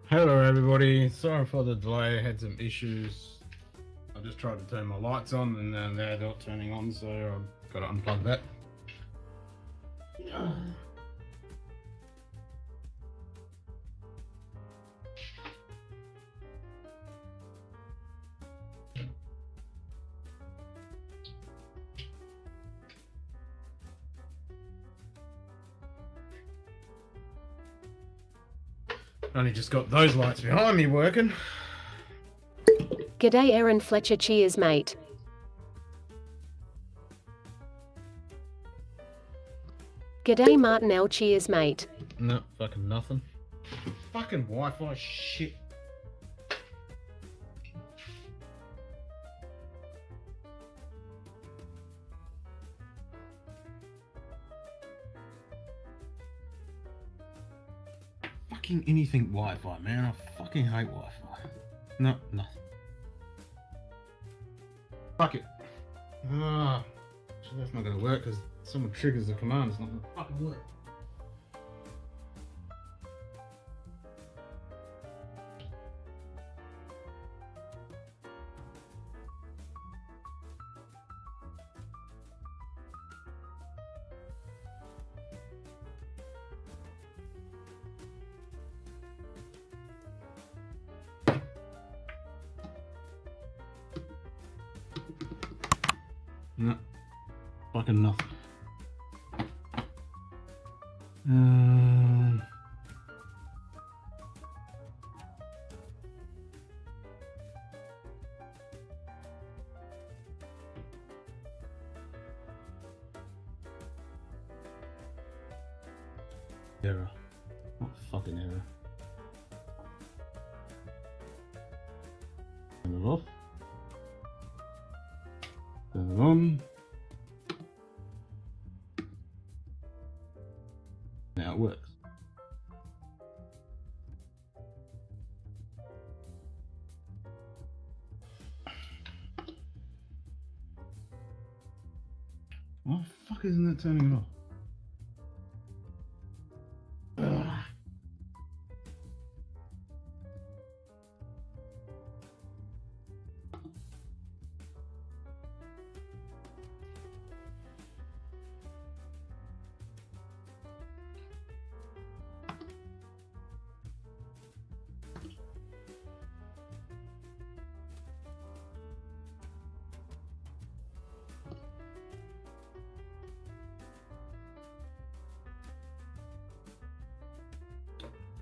Hello everybody, sorry for the delay, I had some issues. I just tried to turn my lights on and they're not turning on, so I've got to unplug that. Only just got those lights behind me working. G'day Aaron Fletcher, cheers mate. G'day Martin L, cheers mate. No, fucking nothing. Fucking Wi-Fi shit. Fucking anything Wi-Fi, man. I fucking hate Wi-Fi. No, nothing. Fuck it. Ah, so that's not gonna work because someone triggers the command. It's not gonna fucking work. No, fucking nothing. Error. What fucking error? Turn it off. Turn it on. it works. Why the fuck isn't that turning it off? Ugh.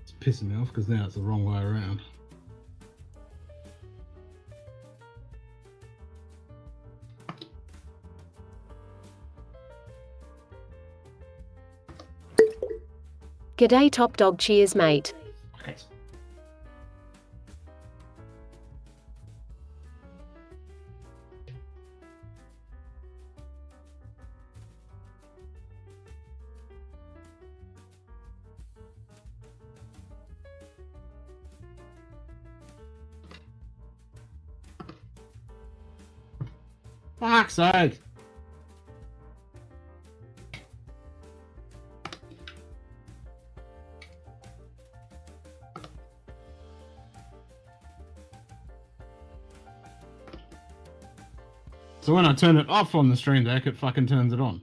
It's pissing me off because now it's the wrong way around. G'day top dog, cheers mate. Okay. Fuck's sake! So when I turn it off on the stream deck, it fucking turns it on.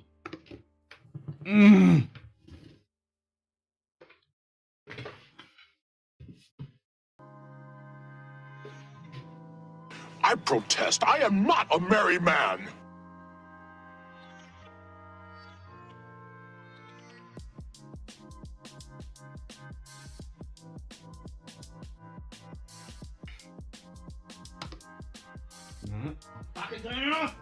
I protest. I am not a merry man. Fucking turn it off!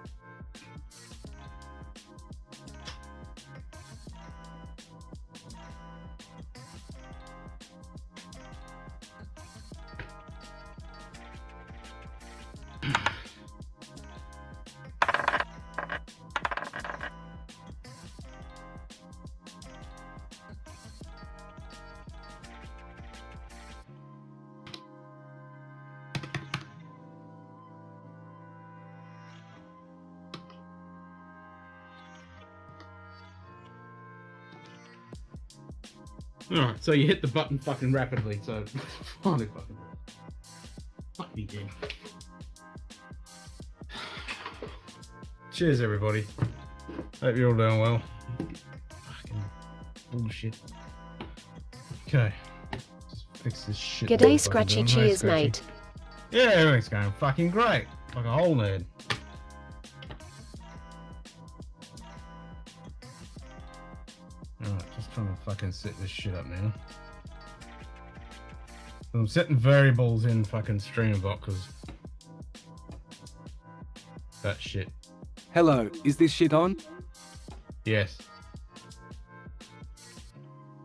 Alright, so you hit the button fucking rapidly, so finally fucking fuck me again. Cheers everybody. Hope you're all doing well. Fucking bullshit. Okay. Just fix this shit. G'day Scratchy, cheers mate. Yeah, everything's going fucking great. Like a whole nerd. Alright, just trying to fucking set this shit up now. I'm setting variables in fucking Streamerbot because that shit. Hello, is this shit on? Yes.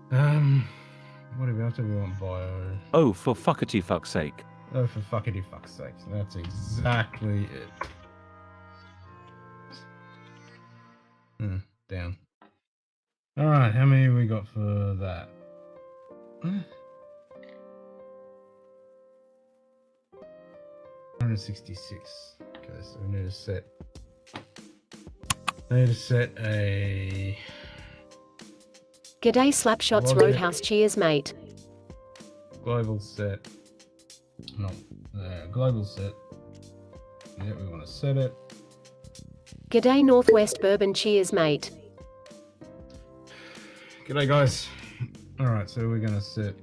What do we have to? We want bio. Oh, for fuckity fuck's sake. Oh, for fuckity fuck's sake. That's exactly it. Down. Alright, how many we got for that? 166. Okay, so we need to set. A G'day Slapshots Log it. Roadhouse, cheers mate. global set. No, global set. Yeah, we want to set it. G'day Northwest Bourbon, cheers mate. G'day guys. Alright, so we're gonna set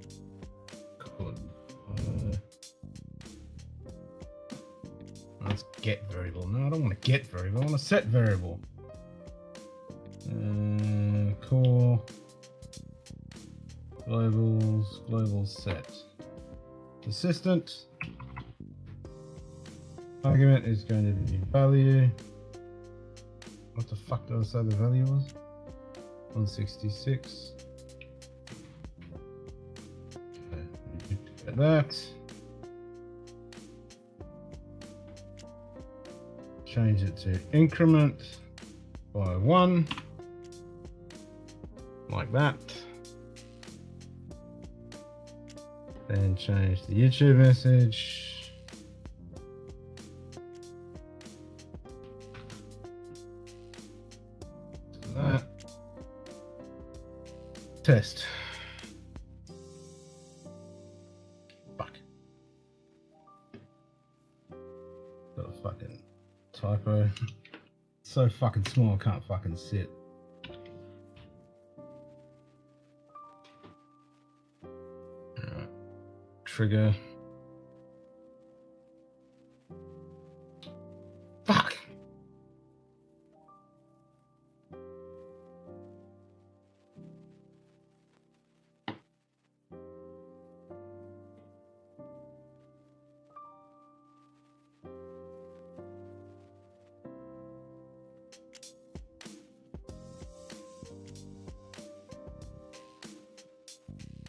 let's get variable. No, I don't want to get variable, I want to set variable. Core globals, global set. Assistant argument is going to be value. What the fuck did I say the value was? 166. Okay, get that. Change it to increment by 1. Like that. Then change the YouTube message. That. Test. Fuck. Got a fucking typo. So fucking small, I can't fucking sit. Alright. Trigger. Fuck.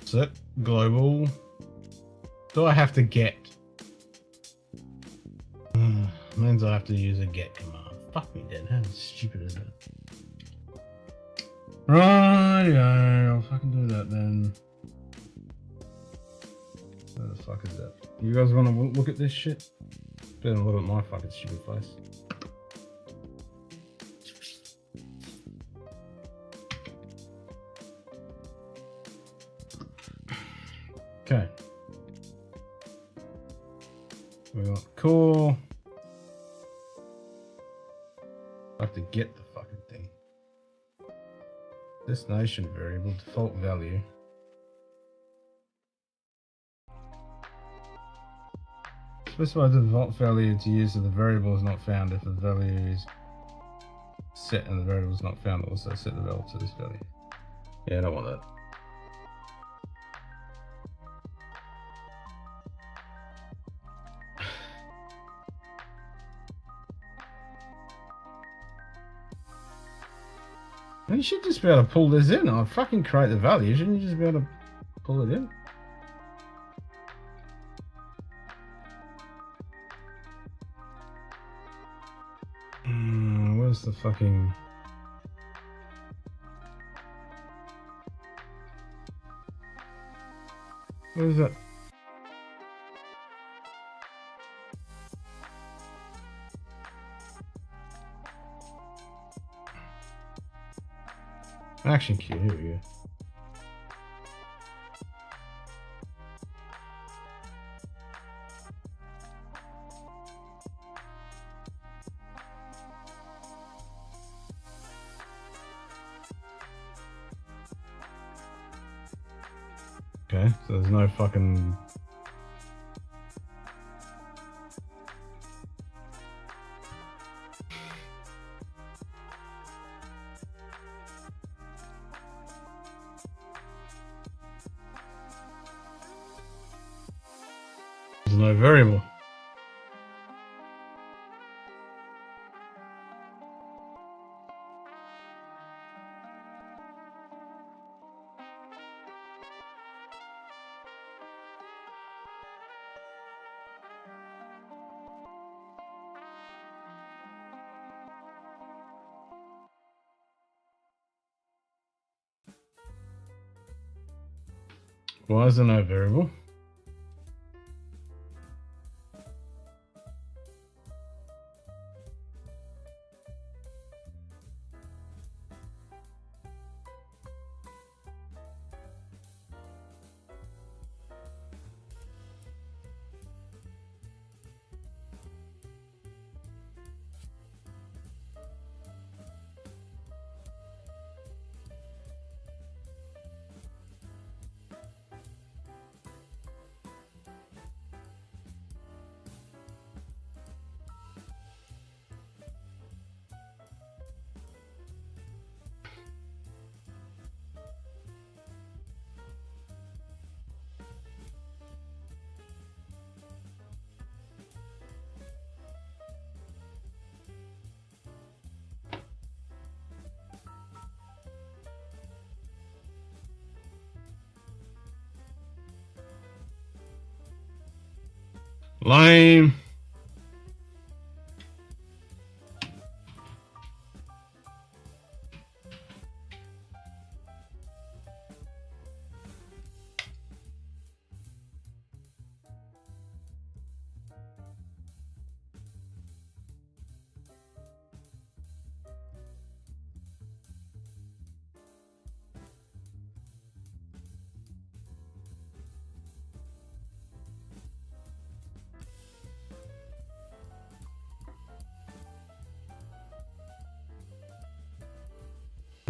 Set global. Do I have to get? Means I have to use a get command. Fuck me dead. How stupid is that? Right, yeah, I'll fucking do that then. Where the fuck is that? You guys want to look at this shit? Better look at my fucking stupid face. Okay. We got core. I have to get the fucking thing. Destination variable, default value. Specify the default value to use if the variable is not found. If the value is set and the variable is not found, also set the value to this value. Yeah, I don't want that. You should just be able to pull this in. I'll fucking create the value. Shouldn't you just be able to pull it in? Where's the fucking... What is that? Action cue, here we go. Okay, so there's no fucking... There's no variable. Why is there no variable? Lame.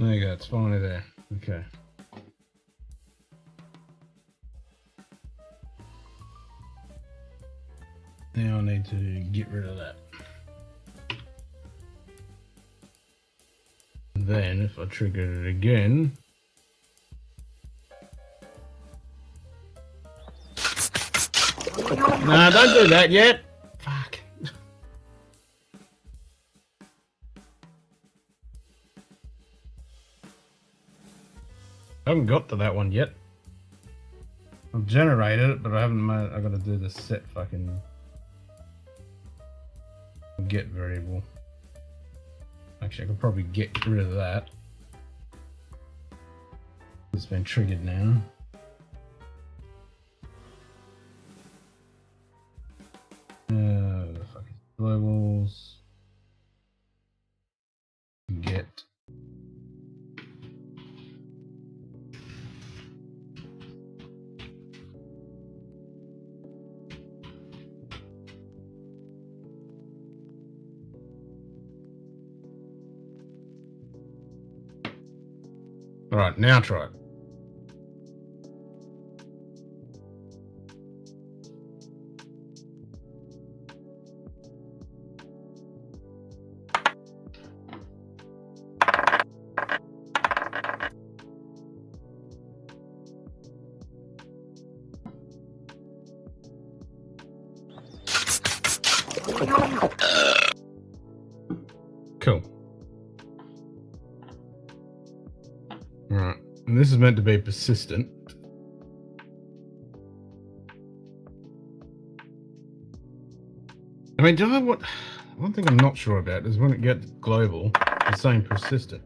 There you go, it's finally there. Okay. Now I need to get rid of that. Then, if I trigger it again, nah, don't do that yet. Fuck. I haven't got to that one yet. I've generated it, but I haven't made. I got to do the set fucking get variable. Actually, I could probably get rid of that. It's been triggered now. The fucking globals. Get. All right, now try it. Cool. Right, and this is meant to be persistent. I mean, do you know what? One thing I'm not sure about is when it gets global, it's saying persistent.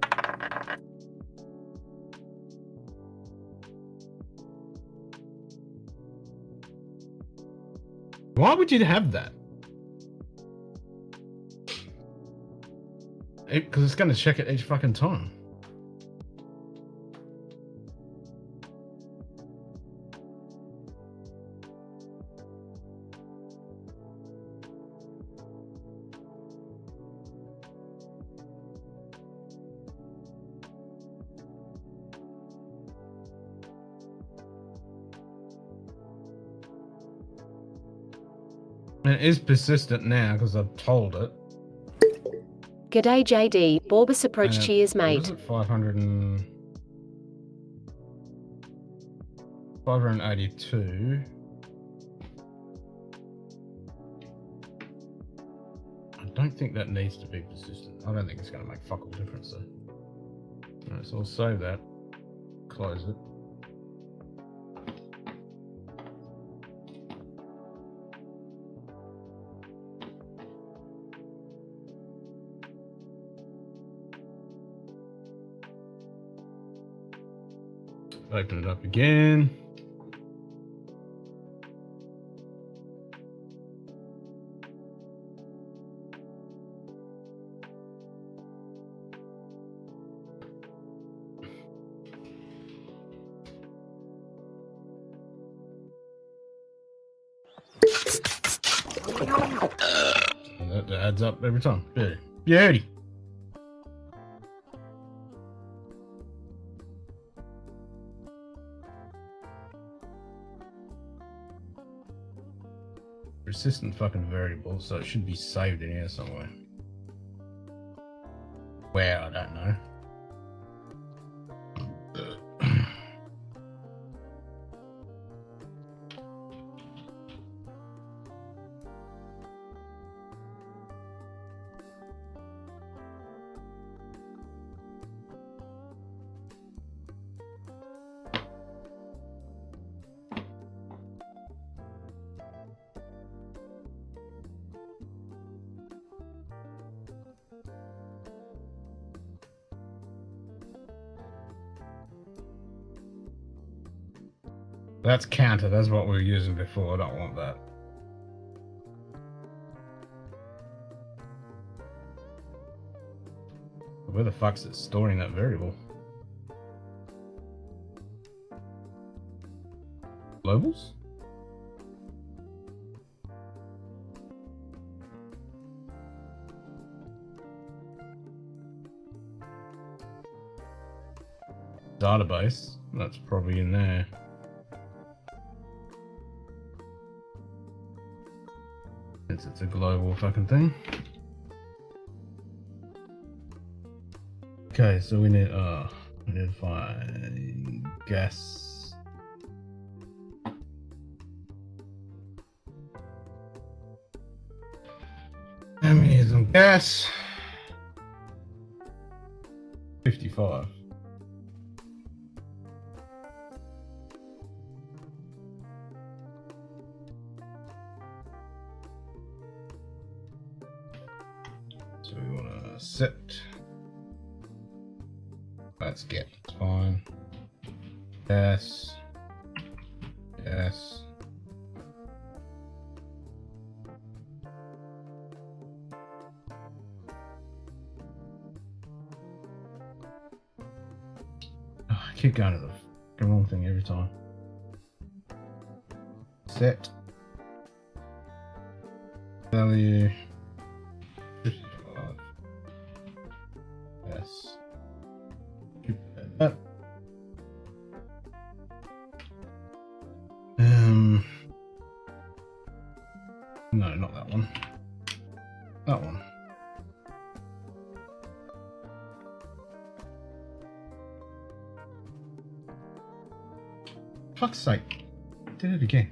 Why would you have that? Because it's going to check it each fucking time. It is persistent now because I've told it. G'day JD, Borbus approach cheers What mate. is it? 582. I don't think that needs to be persistent. I don't think it's going to make fuck all difference though. Alright, so I'll save that. Close it. Open it up again. And that adds up every time. Beauty. Beauty. Persistent fucking variable, so it should be saved in here somewhere. Where, I don't know. That's counter, that's what we were using before, I don't want that. Where the fuck's it storing that variable? Globals? database. That's probably in there. Since it's a global fucking thing. Okay, so we need to find gas. And we need some gas. 55. So we want to set. Let's get. It's fine. Yes. Yes. Oh, I keep going to the wrong thing every time. Set. Value. 55. Yes. That. No, not that one. That one. Fuck's sake. Did it again.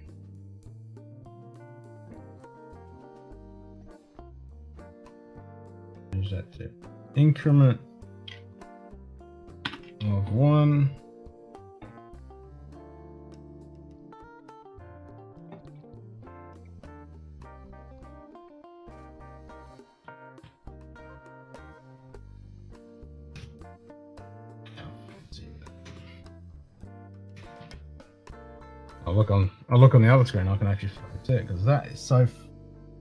Change that to increment of 1. I'll look on the other screen. I can actually see it because that is so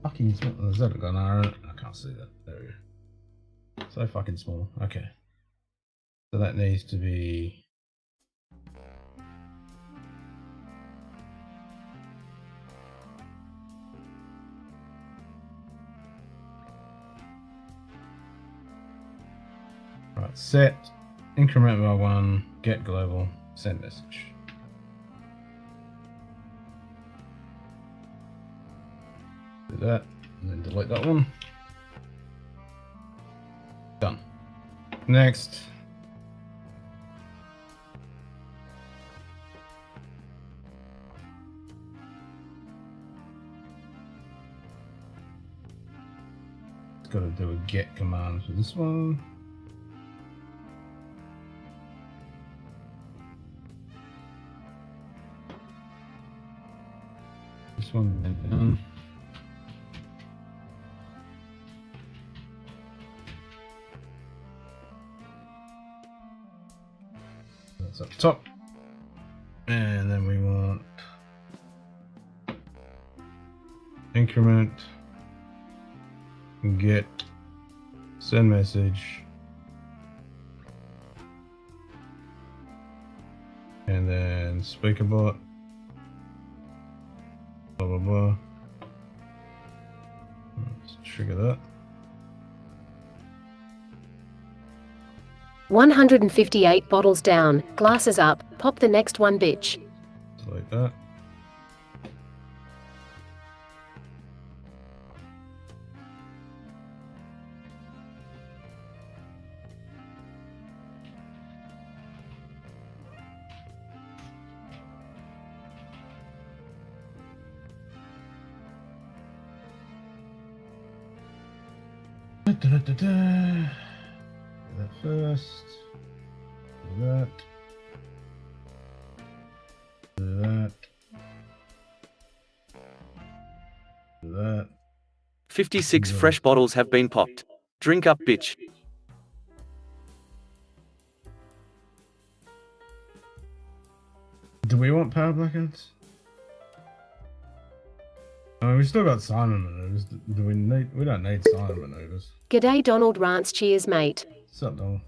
fucking small. Is that a gun? I can't see that. There we go. So fucking small. Okay. So that needs to be. Right. Set. Increment by 1. Get global. Send message. Do that, and then delete that one. Done. Next. It's got to do a get command for this one. This one went down. That's up top. And then we want increment, get, send message, and then speaker bot, blah blah blah. Let's trigger that. 158 bottles down, glasses up, pop the next one, bitch. Like that. Da. That first. Do that. Do that. Do that. 56 fresh bottles have been popped. Drink up, bitch. Do we want power blackouts? I mean, we still got silent maneuvers. Do we need? We don't need silent maneuvers. G'day Donald Rance, cheers mate. What's up, Donald?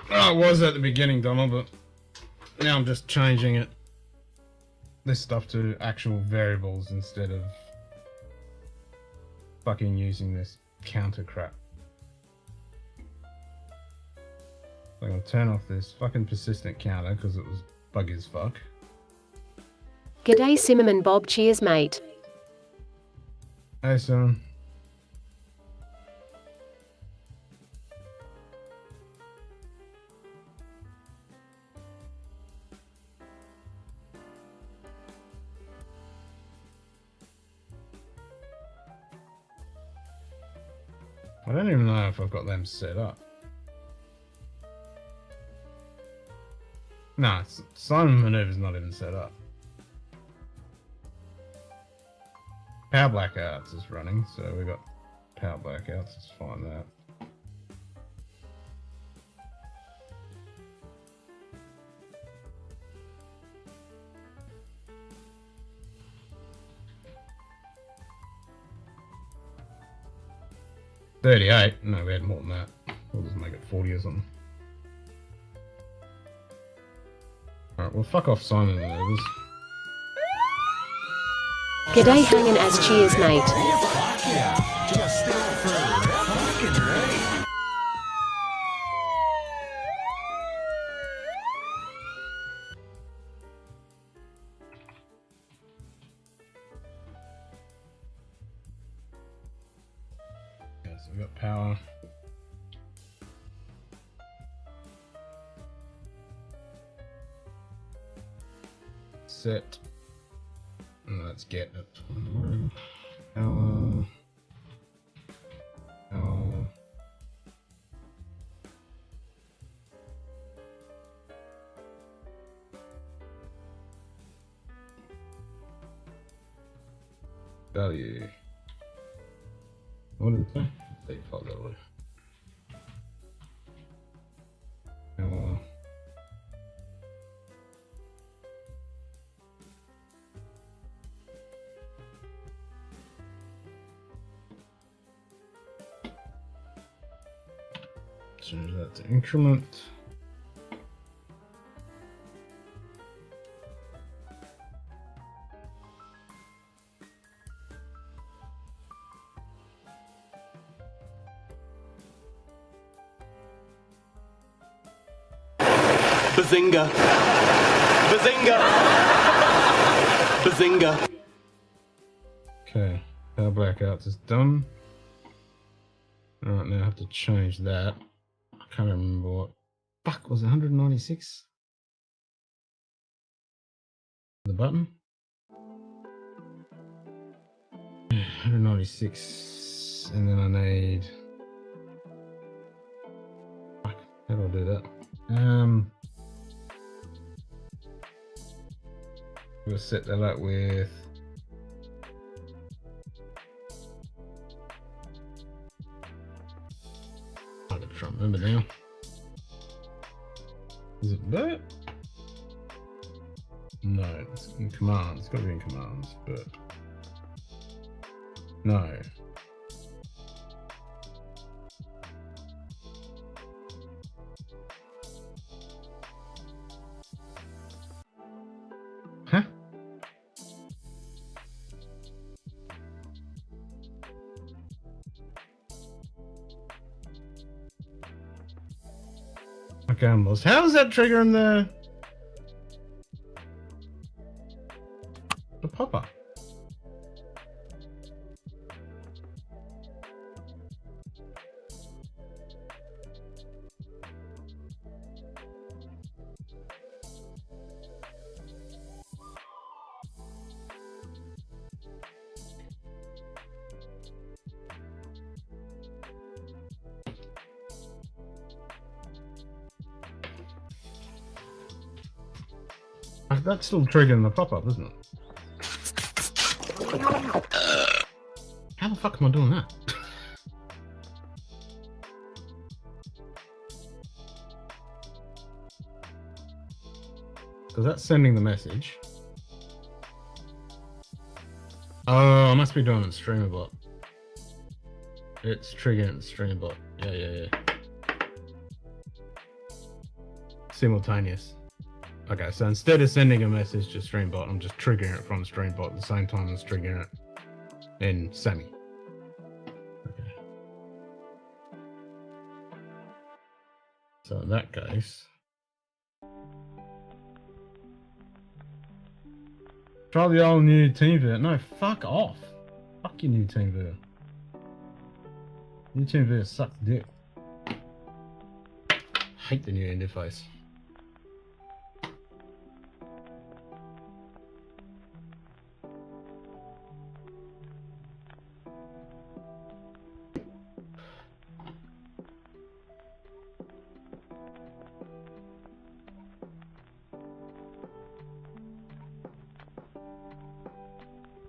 Oh, it was at the beginning, Donald, but now I'm just changing it. This stuff to actual variables instead of fucking using this counter crap. I'm gonna turn off this fucking persistent counter because it was buggy as fuck. G'day Simmerman Bob, cheers mate. Hey son. I don't even know if I've got them set up. Nah, Simon Maneuver's not even set up. Power Blackouts is running, so we got Power Blackouts, let's find that. $38? No, we had more than that. We'll just make it 40 or something. Alright, well fuck off Simon Maneuvers. G'day hanging as cheers mate. Okay, so we got power. Set. Let's get it. Power. Power. Value. What did it say? Default value. Power. Change that to increment. Bazinga! Bazinga! Bazinga! Okay, power blackouts is done. Alright, now I have to change that. I can't remember what. Fuck, was it 196? The button? 196. And then I need. Fuck, how do I do that? We'll set that up with. I can't remember now. Is it that? No, it's in commands. It's got to be in commands, but no. Huh? Okay, I'm lost. How is that triggering the popper? That's still triggering the pop-up, isn't it? How the fuck am I doing that? Because that's sending the message. Oh, I must be doing it in StreamerBot. It's triggering StreamerBot. Yeah. simultaneous. Okay, so instead of sending a message to StreamBot, I'm just triggering it from StreamBot at the same time as triggering it in Sammy. Okay. So in that case, try the old new TeamViewer. No, fuck off. Fuck your new TeamViewer. New TeamViewer sucks dick. Hate the new interface.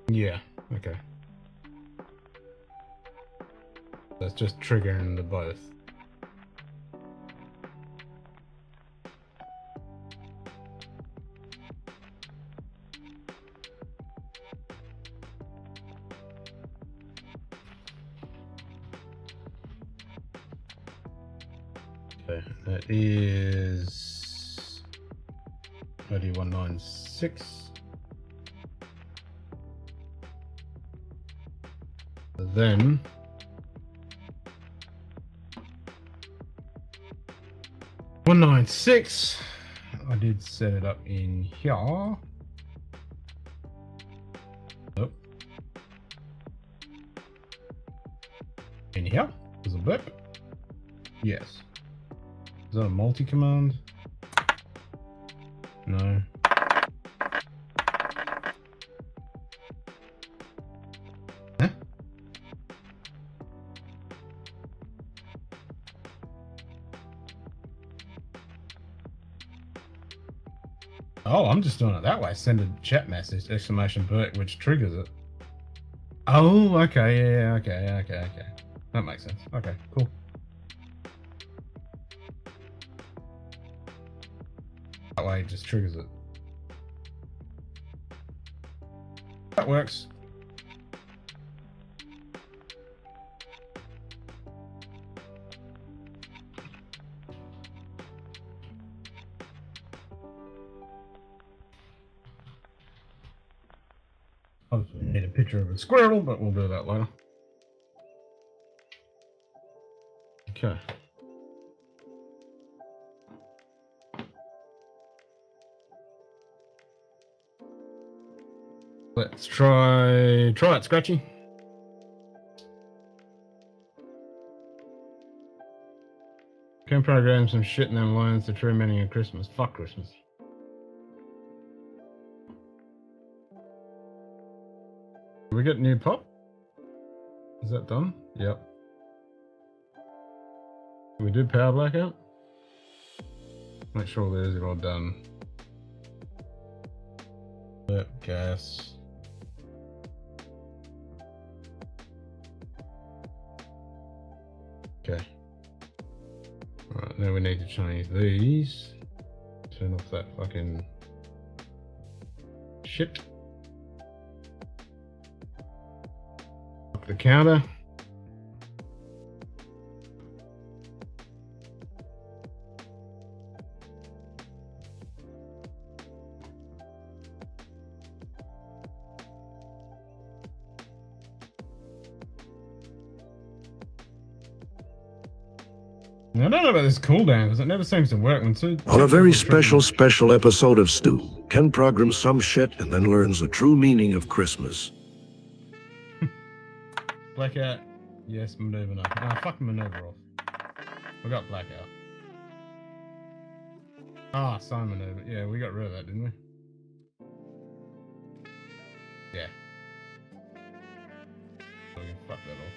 Yeah, okay. That's just triggering the both. Okay, that is 30196. Then 196. I did set it up in here. Nope. In here? There's a blip. Yes. Is that a multi-command? No. Huh? Oh, I'm just doing it that way. Send a chat message, exclamation Bert, which triggers it. Oh, okay, yeah, okay. That makes sense. Okay, cool. That way it just triggers it. That works. Obviously, we need a picture of a squirrel, but we'll do that later. Okay. Let's try it, Scratchy. Can program some shit and then learns the true meaning of Christmas. Fuck Christmas. We get new pop? Is that done? Yep. Can we do power blackout? Make sure there's it all done. Yep, gas. Okay. Alright, now we need to change these. Turn off that fucking shit. Up the counter. I don't know about this cooldown because it never seems to work when two. On a very special episode of Stu, Ken programs some shit and then learns the true meaning of Christmas. Blackout. Yes, maneuver off. Ah, fucking maneuver off. We got blackout. Ah, sign maneuver. Yeah, we got rid of that, didn't we? Yeah. So we can fuck that off.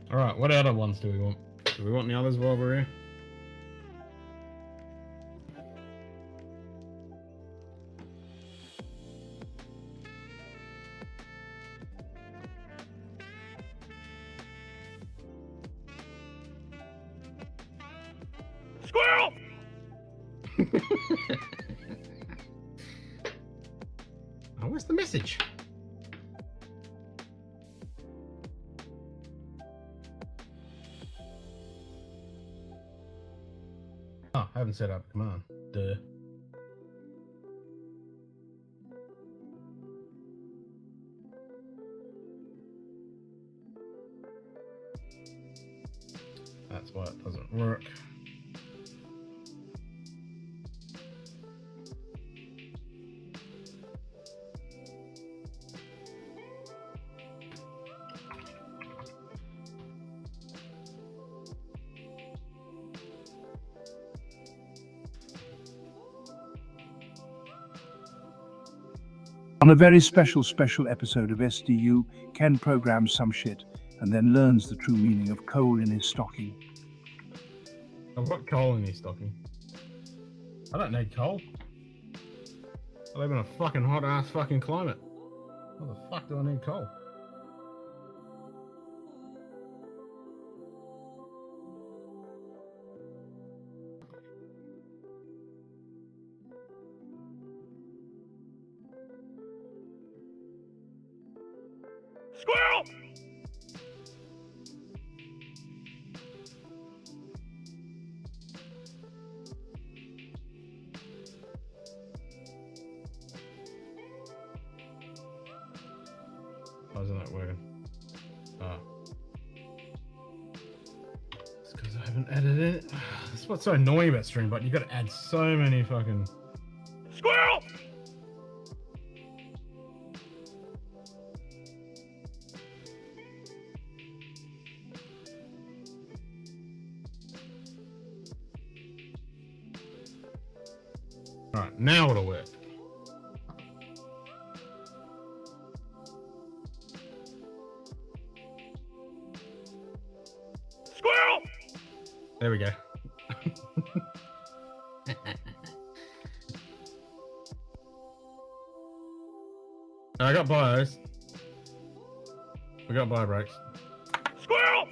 Alright, what other ones do we want? Do we want the others while we're here? Squirrel! Oh, where's the message? Oh, I haven't set up a command. Duh. That's why it doesn't work. On a very special episode of SDU, Ken programs some shit and then learns the true meaning of coal in his stocking. I've got coal in his stocking. I don't need coal. I live in a fucking hot ass fucking climate. What the fuck do I need coal? Squirrel! Why isn't that working? Ah. It's because I haven't edited it. That's what's so annoying about stream, but you gotta add so many fucking... Squirrel! Alright, now it'll work. Squirrel! There we go. I got bios. We got bio breaks. Squirrel!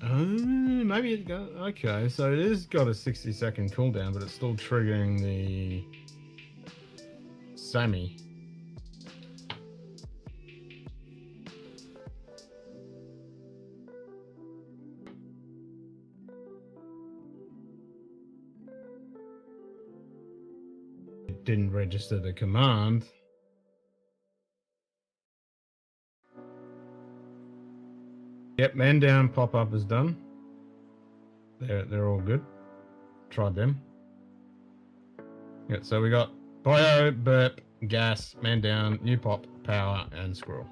Maybe it got okay. So it is got a 60-second cooldown, but it's still triggering the Sammy. It didn't register the command. Yep, man down pop-up is done. They're all good. Tried them. Yeah, so we got bio, burp, gas, man down, new pop, power, and squirrel.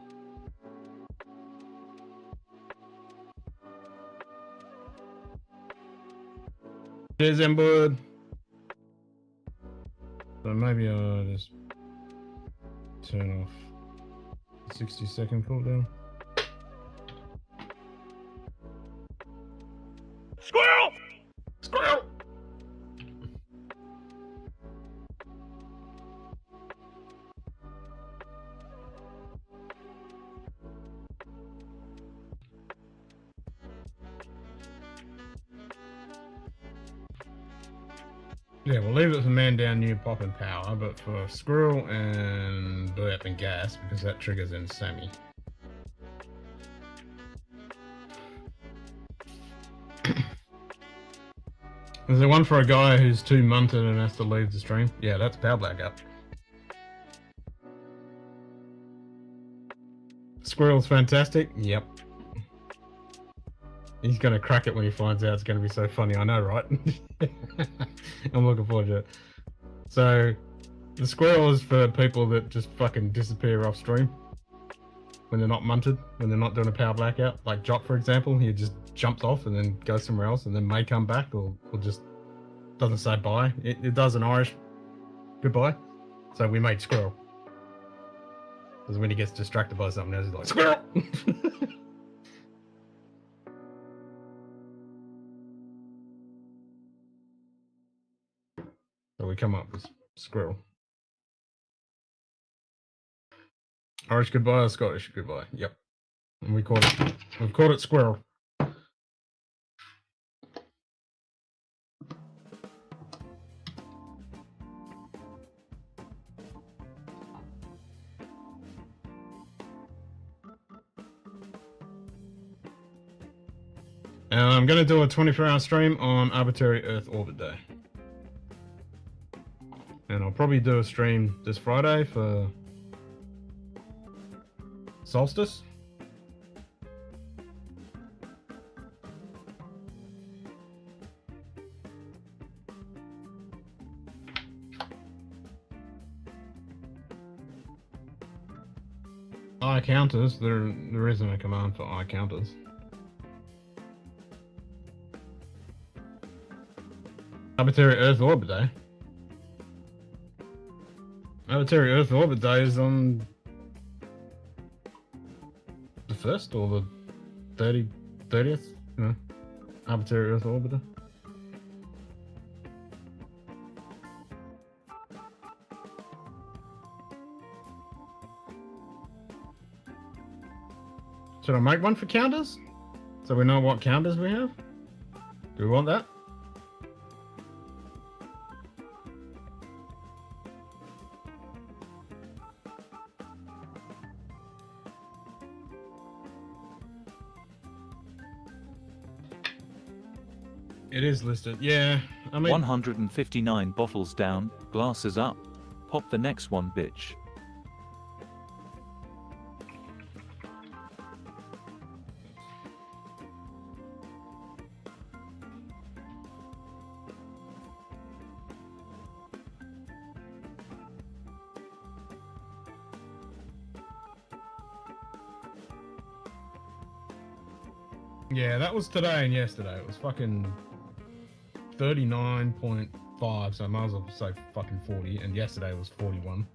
Cheers, Embud. So maybe I'll just turn off the 60-second cooldown. Squirrel! Squirrel! Yeah, we'll leave it for man down, new pop and power, but for squirrel and burp and gas, because that triggers in Sammy. Is there one for a guy who's too munted and has to leave the stream? Yeah, that's power blackout. Squirrel's fantastic. Yep. He's gonna crack it when he finds out. It's gonna be so funny. I know, right? I'm looking forward to it. So, the squirrel is for people that just fucking disappear off stream when they're not munted, when they're not doing a power blackout. Like Jock, for example, he just jumps off and then goes somewhere else and then may come back or just doesn't say bye. It does an Irish goodbye. So we made squirrel. Because when he gets distracted by something else, he's like, squirrel! come up with squirrel. Irish goodbye or Scottish goodbye? Yep. And we've called it squirrel. And I'm going to do a 24-hour stream on Arbitrary Earth Orbit Day. And I'll probably do a stream this Friday for Solstice. Eye counters, there isn't a command for eye counters. Arbitrary Earth Orbit Day. Arbitrary Earth Orbit Day is on the 1st or the 30th? No. Arbitrary Earth Orbit Day. Should I make one for counters? So we know what counters we have? Do we want that? It is listed, yeah. I mean, 159 bottles down, glasses up. Pop the next one, bitch. yeah, that was today and yesterday. It was fucking 39.5, so I might as well say fucking 40, and yesterday was 41.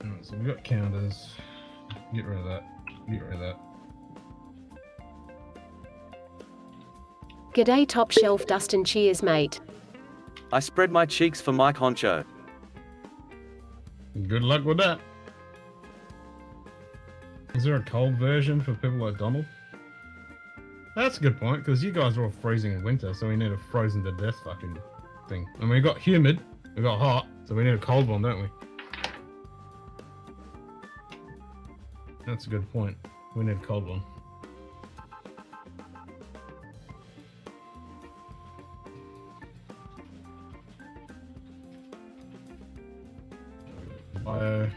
Alright, so we've got counters. Get rid of that. Get rid of that. G'day top shelf Dustin, cheers mate. I spread my cheeks for Mike Honcho. Good luck with that. Is there a cold version for people like Donald? That's a good point, because you guys are all freezing in winter, so we need a frozen to death fucking thing. And we got humid, we got hot, so we need a cold one, don't we? That's a good point. We need a cold one. Bio.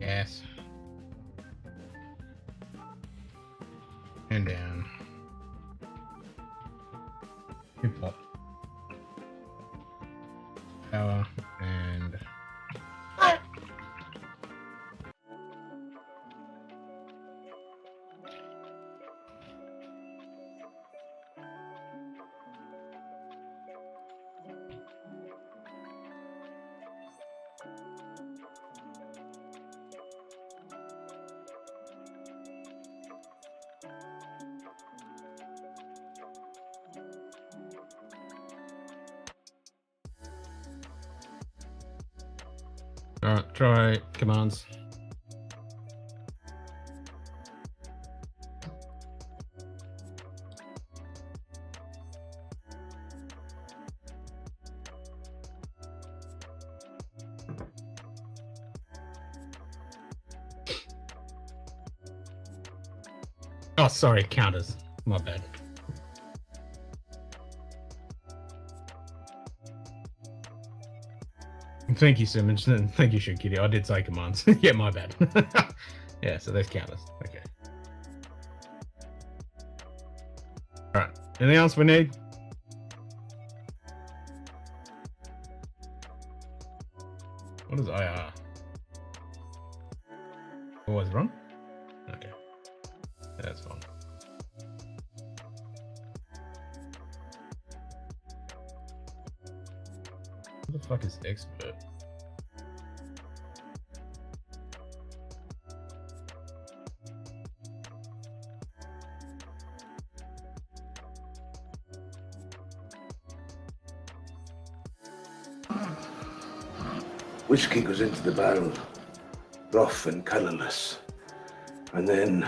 Yes. And down. Hip hop. Power and alright, try commands. Oh, sorry, counters. My bad. Thank you, Simmons. Thank you, Shit Kitty. I did say commands. Yeah, my bad. Yeah, so there's counters. Okay. Alright. Anything else we need? What is IR? Always wrong? Okay. That's fine. What the fuck is expert? Whiskey goes into the barrel, rough and colourless. And then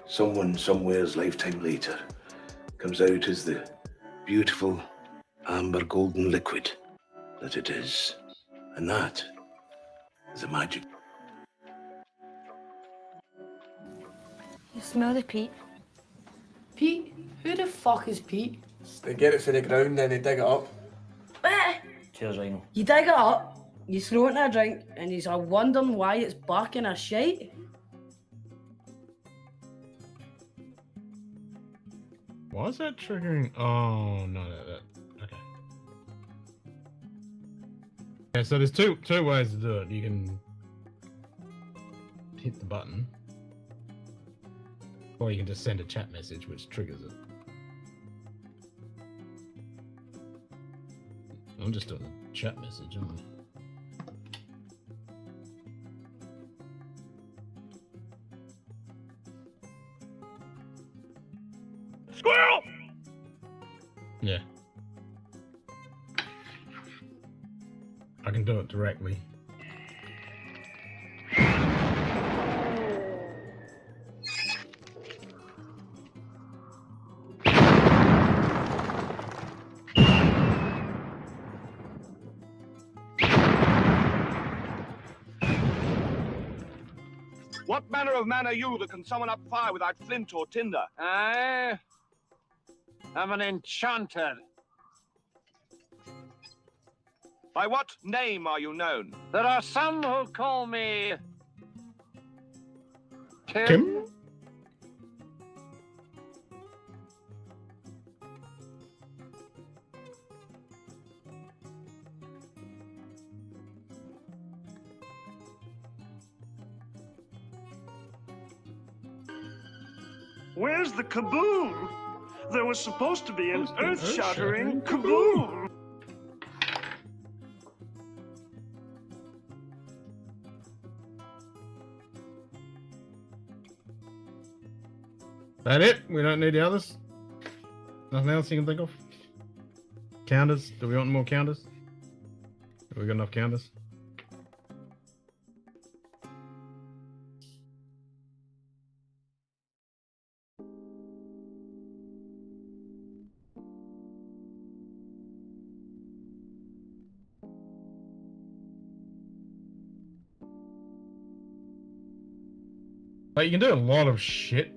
someone somewhere's lifetime later comes out as the beautiful amber golden liquid that it is. And that is the magic. You smell the peat? Pete? Who the fuck is Pete? They get it for the ground, then they dig it up. Cheers, Rhino. You dig it up, you throw it in a drink, and you're wondering why it's barking a shite? Why is that triggering? Oh, no, that. Okay. Yeah, so there's two ways to do it. You can hit the button, or you can just send a chat message, which triggers it. I'm just doing a chat message, aren't I? Squirrel! Yeah. I can do it directly. What manner of man are you that can summon up fire without flint or tinder? I am an enchanter. By what name are you known? There are some who call me Kim? Where's the kaboom? There was supposed to be an earth-shattering kaboom. That it? We don't need the others? Nothing else you can think of? Counters? Do we want more counters? Have we got enough counters? Like, you can do a lot of shit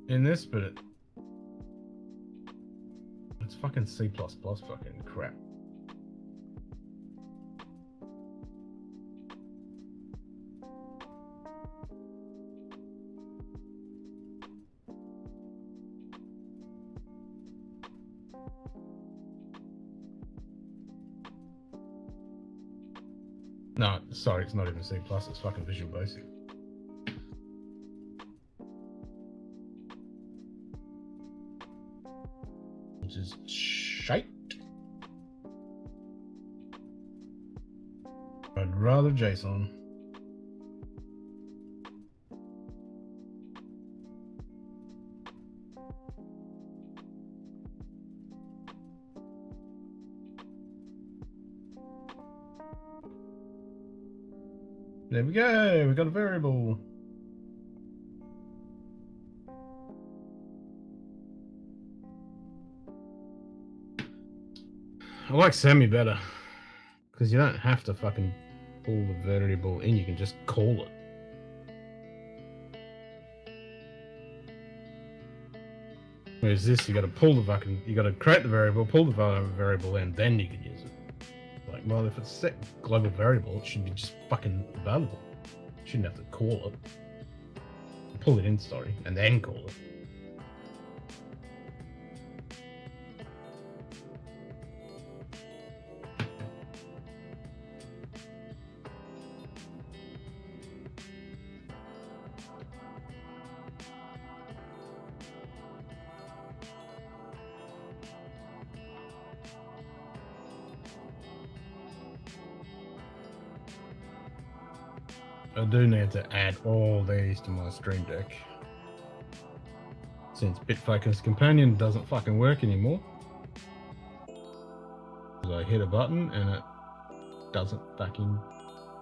in this, but it's fucking C++ fucking crap. No, sorry, it's not even C++, it's fucking Visual Basic. Which is shite. I'd rather JSON. There we go, we got a variable. I like semi better, because you don't have to fucking pull the variable in, you can just call it. Whereas this, you gotta pull the fucking, you gotta create the variable, pull the variable in, then you can use it. Like, like, well, if it's set global variable, it should be just fucking available. Shouldn't have to call it. Pull it in, sorry, and then call it. I do need to add all these to my Stream Deck. Since BitFocus Companion doesn't fucking work anymore. I hit a button and it doesn't fucking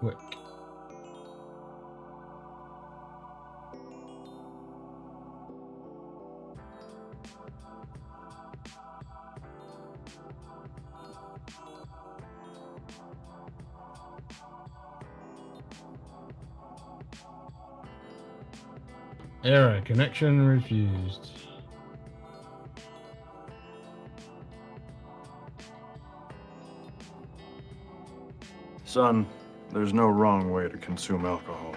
work. Error, connection refused. Son, there's no wrong way to consume alcohol.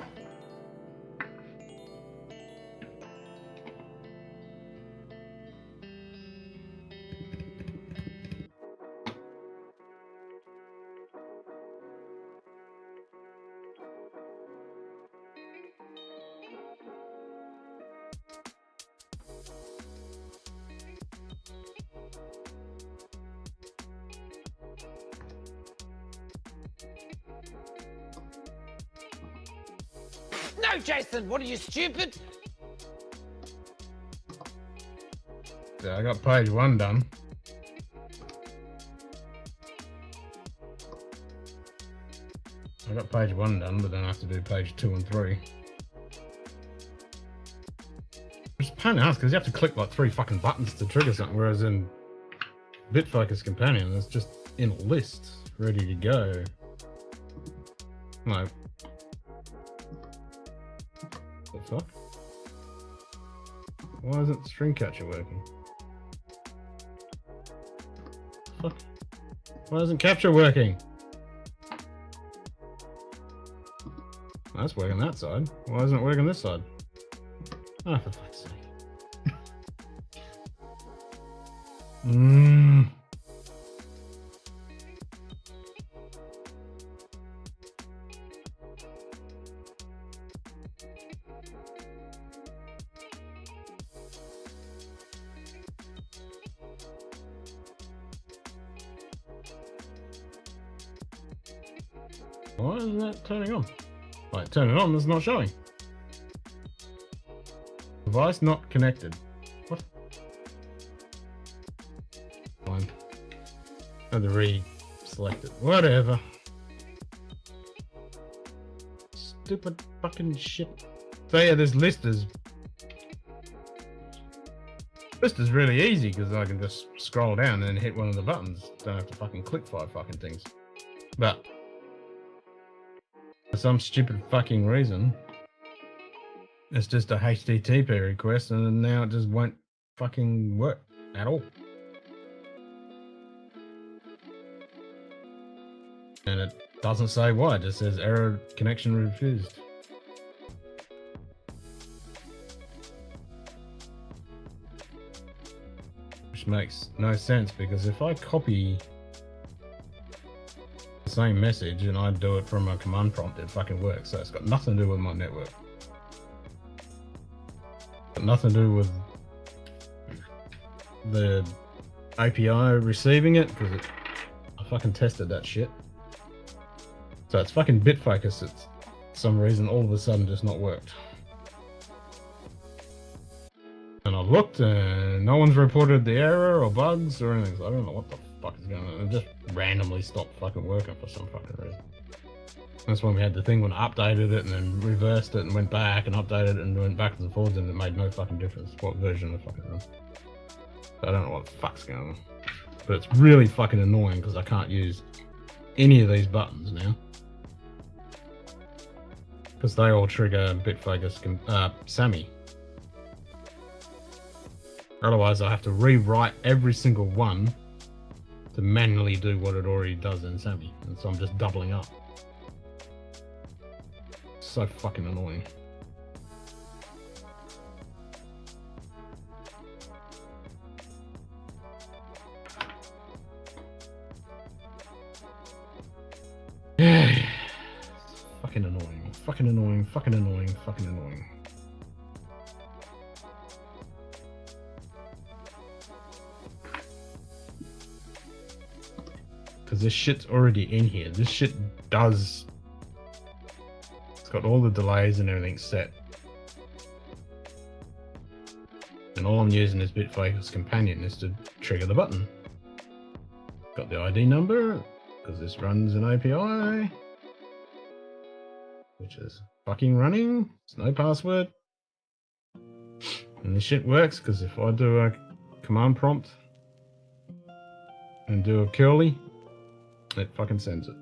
No, Jason, what are you, stupid? Yeah, I got page 1 done. I got page 1 done, but then I have to do page 2 and 3. It's a pain in the ass because you have to click like 3 fucking buttons to trigger something, whereas in BitFocus Companion, it's just in a list, ready to go. Like, the fuck? Why isn't String Catcher working? Fuck. Why isn't Capture working? That's working that side. Why isn't it working this side? Oh, for fuck's sake. Why isn't that turning on? Like, turn it on, it's not showing. Device not connected. What? Fine. I had to re-select it. Whatever. Stupid fucking shit. So yeah, this list is really easy because I can just scroll down and hit one of the buttons. Don't have to fucking click 5 fucking things. But for some stupid fucking reason, it's just a HTTP request and now it just won't fucking work at all. And it doesn't say why, it just says error connection refused. Which makes no sense because if I copy the same message and I do it from a command prompt, it fucking works. So it's got nothing to do with my network. Got nothing to do with the API receiving it because I fucking tested that shit. So it's fucking BitFocus. It's for some reason all of a sudden just not worked. And I've looked and no one's reported the error or bugs or anything. So I don't know what the fuck is going on. It just randomly stopped fucking working for some fucking reason. That's when we had the thing when I updated it and then reversed it and went back and updated it and went backwards and forwards and it made no fucking difference what version of fucking room. So I don't know what the fuck's going on. But it's really fucking annoying because I can't use any of these buttons now. Because they all trigger BitFocus SAMI. Otherwise I have to rewrite every single one to to manually do what it already does in Sammy, and so I'm just doubling up. So fucking annoying. Fucking annoying. Fucking annoying. Fucking annoying. Fucking annoying. Because this shit's already in here. This shit does... It's got all the delays and everything set. And all I'm using this Bitfocus companion is to trigger the button. Got the ID number, because this runs an API. Which is fucking running. It's no password. And this shit works, because if I do a command prompt and do a curly, it fucking sends it.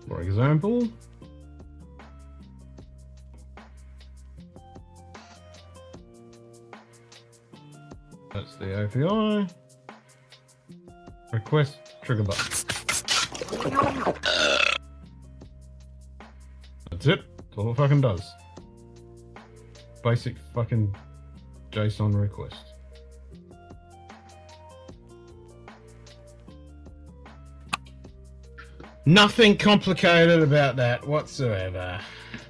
For example, that's the API. Request trigger button. That's it. That's all it fucking does. Basic fucking JSON request. Nothing complicated about that whatsoever,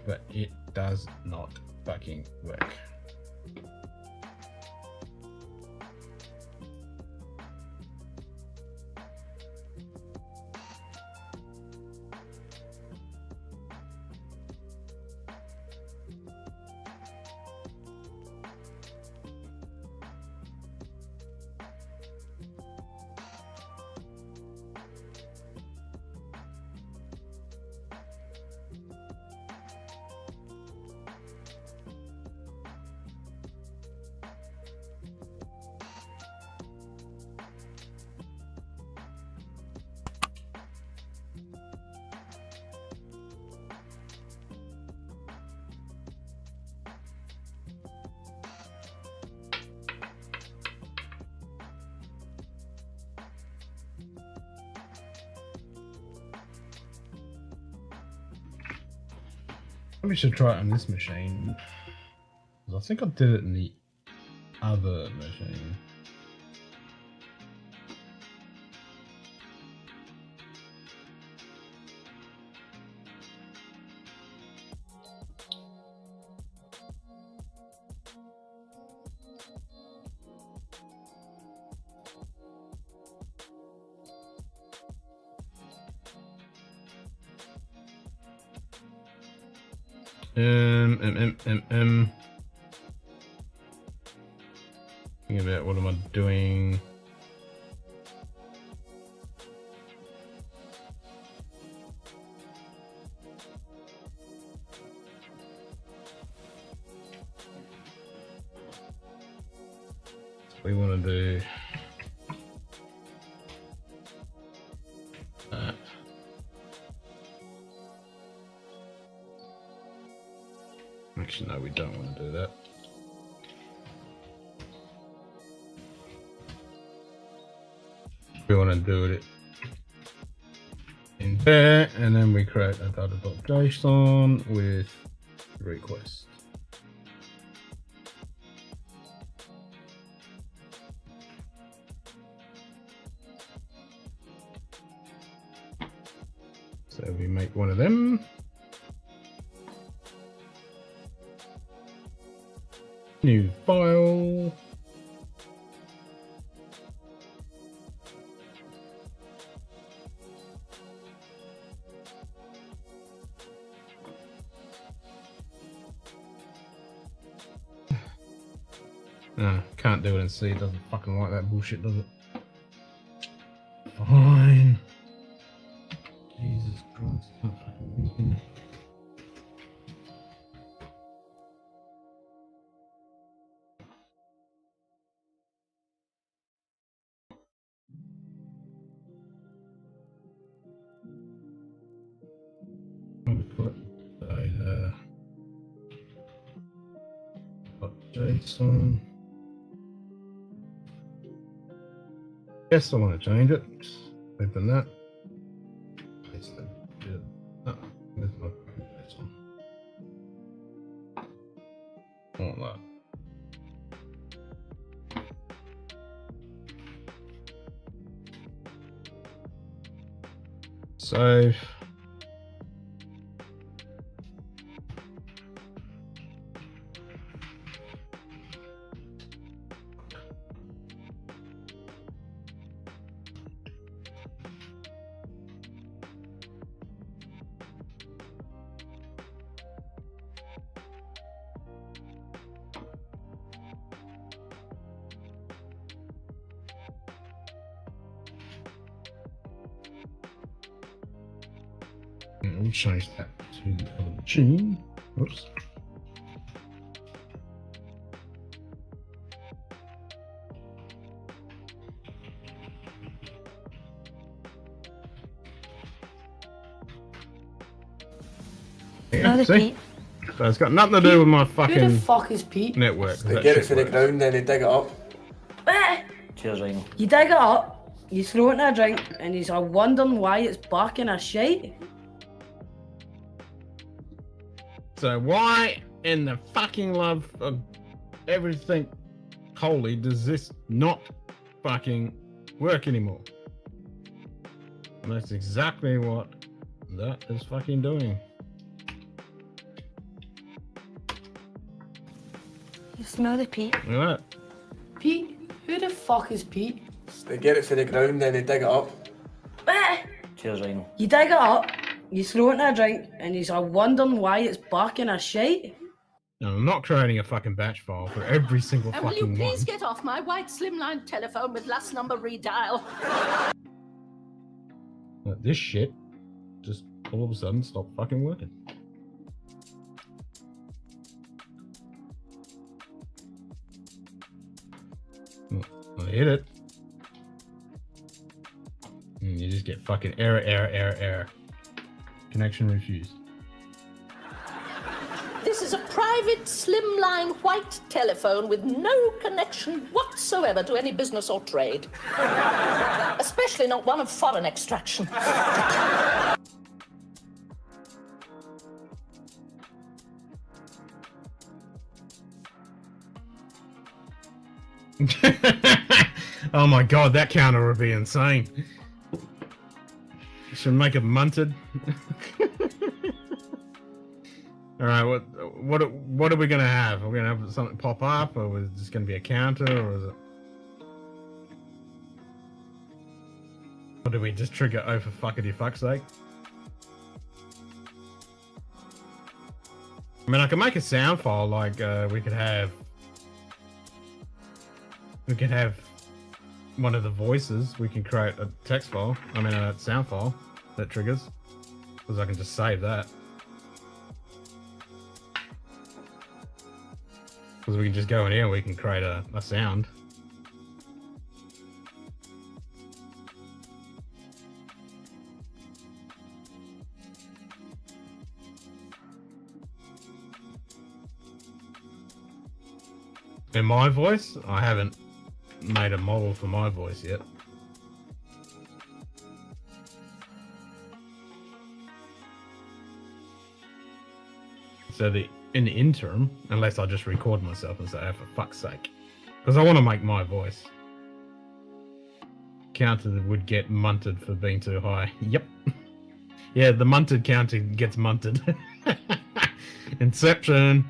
but it does not fucking work. Probably should try it on this machine. 'Cause I think I did it in the other machine. Think about what am I doing? We want to do that. Actually, no, we don't want to do that. We want to do it in there, and then we create a data.json with request. So we make one of them. New file. No, can't do it in C. It doesn't fucking like that bullshit, does it? Fine. Jesus Christ. Can't fucking... put JSON. Guess I want to change it. Open that. Paste it. Oh, there's my JSON. I want that. Save. We'll change that to the other machine. Oops. Yeah, see? So it's got nothing to do with my fucking Who the fuck is Pete? network. They get it for the ground, then they dig it up. Cheers, Rhino. You dig it up, you throw it in a drink, and you're wondering why it's barking a shite. So why in the fucking love of everything holy does this not fucking work anymore? And that's exactly what that is fucking doing. You smell the Pete? Look at that. Pete? Who the fuck is Pete? They get it for the ground, then they dig it up. Cheers, Rhino. You dig it up, you throw it in a drink, and you're wondering why it's barking a shite. No, I'm not creating a fucking batch file for every single And fucking will you one. please get off my white slimline telephone with last number redial? Like, this shit just all of a sudden stopped fucking working. I hit it. And you just get fucking error. Connection refused. This is a private slimline white telephone with no connection whatsoever to any business or trade. Especially not one of foreign extraction. Oh my god, that counter would be insane. Should make it munted. All right, what are we gonna have? Are we gonna have something pop up, or is it just gonna be a counter, or is it? Or do we just trigger oh for fuckity fuck's sake? I mean, I can make a sound file like we could have one of the voices. We can create a text file. I mean, a sound file that triggers, because I can just save that. Because we can just go in here and we can create a sound. In my voice? I haven't made a model for my voice yet. So in the interim, unless I just record myself and say, oh, for fuck's sake. Because I want to make my voice. Counter would get munted for being too high. Yep. Yeah, the munted counter gets munted. Inception.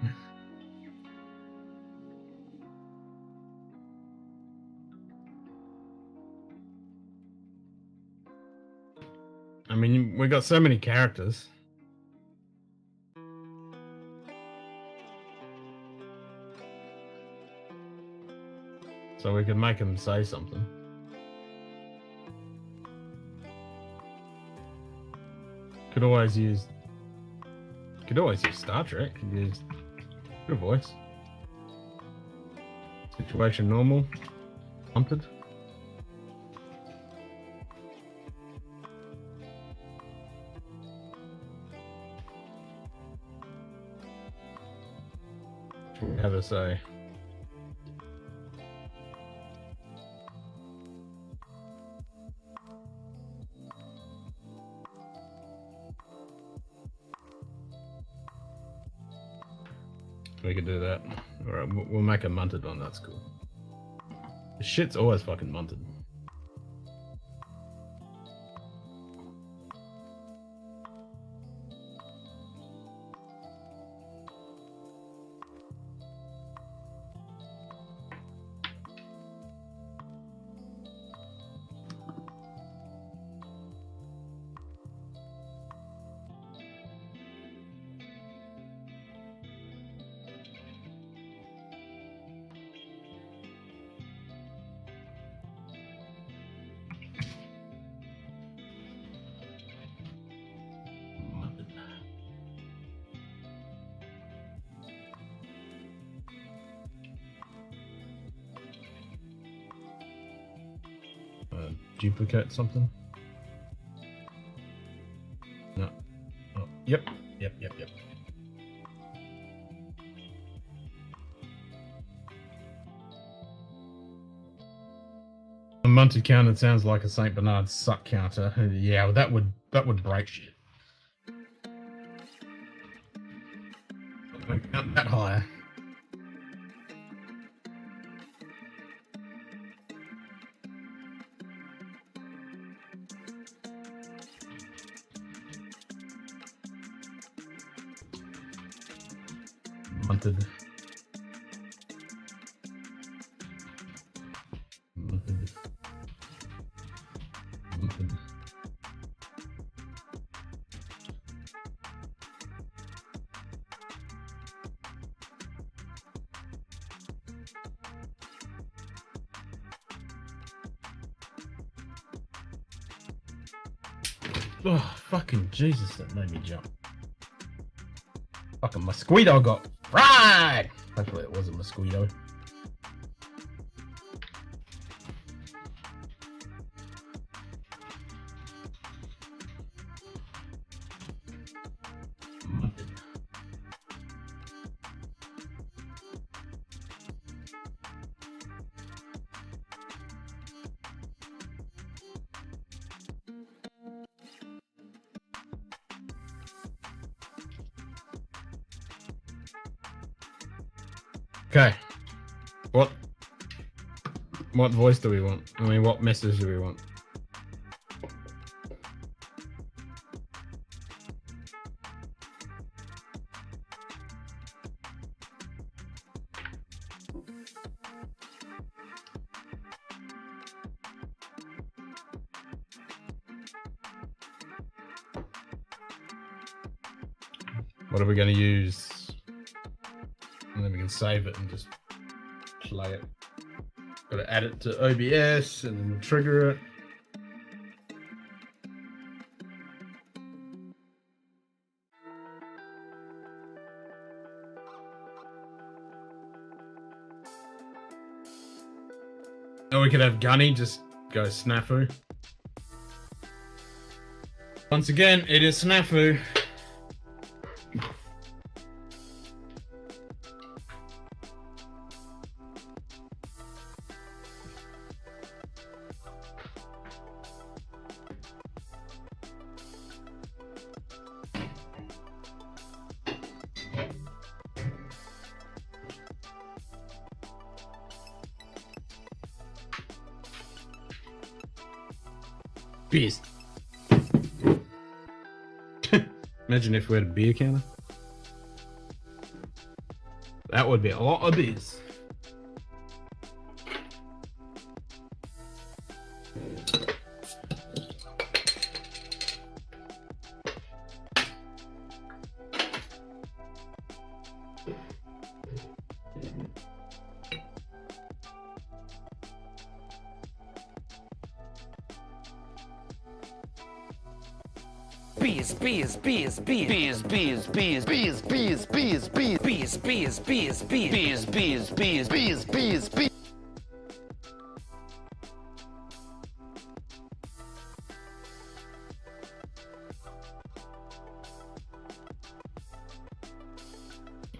I mean, we got so many characters. So we could make them say something. Could always use Star Trek. Could use your voice. Situation normal. Prompted. have a say. We could do that. Alright, we'll make a munted one, that's cool. The shit's always fucking munted. Duplicate something? No. Oh, yep. A munted counter sounds like a Saint Bernard suck counter. Yeah, well, that would break shit. Count that higher. Munted. Oh, fucking Jesus, that made me jump. Fucking mosquito got fried! Hopefully it was a mosquito. Okay. What voice do we want? I mean, what message do we want? What are we going to use? And then we can save it and just play it. Got to add it to OBS and then we'll trigger it. Or we could have Gunny just go snafu. Once again, it is snafu. Beers. Imagine if we had a beer counter. That would be a lot of beers.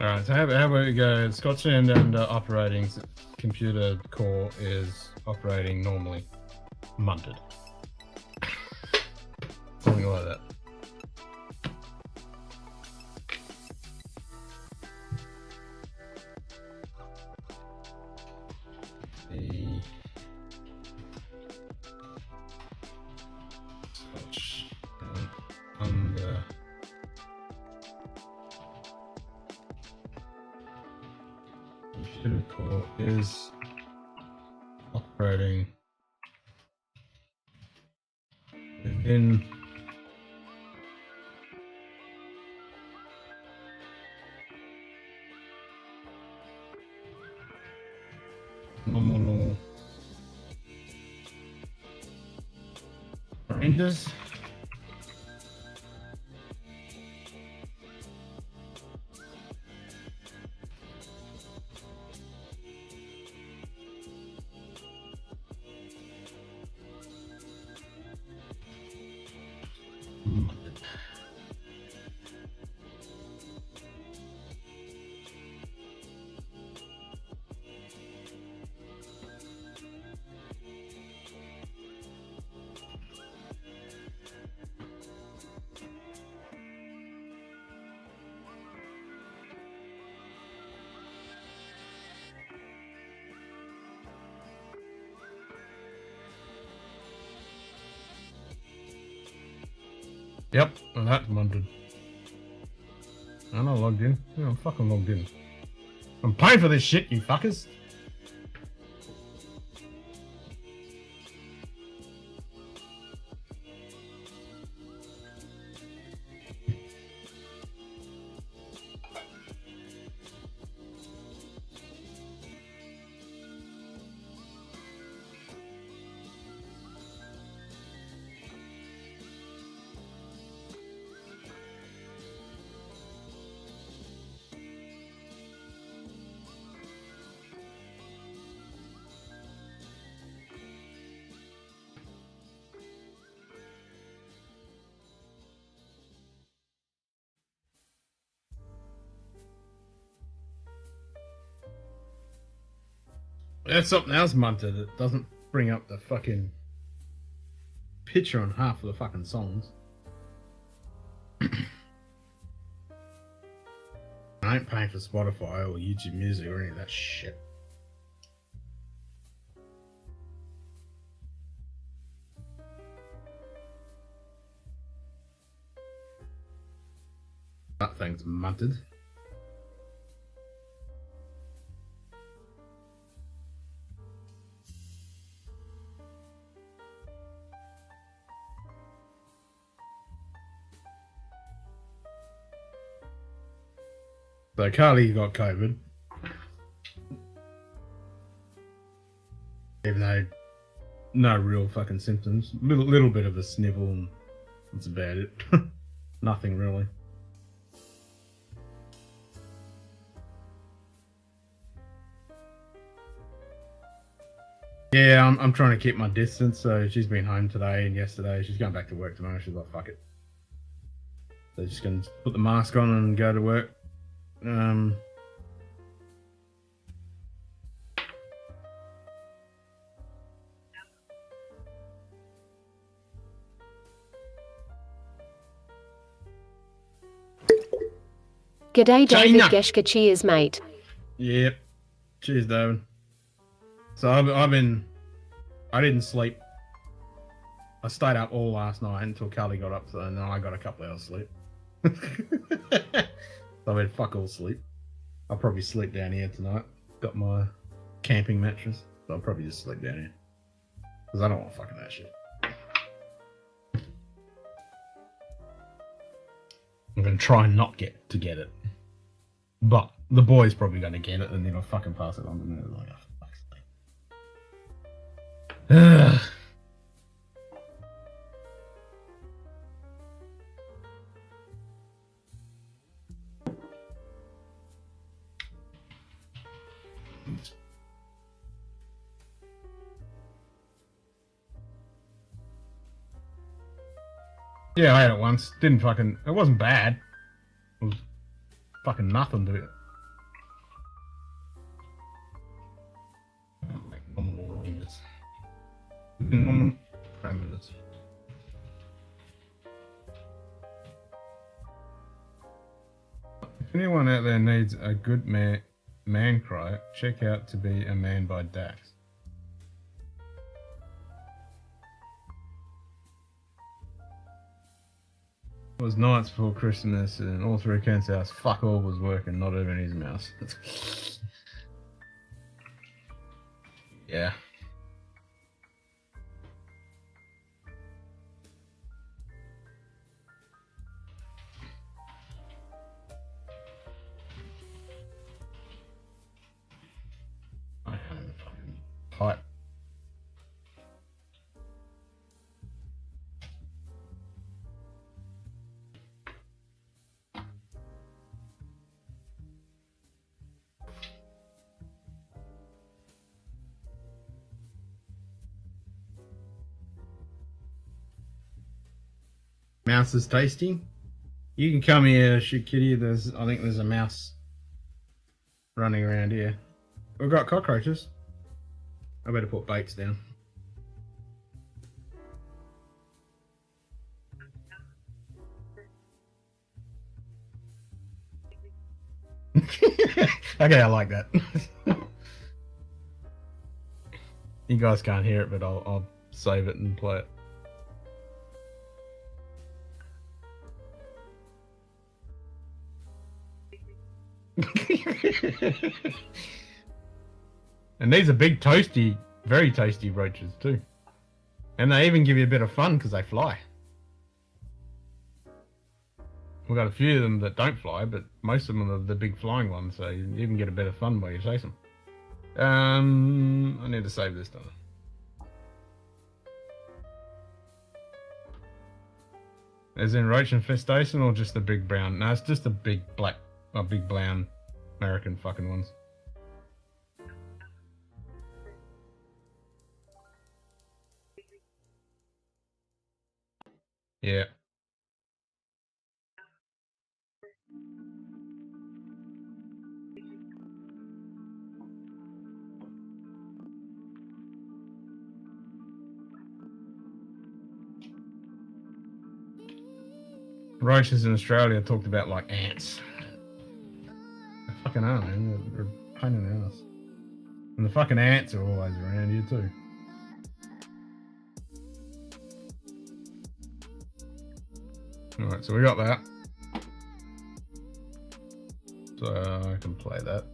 Alright, so how about we go? Scotchdownunder operating computer core is operating normally. Munted. Something like that. Scotchdownunder. Computer core is operating within nominal ranges. Yep, and that's munted. I'm not logged in. Yeah, I'm fucking logged in. I'm paying for this shit, you fuckers. That's something else munted. It doesn't bring up the fucking picture on half of the fucking songs. I ain't paying for Spotify or YouTube Music or any of that shit. That thing's munted. So Carly got COVID, even though no real fucking symptoms. Little bit of a snivel, and that's about it. Nothing really. Yeah, I'm trying to keep my distance. So she's been home today and yesterday. She's going back to work tomorrow. She's like, fuck it. So she's gonna put the mask on and go to work. G'day, David China. Geshka. Cheers, mate. Yep. Cheers, David. So I didn't sleep. I stayed up all last night until Carly got up, so then I got a couple hours sleep. So I had fuck all sleep. I'll probably sleep down here tonight. Got my camping mattress, so I'll probably just sleep down here. Because I don't want fucking that shit. I'm going to try and not get it. But the boy's probably going to get it and then I'll fucking pass it on to me. Like, oh, for fuck's sake. Ugh. Yeah, I had it once. It wasn't bad. It was fucking nothing to normal parameters. If anyone out there needs a good man cry, check out To Be a Man by Dax. It was nights before Christmas and all through Kent's house, fuck all was working, not even his mouse. Yeah. I have a fucking pipe. Mouse is tasty. You can come here, shoot kitty. I think there's a mouse running around here. We've got cockroaches. I better put baits down. Okay, I like that. You guys can't hear it, but I'll save it and play it. And these are big, toasty, very tasty roaches too. And they even give you a bit of fun because they fly. We've got a few of them that don't fly, but most of them are the big flying ones, so you even get a bit of fun while you chase them. I need to save this time. As in roach infestation or just the big brown? No, it's just the big black, big brown American fucking ones. Yeah. Roaches in Australia are talked about like ants. They fucking are, man. They're a pain in the ass. And the fucking ants are always around here too. Alright, so we got that. So I can play that.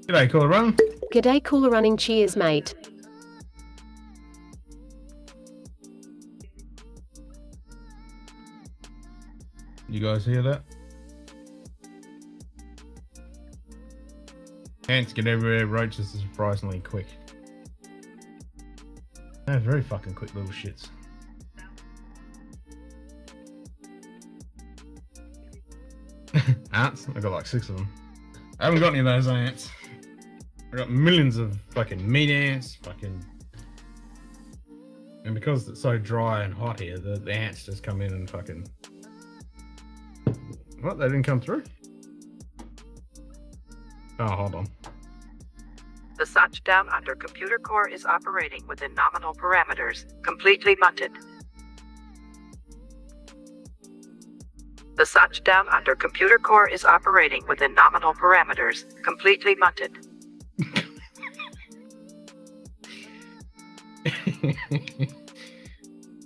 G'day, Cooler Run. G'day, Cooler Running. Cheers, mate. You guys hear that? Ants get everywhere, roaches are surprisingly quick. They're very fucking quick little shits. Ants? I got like 6 of them. I haven't got any of those ants. I got millions of fucking meat ants, fucking... And because it's so dry and hot here, the ants just come in and fucking... What? They didn't come through? Oh, hold on. The scotchdownunder computer core is operating within nominal parameters, completely munted. The scotchdownunder computer core is operating within nominal parameters, completely munted.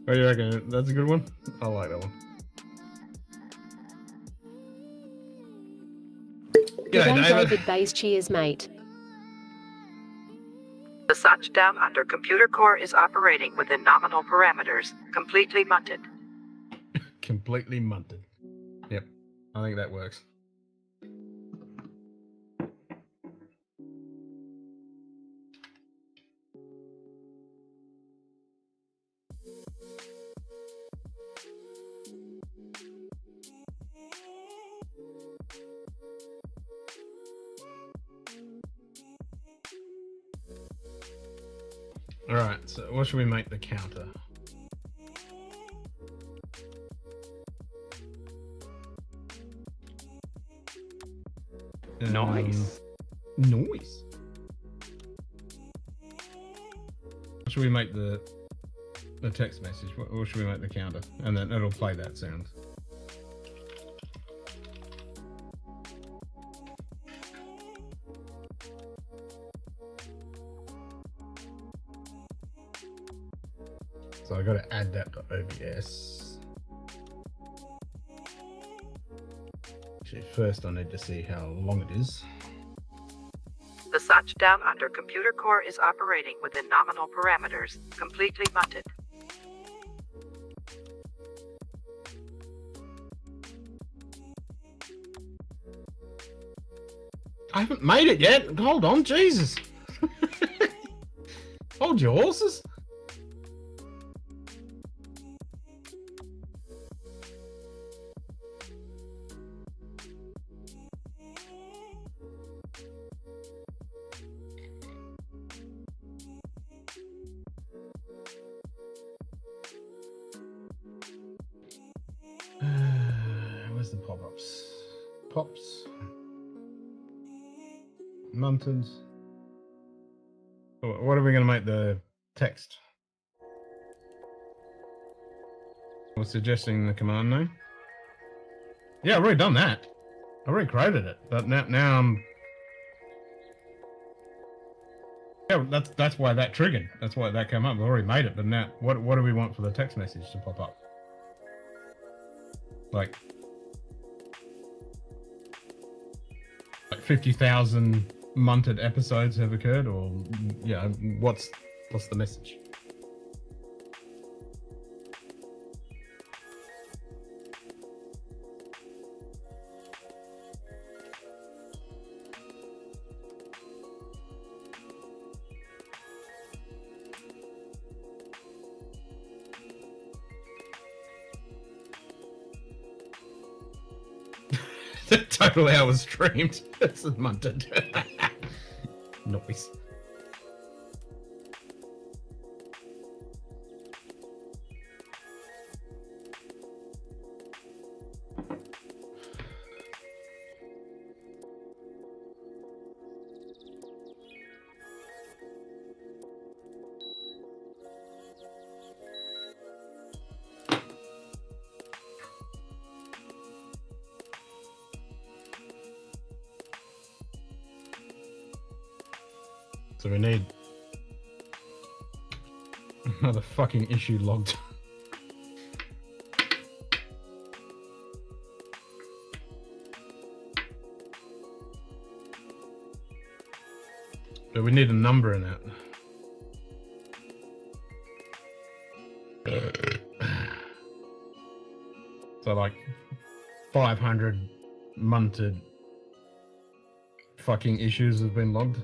What do you reckon? That's a good one? I like that one. G'day, David Bays. Cheers, mate. The scotchdownunder computer core is operating within nominal parameters, completely munted. Completely munted. Yep, I think that works. Alright, so what should we make the counter? Nice. Nice. should we make the text message? Or should we make the counter? And then it'll play that sound. So I got to add that to OBS. Actually, first I need to see how long it is. The Scotch Down Under computer core is operating within nominal parameters, completely munted. I haven't made it yet. Hold on, Jesus. Hold your horses. Where's the pop-ups? Pops. Munted. What are we going to make the text? We're suggesting the command name. Yeah, I've already done that. I've already created it, but now I'm. Yeah, that's why that triggered. That's why that came up. I've already made it, but now what do we want for the text message to pop up? Like 50,000 munted episodes have occurred, or yeah, what's the message? Total hours streamed. This is munted. Noise. So we need another fucking issue logged. But we need a number in it. So like 500 munted fucking issues have been logged.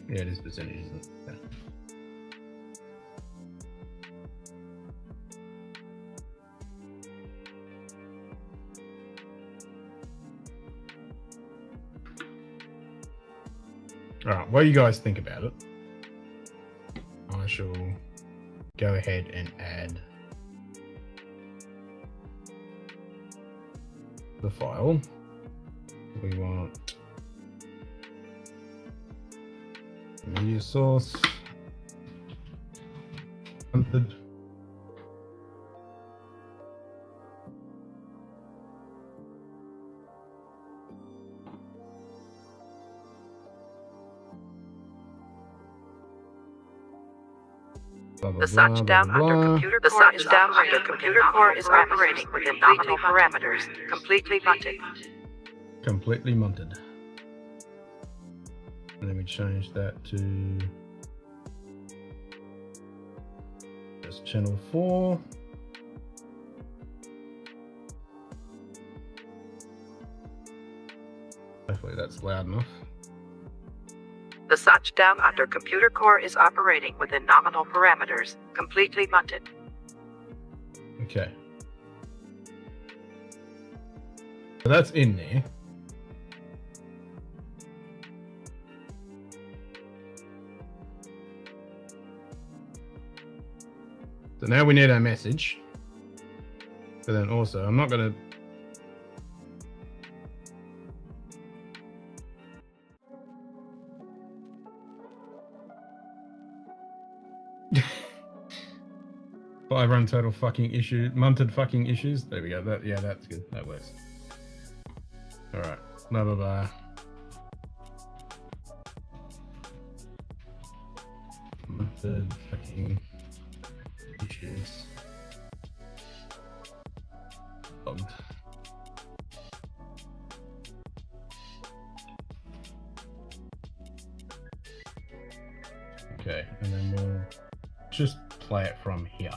Yeah, it is percentages. Yeah. All right, what do you guys think about it? I shall go ahead and add the file. We want media source, method. The Scotch Down Under computer core is operating within nominal parameters, completely munted. Completely munted. And then we change that to just channel 4. Hopefully that's loud enough. The Scotch Down Under computer core is operating within nominal parameters, completely munted. Okay. So that's in there. So now we need our message. But then also, I'm not gonna. Five run total fucking issue, munted fucking issues. There we go. That that's good. That works. All right. Blah blah blah. Munted fucking issues. Logged. Okay, and then we'll just play it from here.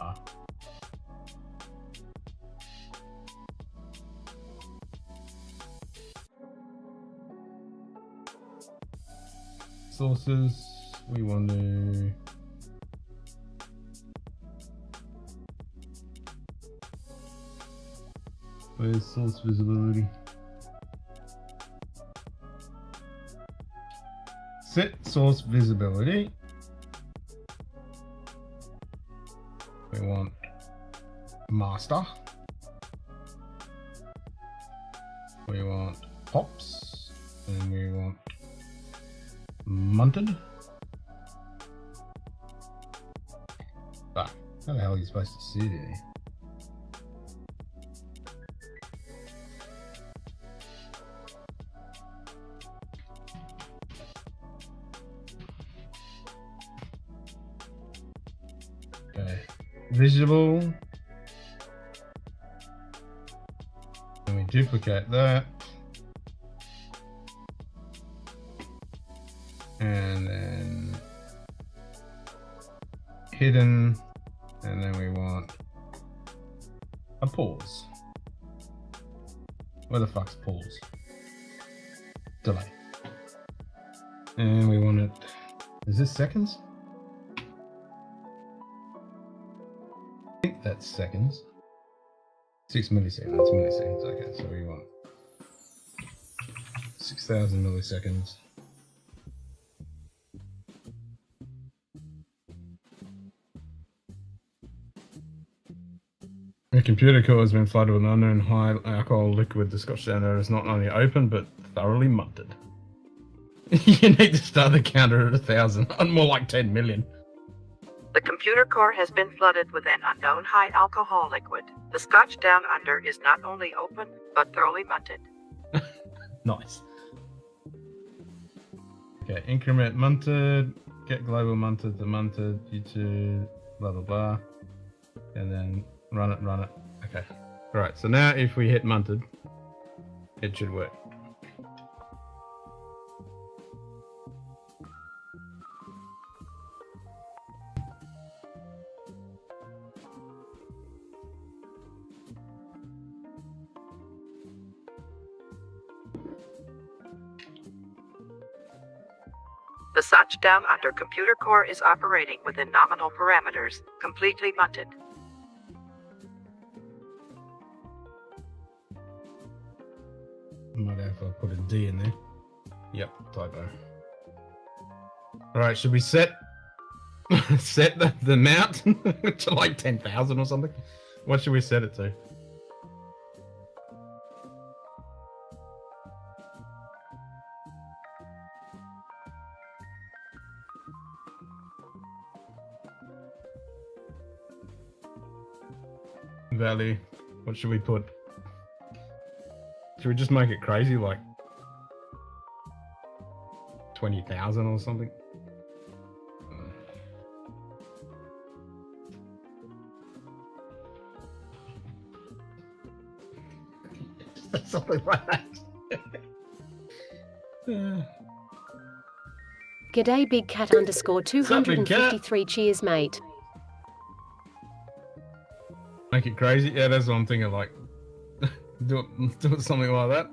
Sources, we want to where's source visibility? Set source visibility. We want master. We want pops. And we want munted. Ah, how the hell are you supposed to see it? Okay. Visible, and we duplicate that, and then hidden, and then we want a pause. Where the fuck's pause? Delay. And we want it, is this seconds? I think that's seconds. 6 milliseconds, that's milliseconds. Okay, so we want 6,000 milliseconds. The computer core has been flooded with an unknown high alcohol liquid. The Scotch downunder is not only open but thoroughly munted. You need to start the counter at 1,000, more like 10 million. The computer core has been flooded with an unknown high alcohol liquid. The Scotch Down Under is not only open, but thoroughly munted. Nice. Okay, increment munted, get global munted, the munted, YouTube, blah blah blah. And then run it. Okay. Alright, so now if we hit munted, it should work. The Scotch Down Under computer core is operating within nominal parameters, completely munted. Might have to put a D in there. Yep, typo. Alright, should we set the mount to like 10,000 or something? What should we set it to? Value. What should we put? Should we just make it crazy, like 20,000 or something? Something like that. G'day Big Cat _ 253. Cheers, mate. Make it crazy? Yeah, that's what I'm thinking, like do it something like that.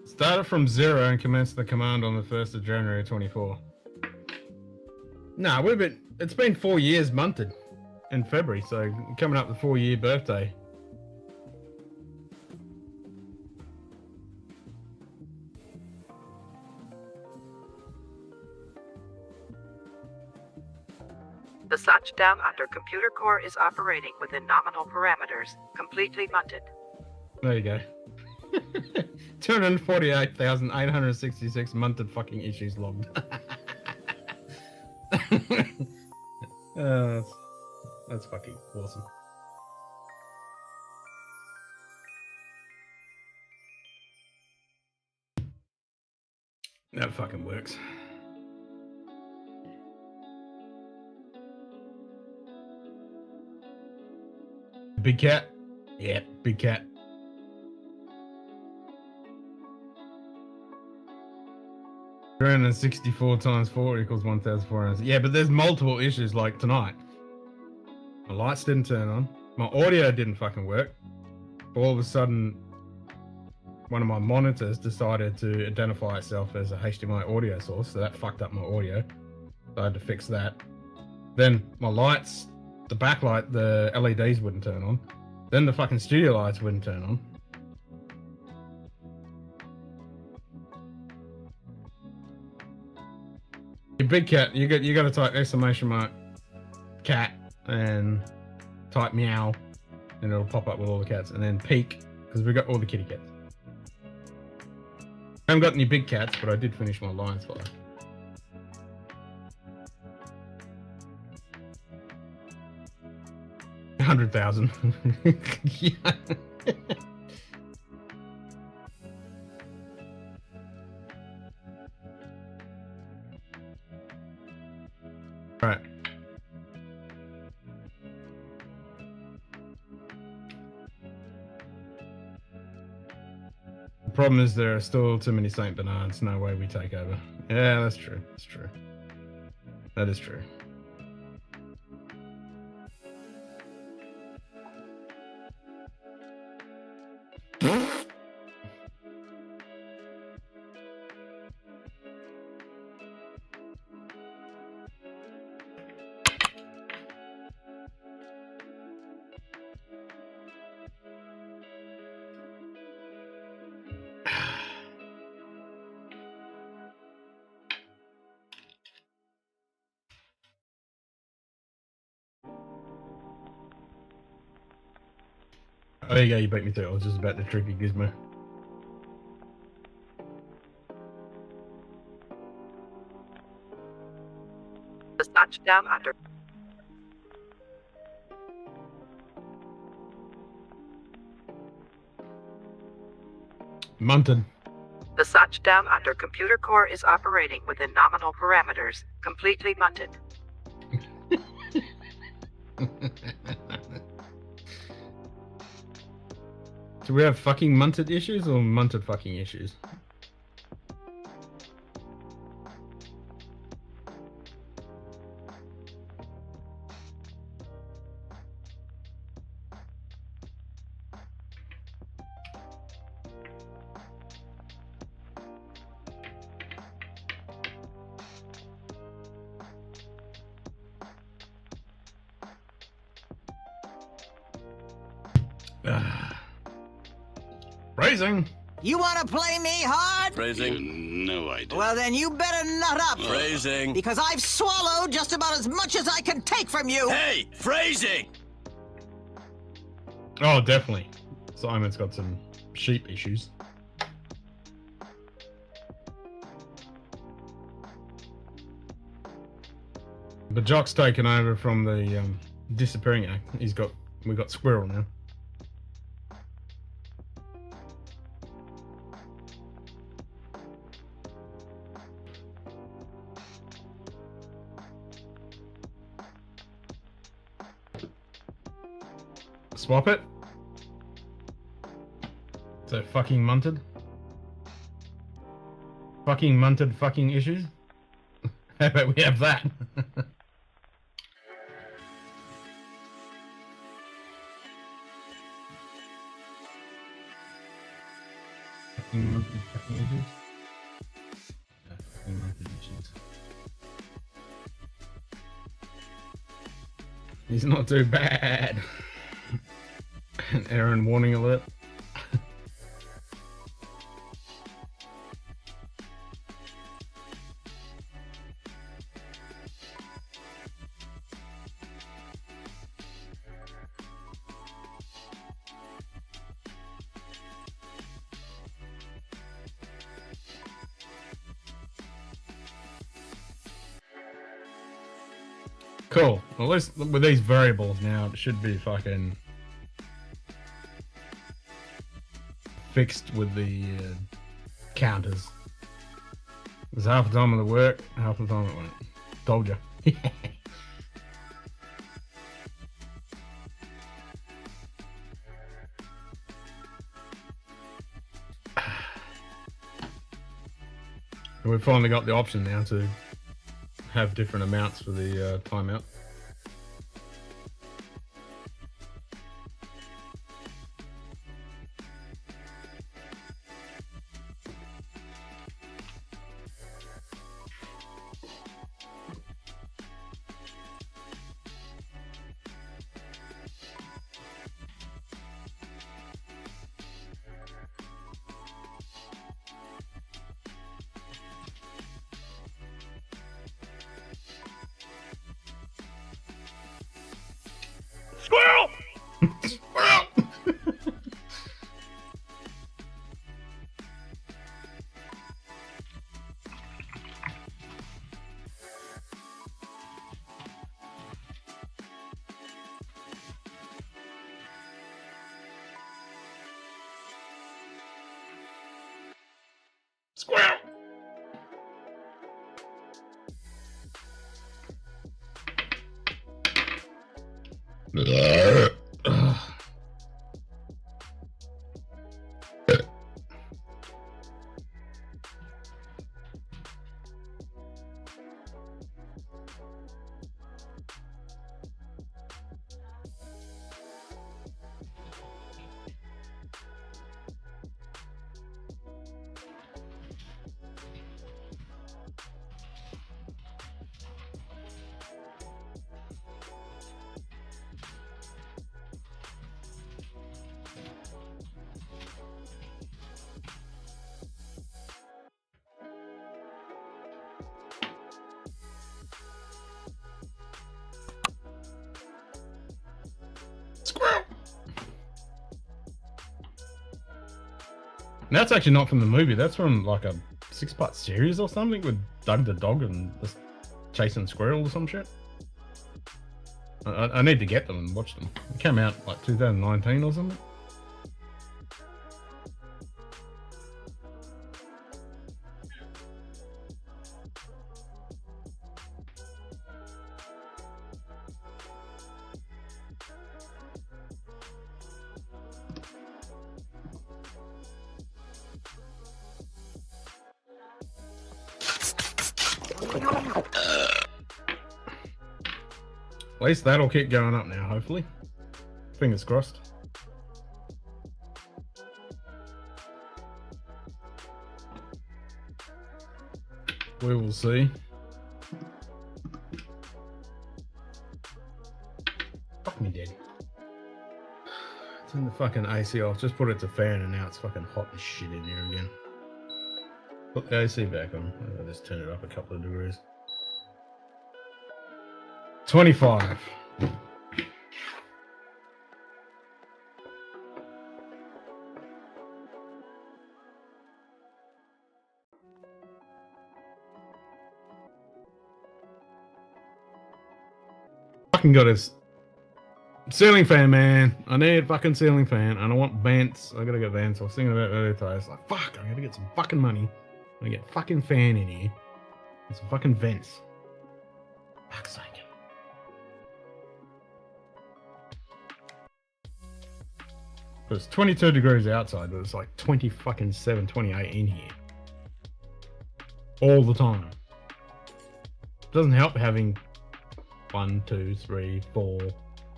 Started from 0 and commenced the command on the 1st of January 24. Nah, it's been 4 years munted in February, so coming up the 4-year birthday The Scotch Down Under computer core is operating within nominal parameters, completely munted. There you go. 248,866 munted fucking issues logged. That's fucking awesome. That fucking works. Big cat? Yeah, big cat. And 64 times 4 equals 1,400. Yeah, but there's multiple issues like tonight. My lights didn't turn on. My audio didn't fucking work. All of a sudden, one of my monitors decided to identify itself as a HDMI audio source, so that fucked up my audio. So I had to fix that. Then my lights, the backlight, the LEDs wouldn't turn on. Then the fucking studio lights wouldn't turn on. Your big cat, you got to type exclamation mark cat and type meow, and it'll pop up with all the cats, and then peek because we got all the kitty cats. I haven't got any big cats, but I did finish my lions fire. $100,000. Yeah. Right. The problem is there are still too many Saint Bernards. No way we take over. Yeah, that's true. That's true. That is true. Oh, there you go, you beat me to it. I was just about to trick you, Gizmo. The Scotch Down Under. Munted. The Scotch Down Under computer core is operating within nominal parameters, completely munted. Do we have fucking munted issues or munted fucking issues? Phrasing. You want to play me hard? Phrasing? No idea. Well, then you better nut up. Phrasing. Because I've swallowed just about as much as I can take from you. Hey, phrasing! Oh, definitely. Simon's got some sheep issues. But Jock's taken over from the disappearing act. We got Squirrel now. Swap it. So fucking munted. Fucking munted fucking issues. How about we have that? Fucking munted fucking issues. Yeah, fucking munted issues. He's not too bad. An Aaron warning alert. Cool. Well, at least with these variables now, it should be fucking fixed with the counters. There's half the time it'll work, half the time it won't. Told you. And we've finally got the option now to have different amounts for the timeout. Squirrel! Squirrel! Squirrel! And that's actually not from the movie. That's from like a 6-part series or something with Doug the dog and just chasing squirrels or some shit. I need to get them and watch them. It came out like 2019 or something. At least that'll keep going up now, hopefully. Fingers crossed. We will see. Fuck me dead. Turn the fucking AC off. Just put it to fan and now it's fucking hot as shit in here again. Put the AC back on. I'll just turn it up a couple of degrees. 25. Fucking got his ceiling fan, man. I need a fucking ceiling fan and I want vents. I gotta get vents. I was thinking about it earlier today. I was like, fuck, I gotta get some fucking money. I'm gonna get a fucking fan in here and some fucking vents. Fuck's sake. But it's 22 degrees outside, but it's like 28 in here. All the time. Doesn't help having 1, 2, 3, 4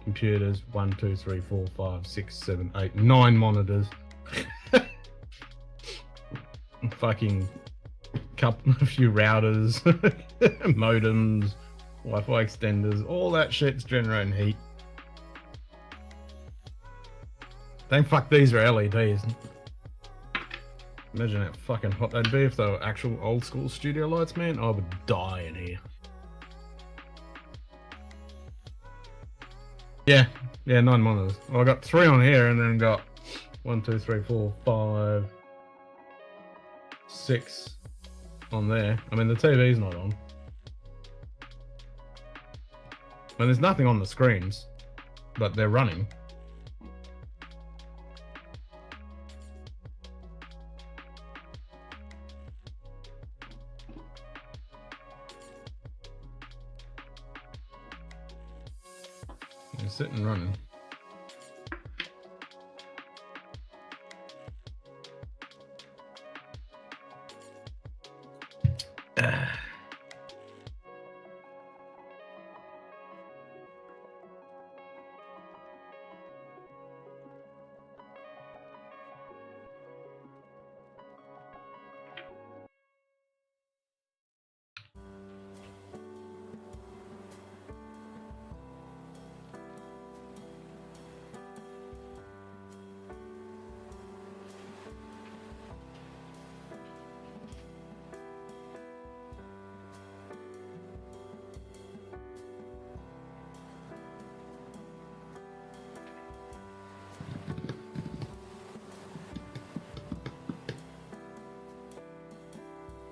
computers, 1, 2, 3, 4, 5, 6, 7, 8, 9 monitors. Fucking a few routers, modems, Wi-Fi extenders, all that shit's generating heat. Thank fuck these are LEDs. Imagine how fucking hot they'd be if they were actual old school studio lights, man. I would die in here. Yeah, 9 monitors. Well, I got 3 on here and then got 1, 2, 3, 4, 5, 6 on there. I mean, the TV's not on. And there's nothing on the screens, but they're running. They're sitting running.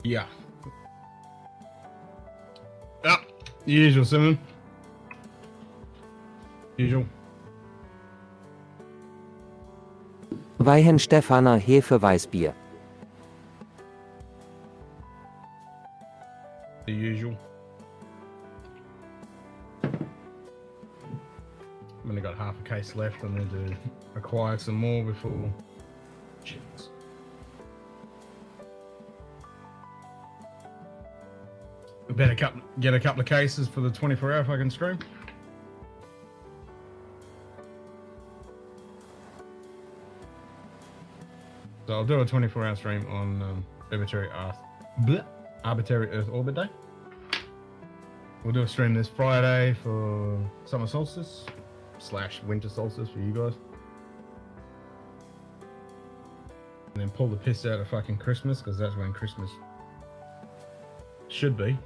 Yeah. Ja, usual, Simon. Usual. Weihenstephaner Hefeweißbier. The usual. I've only got half a case left. I need to acquire some more before. Jeez. Better get a couple of cases for the 24-hour fucking stream. So I'll do a 24-hour stream on Arbitrary Earth Orbit Day. We'll do a stream this Friday for summer solstice / winter solstice for you guys. And then pull the piss out of fucking Christmas, because that's when Christmas should be.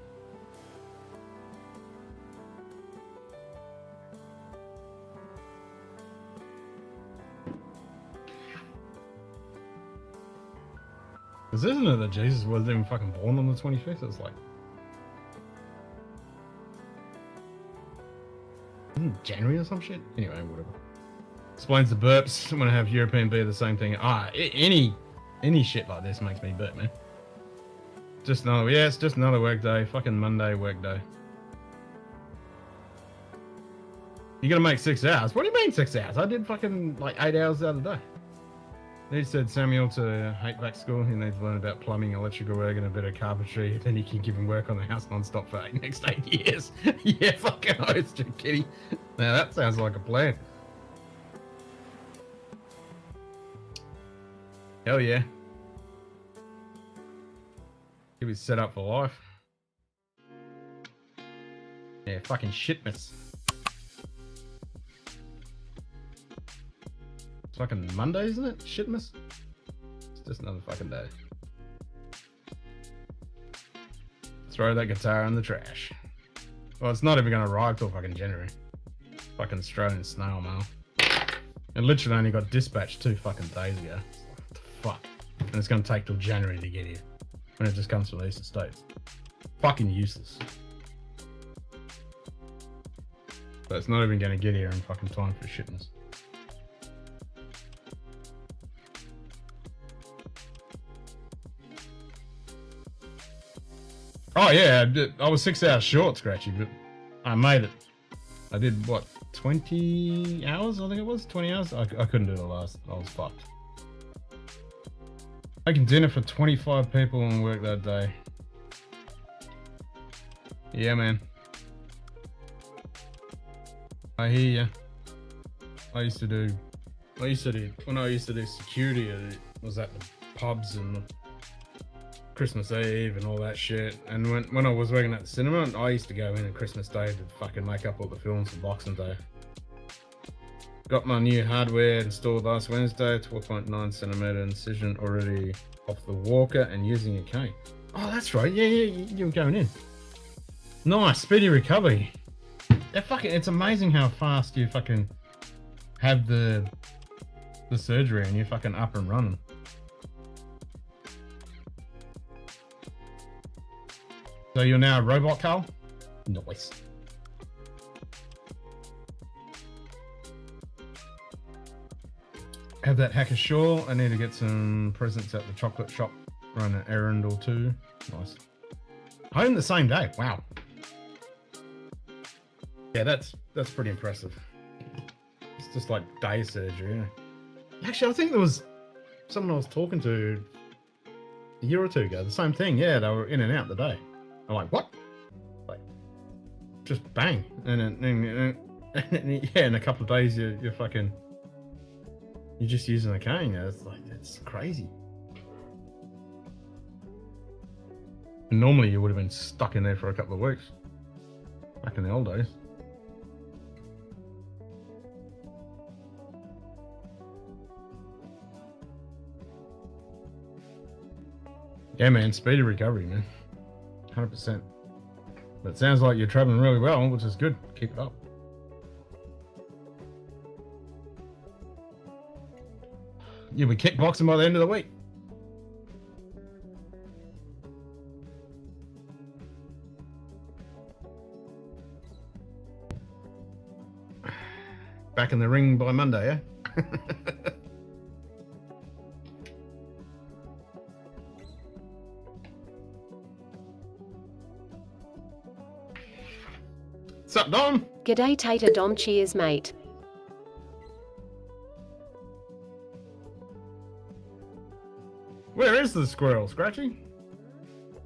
Because isn't it that Jesus wasn't even fucking born on the 25th? It's like... isn't it January or some shit? Anyway, whatever. Explains the burps. I'm gonna have European beer the same thing. Any shit like this makes me burp, man. Just another... yeah, it's just another work day. Fucking Monday work day. You gotta make 6 hours? What do you mean 6 hours? I did fucking like 8 hours the other day. He said Samuel to hate back school. He needs to learn about plumbing, electrical work, and a bit of carpentry. Then he can give him work on the house non-stop for next 8 years. Yeah, fucking oath, kitty. Now that sounds like a plan. Hell yeah. He was set up for life. Yeah, fucking shitmas. Fucking Monday, isn't it? Shitmas? It's just another fucking day. Throw that guitar in the trash. Well, it's not even gonna arrive till fucking January. Fucking Australian snail mail. It literally only got dispatched 2 fucking days ago. What the fuck? And it's gonna take till January to get here. When it just comes from the eastern states. Fucking useless. So it's not even gonna get here in fucking time for shipments. Oh yeah, I was 6 hours short, Scratchy, but I made it. I did, what, 20 hours, I think it was? 20 hours? I couldn't do the last. I was fucked. Making dinner for 25 people and work that day. Yeah, man. I hear ya. When I used to do security, it was at the pubs and Christmas Eve and all that shit. And when I was working at the cinema, I used to go in on Christmas Day to fucking make up all the films for Boxing Day. Got my new hardware installed last Wednesday, 12.9 centimeter incision already off the walker and using a cane. Oh, that's right. Yeah, you were going in. Nice, speedy recovery. It's amazing how fast you fucking have the surgery and you're fucking up and running. So you're now a robot, Carl? Nice. have that hacker shawl. I need to get some presents at the chocolate shop. Run an errand or two. Nice. Home the same day. Wow. Yeah, that's pretty impressive. It's just like day surgery. Yeah. Actually, I think there was someone I was talking to a year or two ago. The same thing. Yeah, they were in and out the day. I'm like, what? Like, just bang, and yeah, in a couple of days you're fucking. You're just using a cane. It's like, it's crazy. And normally you would have been stuck in there for a couple of weeks. Back in the old days. Yeah, man, speedy recovery, man. 100%. But it sounds like you're traveling really well, which is good. Keep it up. You'll be kickboxing by the end of the week. Back in the ring by Monday, yeah? What's up, Dom? G'day Tater Dom, cheers mate. Where is the squirrel, Scratchy?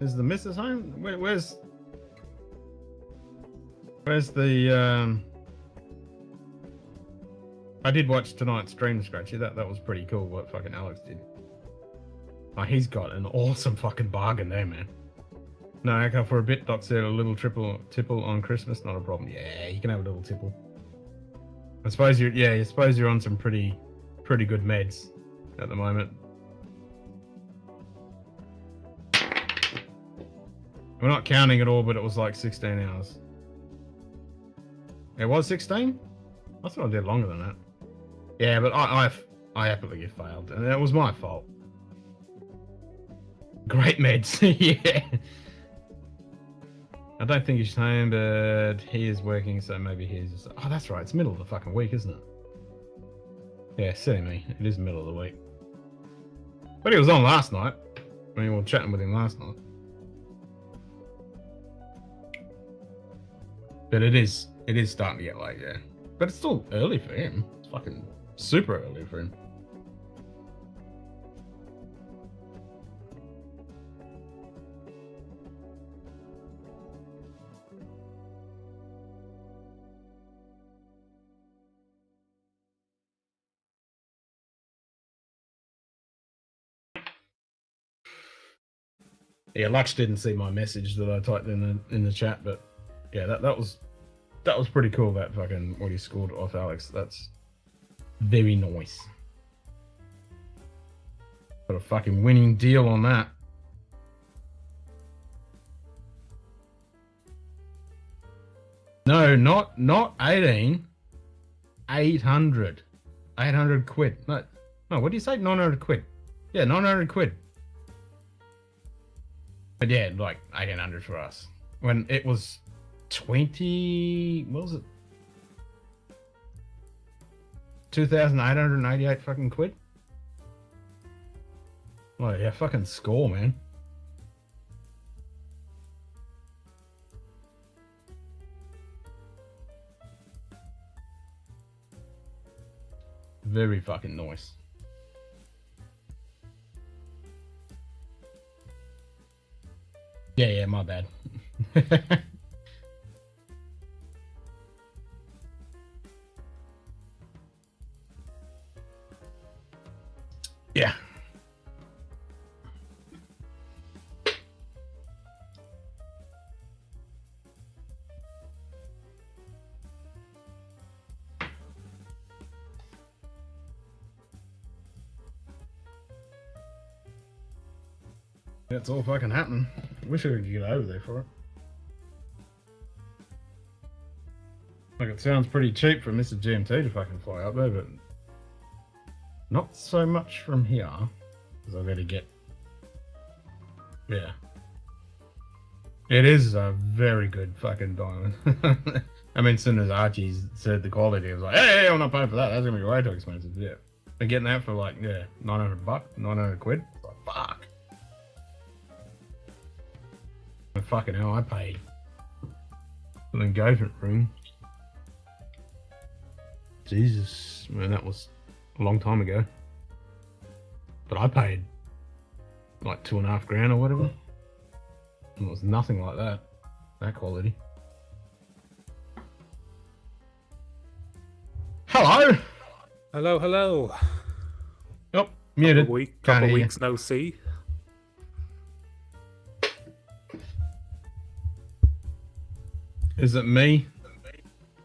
Is the missus home? Where's the I did watch tonight's stream, Scratchy. That was pretty cool what fucking Alex did. Oh, he's got an awesome fucking bargain there, man. No, okay, for a bit, Doc said a little tipple on Christmas, not a problem. Yeah, you can have a little tipple. I suppose you're on some pretty good meds at the moment. We're not counting it all, but it was like 16 hours. It was 16? I thought I did longer than that. Yeah, but I happily failed, and it was my fault. Great meds, yeah. I don't think he's home, but he is working, so maybe he's just... Oh, that's right, it's middle of the fucking week, isn't it? Yeah, silly me. It is middle of the week. But he was on last night. I mean, we were chatting with him last night. But it is starting to get late, yeah. But it's still early for him. It's fucking super early for him. Yeah, Lux didn't see my message that I typed in the chat, but yeah, that was pretty cool. That fucking what he scored off Alex. That's very nice. Got a fucking winning deal on that. No, not 18. 800. 800 quid. No, what do you say? 900 quid. Yeah, 900 quid. But yeah, like 1800 for us. When it was 20, what was it? 2,888 fucking quid. Oh yeah, fucking score, man. Very fucking nice. Yeah, my bad. Yeah. It's all fucking happening. Wish I could get over there for it. Like, it sounds pretty cheap for Mr. GMT to fucking fly up there, but not so much from here, because I've got to get... Yeah. It is a very good fucking diamond. I mean, as soon as Archie said the quality, I was like, hey, I'm not paying for that. That's going to be way too expensive. Yeah. They're getting that for like, yeah, $900, 900 quid. Like, fuck. And fucking hell, I paid for the engagement ring. Jesus, man, that was a long time ago. But I paid like $2,500 or whatever. And it was nothing like that quality. Hello! Hello, hello. Yep, muted. Couple weeks no see. Is it me?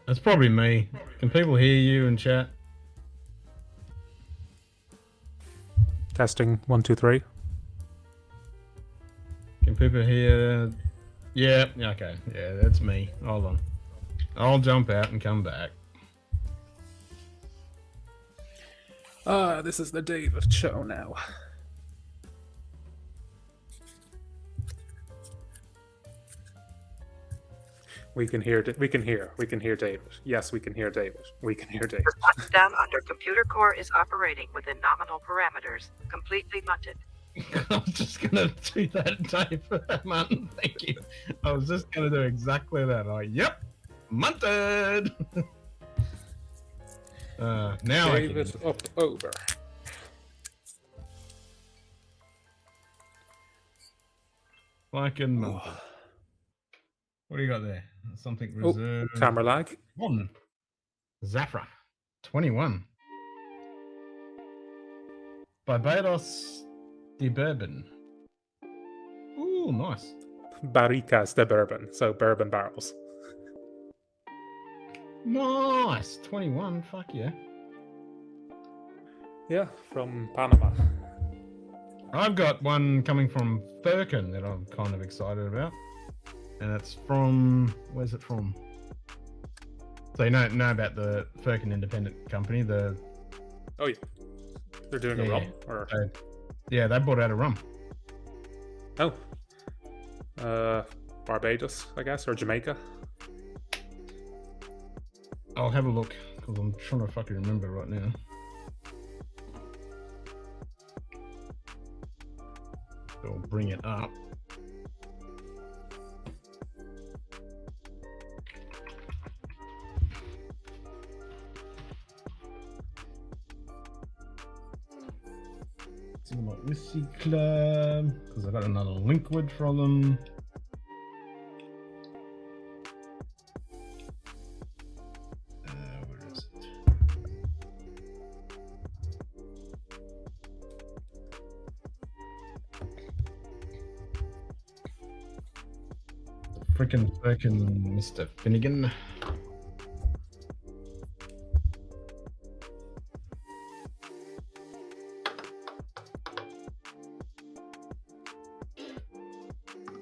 It's probably me. Can people hear you in chat? Testing 1, 2, 3. Can people hear? Yeah, okay. Yeah, that's me. Hold on. I'll jump out and come back. This is the David show now. We can hear David. Yes, we can hear David. We can hear David. The Scotch Down Under computer core is operating within nominal parameters, completely munted. I was just gonna do that, Dave. Man, thank you. I was just gonna do exactly that. Like, yep, munted. Now David up over. Fucking munted. What do you got there? Something reserved. Camera lag. One. Zafra. 21. Barbados de Bourbon. Ooh, nice. Barricas de Bourbon, so bourbon barrels. Nice. 21. Fuck yeah. Yeah, from Panama. I've got one coming from Firkin that I'm kind of excited about. And it's from... Where's it from? So you know about the Firkin Independent Company, the... Oh yeah. They're doing a rum? Or... yeah, they brought out a rum. Oh. Barbados, I guess, or Jamaica. I'll have a look, because I'm trying to fucking remember right now. So I'll bring it up. See my Whisky Club, because I got another liquid from them. Where is it? Frickin' Mr. Finnegan.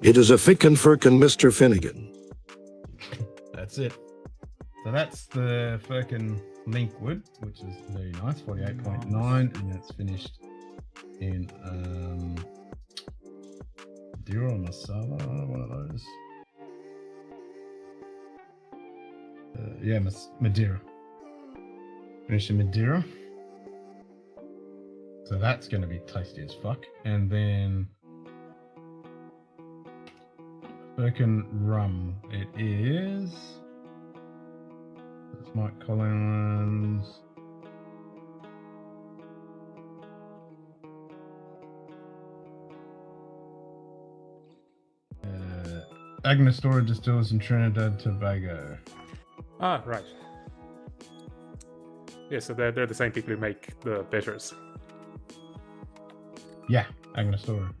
It is a Fick and Firkin Mr. Finnegan. That's it. So that's the Firkin Linkwood, which is very nice, 48.9, and that's finished in Madeira or Masala, one of those. Yeah, Madeira. Finished in Madeira. So that's going to be tasty as fuck. And then Firkin rum. It is. It's Mike Collins. Agnostora Distillers in Trinidad Tobago. Ah, right. Yeah, so they're the same people who make the bitters. Yeah, Agnostora.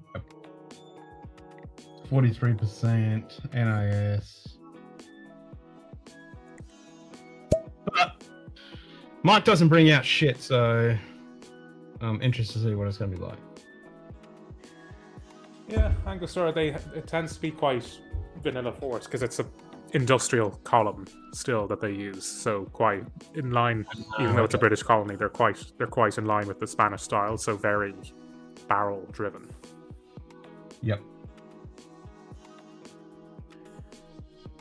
43% NIS. But Mike doesn't bring out shit, so I'm interested to see what it's going to be like. Yeah, Angostura, it tends to be quite vanilla forward because it's a industrial column still that they use, so quite in line. Even though it's a British colony, they're quite in line with the Spanish style, so very barrel driven. Yep.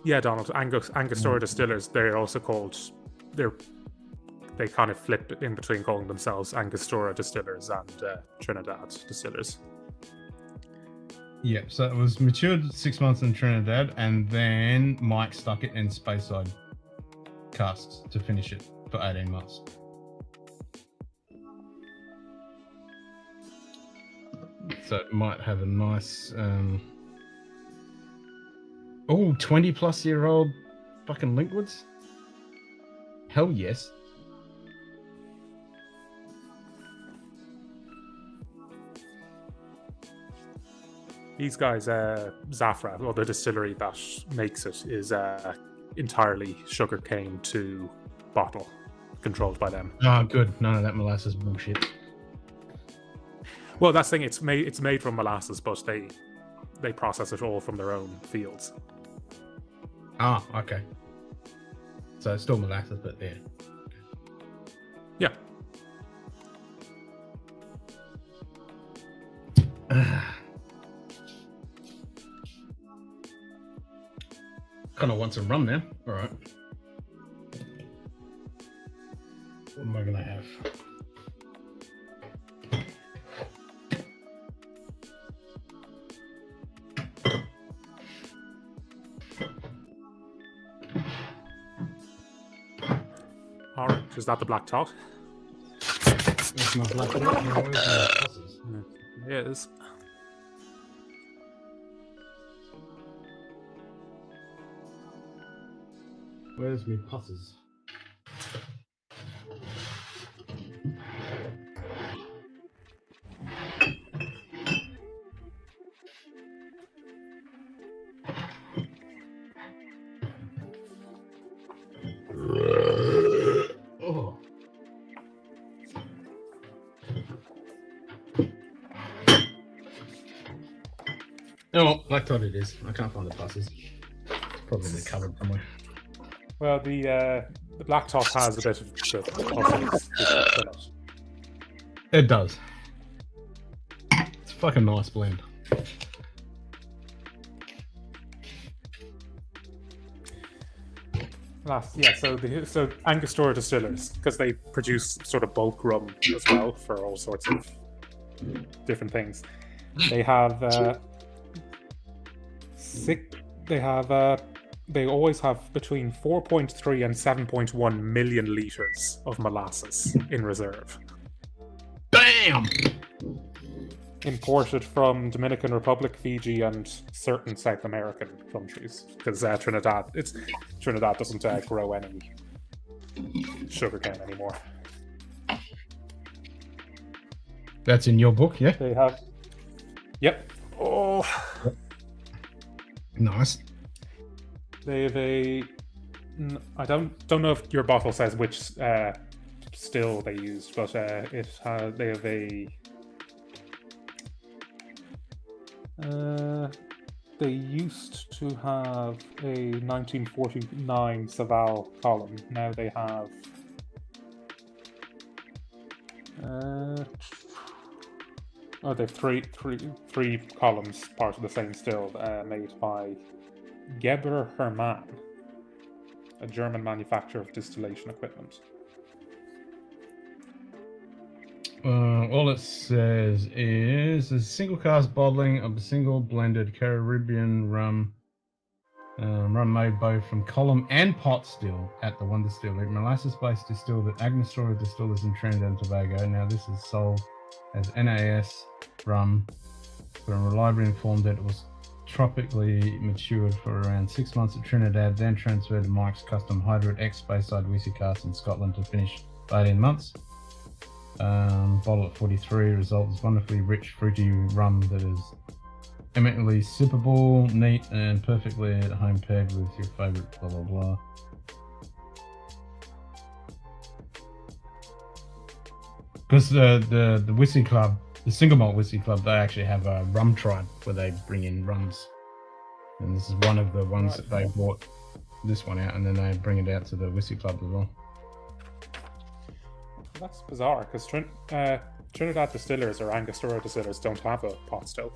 Yeah, Donald. Angostura distillers. They're also called. They're they kind of flip in between calling themselves Angostura Distillers and Trinidad Distillers. Yeah, so it was matured 6 months in Trinidad, and then Mike stuck it in Speyside casks to finish it for 18 months. So it might have a nice 20 plus year old fucking Linkwoods. Hell yes. These guys, Zafra, or the distillery that makes it, is entirely sugarcane to bottle, controlled by them. Oh, good. None of that molasses bullshit. Well, that's the thing. It's made from molasses, but they process it all from their own fields. Ah, okay. So it's still molasses, but yeah. Yeah. Kind of want some rum now. All right. What am I gonna have? Orange, is that the black top? It's not black top. It is. Where's me putters? Oh. Oh, black top it is. I can't find the buses. It's probably in the cupboard somewhere. Well, the black top has a bit of the It does. It's a fucking nice blend. So Angostura Distillers, because they produce sort of bulk rum as well for all sorts of different things. They have they always have between 4.3 and 7.1 million liters of molasses in reserve. Bam! Imported from Dominican Republic, Fiji, and certain South American countries, because Trinidad doesn't grow any sugarcane anymore. That's in your book, yeah? They have. Yep. Oh. Nice. They have a. I don't know if your bottle says which still they used, but they have a. They used to have a 1949 Saval column. Now they have. They have three columns, part of the same still, made by Geber Hermann, a German manufacturer of distillation equipment. All it says is a single cask bottling of a single blended Caribbean rum, rum made both from column and pot still at the one distillery, molasses-based distilled at Angostura Distillers in Trinidad and Tobago. Now this is sold as NAS rum, but I'm reliably informed that it was tropically matured for around 6 months at Trinidad, then transferred to Mike's custom Hydroid X Speyside Whisky cask in Scotland to finish 18 months. Bottle at 43 results wonderfully rich, fruity rum that is eminently sippable, neat, and perfectly at home paired with your favourite blah blah blah. Because the Whisky Club, the Single Malt Whisky Club, they actually have a rum tribe where they bring in rums. And this is one of the ones that they brought this one out, and then they bring it out to the Whisky Club as well. That's bizarre, because Trinidad Distillers or Angostura Distillers don't have a pot still.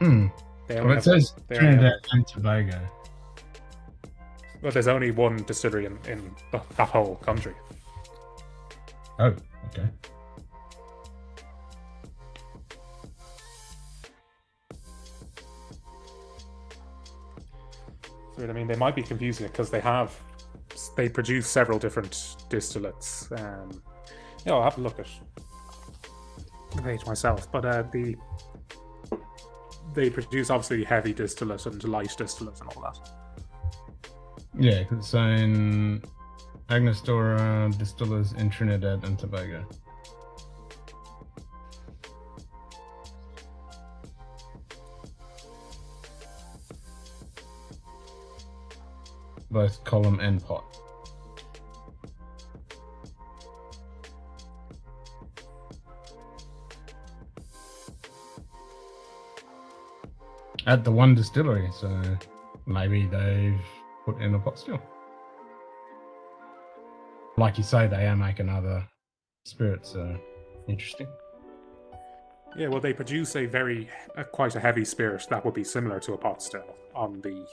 Well, it says Trinidad and Tobago. Well, there's only one distillery in that whole country. Oh, okay. So, I mean, they might be confusing it because they produce several different distillates. I'll have a look at the page myself, but they produce obviously heavy distillate and light distillate and all that. Yeah, because it's saying Angostura distillers in Trinidad and Tobago. Both column and pot. At the one distillery, so maybe they've put in a pot still. Like you say, they are making other spirits, so interesting. Yeah, well, they produce quite a heavy spirit that would be similar to a pot still on the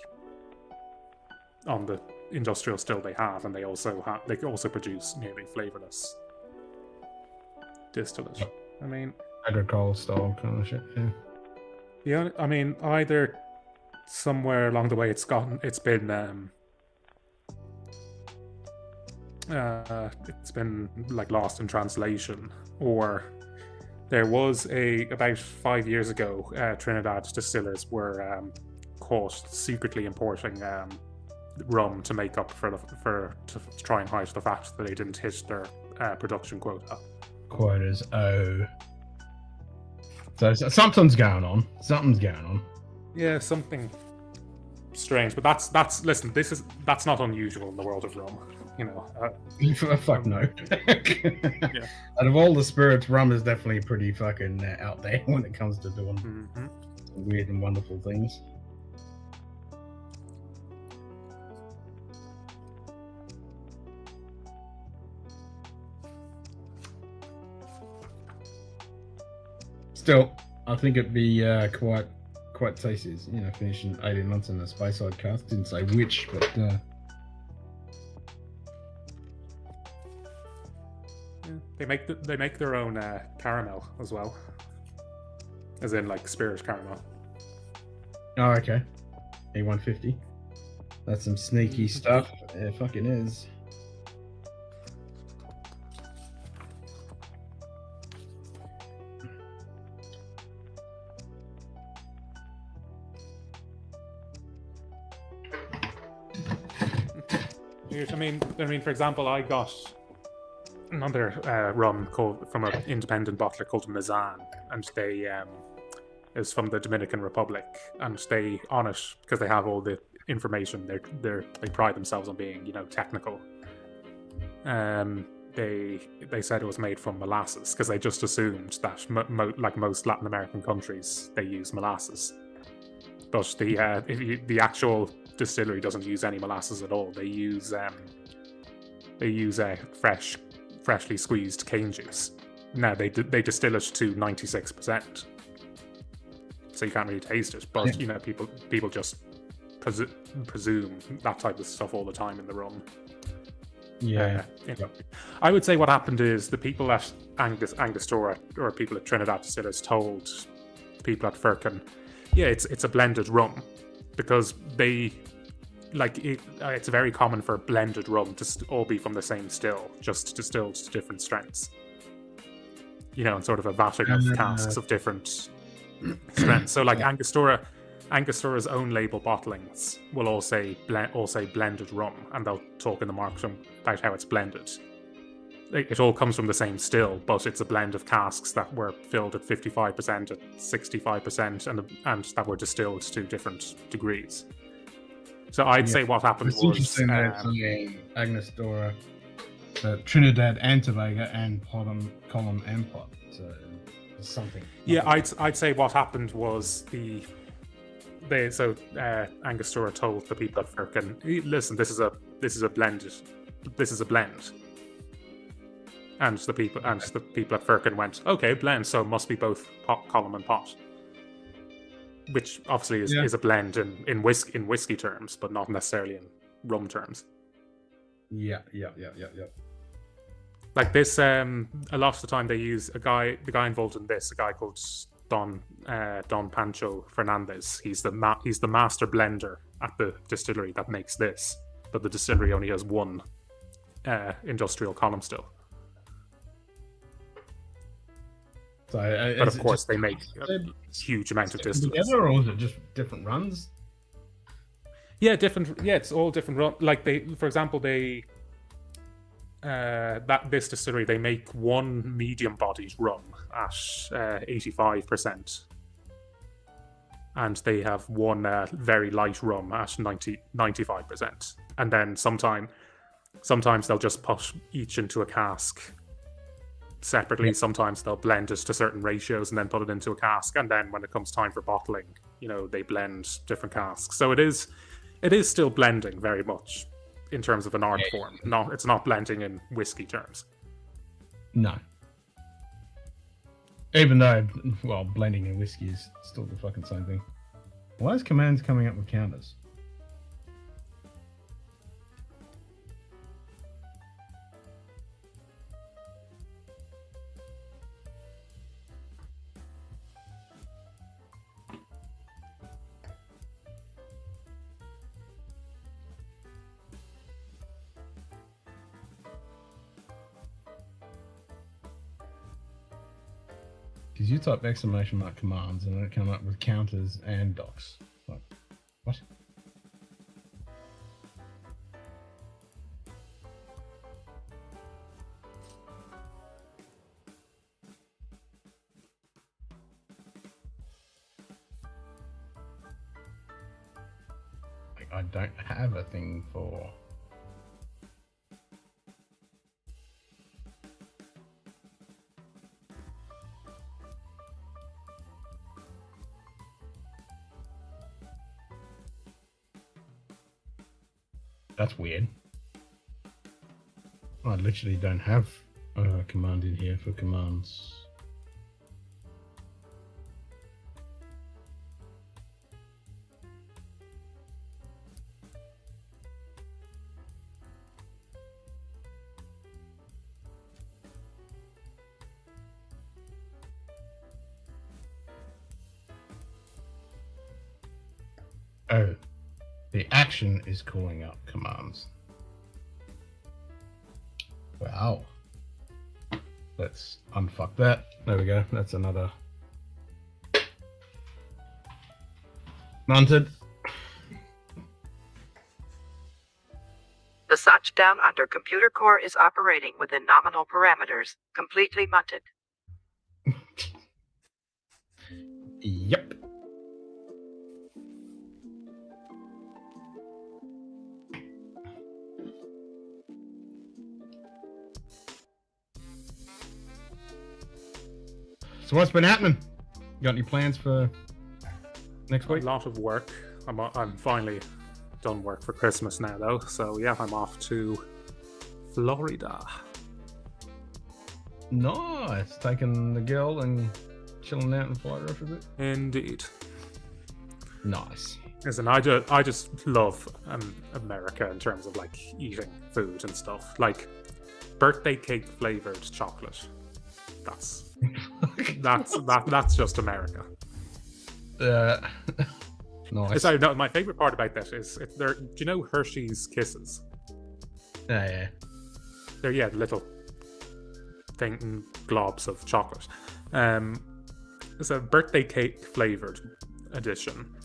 industrial still they have, and they also produce nearly flavorless distillate. Yep. I mean, agricole style kind of shit. Yeah. Yeah, I mean, either somewhere along the way it's been like lost in translation, or there was about 5 years ago, Trinidad distillers were caught secretly importing rum to make up to try and hide the fact that they didn't hit their production quota. Quotas. Oh. So something's going on. Something's going on. Yeah, something strange. But that's not unusual in the world of rum. You know. Fuck no. Yeah. Out of all the spirits, rum is definitely pretty fucking out there when it comes to doing weird and wonderful things. Still, I think it'd be quite tasty. You know, finishing 18 months in the Speyside cask. Didn't say which, but yeah, they make their own caramel as well, as in like spirit caramel. Oh, okay. A150. That's some sneaky stuff. It fucking is. I mean, for example, I got another rum from an independent bottler called Mizan, and they is from the Dominican Republic, and they on it because they have all the information. They pride themselves on being, you know, technical. They said it was made from molasses because they just assumed that like most Latin American countries, they use molasses, but the actual distillery doesn't use any molasses at all. They use freshly squeezed cane juice. Now they distill it to 96%, so you can't really taste it. But you know, people just presume that type of stuff all the time in the rum. Yeah. I would say what happened is the people at Angostura or people at Trinidad Distillers told people at Firkin, yeah, it's a blended rum, because they like it. It's very common for blended rum to all be from the same still, just distilled to different strengths. You know, and sort of a vatting of casks of different strengths. So like Angostura's own label bottlings will all say blended rum, and they'll talk in the marketing about how it's blended. It all comes from the same still, but it's a blend of casks that were filled at 55%, at 65%, and that were distilled to different degrees. So I'd say what happened it's was interesting that it's Angostura, Trinidad and Tobago, and column and pot. So it's something. Yeah, I'd say what happened was Angostura told the people at Firkin, listen, this is a blend. And the people at Firkin went, okay, blend, so it must be both pot, column and pot. Which obviously is a blend in whiskey terms, but not necessarily rum terms. Yeah. Like this, a lot of the time they use the guy involved in this, a guy called Don Pancho Fernandez. He's the master blender at the distillery that makes this, but the distillery only has one industrial column still. So, but of course, they make a huge amount of distillates. Together, or is it just different runs? Yeah, different. Yeah, it's all different run. Like for example, this distillery, they make one medium-bodied rum at 85%, and they have one very light rum at 95%, and then sometimes they'll just put each into a cask separately. Sometimes they'll blend it to certain ratios and then put it into a cask, and then when it comes time for bottling, they blend different casks. So it is still blending very much in terms of an art form. No, it's not blending in whiskey terms. No. Even though, blending in whiskey is still the fucking same thing. Why is commands coming up with counters? Because you type exclamation mark commands and it come up with counters and docs. Like, what? Like, I don't have a thing for... That's weird. I literally don't have a command in here for commands. Oh. The action is calling up commands. Wow. Let's unfuck that. There we go. That's another. Mounted. The Scotch Down Under computer core is operating within nominal parameters, completely munted. Yep. So what's been happening? Got any plans for next week? A lot of work. I'm finally done work for Christmas now, though. So yeah, I'm off to Florida. Nice. Taking the girl and chilling out in Florida for a bit. Indeed. Nice. Listen, I just love America in terms of like eating food and stuff. Like birthday cake flavored chocolate. That's just America. Nice. Sorry, no, my favorite part about that is do you know Hershey's Kisses? Yeah. They're little globs of chocolate. It's a birthday cake flavored edition,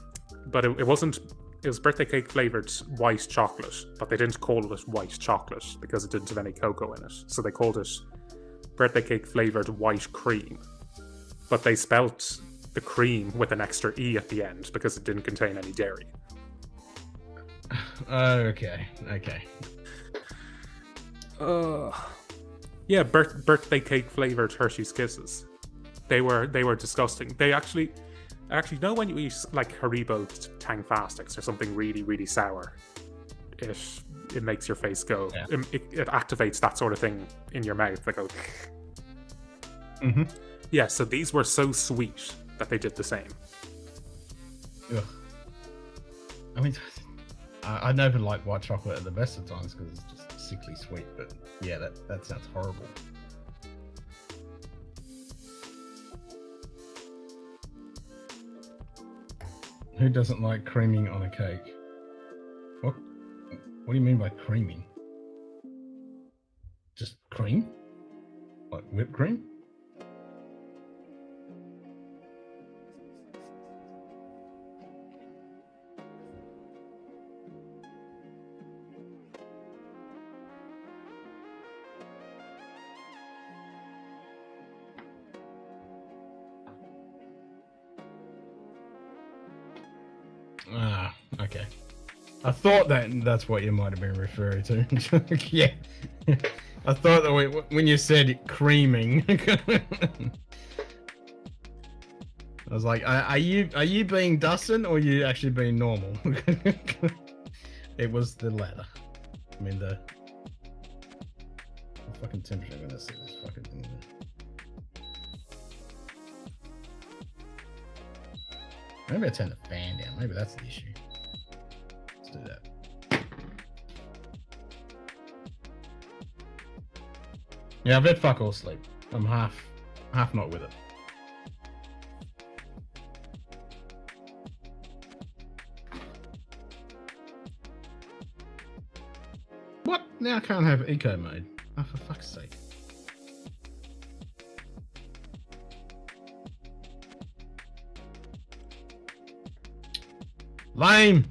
but it wasn't. It was birthday cake flavored white chocolate, but they didn't call it white chocolate because it didn't have any cocoa in it. So they called it birthday cake flavored white cream, but they spelt the cream with an extra E at the end because it didn't contain any dairy. Okay. Yeah, birthday cake flavored Hershey's Kisses. They were disgusting. They actually know when you eat like Haribo Tang Fastics or something really, really sour, it makes your face go. Yeah. It activates that sort of thing in your mouth that goes. Mm-hmm. Yeah, so these were so sweet that they did the same. Ugh. I mean, I never like white chocolate at the best of times because it's just sickly sweet. But yeah, that sounds horrible. Who doesn't like creaming on a cake? What do you mean by creaming? Just cream? Like whipped cream? Ah, okay. I thought that's what you might have been referring to. Yeah. I thought that when you said creaming, I was like, are you being Dustin or are you actually being normal? It was the latter. I mean the fucking temperature. I'm gonna see this fucking thing. Maybe I turn the fan down. Maybe that's the issue. Let's do that. Yeah, I've had fuck all sleep. I'm half not with it. What? Now I can't have eco mode. Oh, for fuck's sake. Lame!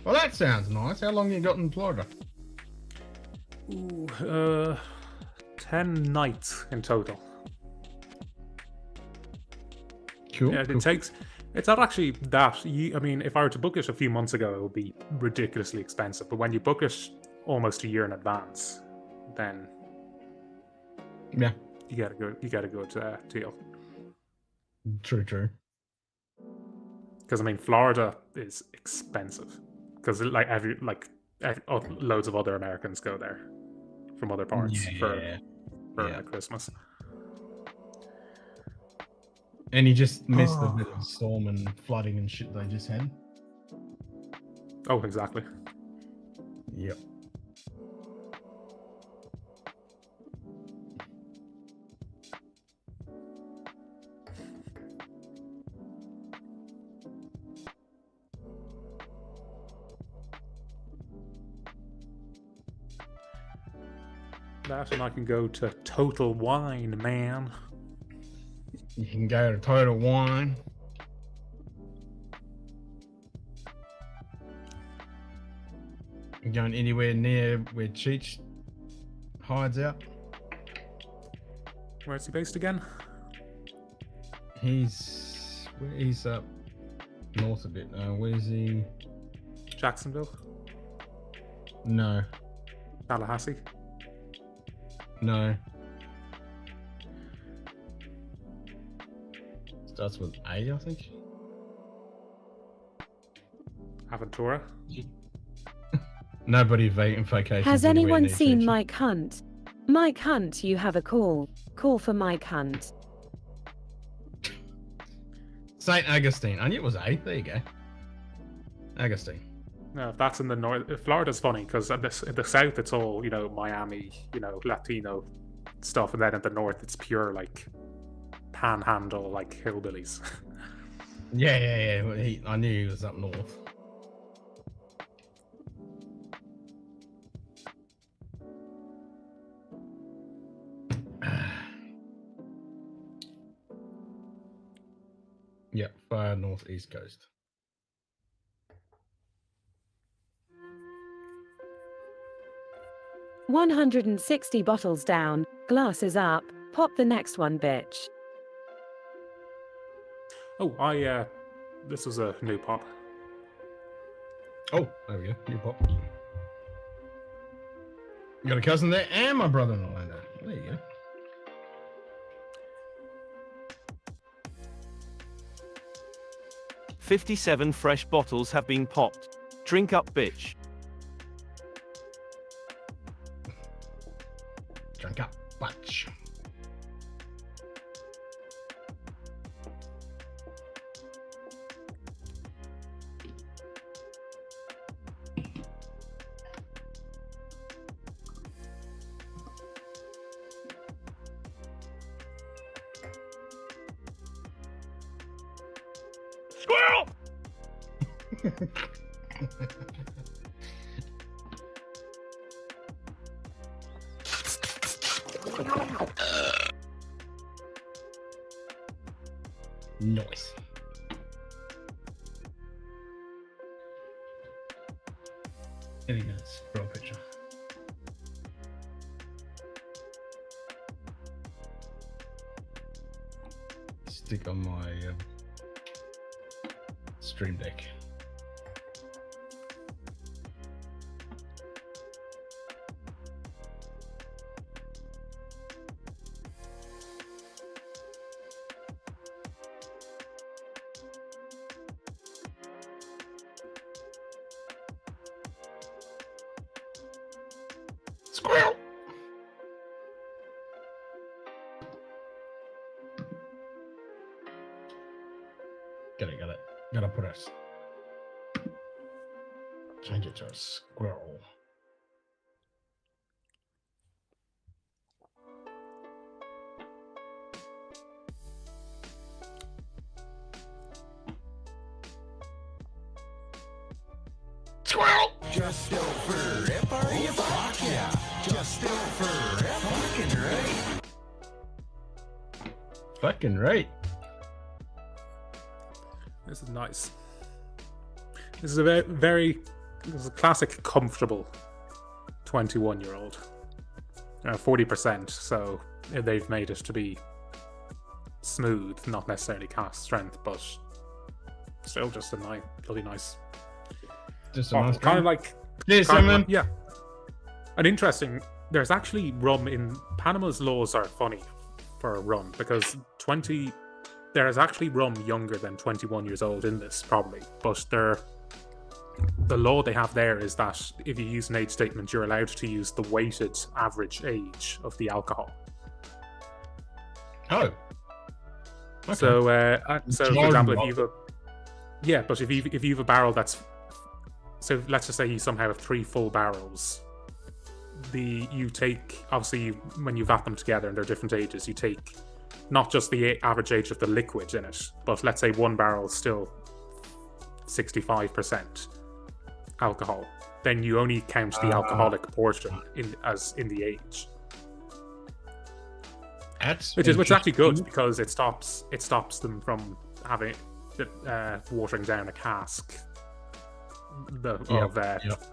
Well, that sounds nice. How long you got in Florida? Ooh, 10 nights in total. Cool. Yeah, cool. It's not actually that. I mean, if I were to book it a few months ago, it would be ridiculously expensive. But when you book it almost a year in advance, then yeah, you get a good deal. True. Because I mean, Florida is expensive. Because loads of other Americans go there from other parts for Christmas. And you just missed the bit of storm and flooding and shit they just had. Oh, exactly. Yep. That, and I can go to Total Wine, man. You can go to Total Wine. You going anywhere near where Cheech hides out? Where's he based again? He's up north a bit. Where's he? Jacksonville? No. Tallahassee? No. Starts with A, I think. Aventura? Nobody vacations. Has anywhere anyone near seen Cheech. Mike Hunt? Mike Hunt, you have a call. Call for Mike Hunt. St. Augustine. I knew it was A. There you go. Augustine. No, if that's in the north. Florida's funny because in the south it's all, Miami, Latino stuff, and then in the north it's pure like panhandle, like hillbillies. Yeah. Well, I knew he was up north. Yep, far northeast coast. $160 bottles down, glasses up, pop the next one, bitch. Oh, this was a new pop. Oh, there we go, new pop. You got a cousin there and my brother-in-law in there. There you go. $57 fresh bottles have been popped. Drink up, bitch. Squirrel! Nice. Any minutes. Draw a picture. Stick on my stream deck. Squirrel! Got it. Gotta put us. Change it to a squirrel. Squirrel! Just over F-R-E, fuck yeah. Just over fucking right. Fucking right. This is nice. This is a this is a classic, comfortable 21-year-old. 40%, so they've made it to be smooth, not necessarily cast strength, but still just a nice, bloody nice. Just a nice kind of like, yeah, Simon. Yeah. And interesting, there's actually rum in Panama's laws are funny for rum because there is actually rum younger than 21 years old in this, probably, but the law they have there is that if you use an age statement, you're allowed to use the weighted average age of the alcohol. Oh. Okay. So, for example, if you have a barrel that's, so let's just say you somehow have 3 full barrels. You take, obviously, when you vat them together and they're different ages, you take not just the average age of the liquid in it, but let's say one barrel is still 65% alcohol. Then you only count the alcoholic portion in the age. Which is actually good because it stops them from having watering down a cask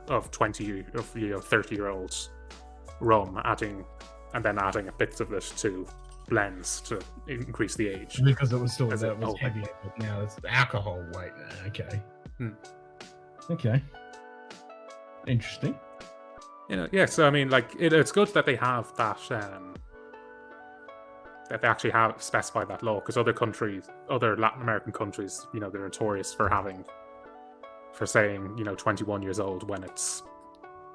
of 20 of 30-year-olds rum, adding bits of it to blends to increase the age. Because it was still that was heavy, but now it's alcohol weight. Okay. Okay. Interesting. Yeah. So I mean, like, it's good that they have that. That they actually have specified that law, because other Latin American countries, they're notorious for saying 21 years old when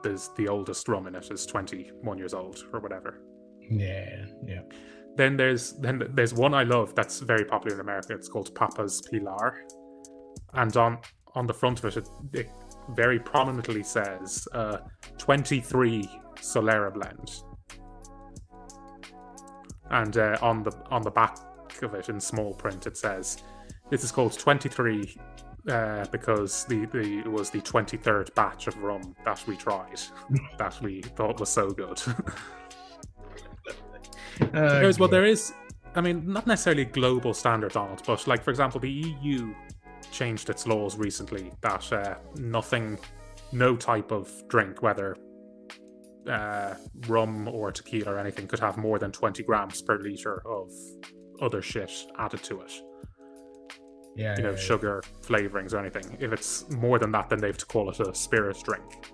there's the oldest rum in it is 21 years old or whatever. Yeah. Then there's one I love that's very popular in America. It's called Papa's Pilar, and on the front of it very prominently says 23 Solera blend, and on the back of it in small print it says this is called 23 because it was the 23rd batch of rum that we tried that we thought was so good. There is, I mean, not necessarily global standards on it, but like, for example, the EU changed its laws recently that no type of drink, whether rum or tequila or anything, could have more than 20 grams per litre of other shit added to it. Sugar, flavourings or anything. If it's more than that, then they have to call it a spirit drink.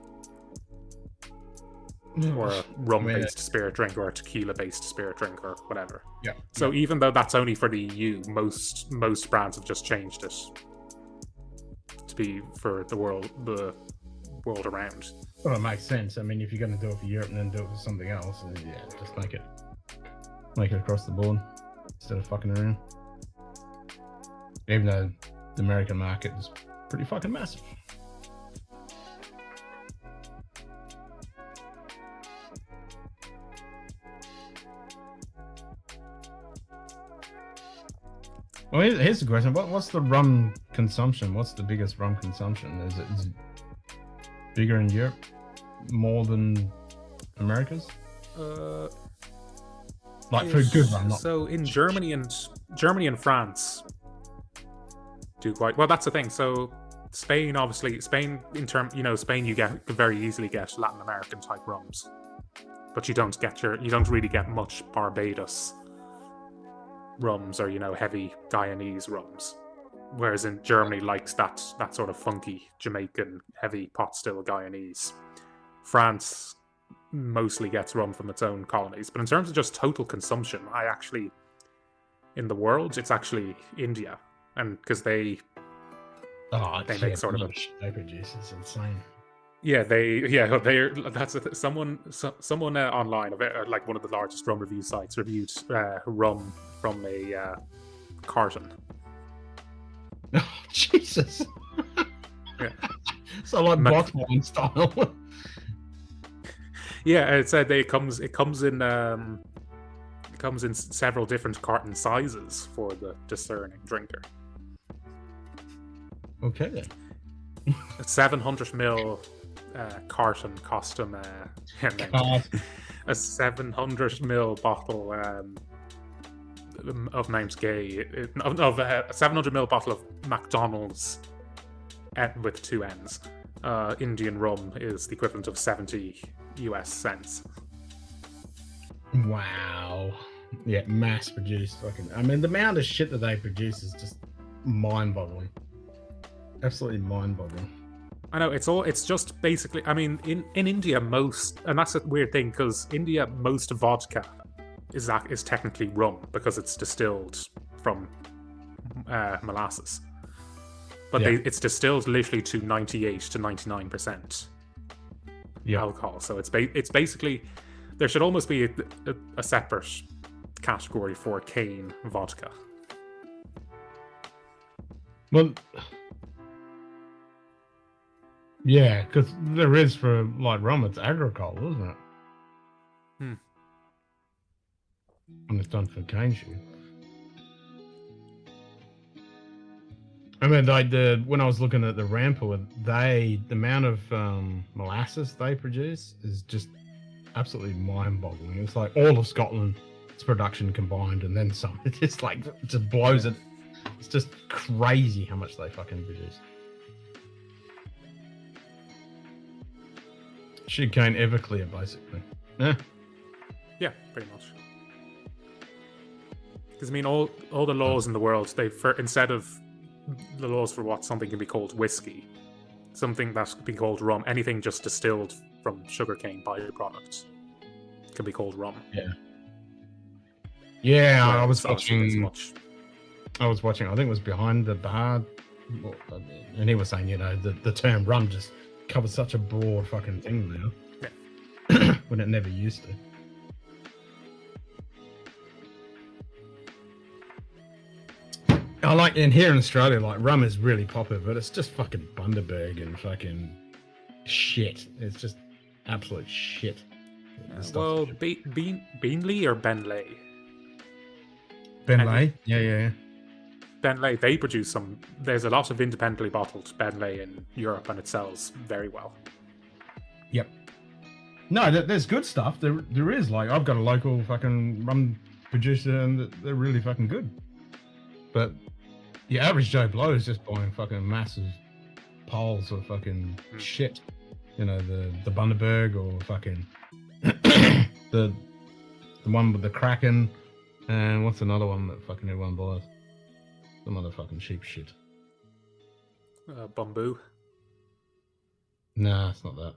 Or a rum-based spirit drink, or a tequila-based spirit drink, or whatever. Yeah. So even though that's only for the EU, most brands have just changed it to be for the world around. Well, it makes sense. I mean, if you're going to do it for Europe and then do it for something else, just make it across the board instead of fucking around. Even though the American market is pretty fucking massive. Well, here's the question. What's the rum consumption, what's the biggest rum consumption? Is it bigger in Europe, more than America's? Like for good rum, not so in Germany and France do quite well. That's the thing. So Spain, obviously, Spain Spain you could very easily get Latin American type rums, but you don't really get much Barbados rums or heavy Guyanese rums. Whereas in Germany likes that sort of funky Jamaican heavy pot still Guyanese. France mostly gets rum from its own colonies. But in terms of just total consumption, in the world, it's actually India. And because they make sort of they produce, it's insane. Someone online, like one of the largest rum review sites, reviewed rum from a carton. Oh, Jesus. Yeah. So like bottle wine style. Yeah, it said it comes in several different carton sizes for the discerning drinker. Okay then. A 700ml carton cost him a 700ml bottle of name's gay of a 700ml bottle of McDonald's with 2 N's. Indian rum is the equivalent of 70 US cents. Wow. Yeah, mass produced fucking. I mean, the amount of shit that they produce is just mind-boggling. Absolutely mind-boggling. I know, it's just basically, I mean, in India, and that's a weird thing, because India, most vodka is technically rum, because it's distilled from molasses. But it's distilled literally to 98 to 99% alcohol. So it's basically, there should almost be a separate category for cane vodka. Well, yeah, because there is for like rum, it's agricole, isn't it? And it's done for cane sugar. I mean, like when I was looking at the Rampur, the amount of molasses they produce is just absolutely mind-boggling. It's like all of Scotland's production combined, and then some. It just blows it. It's just crazy how much they fucking produce. Sugarcane Everclear, basically. Yeah. Yeah, pretty much. Because I mean, all the laws in the world, instead of the laws for what something can be called whiskey, something that can be called rum, anything just distilled from sugarcane byproducts can be called rum. Yeah, I was watching. I think it was Behind the Bar, and he was saying, the term rum just covers such a broad fucking thing now, when it never used to. I like, and here in Australia, like rum is really popular, but it's just fucking Bundaberg and fucking shit. It's just absolute shit. Well, Beanley or Benlay? Benlay, yeah. Benlay, they produce some. There's a lot of independently bottled Benlay in Europe, and it sells very well. Yep. No, there's good stuff. There is. Like, I've got a local fucking rum producer, and they're really fucking good. But the average Joe Blow is just buying fucking massive piles of fucking shit. The Bundaberg or fucking the one with the Kraken, and what's another one that fucking everyone buys? Some other fucking cheap shit. Bamboo. Nah, it's not that.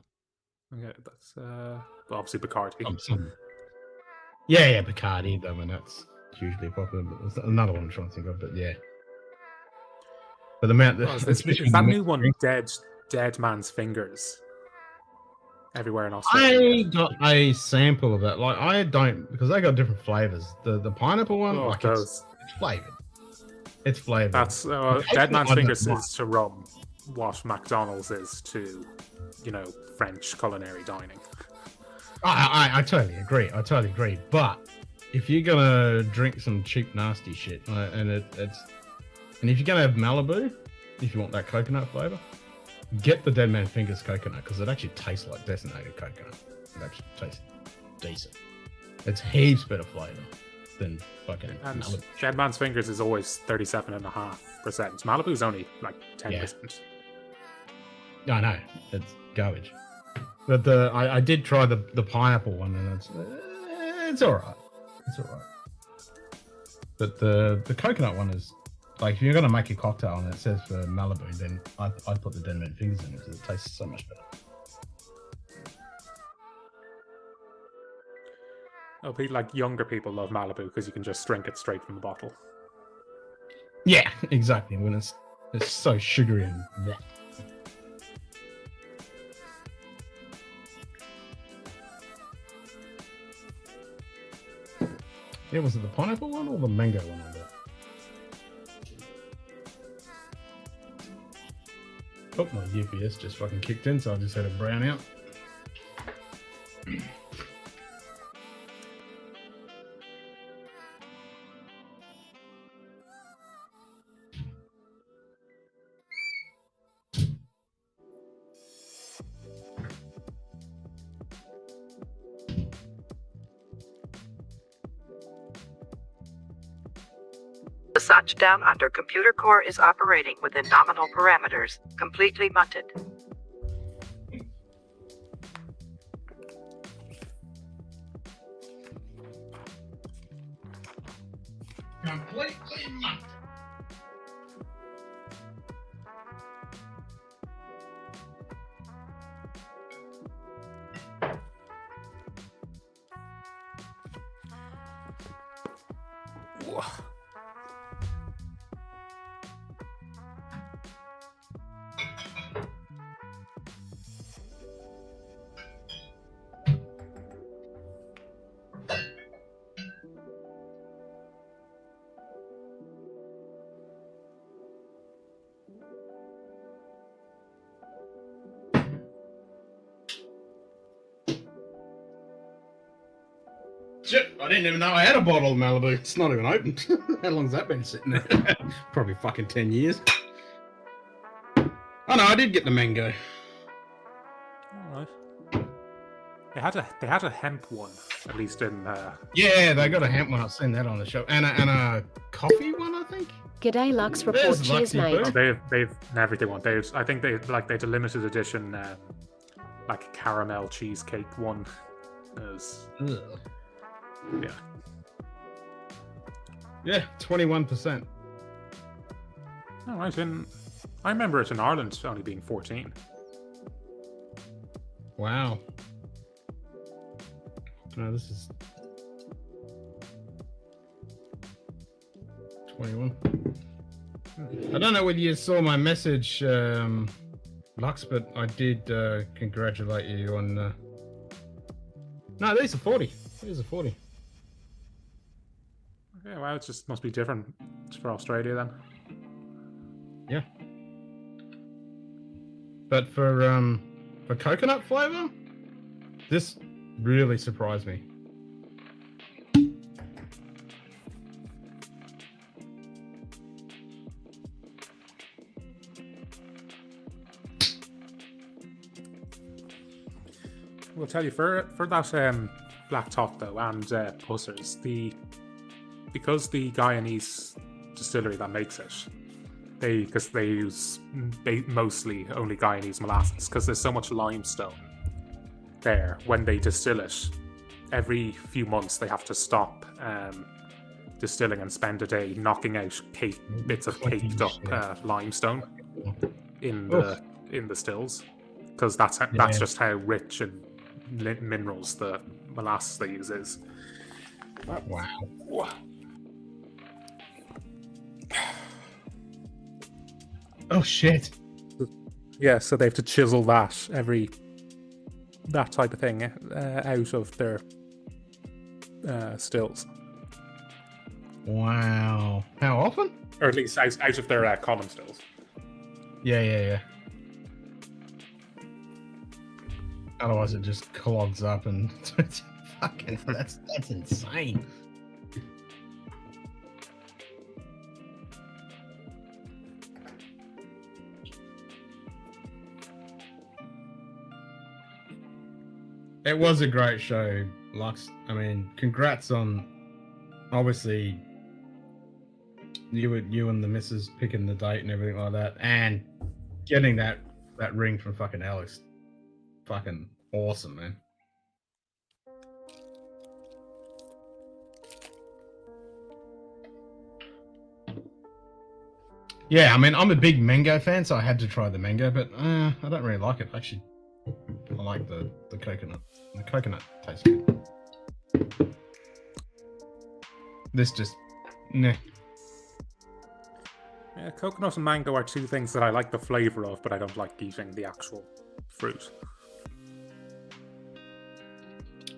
Okay, that's obviously Bacardi. Yeah, Bacardi. I mean, that's hugely popular. But there's another one I'm trying to think of, but yeah. But the amount is that new one, Dead Man's Fingers, everywhere in Australia. I got a sample of that. Like, I don't, because they got different flavors. The pineapple one, it's flavored. It's flavored. That's Dead Man's Fingers is to rum what McDonald's is to, French culinary dining. I totally agree. But if you're gonna drink some cheap nasty shit, and if you're gonna have Malibu, if you want that coconut flavor, get the Dead Man Fingers coconut because it actually tastes like detonated coconut. It actually tastes decent. It's heaps better flavor than fucking And Malibu. Dead Man's Fingers is always 37.5%. Malibu's only like 10%. I know, it's garbage. But I did try the pineapple one and it's alright. It's alright. But the coconut one is like if you're gonna make a cocktail and it says for Malibu, then I'd put the Dead Man Fingers in it because it tastes so much better. Oh, like younger people love Malibu because you can just drink it straight from the bottle. Yeah, exactly. When it's so sugary and bleh. Yeah, was it the pineapple one or the mango one? I got? Oh, my UPS just fucking kicked in, so I just had to brown out. The Scotch Down Under computer core is operating within nominal parameters, completely munted. Completely mucked. Shit, I didn't even know I had a bottle of Malibu. It's not even opened. How long's that been sitting there? Probably fucking 10 years. Oh no, I did get the mango. Alright. They had a hemp one, at least in Yeah, they got a hemp one. I've seen that on the show. And a coffee one, I think. G'day Lux report. There's Cheers, Luxy mate. Boo. they've everything one. I think they had a limited edition like caramel cheesecake one. Ugh. Yeah. Yeah, 21%. Alright, I remember it in Ireland only being 14. Wow. No, this is 21. I don't know whether you saw my message, Lux, but I did congratulate you on. No, these are 40. These are 40. Okay, well, it just must be different for Australia then. Yeah. But for coconut flavor, this really surprised me. We'll tell you for that black top though and pussers, because the Guyanese distillery that makes it, because they use mostly only Guyanese molasses because there's so much limestone there. When they distill it, every few months they have to stop distilling and spend a day knocking out bits of caked up limestone in the stills, because that's just how rich in minerals the molasses they use is. Wow. Oh shit. Yeah, so they have to chisel that type of thing out of their stills. Wow. How often? Or at least out of their column stills. Yeah. Otherwise it just clogs up and fucking that's insane. It was a great show, Lux. I mean, congrats on obviously you and the missus picking the date and everything like that, and getting that ring from fucking Alex. Fucking awesome, man. Yeah, I mean, I'm a big mango fan, so I had to try the mango, but I don't really like it. Actually, I like the coconut. The coconut tastes good. This just, nah. Yeah, coconut and mango are two things that I like the flavour of, but I don't like eating the actual fruit.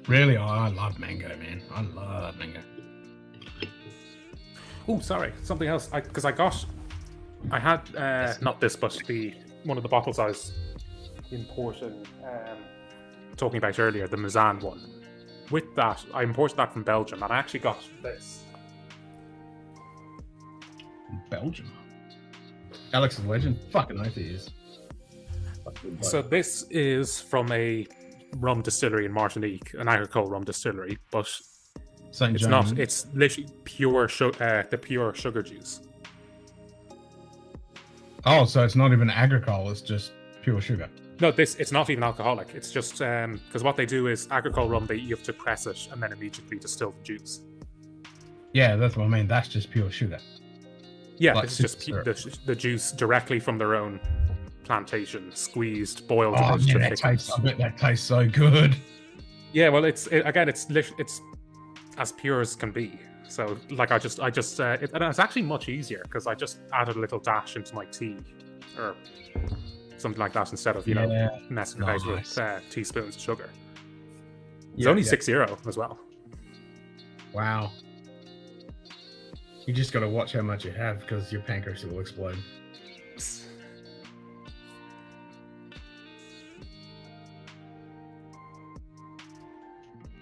Really? Oh, I love mango, man. I love mango. Oh, sorry, something else. Because I had not this, but one of the bottles I was importing, talking about earlier, the Mazan one. With that, I imported that from Belgium, and I actually got this. Belgium? Alex is a legend. Fucking oath he is. So this is from a rum distillery in Martinique, an agricole rum distillery, but St. it's not. It's literally pure the pure sugar juice. Oh, so it's not even agricole, it's just pure sugar. No, it's not even alcoholic. It's just because what they do is agricole rum, you have to press it and then immediately distill the juice. Yeah, that's what I mean. That's just pure sugar. Yeah, Like this is just the juice directly from their own plantation, squeezed, boiled. Oh, yeah, I bet that tastes so good. Yeah, well, it's as pure as can be. So, like, and it's actually much easier because I just added a little dash into my tea or something like that instead of messing about with teaspoons of sugar. It's only €6 as well. Wow. You just got to watch how much you have because your pancreas will explode.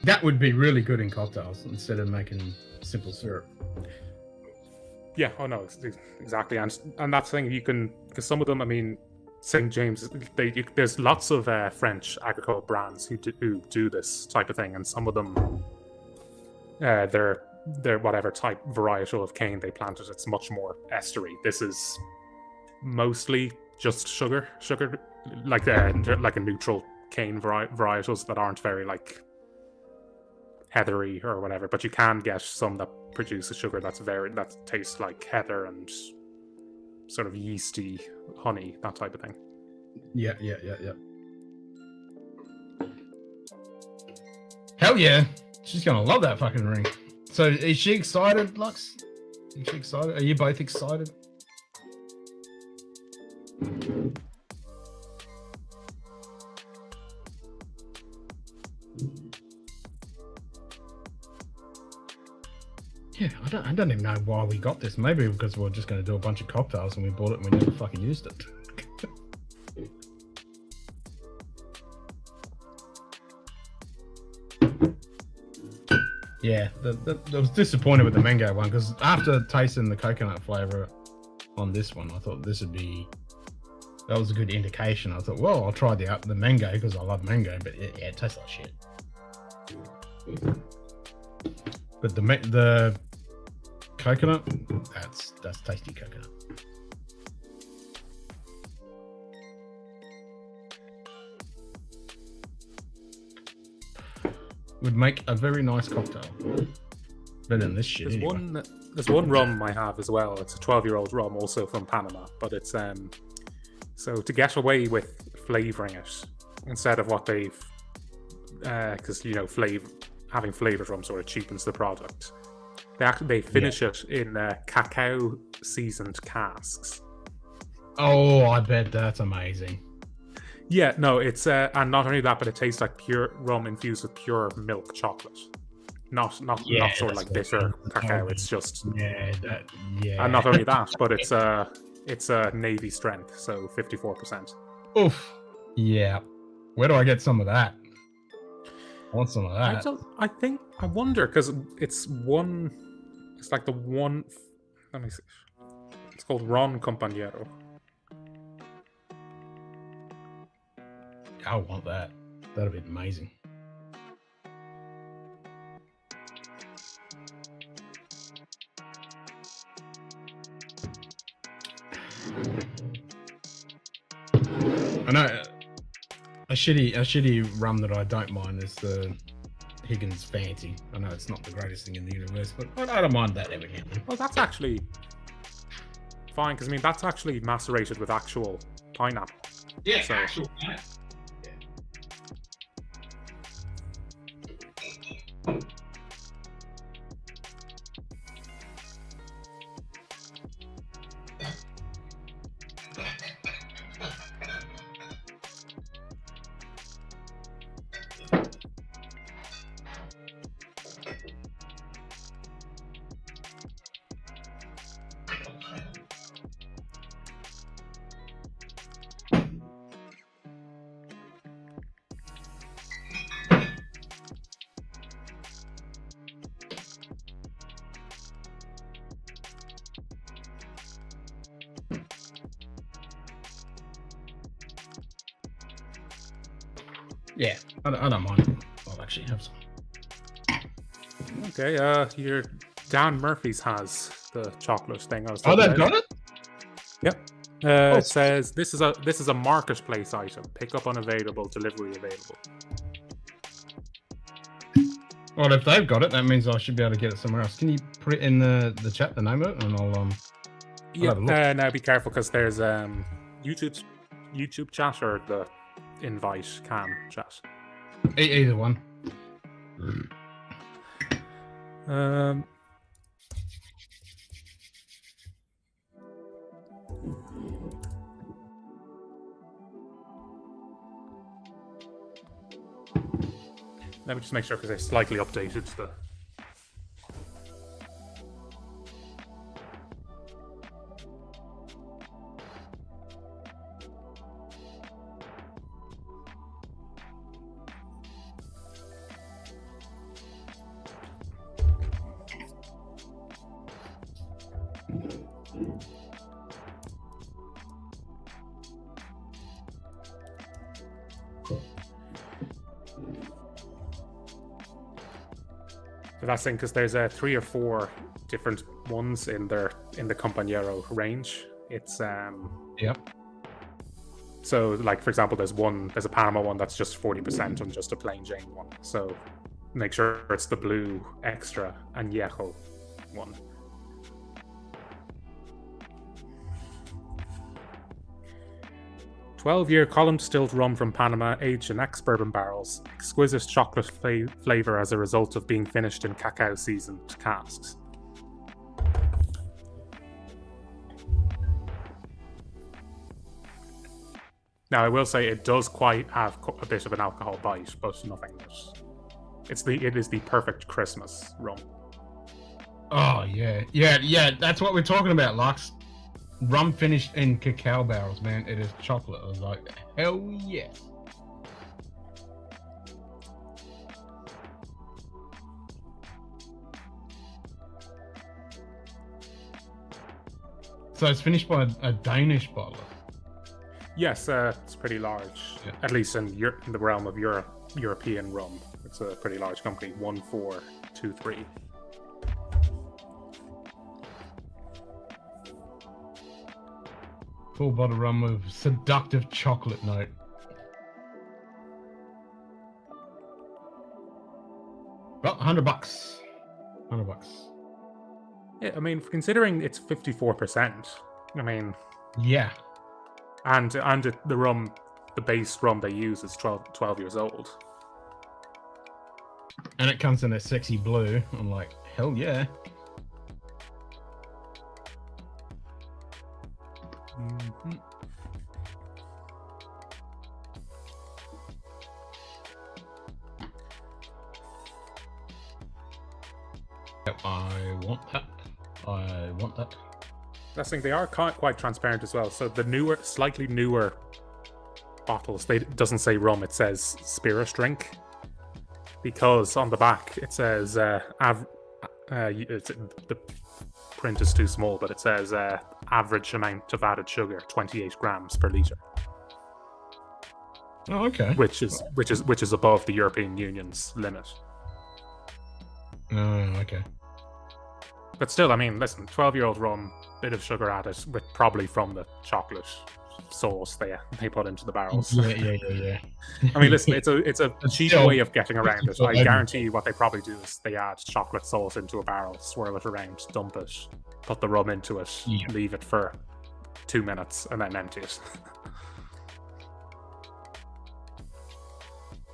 That would be really good in cocktails instead of making simple syrup. Yeah, oh no, exactly. And that's the thing, you can, because some of them, I mean, St. James, there's lots of French agricole brands who do this type of thing, and some of them, they're whatever type varietal of cane they planted, it's much more estery. This is mostly just sugar, like a neutral cane varietals that aren't very like heathery or whatever. But you can get some that produce a sugar that tastes like heather and sort of yeasty honey, that type of thing. Yeah. Hell yeah, she's gonna love that fucking ring. So is she excited, Lux? Is she excited? Are you both excited? Yeah, I don't even know why we got this. Maybe because we were just going to do a bunch of cocktails and we bought it and we never fucking used it. Yeah, I was disappointed with the mango one because after tasting the coconut flavor on this one, I thought that was a good indication. I thought, well, I'll try the mango because I love mango, but it tastes like shit. But the coconut, that's tasty coconut. Would make a very nice cocktail. Better than this shit. There's one rum I have as well. It's a 12-year-old rum, also from Panama. But it's so to get away with flavoring it instead of what they've, because having flavored rum sort of cheapens the product. They finish it in cacao seasoned casks. Oh, I bet that's amazing. Yeah, no, it's and not only that, but it tastes like pure rum infused with pure milk chocolate, not sort of like bitter cacao. It's just and not only that, but it's a navy strength, so 54%. Oof. Yeah. Where do I get some of that? I want some of that. I wonder because it's like the one. Let me see. It's called Ron Compañero. I want that. That'd be amazing. I know a shitty rum that I don't mind is the Higgins Fancy. I know it's not the greatest thing in the universe, but I don't mind that evidently. Well, that's actually fine, because I mean that's actually macerated with actual pineapple. Yeah, so, actual Yeah, I don't mind. I'll actually have some. Okay, your Dan Murphy's has the chocolate thing. I was Oh, talking they've about. got it? Yep. It says this is a marketplace item. Pickup unavailable, delivery available. Well, if they've got it, that means I should be able to get it somewhere else. Can you put it in the chat, the name of it, and I'll Yeah. have a look. Now be careful because there's YouTube chat or the invite cam chat. Either one. Let me just make sure because I slightly updated the. So that's thing because there's 3 or 4 different ones in the Compañero range. It's Yep. So like for example, there's a Panama one that's just 40% and just a plain Jane one. So make sure it's the blue extra añejo one. "12-year column distilled rum from Panama, aged in ex-bourbon barrels. Exquisite chocolate flavor as a result of being finished in cacao-seasoned casks." Now, I will say it does quite have a bit of an alcohol bite, but nothing else. It is the perfect Christmas rum. Oh yeah. That's what we're talking about, Lux. Rum finished in cacao barrels, man. It is chocolate. I was like, hell yes. So it's finished by a Danish bottler. Yes, it's pretty large. Yeah. At least in the realm of European rum. It's a pretty large company. 1423. Full bottle rum with seductive chocolate note. Well, $100. $100. Yeah, I mean, considering it's 54%, I mean... Yeah. And the base rum they use is 12 years old. And it comes in a sexy blue. I'm like, hell yeah. Mm-hmm. Yep, I want that. That's the thing, they are quite transparent as well. So the slightly newer bottles, it doesn't say rum, it says spirit drink. Because on the back it says the print is too small, but it says average amount of added sugar, 28 grams per litre. Oh, okay. Which is above the European Union's limit. Oh, okay. But still, I mean, listen, 12-year-old rum, bit of sugar added, with probably from the chocolate sauce they put into the barrels. Yeah. I mean, listen, it's a cheap still way of getting around it. I flavor. guarantee you, what they probably do is they add chocolate sauce into a barrel, swirl it around, dump it, put the rum into it, leave it for 2 minutes, and then empty it.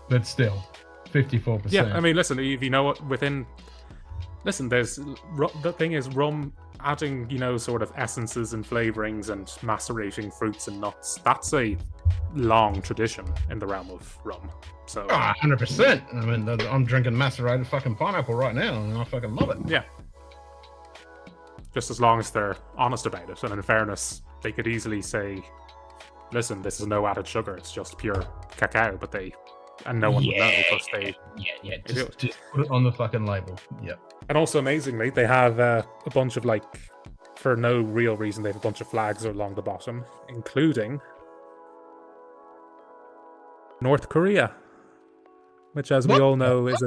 But still, 54%. Yeah, I mean, listen, if you know what, listen, the thing is, rum, adding, sort of essences and flavorings and macerating fruits and nuts, that's a long tradition in the realm of rum. So 100%. I mean, I'm drinking macerated fucking pineapple right now, and I fucking love it. Yeah. Just as long as they're honest about it, and in fairness, they could easily say, listen, this is no added sugar, it's just pure cacao, and no one would know because they... Yeah, just put it on the fucking label. Yep. And also, amazingly, they have a bunch of, for no real reason, they have a bunch of flags along the bottom, including North Korea, which, as we all know, is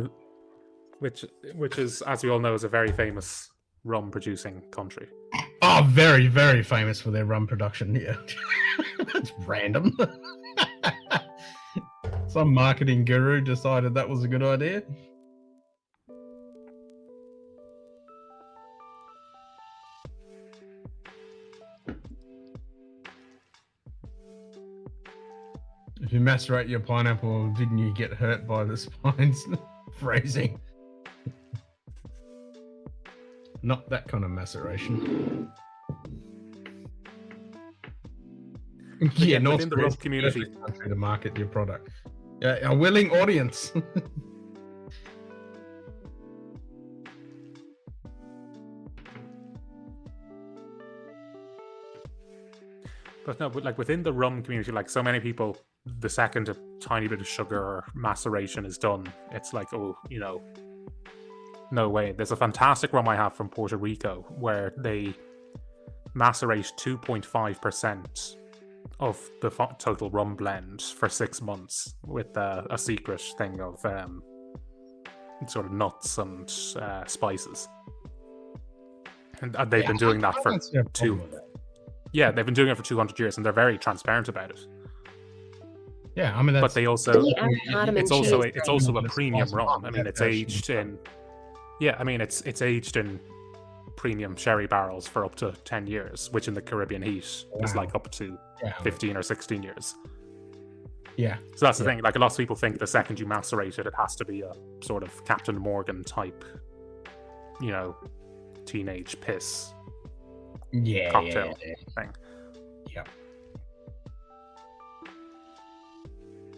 as we all know, is a very famous rum producing country. Oh, very, very famous for their rum production. Yeah, that's random. Some marketing guru decided that was a good idea. If you macerate your pineapple, didn't you get hurt by the spines freezing? Not that kind of maceration. Yeah, within the rum community, to market your product. Yeah, a willing audience. But no, but within the rum community, so many people, the second a tiny bit of sugar or maceration is done, it's oh, no way. There's a fantastic rum I have from Puerto Rico where they macerate 2.5% of the total rum blend for 6 months with a secret thing of sort of nuts and spices. And they've been doing that for they've been doing it for 200 years, and they're very transparent about it. Yeah, I mean, that's... But they also, it's also a premium rum. I mean, it's aged in, it's aged in premium sherry barrels for up to 10 years, which in the Caribbean heat is up to 15 or 16 years. Yeah. So that's the thing. A lot of people think the second you macerate it, it has to be a sort of Captain Morgan type, teenage piss cocktail thing. Yeah.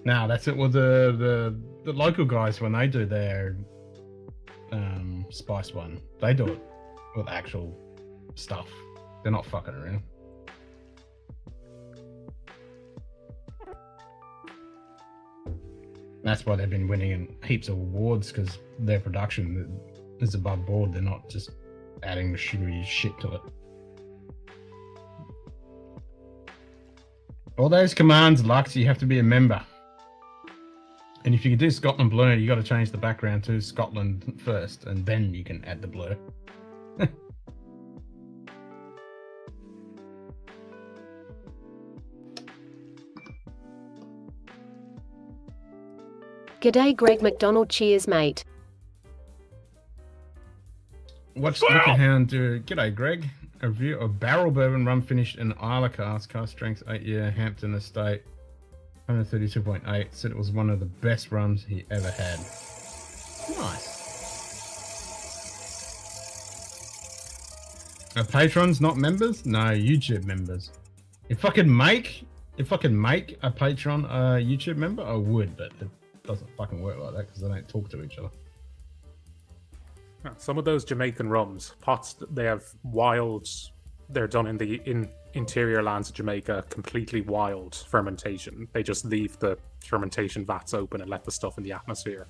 Now that's it with the local guys when they do their spice one. They do it with actual stuff. They're not fucking around. That's why they've been winning heaps of awards, because their production is above board. They're not just adding sugary shit to it. All those commands, Lux, you have to be a member. And if you can do Scotland Blur, you got to change the background to Scotland first, and then you can add the blur. G'day Greg McDonald, cheers mate. What's Liquor Hound do? G'day Greg. A review of barrel bourbon rum finished in Isla cask strength 8-year Hampton Estate, 132.8. Said it was one of the best rums he ever had. Nice. Are patrons not members? No, YouTube members. If I could make a patron a YouTube member, I would, but it doesn't fucking work like that because they don't talk to each other. Some of those Jamaican rums, pots, they have wild, they're done in the interior lands of Jamaica, completely wild fermentation. They just leave the fermentation vats open and let the stuff in the atmosphere.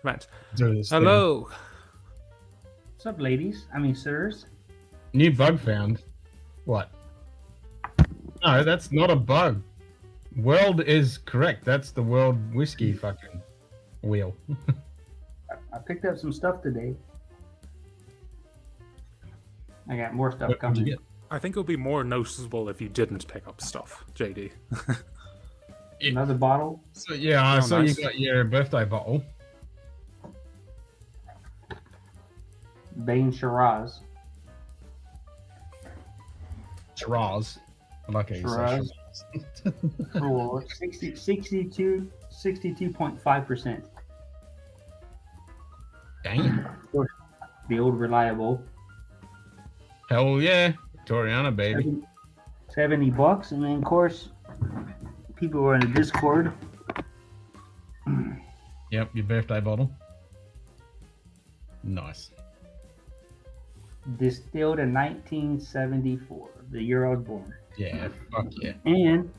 Right. Hello. What's up, ladies? I mean, sirs. New bug found. What? No, that's not a bug. World is correct. That's the world whiskey fucking wheel. I picked up some stuff today. I got more stuff What did you coming. get? I think it would be more noticeable if you didn't pick up stuff, JD. Another bottle. So yeah, Oh, so nice. you got your birthday bottle. Bane Shiraz. Shiraz. I like it. Shiraz. For 62.5%. Damn. The old reliable. Hell yeah. Victoriana, baby. $70, and then of course, people who are in the Discord. Yep, your birthday bottle. Nice. Distilled in 1974, the year I was born. Yeah, fuck yeah. And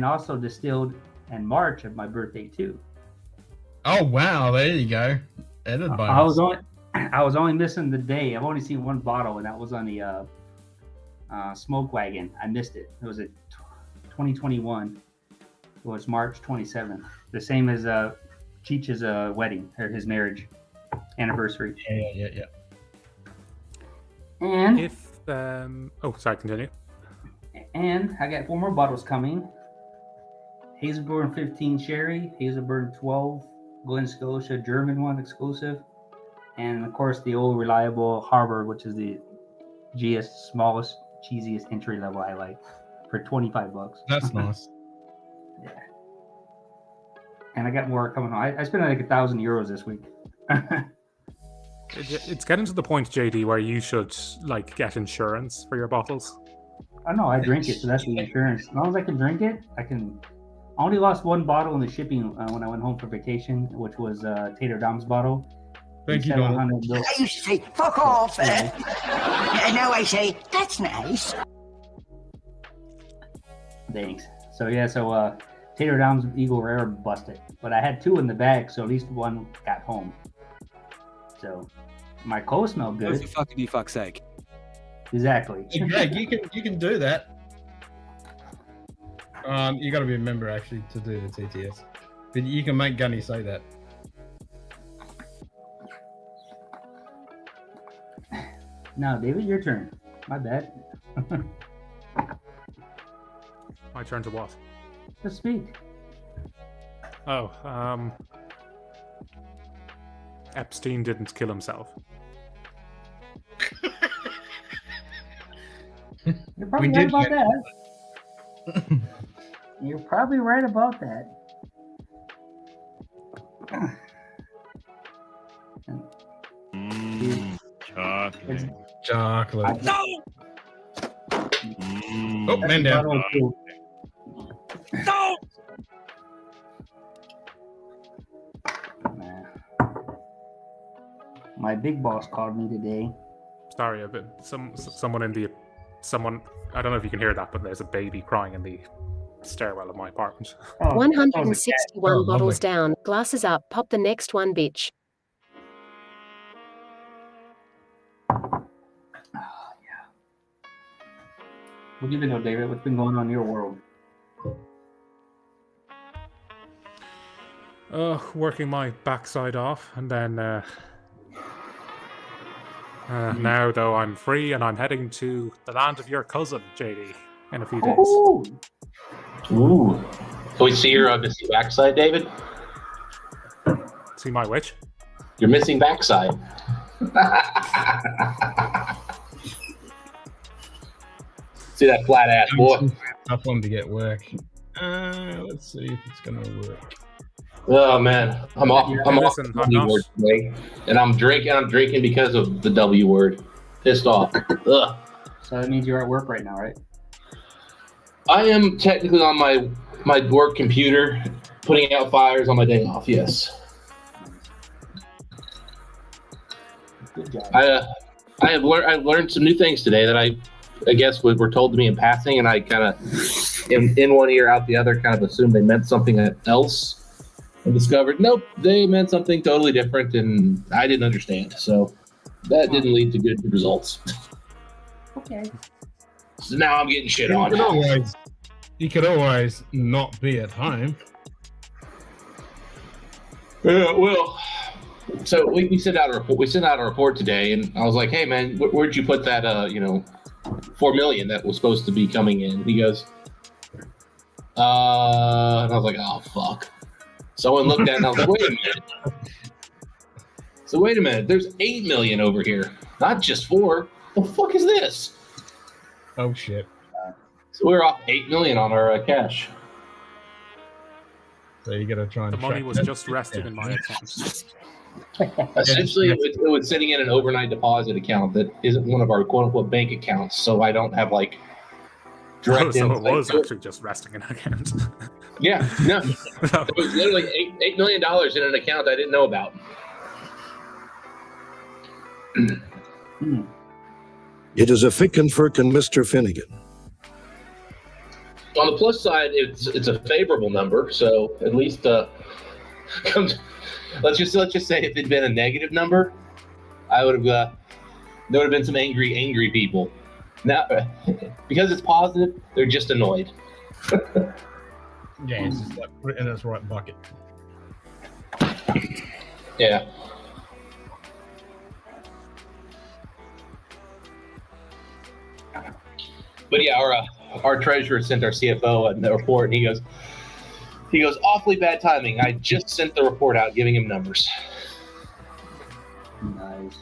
also distilled in March of my birthday too. Oh wow, there you go. Added bonus. I was only missing the day. I've only seen one bottle, and that was on the Smoke Wagon. I missed it. It was a 2021. It was March 27th. The same as Cheech's wedding or his marriage anniversary. Yeah. And If sorry, continue. And I got 4 more bottles coming. Hazelburn 15 Sherry, Hazelburn 12 Glen Scotia German one exclusive, and of course the old reliable Harbor, which is the smallest, cheesiest entry level I like, for $25. That's nice. Yeah. And I got more coming on. I spent like €1,000 this week. It's getting to the point, JD, where you should like get insurance for your bottles. I know I drink it, so that's the insurance. As long as I can drink it, I can. I only lost 1 bottle in the shipping when I went home for vacation, which was Tater Dom's bottle. Thank you, I Donald. used to say, fuck off. And now I say, that's nice. Thanks. So Tater Dom's Eagle Rare busted, but I had 2 in the bag, so at least 1 got home. So my coal smelled good. For fuck's sake. Exactly. Hey, Greg, you can do that. You got to be a member actually to do the TTS, but you can make Gunny say that. Now, David, your turn. My bad. My turn to what? To speak. Oh, Epstein didn't kill himself. You're probably right about that. You're probably right about that. Chocolate. Chocolate. No! Oh, man down. No! My big boss called me today. Sorry, a bit. Someone I don't know if you can hear that, but there's a baby crying in the stairwell of my apartment. 161 bottles down, glasses up, pop the next one, bitch. What do you think of, David? What's been going on in your world? Working my backside off, and then now though I'm free and I'm heading to the land of your cousin, JD, in a few days. Ooh. Can we see your missing backside, David? See my which? Your missing backside. See that flat ass boy. Tough one to get work. Let's see if it's gonna work. Oh man, I'm off. I'm off listen, the W word today, and I'm drinking because of the W word. Pissed off. Ugh. So that means you're at work right now, right? I am technically on my work computer, putting out fires on my day off. Yes. Good job. I learned some new things today that I guess were told to me in passing, and I kind of, in one ear out the other, kind of assumed they meant something else. And discovered, nope, they meant something totally different, and I didn't understand. So that didn't lead to good results. Okay. So now I'm getting shit on. You could always not be at home. Yeah, well, So we sent out a report. We sent out a report today, and I was like, "Hey, man, where'd you put that? $4 million that was supposed to be coming in?" He goes, and I was like, "Oh fuck." So I looked at it, and I was like, "Wait a minute." So wait a minute. There's $8 million over here, not just 4. The fuck is this? Oh shit. So we're off $8 million on our cash. So you gotta try and. The money track was that. just resting in my account. Essentially, it was sitting in an overnight deposit account that isn't one of our quote-unquote bank accounts, so I don't have like direct So it insight was to it. actually just resting in an account. Yeah, no. It was literally $8 million in an account I didn't know about. It is a fick and firkin Mr. Finnegan. On the plus side, it's a favorable number, so at least let's just say if it'd been a negative number, I would have there would have been some angry people. Now, because it's positive, they're just annoyed. Yeah, it's just like put it in its right bucket. Yeah. But yeah, our treasurer sent our CFO the report, and he goes, awfully bad timing. I just sent the report out giving him numbers. Nice.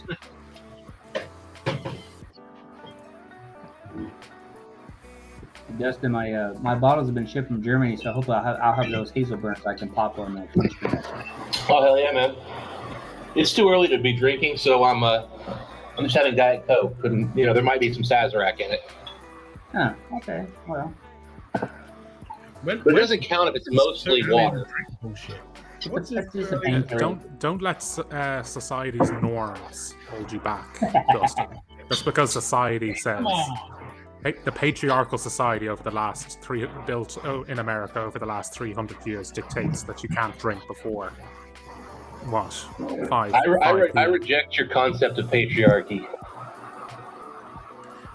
Dustin, my bottles have been shipped from Germany, so I hope I'll have those Hazelburns I can pop on that. Oh hell yeah, man! It's too early to be drinking, so I'm just having Diet Coke. And there might be some Sazerac in it. Huh, okay, well. But it doesn't count if it's mostly water. Bullshit. Don't let society's norms hold you back, Dustin. That's because society says the patriarchal society over the last built in America over the last 300 years dictates that you can't drink before what 5. I reject your concept of patriarchy.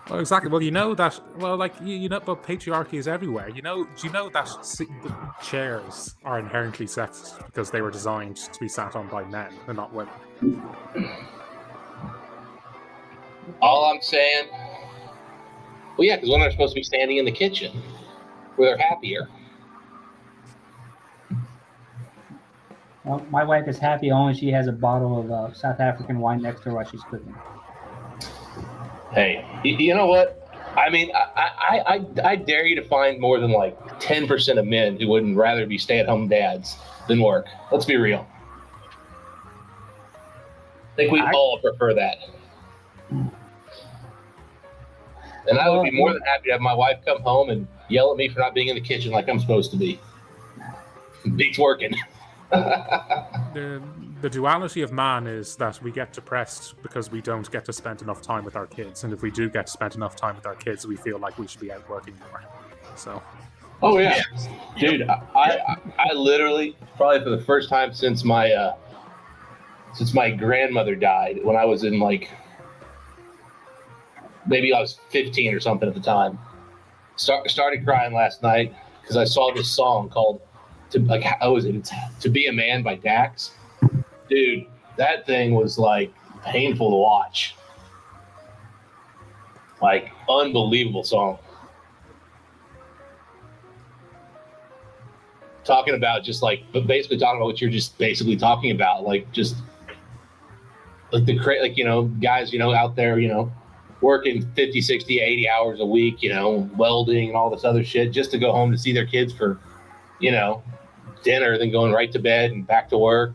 Well, exactly. Well, you know that. Well, like you know, but patriarchy is everywhere. Do you know that the chairs are inherently sexist because they were designed to be sat on by men and not women? All I'm saying, well, yeah, because women are supposed to be standing in the kitchen where they're happier. Well, my wife is happy only she has a bottle of South African wine next to her while she's cooking. Hey, you know what? I mean, I dare you to find more than like 10% of men who wouldn't rather be stay-at-home dads than work. Let's be real. I think we all prefer that. And I would be more than happy to have my wife come home and yell at me for not being in the kitchen like I'm supposed to be. Beats working. The duality of man is that we get depressed because we don't get to spend enough time with our kids, and if we do get to spend enough time with our kids, we feel like we should be out working more. So. Oh yeah, dude! I literally probably for the first time since my grandmother died when I was in like maybe I was 15 or something at the time. Started crying last night because I saw this song called It's To Be a Man by Dax. Dude, that thing was like painful to watch. Like unbelievable song. Talking about just like, but basically talking about what you're just basically talking about, like just like guys, out there, working 50, 60, 80 hours a week, welding and all this other shit just to go home to see their kids for, dinner, then going right to bed and back to work.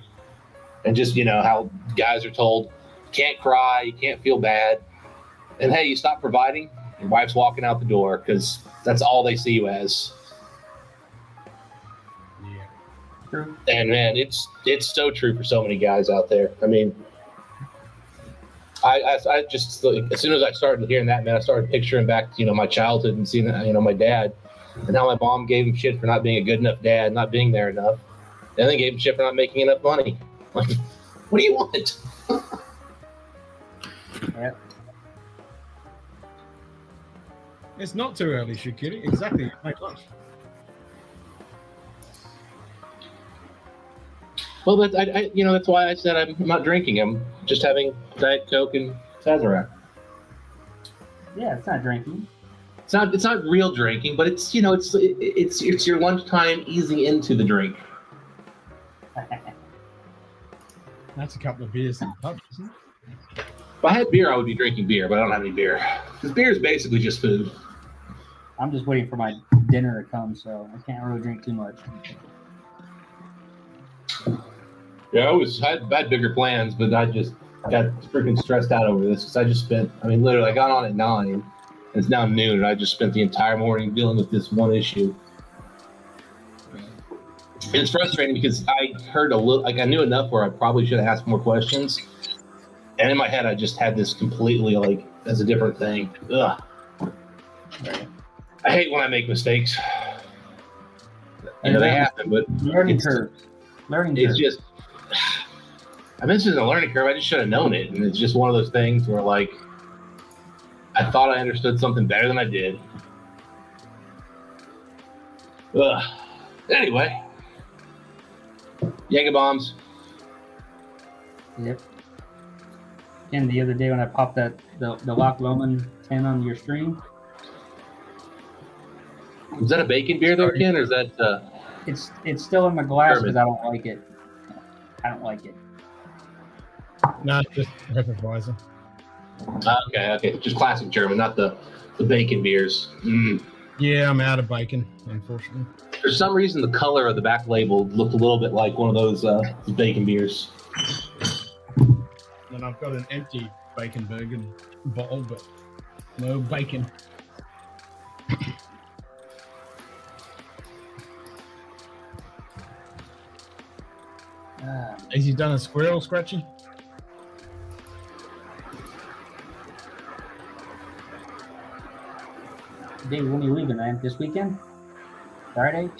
And just, how guys are told, you can't cry, you can't feel bad. And hey, you stop providing, your wife's walking out the door because that's all they see you as. Yeah. True. And man, it's so true for so many guys out there. I mean, I just, as soon as I started hearing that, man, I started picturing back, my childhood and seeing, my dad and how my mom gave him shit for not being a good enough dad, not being there enough. And then gave him shit for not making enough money. Like, what do you want? Yeah. It's not too early, Shakiri. Exactly. Make lunch. Well, that's why I said I'm not drinking. I'm just having Diet Coke and Sazerac. Yeah, it's not drinking. It's not real drinking, but it's it's your lunchtime easing into the drink. That's a couple of beers in the pub, isn't it? If I had beer, I would be drinking beer, but I don't have any beer. Because beer is basically just food. I'm just waiting for my dinner to come, so I can't really drink too much. Yeah, I had bigger plans, but I just got freaking stressed out over this because I just spent, literally, I got on at 9, and it's now noon, and I just spent the entire morning dealing with this one issue. And it's frustrating because I heard a little, I knew enough where I probably should have asked more questions. And in my head, I just had this completely, as a different thing. Ugh. I hate when I make mistakes. They happen, but learning curve. It's just, I mentioned the learning curve. I just should have known it, and it's just one of those things where I thought I understood something better than I did. Ugh. Anyway, Jaeger bombs. Yep. And the other day when I popped the Loch Lomond 10 on your stream. Is that a bacon beer there, Ken, or is that? It's still in my glass because I don't like it. I don't like it. No, it's just Hefeweizen. Okay. Just classic German, not the bacon beers. Mm. Yeah, I'm out of bacon, unfortunately. For some reason, the color of the back label looked a little bit like one of those bacon beers. And I've got an empty bacon burger bottle, but no bacon. Has you done a squirrel scratching? Dave, when are you leaving, man? This weekend? Friday?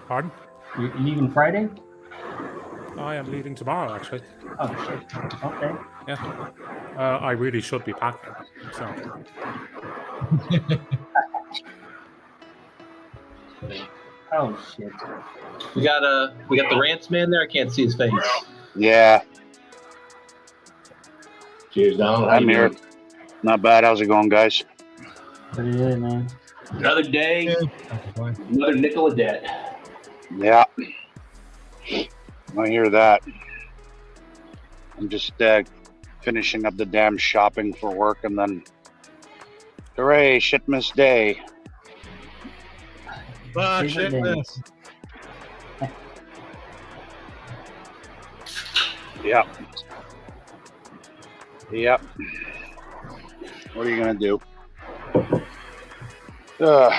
Pardon? You're leaving Friday? I am leaving tomorrow, actually. Oh, shit. Okay. Yeah. I really should be packing, so. Oh, shit. We got the Rants man there. I can't see his face. Yeah. Cheers, Donald. I'm here. Not bad. How's it going, guys? Pretty good, man. Another day, another nickel of debt. Yeah. I hear that. I'm just finishing up the damn shopping for work, and then hooray, shitmas day. Fuck, shitmas. Yep. Yep. What are you gonna do? I'm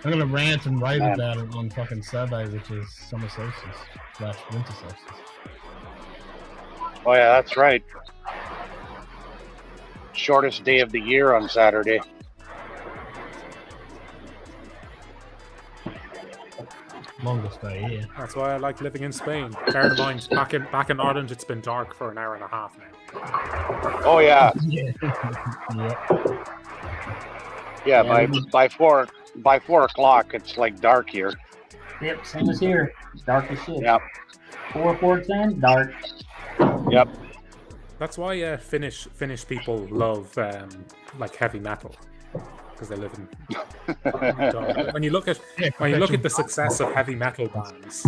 gonna rant and write about it on fucking Saturday, which is summer solstice / winter solstice. Oh yeah, that's right. Shortest day of the year on Saturday. Longest day here. That's why I like living in Spain. Bear in mind, back in Ireland, it's been dark for an hour and a half now. Oh yeah. Yeah. Yeah, by 4 o'clock, it's like dark here. Yep, same as here. It's dark as shit. Yep. 4:10, dark. Yep. That's why Finnish people love like heavy metal, because they live in. when you look at the success of heavy metal bands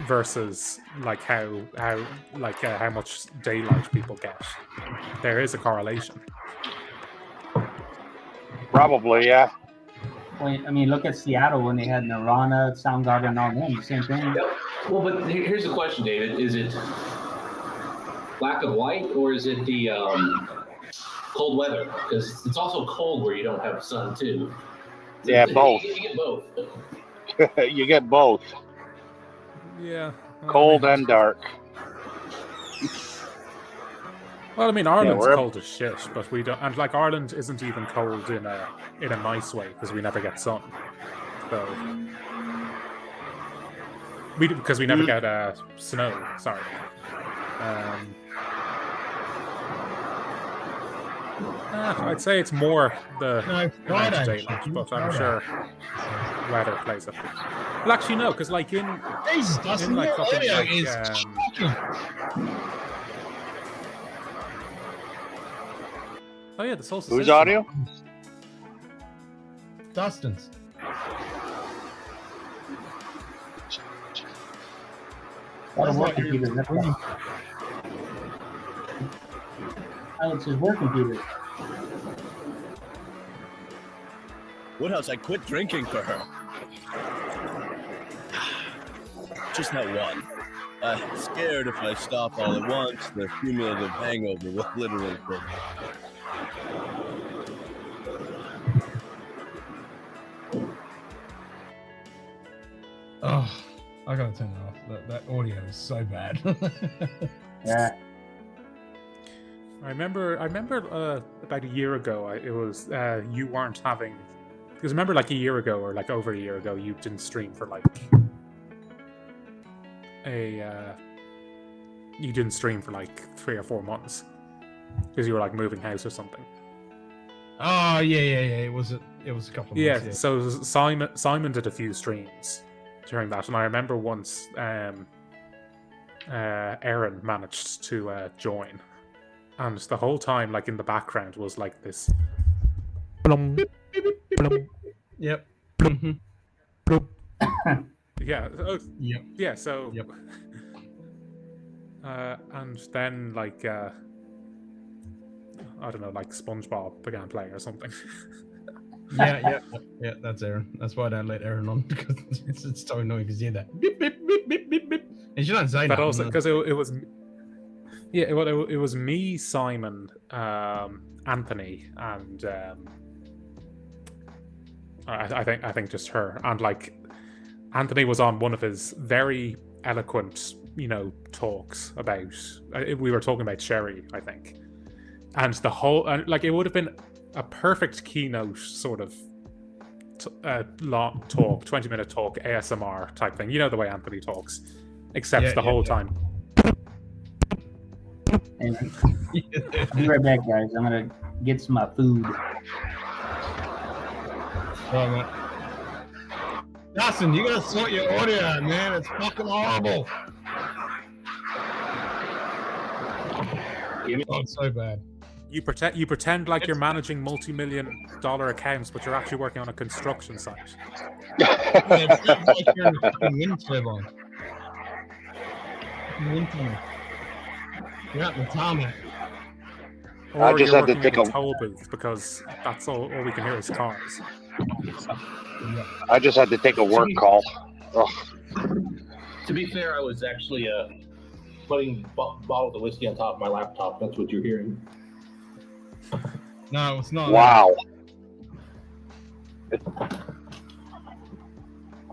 versus like how much daylight people get, there is a correlation. Probably, yeah. Well, I mean, look at Seattle when they had Nirvana, Soundgarden, and all them. Same thing. Well, but here's the question, David: is it black and white, or is it the cold weather? Because it's also cold where you don't have sun too. Yeah, both. You get both. You get both. Yeah. Cold and dark. Well, I mean, Ireland's cold as shit, but we don't, and like Ireland isn't even cold in a nice way because we never get sun. So because we never get snow. Sorry. I'd say it's more the amount of daylight, but I'm sure weather plays a Well, actually, no, because like in Jesus, Dustin, in like your fucking audio like, is oh yeah, the Soul Whose audio? Dustin's. That's work computer. That's right. Alex's work computer. Woodhouse, I quit drinking for her. Just not one. I'm scared if I stop all at once, the cumulative hangover will literally kill me. Oh, I gotta turn that off. That audio is so bad. Yeah. I remember about a year ago, it was you weren't having, because remember like a year ago or like over a year ago, you didn't stream for like you didn't stream for like 3 or 4 months because you were like moving house or something. Oh yeah. It was a couple of months. Yeah. So Simon did a few streams during that, and I remember once Aaron managed to join. And the whole time, like in the background, was like this. Blum, blum. Yep. Blum, blum. Yeah. Yep. Yeah. So. Yep. And then like I don't know, like SpongeBob began playing or something. Yeah. That's Aaron. That's why I don't let Aaron on, because it's so annoying because you hear that beep beep beep beep beep beep, and you don't say but nothing. Also because it was. Yeah, it was me, Simon, Anthony, and I think just her. And like Anthony was on one of his very eloquent, talks about. We were talking about Sherry, I think, and the whole like it would have been a perfect keynote sort of long talk, 20-minute talk, ASMR type thing. You know the way Anthony talks, except the whole time. Be right back, guys. I'm gonna get some food. Oh, man. Dustin, you gotta sort your audio out, man. It's fucking horrible. Oh, it's so bad. You pretend like you're managing multi-million-dollar accounts, but you're actually working on a construction site. Yeah, it sounds like you're in a fucking wind turbine. Wind tunnel. You're at the tarmac. Or I just you're had to working take in a toll booth because that's all we can hear is cars. I just had to take a work call. Ugh. To be fair, I was actually putting bottles of whiskey on top of my laptop. That's what you're hearing. No, it's not. Wow.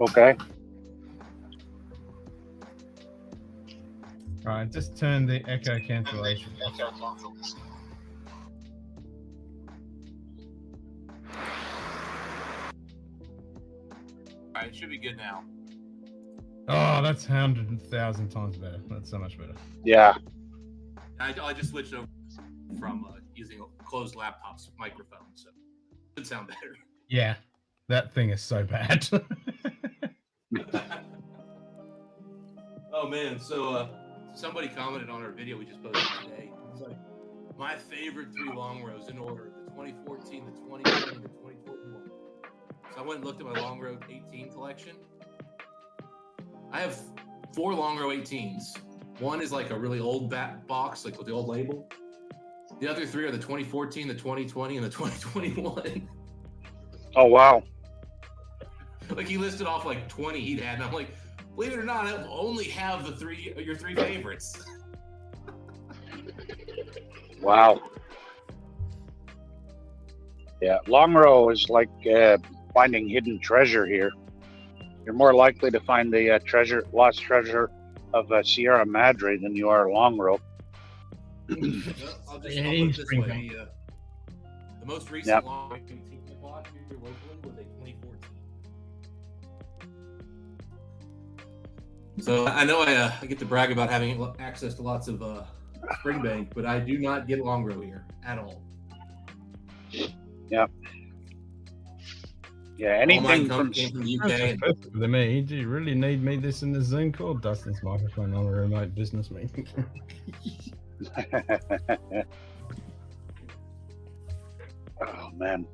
Okay. Alright, just turn the echo cancellation. Alright, it should be good now. Oh, that's 100,000 times better. That's so much better. Yeah. I just switched over from using a closed laptop's microphone, so it should sound better. Yeah, that thing is so bad. Oh man, so somebody commented on our video we just posted today. It's like, my favorite 3 long rows in order: the 2014, the 2020, and the 2021. So I went and looked at my long row 18 collection. I have 4 long row 18s. One is like a really old box, like with the old label. The other 3 are the 2014, the 2020, and the 2021. Oh wow. Like he listed off like 20 he'd had, and I'm like, believe it or not, I only have your 3 favorites. Wow. Yeah, long row is like finding hidden treasure here. You're more likely to find the lost treasure of Sierra Madre than you are long row. I'll put it this way. The most recent long row 18 I bought here locally was a 2014. So I know I get to brag about having access to lots of Springbank, but I do not get long row here at all. Yeah. Yeah, All anything mine from came from the That's UK. perfect with me. Do you really need me this in the Zoom call? Dustin's microphone on a remote business meeting. Oh man.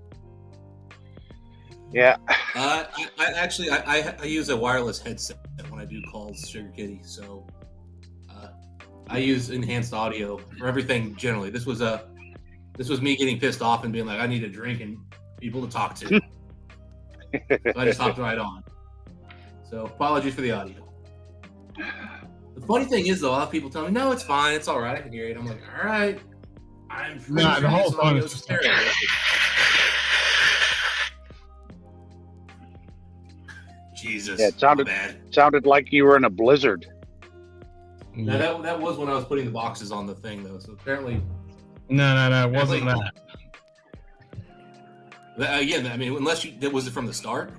Yeah. I use a wireless headset when I do calls, Sugar Kitty. So I use enhanced audio for everything generally. This was me getting pissed off and being like, I need a drink and people to talk to. So I just hopped right on. So apologies for the audio. The funny thing is, though, a lot of people tell me, no, it's fine, it's all right, I can hear it. I'm like, all right. I'm pretty Nah, sure the whole this time audio it's is just stereo. Jesus. Yeah, it my bad. sounded like you were in a blizzard. Now, that was when I was putting the boxes on the thing, though. So apparently. No, it wasn't that. Again, I mean, unless was it from the start?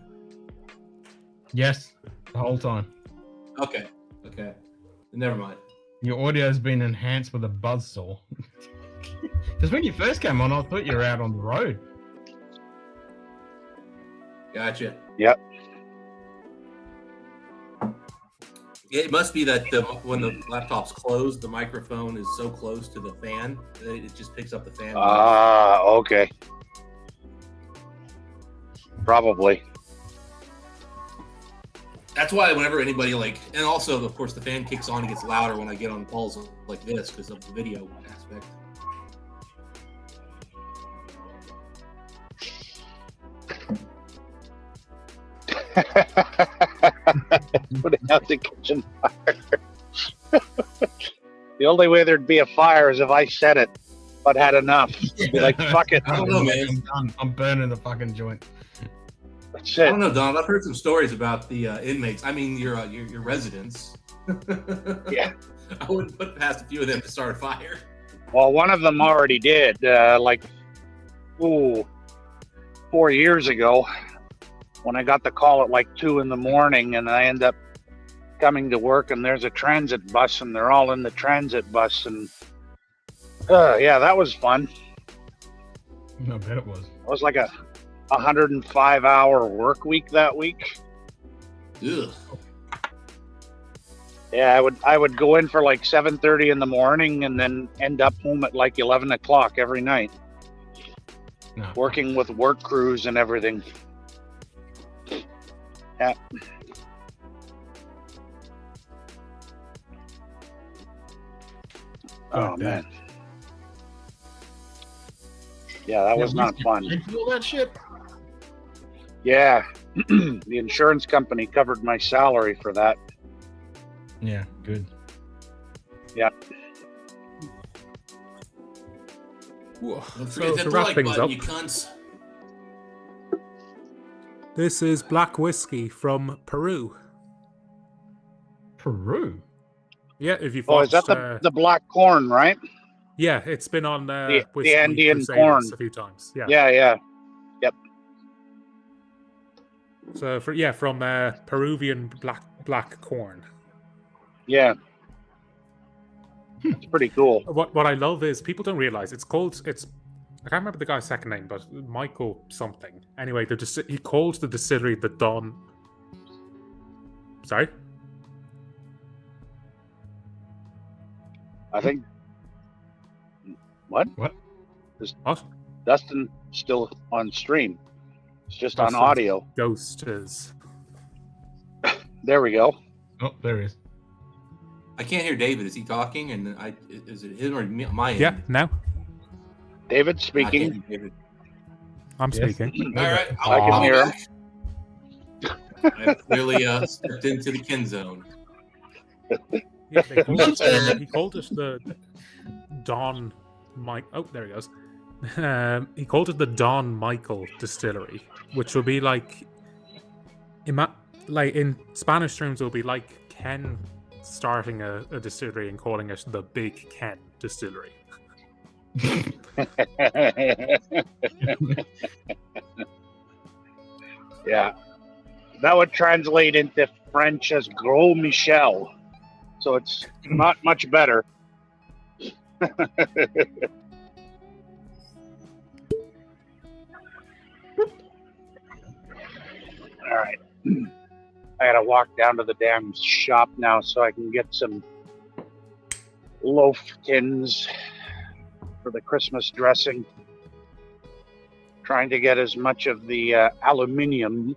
Yes, the whole time. Okay. Never mind. Your audio's been enhanced with a buzzsaw. Because when you first came on, I thought you were out on the road. Gotcha. Yep. It must be that when the laptop's closed, the microphone is so close to the fan that it just picks up the fan. Ah, okay. Probably. That's why whenever anybody and also of course the fan kicks on and gets louder when I get on calls like this because of the video aspect. Putting out the kitchen fire. The only way there'd be a fire is if I said it, but had enough. Be like, fuck it. I don't know, man. I'm done. I'm burning the fucking joint. That's it. I don't know, Don. I've heard some stories about the inmates. I mean, your residents. Yeah. I wouldn't put past a few of them to start a fire. Well, one of them already did, 4 years ago, when I got the call at 2 in the morning, and I end up coming to work, and there's a transit bus, and they're all in the transit bus, and yeah, that was fun. I bet it was. It was like a 105-hour work week that week. Ugh. Yeah, I would go in for 7:30 in the morning and then end up home at 11 o'clock every night. No. Working with work crews and everything. Yeah. Oh man. Yeah, that was not fun. You feel that shit? Yeah. The insurance company covered my salary for that. Yeah, good. Yeah. Don't So forget to that wrap like things button, up, you cunts. this is black whiskey from Peru. Peru? Yeah, if you've Oh, watched, is that the black corn, right? yeah, it's been on The Whiskey Andean Crusaders corn. a few times. Yeah. Yeah. Yep. So from Peruvian black corn. Yeah. It's pretty cool. What I love is people don't realize it's I can't remember the guy's second name, but Michael something. Anyway, he calls the distillery the Don. Sorry. I think. What? What? What? Dustin still on stream. It's just on Dustin's audio. Ghost is. There we go. Oh, there he is. I can't hear David. Is he talking? And is it him or my end? Yeah, now David I can't speaking. hear David. I'm Yes. speaking. All right, I can I'll be hear him. back. I've clearly stepped into the kin zone. Yeah, he called it the Don Mike. Oh, there he goes. He called it the Don Michael Distillery, which would be like in Spanish terms, it would be like Ken starting a distillery and calling it the Big Ken Distillery. Yeah. That would translate into French as Gros Michel. So it's not much better. gotta walk down to the damn shop now so I can get some loaf tins for the Christmas dressing. Trying to get as much of the aluminium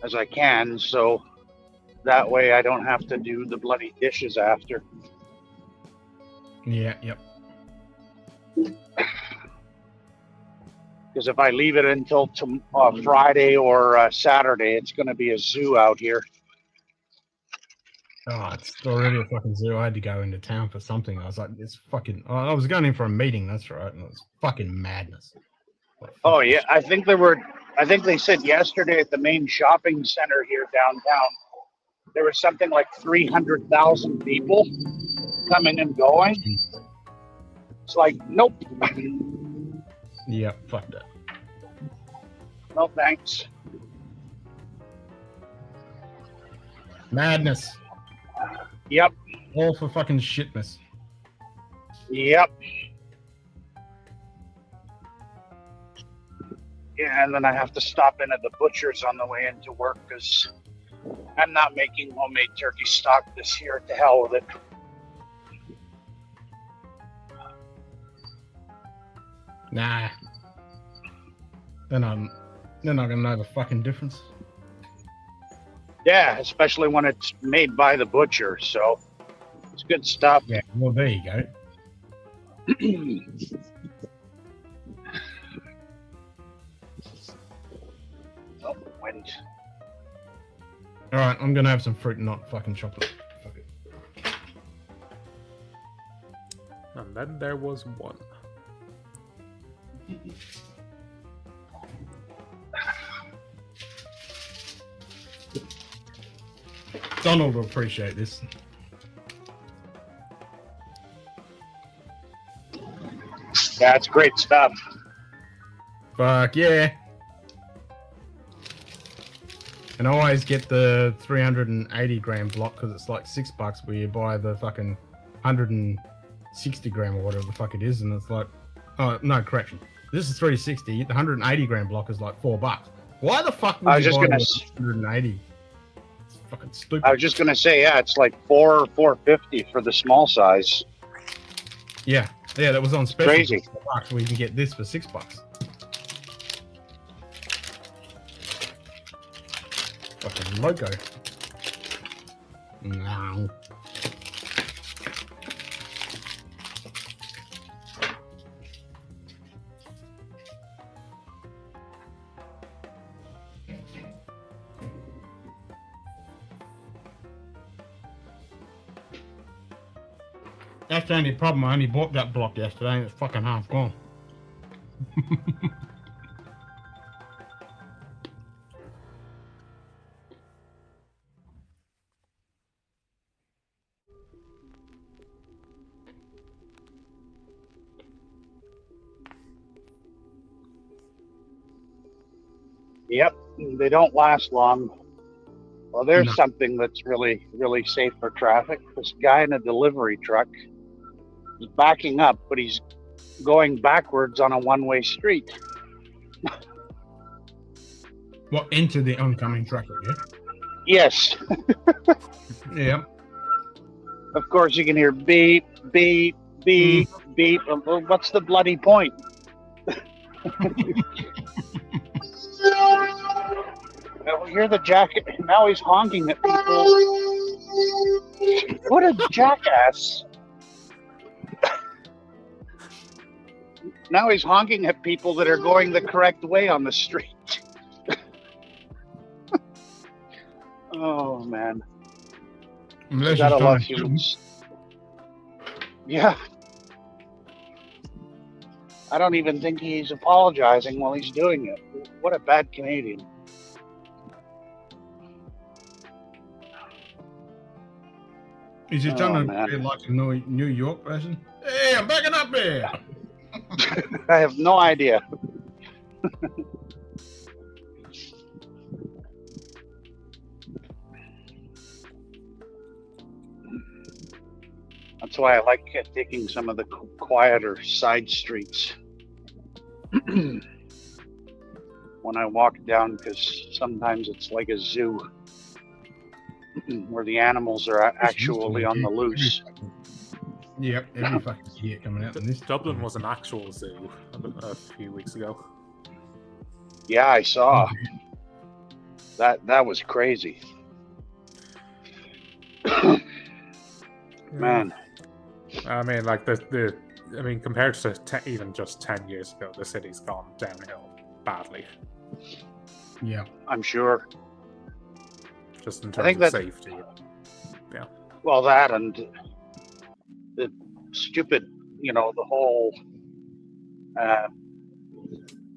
as I can, so that way I don't have to do the bloody dishes after. Yeah, yep. Because if I leave it until Friday or Saturday, it's going to be a zoo out here. Oh, it's already a fucking zoo. I had to go into town for something. I was like, it's fucking. Oh, I was going in for a meeting. That's right, and it was fucking madness. Oh yeah, I think they said yesterday at the main shopping center here downtown, there was something like 300,000 people coming and going. It's like, nope. Yeah, fuck that. No thanks. Madness. Yep. All for fucking shitness. Yep. Yeah, and then I have to stop in at the butcher's on the way into work because I'm not making homemade turkey stock this year. To hell with it. Nah. They're not gonna know the fucking difference. Yeah, especially when it's made by the butcher, so it's good stuff. Yeah, well there you go. Oh, wind. Alright, I'm gonna have some fruit and not fucking chocolate. Fuck it. And then there was one. Donald will appreciate this. Yeah, it's great stuff. Fuck yeah. And I always get the 380 gram block because it's like $6 where you buy the fucking 160 gram or whatever the fuck it is, and it's like, oh no, correction. This is 360. The 180 gram block is like $4. Why the fuck would you buy the 180? It's fucking stupid. I was just gonna say, yeah, it's like $4.50 for the small size. Yeah, that was on special. Crazy. For $4, where you can get this for $6. Fucking logo. No. That's the only problem. I only bought that block yesterday and it's fucking half gone. Yep, they don't last long. Well, there's something that's really, really safe for traffic. This guy in a delivery truck is backing up, but he's going backwards on a one-way street. What, into the oncoming traffic, yeah? Yes. Yeah. Of course, you can hear beep, beep, beep, beep. Well, what's the bloody point? Now we hear the jacket. Now he's honking at people. What a jackass. Now he's honking at people that are going the correct way on the street. Oh, man. Unless Gotta he's love trying to humans. Yeah. I don't even think he's apologizing while he's doing it. What a bad Canadian. Is he trying to be like a New York person? Hey, I'm backing up here. I have no idea. That's why I like taking some of the quieter side streets when I walk down, because sometimes it's like a zoo. where the animals are actually on the loose. Yep, every fucking idiot coming out in this. Dublin was an actual zoo a few weeks ago. Yeah, I saw. That was crazy. Man. I mean, like I mean, compared to even just 10 years ago, the city's gone downhill badly. Yeah, I'm sure. Just in I think terms of that- safety. Yeah. Well, that and the stupid, the whole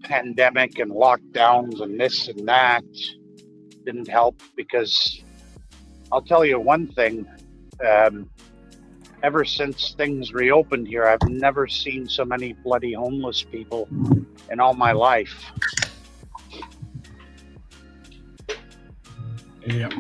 pandemic and lockdowns and this and that didn't help, because I'll tell you one thing. Ever since things reopened here, I've never seen so many bloody homeless people in all my life. Yep.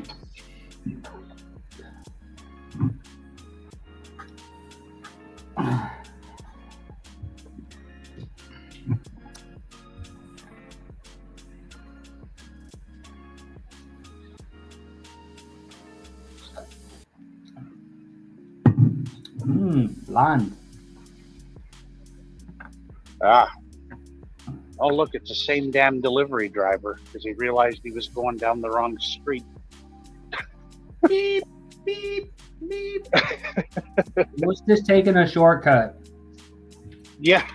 Land. Oh, look, it's the same damn delivery driver, because he realized he was going down the wrong street. Beep, beep, beep. Was just taking a shortcut. Yeah,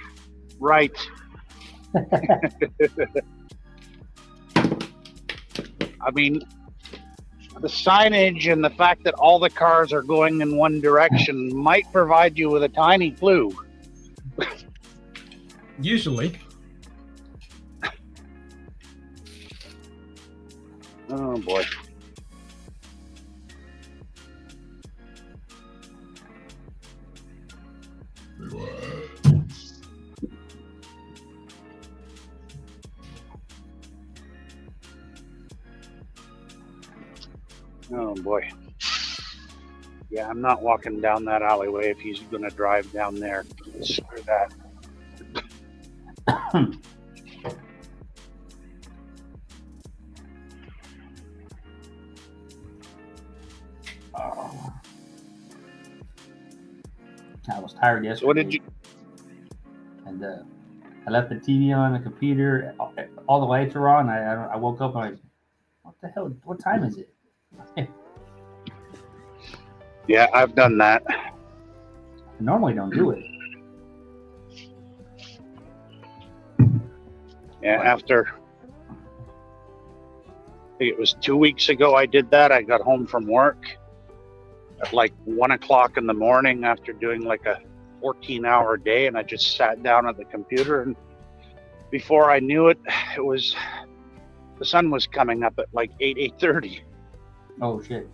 right. I mean, the signage and the fact that all the cars are going in one direction might provide you with a tiny clue. Usually. Oh boy. Oh boy. Yeah, I'm not walking down that alleyway if he's gonna drive down there. Screw that. I was tired yesterday. So what did you? And I left the TV on the computer. All the lights are on. I woke up and I was, what the hell? What time is it? Yeah, I've done that. I normally don't do it. Yeah, after I think it was 2 weeks ago I did that. I got home from work at like 1 o'clock in the morning after doing like a 14-hour day, and I just sat down at the computer, and before I knew it, the sun was coming up at like 8:30. Oh shit.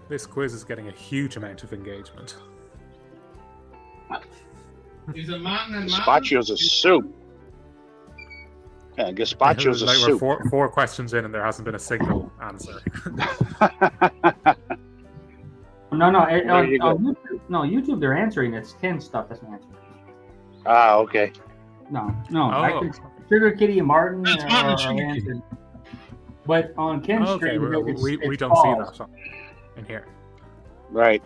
This quiz is getting a huge amount of engagement. Gazpacho's a soup. Yeah, gazpacho's a Like soup. we're four questions in and there hasn't been a single answer. No, There you go. YouTube they're answering. It's Ken stuff that's answering. Ah, okay. No. Oh. Sugar Kitty and Martin That's are Martin and Sugar Kitty. answering. But on Ken's Okay, stream, we it's don't see paused. that in here. Right.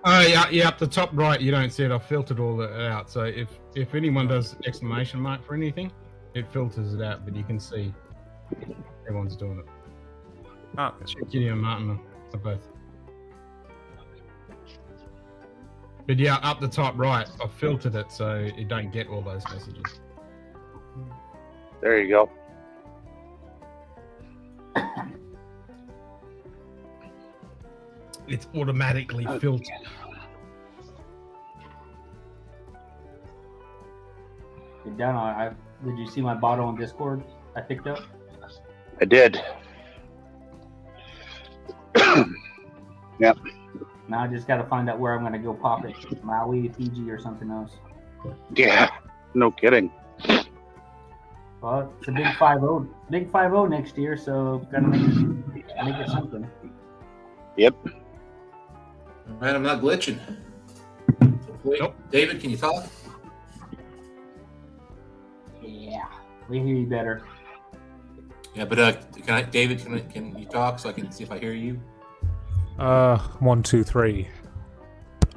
Oh yeah, up the top right, you don't see it. I've filtered all that out. So if anyone does exclamation mark for anything, it filters it out. But you can see everyone's doing it. Ah, Sugar Kitty and Martin are both. But yeah, up the top right, I've filtered it so you don't get all those messages. There you go. It's automatically filtered. Down. Did you see my bottle on Discord? I picked up. I did. Yep. Now I just got to find out where I'm going to go pop it. Maui, Fiji, or something else. Yeah. No kidding. Well, it's a big 5-0. Big 5-0 next year, so gotta make it something. Yep. Man, I'm not glitching. Wait, David, can you talk? Yeah, we hear you better. Yeah, but David, can you talk so I can see if I hear you? 1, 2, 3.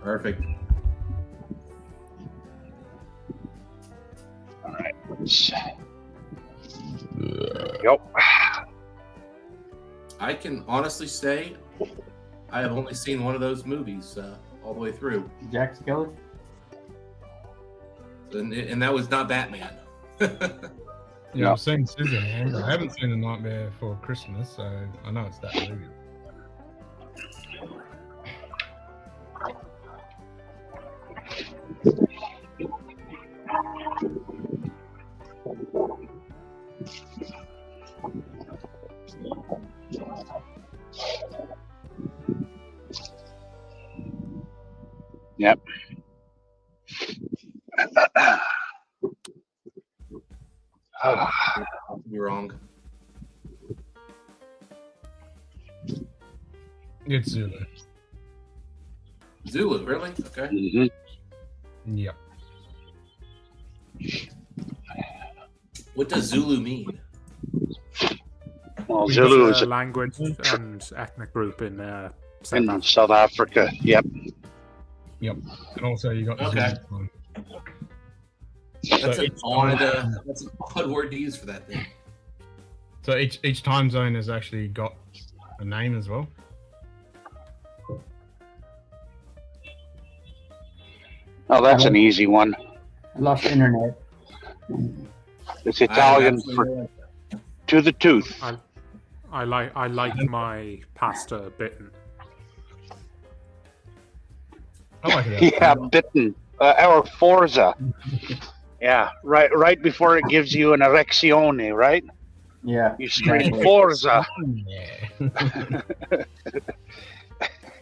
Perfect. All right. Yep. I can honestly say I have only seen one of those movies all the way through. Jack Skellington? And that was not Batman. Yeah, I've seen Scissorhands. I haven't seen The Nightmare Before Christmas, so I know it's that movie. Yep. You're wrong. It's Zulu. Zulu, really? Okay. Mm-hmm. Yep. What does Zulu mean? Well, It's Zulu is a language and ethnic group in South Africa. Yep. Yep. And also you got the Okay. Zulu time. That's So an each odd time- that's an odd word to use for that thing. So each time zone has actually got a name as well. Oh, that's an easy one. I lost internet. It's Italian for to the tooth. I like my pasta bitten. I like it. Yeah, bitten. Or Forza. Yeah, right before it gives you an erezione, right? Yeah. You scream Forza. Yeah.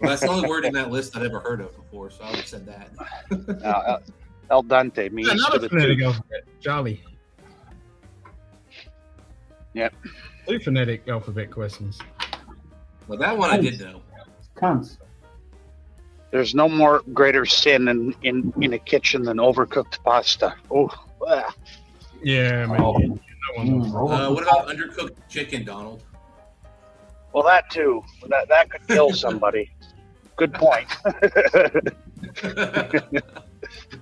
Well, that's the only word in that list I'd ever heard of before, so I would have said that. El dente means to Another the phonetic tooth. alphabet. Charlie. Yep. 2 phonetic alphabet questions. Well, that one I did know. Cunts. There's no more greater sin in a kitchen than overcooked pasta. Oh, Yeah, man. Oh. What about undercooked chicken, Donald? well, that too. That could kill somebody. Good point.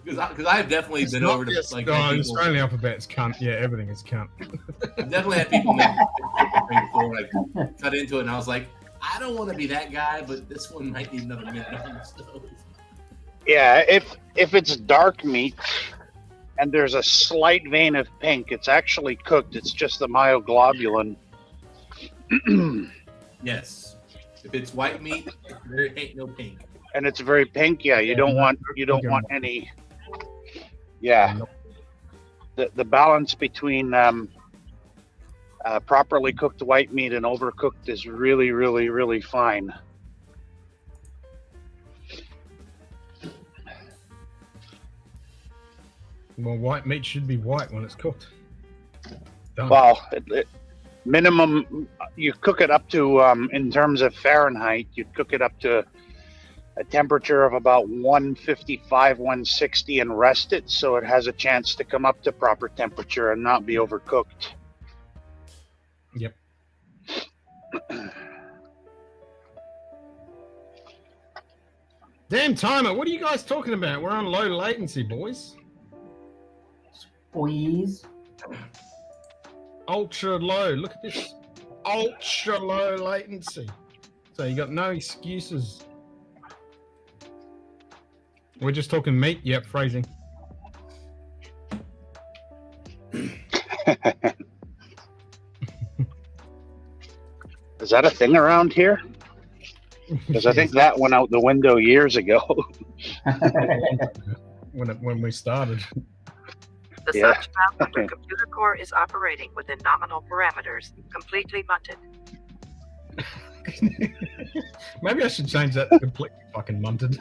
Because I've definitely been over to like. the people- Australian alphabet's cunt. Yeah, everything is cunt. I've definitely had people make chicken thing before. I cut into it and I was like, I don't want to be that guy, but this one might need another minute on the stove. Yeah, if it's dark meat and there's a slight vein of pink, it's actually cooked. It's just the myoglobulin. Yes. If it's white meat, there ain't no pink. And it's very pink. Yeah, you don't want any. Yeah, the balance between properly cooked white meat and overcooked is really, really, really fine. Well, white meat should be white when it's cooked. Done. Well, minimum, you cook it up to, in terms of Fahrenheit, you'd cook it up to a temperature of about 155, 160 and rest it so it has a chance to come up to proper temperature and not be overcooked. Yep. Damn timer, what are you guys talking about? We're on low latency, boys. Please. Ultra low. Look at this. Ultra low latency. So you got no excuses. We're just talking meat. Yep, phrasing. Is that a thing around here? Because I think that went out the window years ago. when we started. The Yeah. scotchdownunder computer core is operating within nominal parameters, completely munted. Maybe I should change that to completely fucking munted.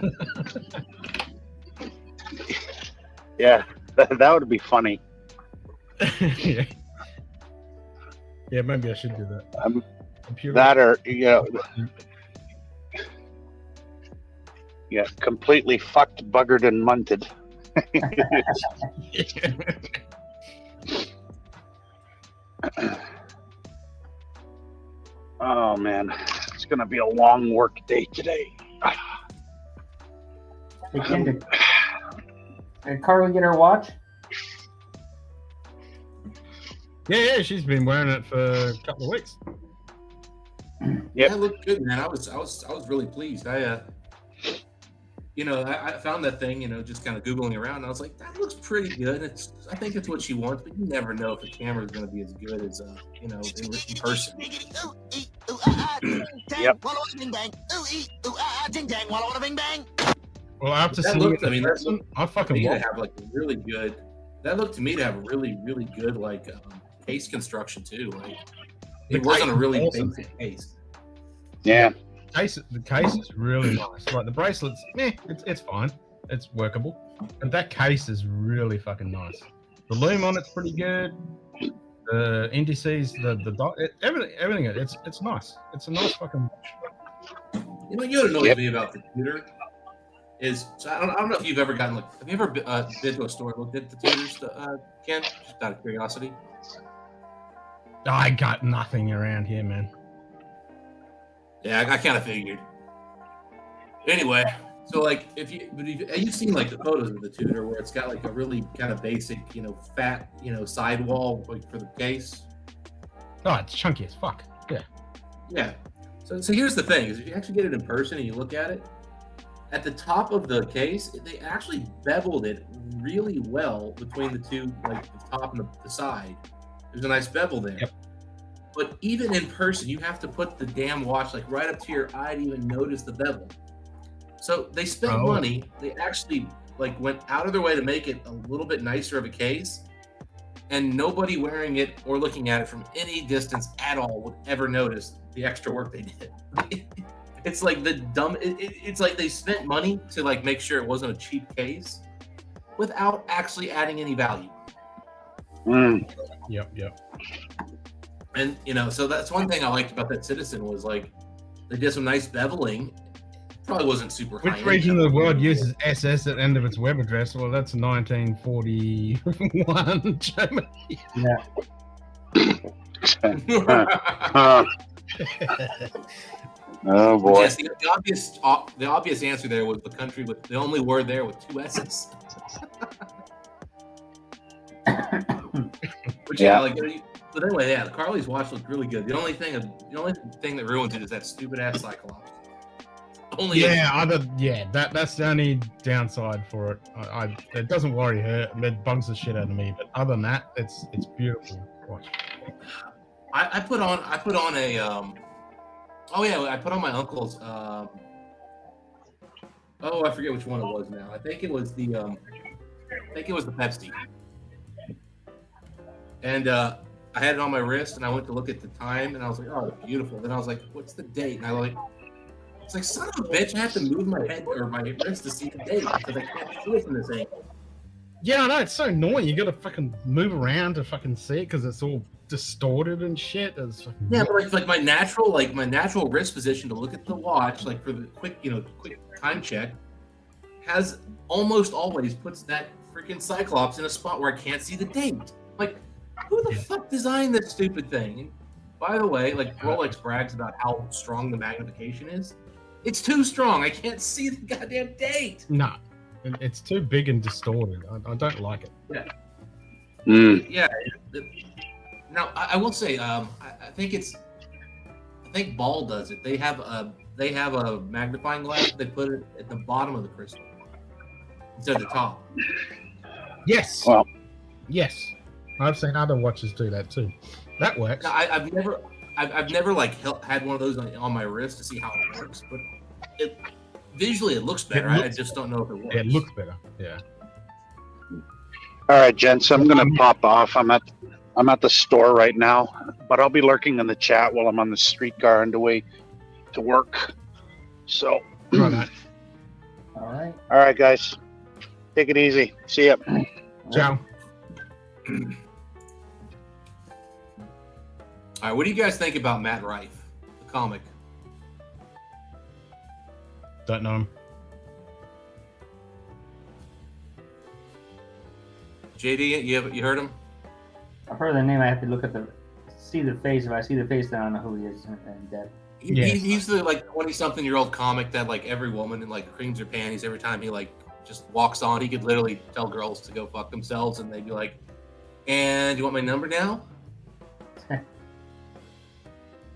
Yeah, that would be funny. yeah. Yeah, maybe I should do that. That or, you know, Yeah, completely fucked, buggered, and munted. Oh man, it's gonna be a long work day today. Hey, Ken, did Carly get her watch? Yeah, she's been wearing it for a couple of weeks. Yeah, it looked good, man. I was really pleased. I found that thing, just kind of Googling around, and I was like, that looks pretty good. I think it's what she wants, but you never know if the camera is going to be as good as, in person. Yep. Well, after That seeing looked, it in that person, looked I fucking to me to love have like a really good. That looked to me to have a really, really good case construction too. Like The it wasn't case a is really awesome. basic case. Yeah. The case is really nice. Like the bracelets, it's fine. It's workable. But that case is really fucking nice. The loom on it's pretty good. The indices, the dot, everything. It's nice. It's a nice fucking watch. You know what annoys me about the Tudor is I don't know if you've ever gotten have you ever been to a store and looked at the Tudors, Ken? Just out of curiosity. I got nothing around here, man. Yeah, I kind of figured. Anyway, so you've seen the photos of the Tudor where it's got a really kind of basic, fat, sidewall for the case. Oh, it's chunky as fuck. Yeah. Yeah. So here's the thing: is if you actually get it in person and you look at it, at the top of the case, they actually beveled it really well between the two, the top and the side. There's a nice bevel there. Yep. But even in person, you have to put the damn watch right up to your eye to even notice the bevel. So they spent money. They actually went out of their way to make it a little bit nicer of a case, and nobody wearing it or looking at it from any distance at all would ever notice the extra work they did. It's like it's like they spent money to make sure it wasn't a cheap case without actually adding any value. Yep. And so that's one thing I liked about that Citizen was they did some nice beveling. Probably wasn't super high. Which region of the world uses SS at the end of its web address? Well, that's 1941 Germany. Yeah. Oh boy. Yes, the obvious answer there was the country with the only word there with 2 S's. But but anyway, the Carly's watch looked really good. The only thing that ruins it is that stupid ass Cyclops. That's the only downside for it. It doesn't worry her. It bugs the shit out of me. But other than that, it's beautiful watch. I put on a I put on my uncle's I forget which one it was now. I think it was the Pepsi. And I had it on my wrist and I went to look at the time and I was like, oh, it's beautiful. Then I was like, what's the date? And I it's like, son of a bitch, I have to move my head or my wrist to see the date because I can't see it from this angle. Yeah, I know, it's so annoying. You gotta fucking move around to fucking see it because it's all distorted and shit. It's fucking but my natural wrist position to look at the watch, for the quick time check, has almost always puts that freaking Cyclops in a spot where I can't see the date. Who the fuck designed this stupid thing? And by the way, Rolex brags about how strong the magnification is. It's too strong. I can't see the goddamn date. No, it's too big and distorted. I don't like it. Yeah. Yeah. Now I will say, I think Ball does it. They have a magnifying glass. They put it at the bottom of the crystal instead of the top. Yes. Well. Yes. I've seen other watches do that too. That works. Now, I've never had one of those on my wrist to see how it works, but visually it looks better. I just don't know if it works. It looks better. Yeah. All right, gents, I'm gonna pop off. I'm at the store right now, but I'll be lurking in the chat while I'm on the streetcar on the way to work. So. Right. All right, guys. Take it easy. See ya. Ciao. All right, what do you guys think about Matt Rife, the comic? Don't know him. JD, you heard him? I've heard the name. I have to look at see the face. If I see the face, then I don't know who he is in depth. He's the like 20-something-year-old comic that like every woman in like creams her panties every time he like just walks on. He could literally tell girls to go fuck themselves, and they'd be like, "And you want my number now?"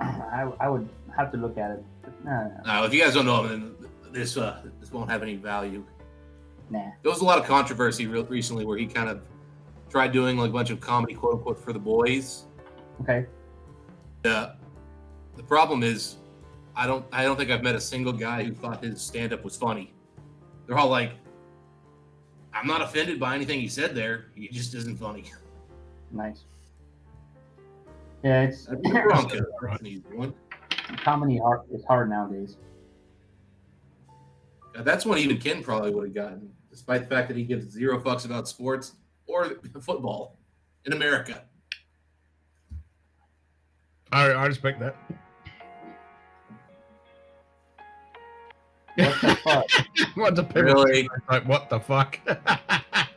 I would have to look at it. No. If you guys don't know him, then this won't have any value. Nah. There was a lot of controversy recently where he kind of tried doing like a bunch of comedy, quote unquote, for the boys. Okay. The problem is, I don't think I've met a single guy who thought his stand-up was funny. They're all like, "I'm not offended by anything he said there. He just isn't funny." Nice. Yeah, it's comedy is hard nowadays. That's one even Ken probably would have gotten, despite the fact that he gives zero fucks about sports or football in America. I respect that. What the fuck? What the Really? Like, what the fuck?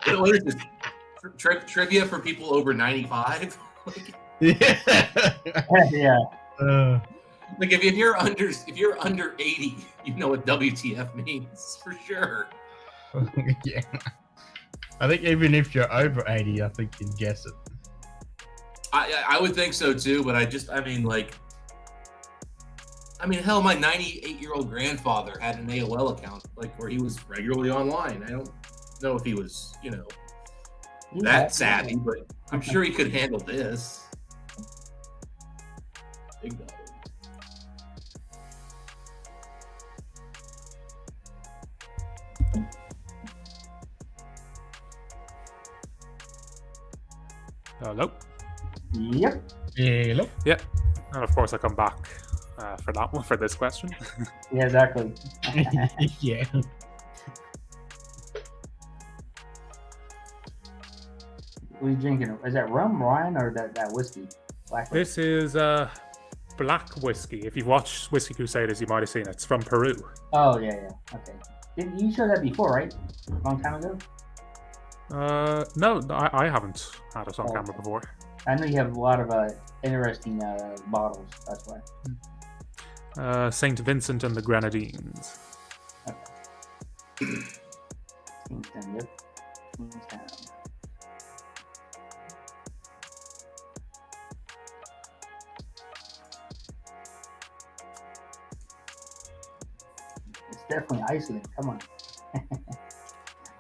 What is this? Trivia for people over 95? Yeah. Yeah. Like if you're under 80, you know what WTF means for sure. Yeah. I think even if you're over 80, I think you'd guess it. I would think so too, but hell, my 98-year-old grandfather had an AOL account, like where he was regularly online. I don't know if he was, that savvy, but I'm sure he could handle this. Big dog. Hello. Yep. Hello. Yeah. And of course I come back for that one, for this question. Yeah, exactly. Yeah. What are you drinking? Is that rum, wine, or that whiskey? Black whiskey? This is black whiskey. If you've watched Whiskey Crusaders, you might have seen it. It's from Peru. Oh, yeah. Okay. Didn't you show that before, right? A long time ago? No, I haven't had it on camera before. I know you have a lot of interesting bottles. That's why. St. Vincent and the Grenadines. Okay. Kingston, yep. Kingstown. It's definitely Iceland. Come on.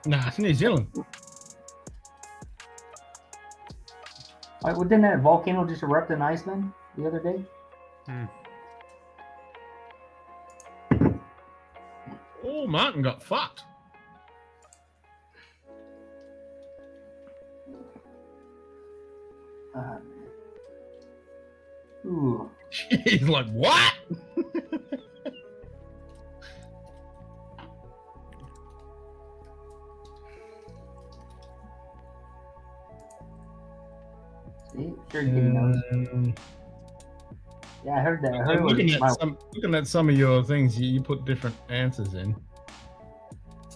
Nah, it's New Zealand. Well, didn't that volcano just erupt in Iceland the other day? Oh, Martin got fucked. Ooh. He's like, what? See, sure you knows. Yeah, I heard that. I heard looking at some of your things, you put different answers in.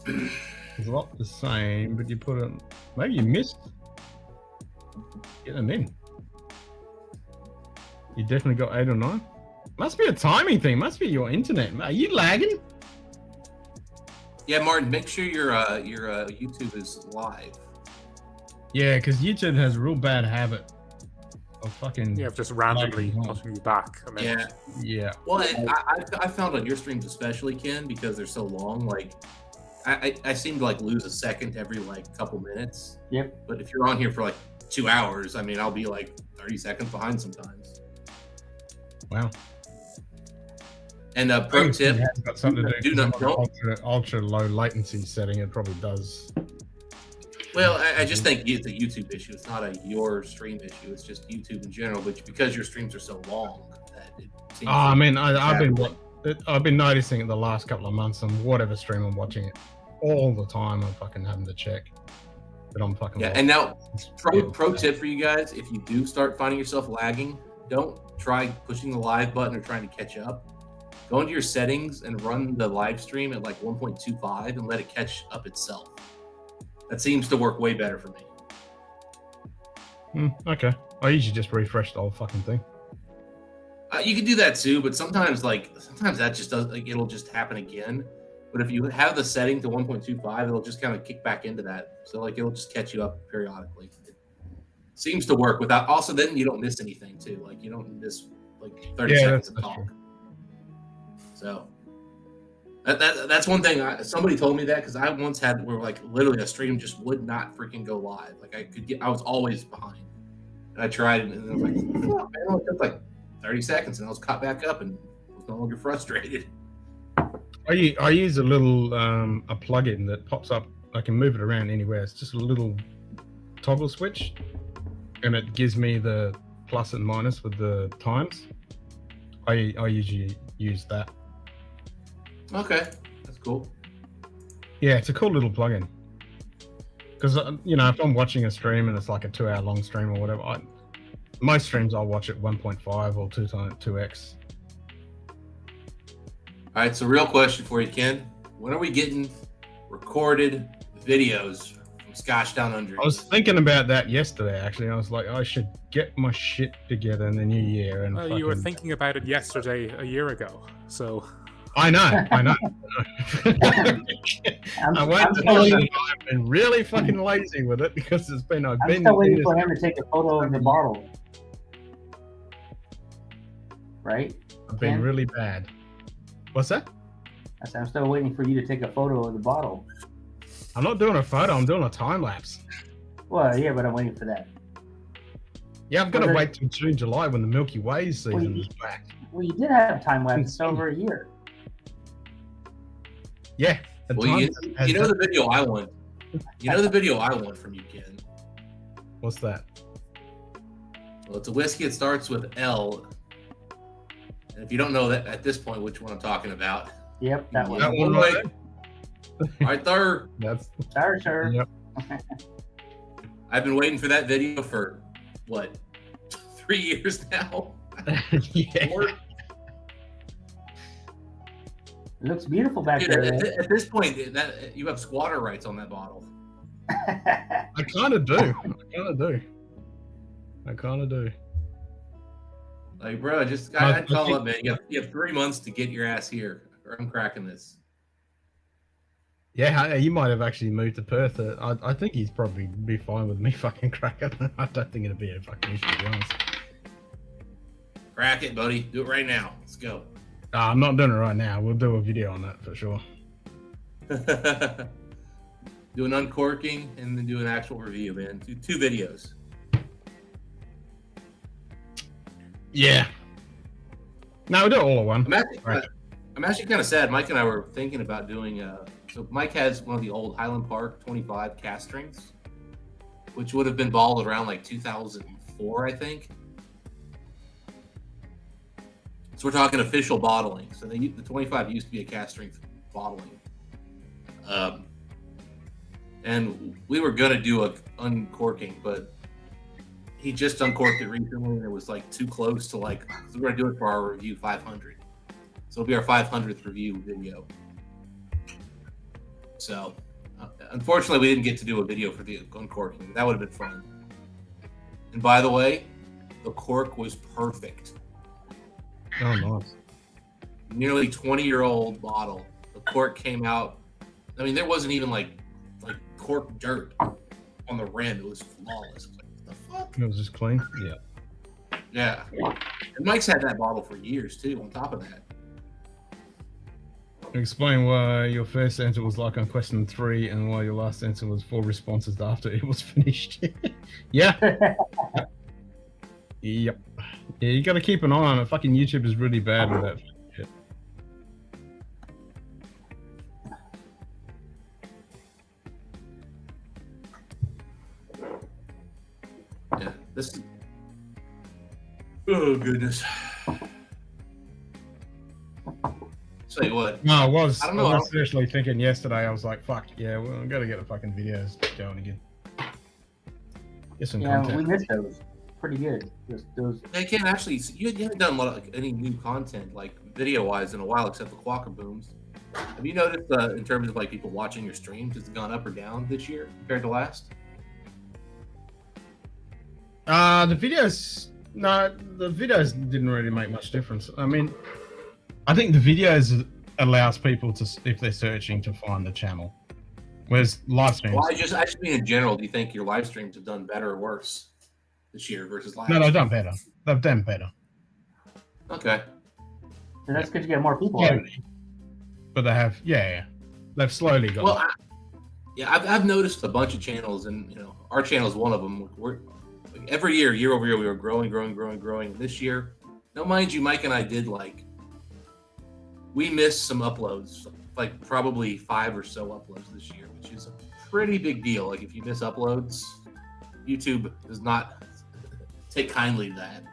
It's a lot the same, but you put it. Maybe you missed. Get them in. You definitely got 8 or 9. Must be a timing thing. Must be your internet. Are you lagging? Yeah, Martin, make sure your YouTube is live. Yeah, because YouTube has a real bad habit of fucking. Yeah, just randomly pushing you back. I mean, Yeah. Well, I found on your streams especially, Ken, because they're so long. Like, I seem to like lose a second every like couple minutes. Yep. But if you're on here for like 2 hours, I mean, I'll be like 30 seconds behind sometimes. Wow. And pro tip: has got something to do. Don't. Ultra low latency setting. It probably does. Well, I just think it's a YouTube issue. It's not your stream issue. It's just YouTube in general. But because your streams are so long, that it seems I mean, I've been noticing it the last couple of months, and whatever stream I'm watching it all the time, I'm fucking having to check. But I'm fucking. Yeah, and now pro tip for you guys: if you do start finding yourself lagging, don't try pushing the live button or trying to catch up. Go into your settings and run the live stream at like 1.25 and let it catch up itself. That seems to work way better for me. Okay. I usually just refresh the whole fucking thing. You can do that too, but sometimes that just does, like, it'll just happen again. But if you have the setting to 1.25, it'll just kind of kick back into that. So like it'll just catch you up periodically. It seems to work without. Also, then you don't miss anything too. Like you don't miss like 30 seconds of talk. True. So that's one thing. Somebody told me that because I once had where like literally a stream just would not freaking go live. Like I was always behind. And I tried it, and I was like, oh, man, it only took like 30 seconds, and I was caught back up and was no longer frustrated. I use a little a plugin that pops up. I can move it around anywhere. It's just a little toggle switch, and it gives me the plus and minus with the times. I usually use that. Okay, that's cool. Yeah, it's a cool little plugin. Because if I'm watching a stream and it's like a 2-hour long stream or whatever, most streams I'll watch at 1.5 or 2x. All right, so real question for you, Ken. When are we getting recorded videos from Scotch Down Under? I was thinking about that yesterday, actually. I was like, I should get my shit together in the new year. And You were thinking about it yesterday, a year ago. So I know. I won't tell you I've been really fucking lazy with it because it's been. I'm still waiting for him to take a photo of the bottle. Right? I've been really bad. What's that? I said I'm still waiting for you to take a photo of the bottle. I'm not doing a photo. I'm doing a time lapse. Well, yeah, but I'm waiting for that. Yeah, I've got to wait till June, July when the Milky Way season is back. Well, you did have time lapse. It's over a year. Yeah. Well, you know the video I want. You know the video I want from you, Ken. What's that? Well, it's a whiskey. It starts with L. And if you don't know that at this point, which one I'm talking about? Yep, that one. That one right right there. That's sure. Yep. I've been waiting for that video for what, 3 years now? Yeah. It looks beautiful back Dude, there. At this point, you have squatter rights on that bottle. I kind of do. I kind of do. Like, bro, I'd call up, man. You have 3 months to get your ass here, or I'm cracking this. Yeah, you might have actually moved to Perth. I think he's probably be fine with me fucking cracking. I don't think it'll be a fucking issue, to be honest. Crack it, buddy. Do it right now. Let's go. I'm not doing it right now. We'll do a video on that for sure. Do an uncorking and then do an actual review, man. Do 2 videos. Yeah. No, we'll do it all at one. I'm actually kind of sad. Mike and I were thinking about doing. So Mike has one of the old Highland Park 25 cast strings, which would have been bottled around like 2004, I think. So we're talking official bottling. So the 25 used to be a cast strength bottling. And we were gonna do a uncorking, but he just uncorked it recently, and it was like too close to like. So we're gonna do it for our review 500. So it'll be our 500th review video. So unfortunately, we didn't get to do a video for the uncorking. That would have been fun. And by the way, the cork was perfect. Oh, nice. Nearly 20-year-old bottle. The cork came out. I mean, there wasn't even like cork dirt on the rim. It was flawless. Like, what the fuck? It was just clean. Yeah. Yeah. And Mike's had that bottle for years too. On top of that. Explain why your first answer was like on question 3 and why your last answer was 4 responses after it was finished. Yeah. Yep. Yeah, you gotta keep an eye on it. Fucking YouTube is really bad with that shit. Yeah, this. Oh goodness. Tell you what. No, I was. I don't know. I was seriously thinking yesterday. I was like, "Fuck yeah, well, I've got to get the fucking videos going again." Get some content. We missed those. Pretty good. Those. They can't actually. You haven't done a lot of any new content like video-wise in a while, except the Quacker Booms. Have you noticed in terms of like people watching your streams, has it gone up or down this year compared to last? The videos, no, the videos didn't really make much difference. I mean, I think the videos allows people to, if they're searching, to find the channel. Whereas live streams. Well, I just mean in general. Do you think your live streams have done better or worse this year versus last? No, they've done better. They've done better. Okay. And that's because you get more people. Yeah, Right? but they have, they've slowly got. Well, I've noticed a bunch of channels, and our channel is one of them. We're every year over year, we were growing. This year, now mind you, Mike and I did we missed some uploads, like probably 5 or so uploads this year, which is a pretty big deal. Like if you miss uploads, YouTube does not take kindly to that.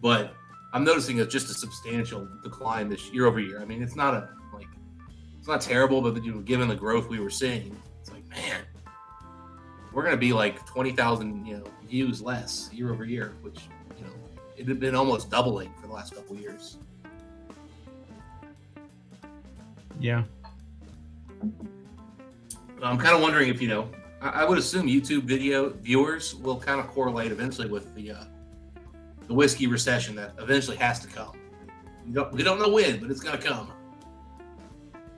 But I'm noticing it's just a substantial decline this year over year. I mean, it's not it's not terrible, but given the growth we were seeing, it's like, man, we're gonna be like 20,000 views less year over year, which it had been almost doubling for the last couple of years. Yeah. I'm kind of wondering if I would assume YouTube video viewers will kind of correlate eventually with the whiskey recession that eventually has to come. We don't know when, but it's gonna come.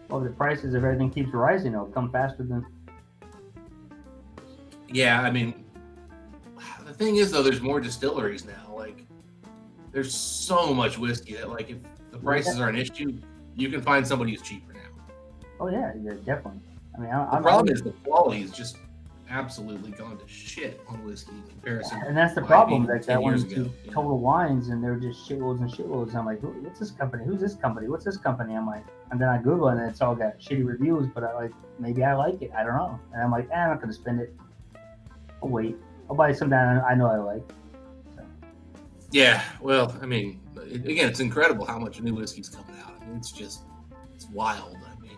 Well, the prices of everything keeps rising. It'll come faster than. Yeah, I mean, the thing is though, there's more distilleries now. Like, there's so much whiskey that if the prices are an issue, you can find somebody who's cheaper now. Oh yeah, definitely. I mean, The problem is the quality is just absolutely gone to shit on whiskey in comparison. And that's the problem. Like that went to Total Wines, and they're just shitloads and shitloads. I'm like, what's this company? Who's this company? What's this company? I'm like, and then I Google it, and it's all got shitty reviews. But maybe I like it. I don't know. And I'm like, I'm not gonna spend it. I'll wait. I'll buy something I know I like. So. Yeah, well, I mean, again, it's incredible how much new whiskey's coming out. I mean, it's wild. I mean,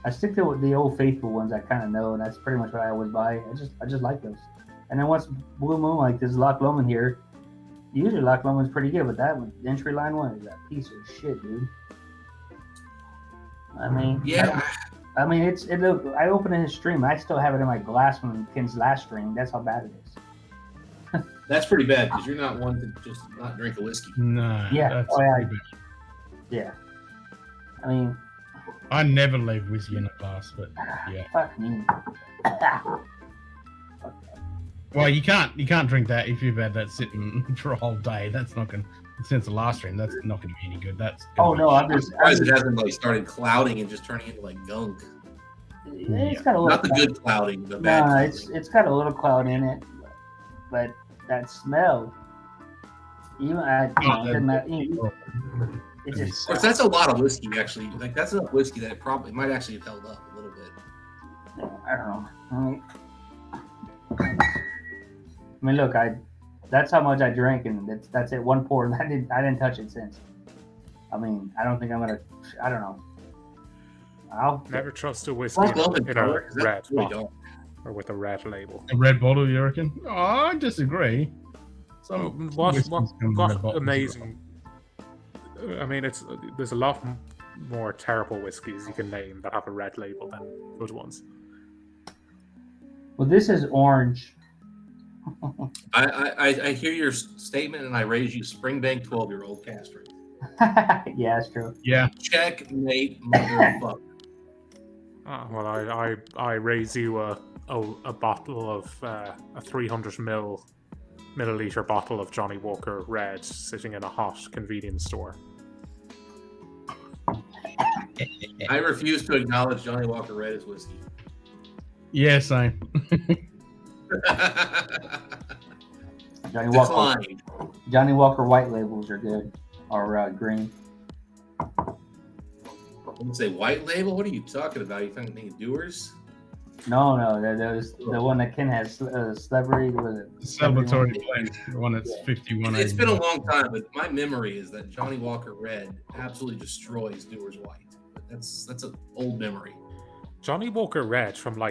I stick to the old faithful ones I kind of know, and that's pretty much what I always buy. I just like those. And then once Blue Moon, like this Loch Lomond here, usually Loch Lomond's pretty good, but that one, the entry line one, is a piece of shit, dude. I mean, yeah. I mean, I opened his stream. I still have it in my glass from Ken's last stream. That's how bad it is. That's pretty bad because you're not one to just not drink a whiskey. No. Yeah. That's yeah. pretty Yeah. I mean, I never leave whiskey in a glass, but yeah. Fuck me. Well, you can't drink that if you've had that sitting for a whole day. That's not going to, since the last stream, that's not going to be any good. That's I'm surprised it hasn't started clouding and just turning into gunk. It's got a little not the good clouding, the bad clouding. It's got a little cloud in it, but that smell, that's a lot of whiskey actually. That's enough whiskey that it might actually have held up a little bit. I don't know. I mean, look, that's how much I drank, and that's it. One pour, and I didn't touch it since. I mean, I don't think I'm gonna. I don't know. I'll never trust a whiskey in a red bottle or with a red label. A red bottle, you reckon? Oh, I disagree. What amazing! I mean, there's a lot more terrible whiskeys you can name that have a red label than good ones. Well, this is orange. I hear your statement, and I raise you Springbank 12-year-old Castro. Yeah, that's true. Yeah. Checkmate, motherfucker. Well, I raise you a bottle of a 300 milliliter bottle of Johnny Walker Red sitting in a hot convenience store. I refuse to acknowledge Johnny Walker Red as whiskey. Yeah, same. Johnny Walker white labels are good, or green. I would say white label. What are you talking about? You thinking Doers? No, there's the one that Ken has. Celebrity was it? Celebratory blend, the one that's 51. It's been a long time, but my memory is that Johnny Walker Red absolutely destroys Doers White. But that's an old memory. Johnny Walker Red from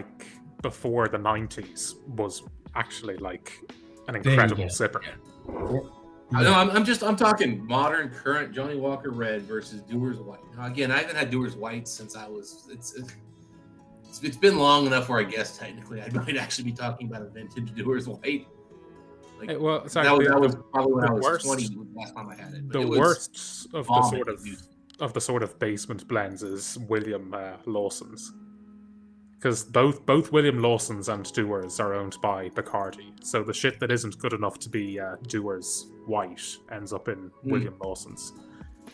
before the 90s was actually an incredible sipper. Yeah. No, I'm talking modern, current Johnny Walker Red versus Doers White. Now, again, I haven't had Doers White since I was. It's been long enough where I guess technically I might actually be talking about a vintage Dewar's White. Like, Hey, well, sorry, that was probably when the I was worst- 20 last time I had it. But The it was worst of the vomit sort of basement blends is William Lawson's, because both William Lawson's and Dewar's are owned by Bacardi. So the shit that isn't good enough to be Dewar's White ends up in William Lawson's.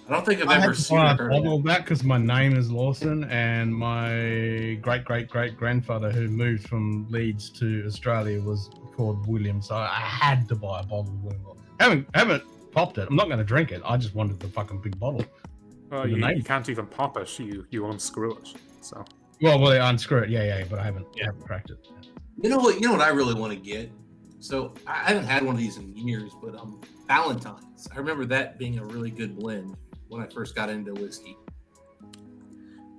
I don't think I've I ever had to seen buy or a heard of bottle that. of that because my name is Lawson, and my great-great-great-grandfather who moved from Leeds to Australia was called William, so I had to buy a bottle of William Lawson. Haven't popped it. I'm not going to drink it. I just wanted the fucking big bottle. Well, with the you name. can't even pop it. You unscrew it. So Well, unscrew it. Yeah, but I haven't cracked it. You know what I really want to get? So I haven't had one of these in years, but Valentine's. I remember that being a really good blend when I first got into whiskey.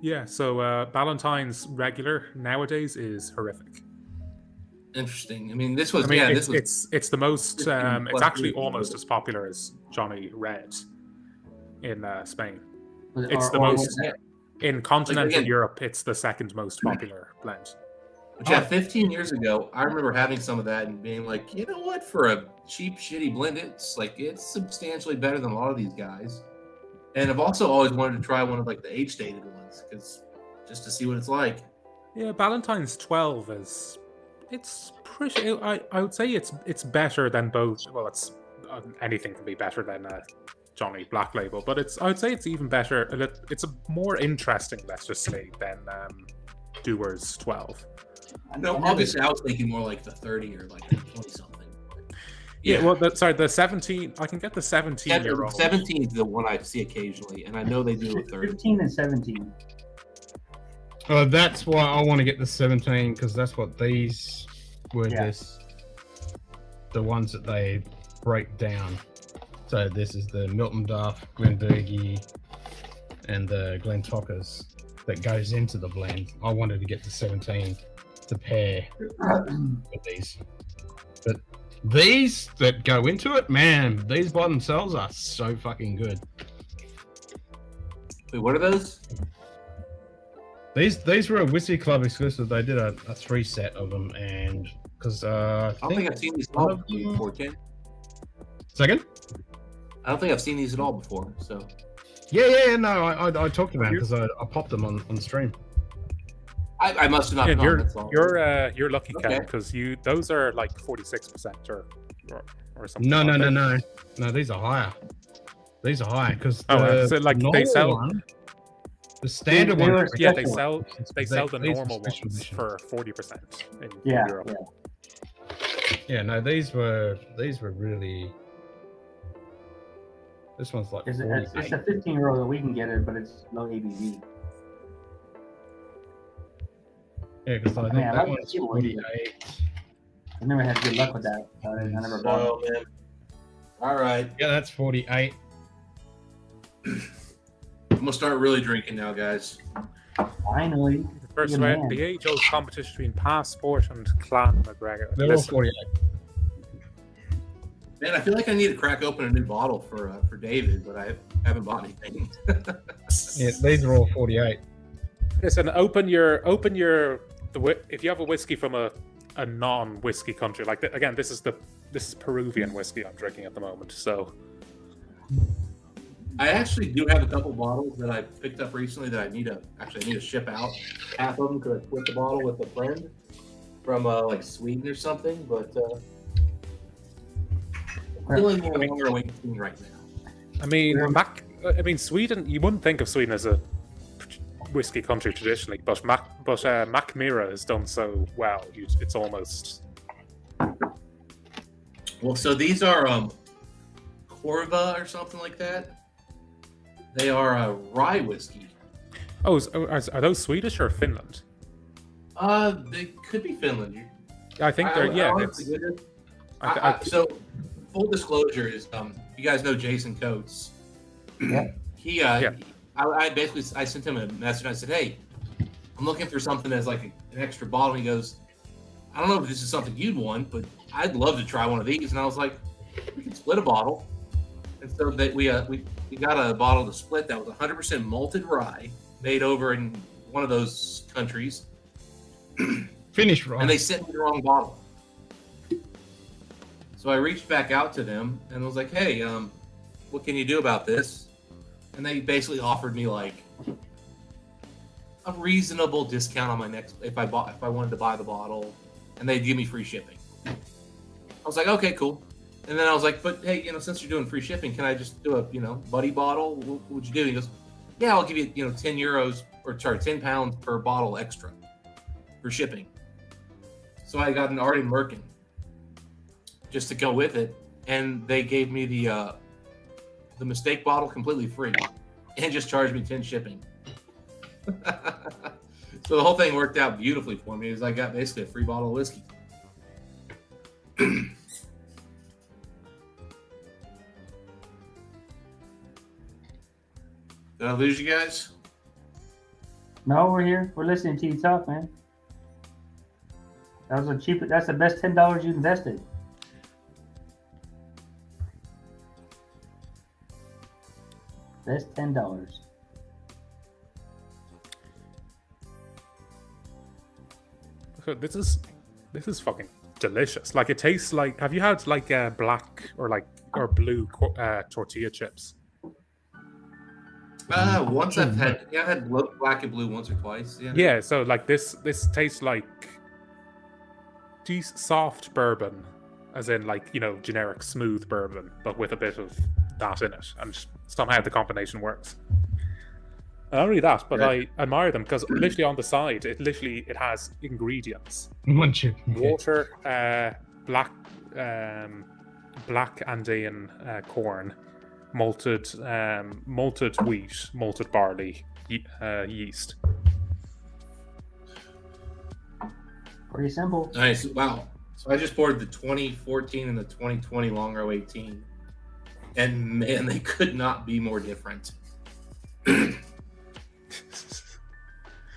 yeah, so Valentine's regular nowadays is horrific. Interesting. I mean, this was it's the most. 15 It's plus actually years almost ago. as popular as Johnny Red in Spain. Was it- It's or- the or most was it- in continental again- Europe. It's the second most popular blend. But yeah, 15 years ago, I remember having some of that and being like, you know what? For a cheap, shitty blend, it's substantially better than a lot of these guys. And I've also always wanted to try one of like the age-dated ones, because just to see what it's like. Yeah, Valentine's 12 is. It's pretty. I would say it's better than both. Well, it's anything can be better than Johnny Black Label, but I would say it's even better. It's a more interesting, let's just say, than Dewar's 12. No, obviously, I was thinking more like the 30 or like the 20 something. Yeah, well, the 17. I can get the 17-year-old. 17 is the one I see occasionally, and I know they do a 30. 15 and 17. That's why I want to get the 17 because that's what these were. Yeah. The ones that they break down. So this is the Milton Duff, Glenbergie, and the Glentockers that goes into the blend. I wanted to get the 17 to pair with these. But these that go into it, man, these by themselves are so fucking good. Wait, what are those? These were a Whisky Club exclusive. They did a 3 set of them, and because I don't think I've seen these at all before, Ken. Second? I don't think I've seen these at all before. So Yeah. No, I talked about it because I popped them on stream. I must have not Yeah, known. That's all. you're lucky, Ken, Okay. because those are like 46% or something. No. like that. No, these are higher. These are higher because So like they sell. the standard They one. were Yeah, they special. sell the These are normal special ones edition. for 40% in Yeah, Europe. Yeah, no, these were really. This one's like It's 48. a 15-year-old that we can get it, but it's low ABV. Yeah, because I think I mean, I that like one's the one. 48. I never had good luck with that. I never bought Oh it. man. All right, Yeah, that's 48. I'm gonna start really drinking now, guys. Finally. First, Good man. the age-old competition between Passport and Clan McGregor. They're all Listen, 48. Man, I feel like I need to crack open a new bottle for David, but I haven't bought anything. Yeah, these are all 48. listen, if you have a whiskey from a non-whiskey country, like again, this is Peruvian whiskey I'm drinking at the moment. So I actually do have a couple bottles that I picked up recently that I need to ship out. Half of them because I split the bottle with a friend from like Sweden or something, but feeling more longer away from right now. I mean, Sweden. You wouldn't think of Sweden as a whiskey country traditionally, but Mac Mira has done so well. It's almost. Well, so these are Corva or something like that. They are a rye whiskey. Oh, are those Swedish or Finland? They could be Finland. I think they're. So, full disclosure is, you guys know Jason Coates. Yeah. I sent him a message. I said, "Hey, I'm looking for something that's like an extra bottle." He goes, "I don't know if this is something you'd want, but I'd love to try one of these." And I was like, "We can split a bottle." And so that we got a bottle to split that was 100% malted rye, made over in one of those countries, Finish right. And they sent me the wrong bottle. So I reached back out to them and was like, "Hey, what can you do about this?" And they basically offered me like a reasonable discount on my next if I wanted to buy the bottle, and they'd give me free shipping. I was like, "Okay, cool." And then I was like, "But hey, since you're doing free shipping, can I just do a buddy bottle? What would you do?" He goes, "Yeah, I'll give you 10 euros or sorry, 10 pounds per bottle extra for shipping." So I got an Arden Merkin just to go with it, and they gave me the mistake bottle completely free and just charged me 10 shipping. So the whole thing worked out beautifully for me, as I got basically a free bottle of whiskey. Did I lose you guys? No, we're here. We're listening to you talk, man. That's the best $10 you invested. Best $10. This is fucking delicious. Like, it tastes like. Have you had like black or blue tortilla chips? Once I've had black and blue once or twice. Yeah. Yeah. So like this tastes like soft bourbon, as in like generic smooth bourbon, but with a bit of that in it, and somehow the combination works. Not only that, but I admire them because literally on the side, it has ingredients: one chip, water, black Andean corn, malted wheat, malted barley, yeast. Pretty simple. Nice. Wow. So I just poured the 2014 and the 2020 Long Row 18, and man, they could not be more different.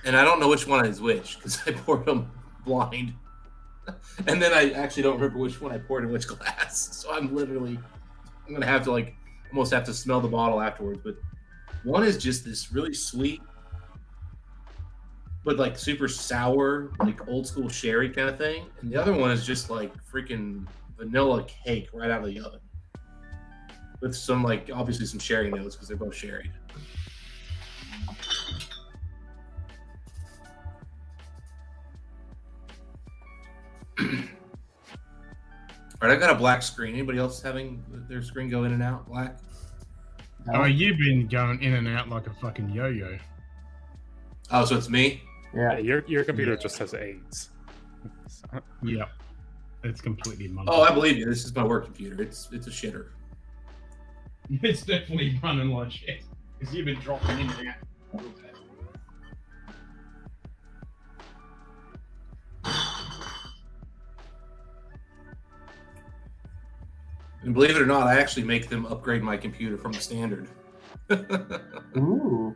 And I don't know which one is which because I poured them blind, and then I actually don't remember which one I poured in which glass. So I'm gonna have to almost have to smell the bottle afterwards. But one is just this really sweet, but like super sour, like old school sherry kind of thing, and the other one is just like freaking vanilla cake right out of the oven, with some obviously some sherry notes because they're both sherry. All right, I got a black screen. Anybody else having their screen go in and out black? Oh, you've been going in and out like a fucking yo-yo. Oh, so it's me? Yeah. Your computer just has AIDS. Yeah. It's completely monkey. Oh, I believe you. This is my work computer. It's a shitter. It's definitely running like shit. Because you've been dropping in and out. And believe it or not, I actually make them upgrade my computer from the standard. Ooh.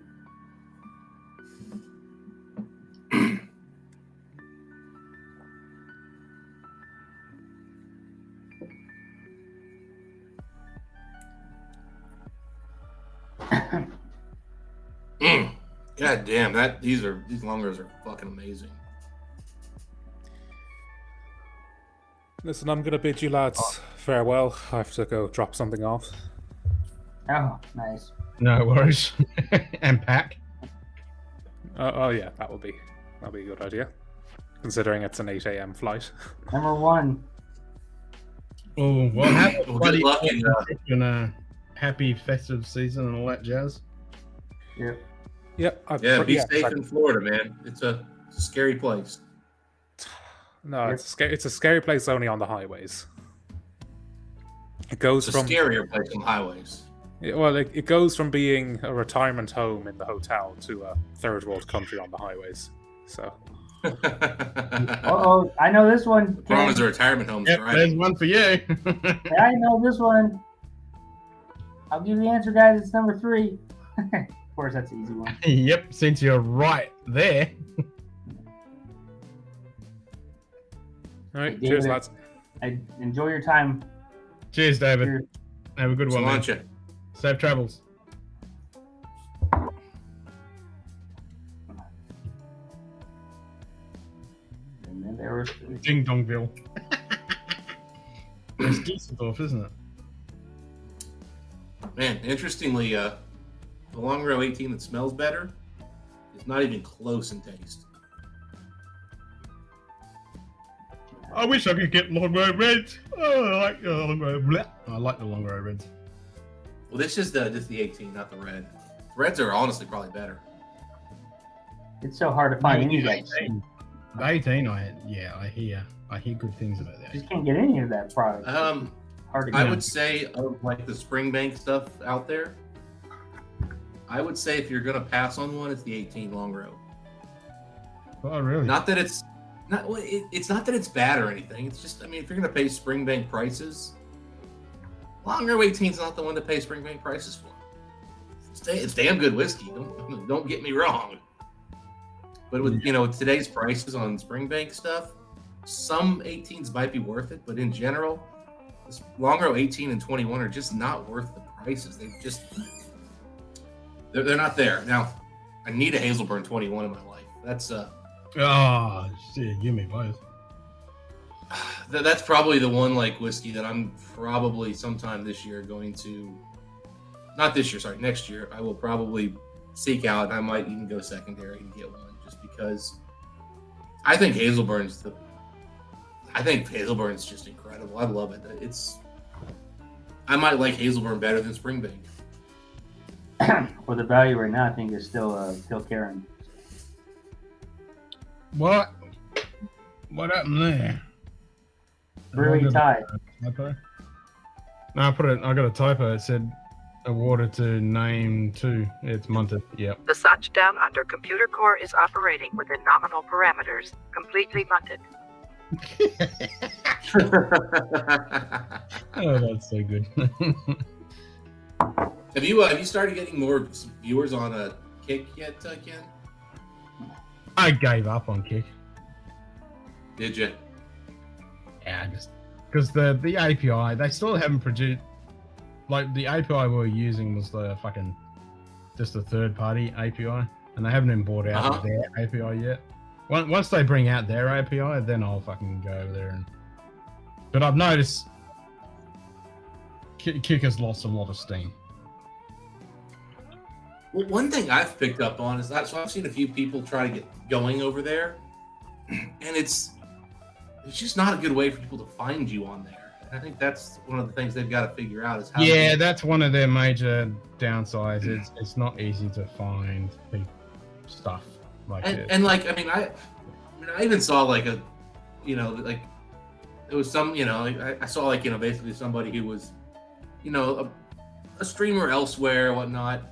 God damn, these longers are fucking amazing. Listen, I'm gonna bid you lads farewell. I have to go drop something off. Oh, nice. No worries. And pack. Oh yeah, that'll be a good idea, considering it's an 8 a.m. flight. Number one. Oh well, have a Well, good luck and a happy festive season and all that jazz. Yep. Yep. Be safe in Florida, man. It's a scary place. No, it's a scary place only on the highways. It goes It's a from scarier place on highways. Well, it goes from being a retirement home in the hotel to a third world country on the highways. So. Oh, I know this one. The problem is the retirement homes, right? There's one for you. I know this one. I'll give you the answer, guys. It's number 3. Of course, that's an easy one. Yep, since you're right there. All right, David, cheers, lads. Enjoy your time. Cheers, David. Cheers. Have a good one, man. Cilantro. Safe travels. Ding Dongville. It's Dusseldorf, isn't it? Man, interestingly, the Long Row 18 that smells better is not even close in taste. I wish I could get Long Row Reds. Oh, I like the Long Row. Bleh. I like the Long Row Reds. Well, this is just the 18, not the red. Reds are honestly probably better. It's so hard to find any of that. The 18, I hear good things about that. You just can't get any of that product. Hard to I get. would say of like the Springbank stuff out there, I would say if you're gonna pass on one, it's the 18 Long Row. Oh, really? Not that it's not. Well, it's not that it's bad or anything. It's just, I mean, if you're gonna pay Springbank prices, Long Row 18 is not the one to pay Springbank prices for. It's damn good whiskey. Don't get me wrong. But with with today's prices on Springbank stuff, some 18s might be worth it, but in general, this Long Row 18 and 21 are just not worth the prices. They're not there. Now, I need a Hazelburn 21 in my life. That's shit, give me both. That's probably the one like whiskey that I'm probably sometime this year going to, not this year, sorry, next year, I will probably seek out, and I might even go secondary to get one, just because I think Hazelburn's just incredible. I love it. I might like Hazelburn better than Springbank. Well, the value right now, I think, is still carrying. What happened there? Brewing tie. Typo? No, I got a typo. It said awarded to name 2. It's Munted. Yep. The Scotch Down Under computer core is operating within nominal parameters, completely munted. Oh, that's so good. Have you started getting more viewers on Kick yet, Ken? I gave up on Kick. Did you? Yeah, just because the API, they still haven't produced. Like, the API we were using was just a third-party API, and they haven't even brought out their API yet. Once they bring out their API, then I'll fucking go over there and. But I've noticed Kick has lost a lot of steam. Well, one thing I've picked up on is that, so I've seen a few people try to get going over there, and it's just not a good way for people to find you on there. And I think that's one of the things they've got to figure out is how. Yeah, that's one of their major downsides. It's not easy to find stuff like this. And like, I even saw like there was some, I saw like, basically somebody who was, a streamer elsewhere, whatnot,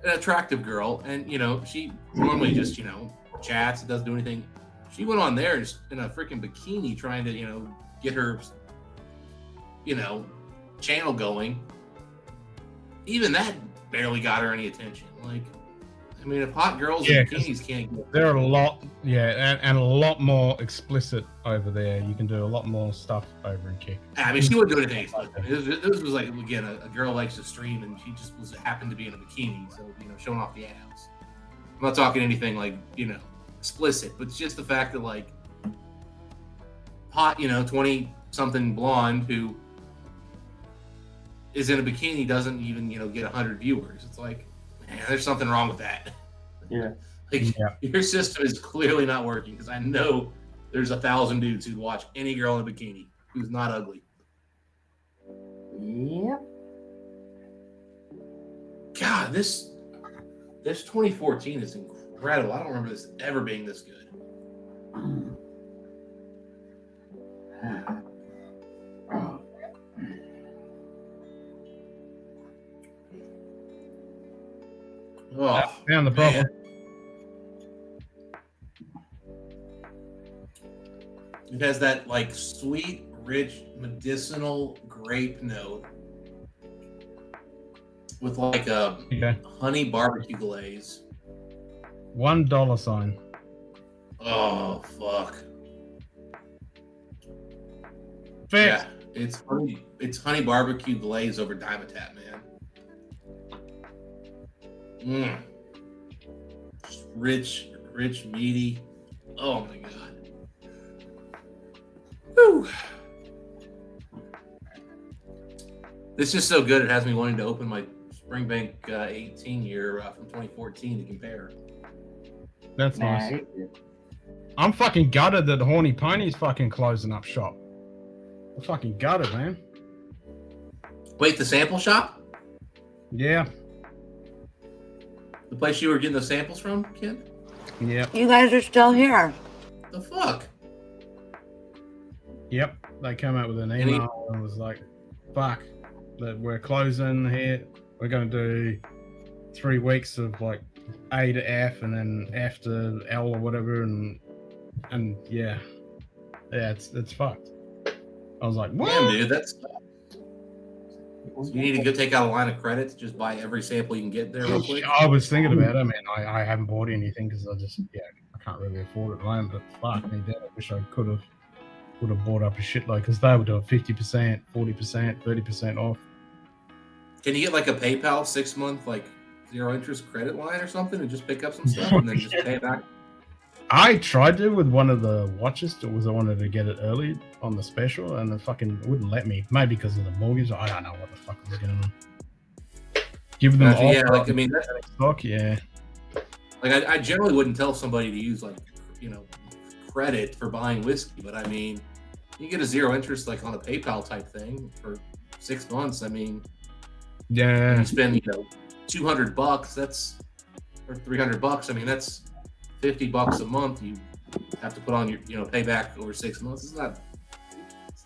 an attractive girl, and she normally just chats, doesn't do anything. She went on there just in a freaking bikini trying to get her channel going. Even that barely got her any attention. Like, I mean, if hot girls in bikinis can't get, there are a lot, and a lot more explicit over there. You can do a lot more stuff over in Kick. I mean, she wouldn't do anything explicit. This was like, again, a girl likes to stream, and she just happened to be in a bikini, so showing off the abs. I'm not talking anything like explicit, but it's just the fact that like hot 20-something blonde who is in a bikini doesn't even get 100 viewers. It's like, man, there's something wrong with that. Yeah. Your system is clearly not working, because I know there's 1,000 dudes who'd watch any girl in a bikini who's not ugly. Yep. God, this 2014 is incredible. I don't remember this ever being this good. Oh, found the problem. It has that like sweet, rich, medicinal grape note with like a honey barbecue glaze. $1 Oh fuck! Fixed. Yeah, it's honey barbecue glaze over Dimetapp, man. Rich, meaty. Oh my god. Whew. This is just so good. It has me wanting to open my Springbank 18 year from 2014 to compare. That's nice. I'm fucking gutted that Horny Pony's fucking closing up shop. I'm fucking gutted, man. Wait, the sample shop? Yeah. The place you were getting the samples from, kid? Yep. You guys are still here. The fuck? Yep. They came out with an email and was like, fuck, that we're closing here. We're going to do 3 weeks of like A to F and then F to L or whatever. And yeah, it's fucked. I was like, what? Damn, dude, that's... So you need to go take out a line of credit to just buy every sample you can get there real quick? I was thinking about it. I mean, I haven't bought anything because I can't really afford it at the moment. But fuck me, Dad, I wish I would have bought up a shitload because they were doing 50%, 40%, 30% off. Can you get like a PayPal 6-month like 0 interest credit line or something and just pick up some stuff and then just pay it back? I tried to with one of the watches because I wanted to get it early on the special, and the fucking wouldn't let me. Maybe because of the mortgage. I don't know what the fuck was going on. Give them all. Yeah, like I mean, that's stock. Yeah. Like I generally wouldn't tell somebody to use like credit for buying whiskey, but I mean, you get a 0 interest like on a PayPal type thing for 6 months. I mean, yeah, you spend $200. That's or $300. I mean, that's $50 a month. You have to put on your pay back over 6 months. It's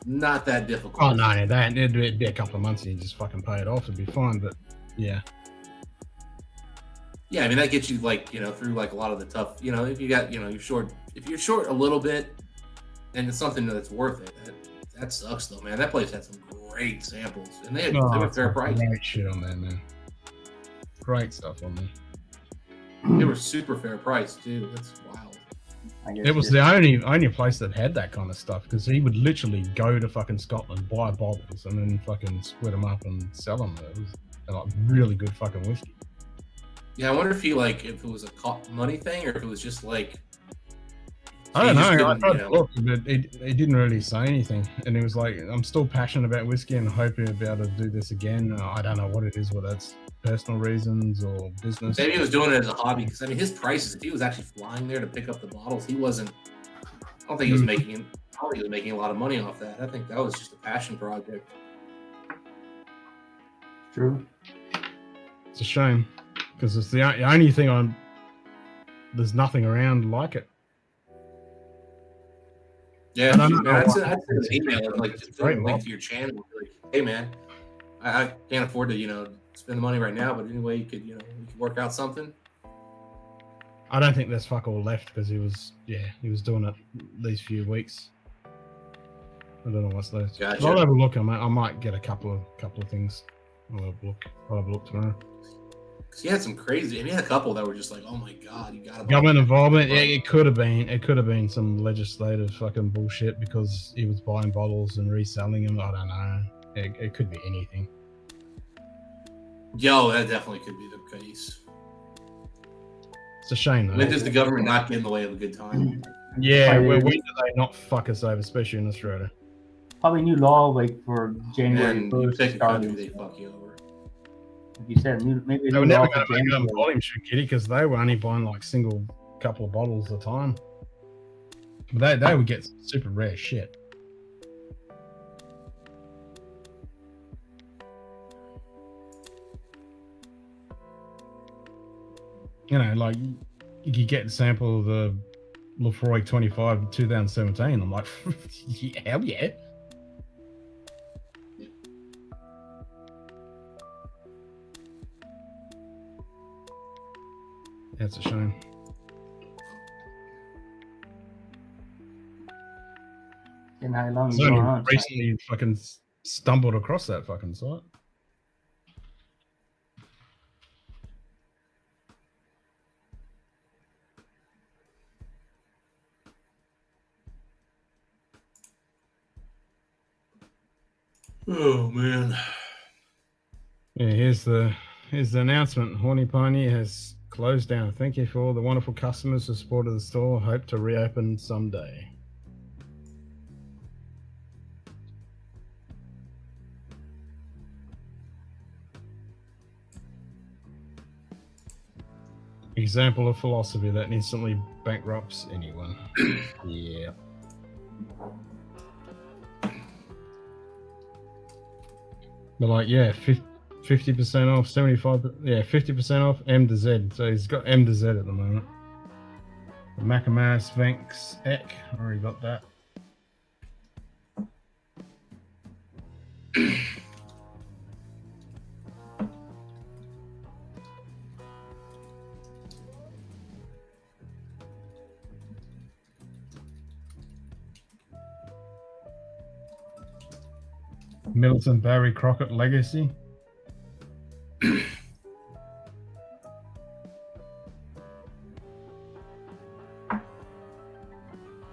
not that difficult. Oh no, it'd be a couple of months and you just fucking pay it off. It'd be fine. But yeah. Yeah, I mean that gets you like through like a lot of the tough. If you got you're short. If you're short a little bit, and it's something that's worth it. That sucks though, man. That place had some great samples, and they were fair price. Great shit on there, man. Great stuff on there. They were super fair price too. That's wild. It was the only place that had that kind of stuff because he would literally go to fucking Scotland, buy bottles, and then fucking split them up and sell them. It was like really good fucking whiskey. Yeah, I wonder if if it was a money thing or if it was just like. I don't know. I tried to look, but it didn't really say anything. And it was like, I'm still passionate about whiskey and hoping to be able to do this again. I don't know what it is, whether that's personal reasons or business. Maybe he was doing it as a hobby because I mean his prices. If he was actually flying there to pick up the bottles, he wasn't. I don't think he was making. I don't think he was making a lot of money off that. I think that was just a passion project. True. It's a shame because it's the only thing there's nothing around like it. Yeah, I'd send an email and just throw a link to your channel. And be like, hey man, I can't afford to spend the money right now, but anyway, you could work out something. I don't think there's fuck all left because he was doing it these few weeks. I don't know what's left. Gotcha. I'll have a look. I might get a couple of things. I'll have a look tomorrow. He had some crazy. He had a couple that were just like, oh my god, you gotta. Government involvement. Yeah, it could have been. It could have been some legislative fucking bullshit because he was buying bottles and reselling them. I don't know. It could be anything. Yo, that definitely could be the case. It's a shame though. When does the government not get in the way of a good time? Yeah, when do they not fuck us over, especially in Australia? Probably new law for January. And you take a country, they fuck you over. Like you said, maybe they were never going to make them volume shit, Kitty, because they were only buying like single couple of bottles at a time. But they would get super rare shit. Like you get a sample of the Lefroy 25 2017. I'm like, yeah, hell yeah. That's a shame. And how long I only recently fucking stumbled across that fucking site. Oh man. Yeah, here's the announcement. Horny Pony has closed down. Thank you for all the wonderful customers who supported the store. Hope to reopen someday. Example of philosophy that instantly bankrupts anyone. Yeah. But like, yeah, 50% off, 75, yeah, 50% off M to Z. So he's got M to Z at the moment. The Macamar Sphinx Ek, I already got that. Middleton Barry Crockett Legacy.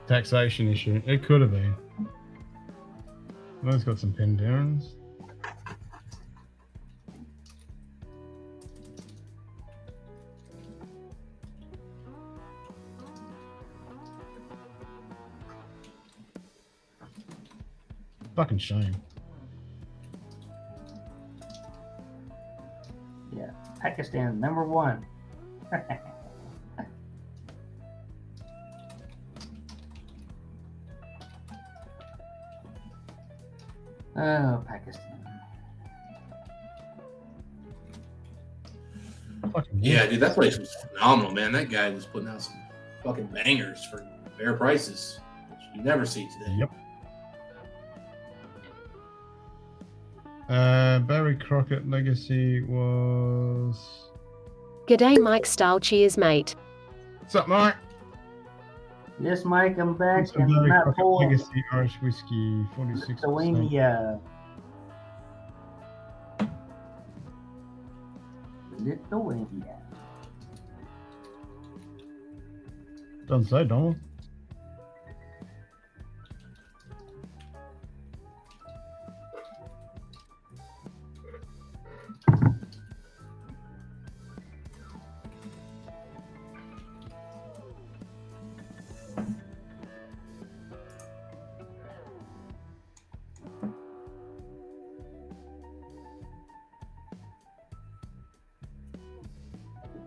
Taxation issue. It could have been. Well, it's got some Penderans. Fucking shame. Yeah, Pakistan #1. Oh, Pakistan. Yeah, dude, that place was phenomenal, man. That guy was putting out some fucking bangers for fair prices, which you never see today. Yep. Barry Crockett Legacy was... G'day Mike style cheers mate. What's up, Mike? Yes, Mike, I'm back. Some And Barry not Crockett full Legacy Irish Whiskey, 46%. Lithuania. Lithuania. Doesn't say, Donald.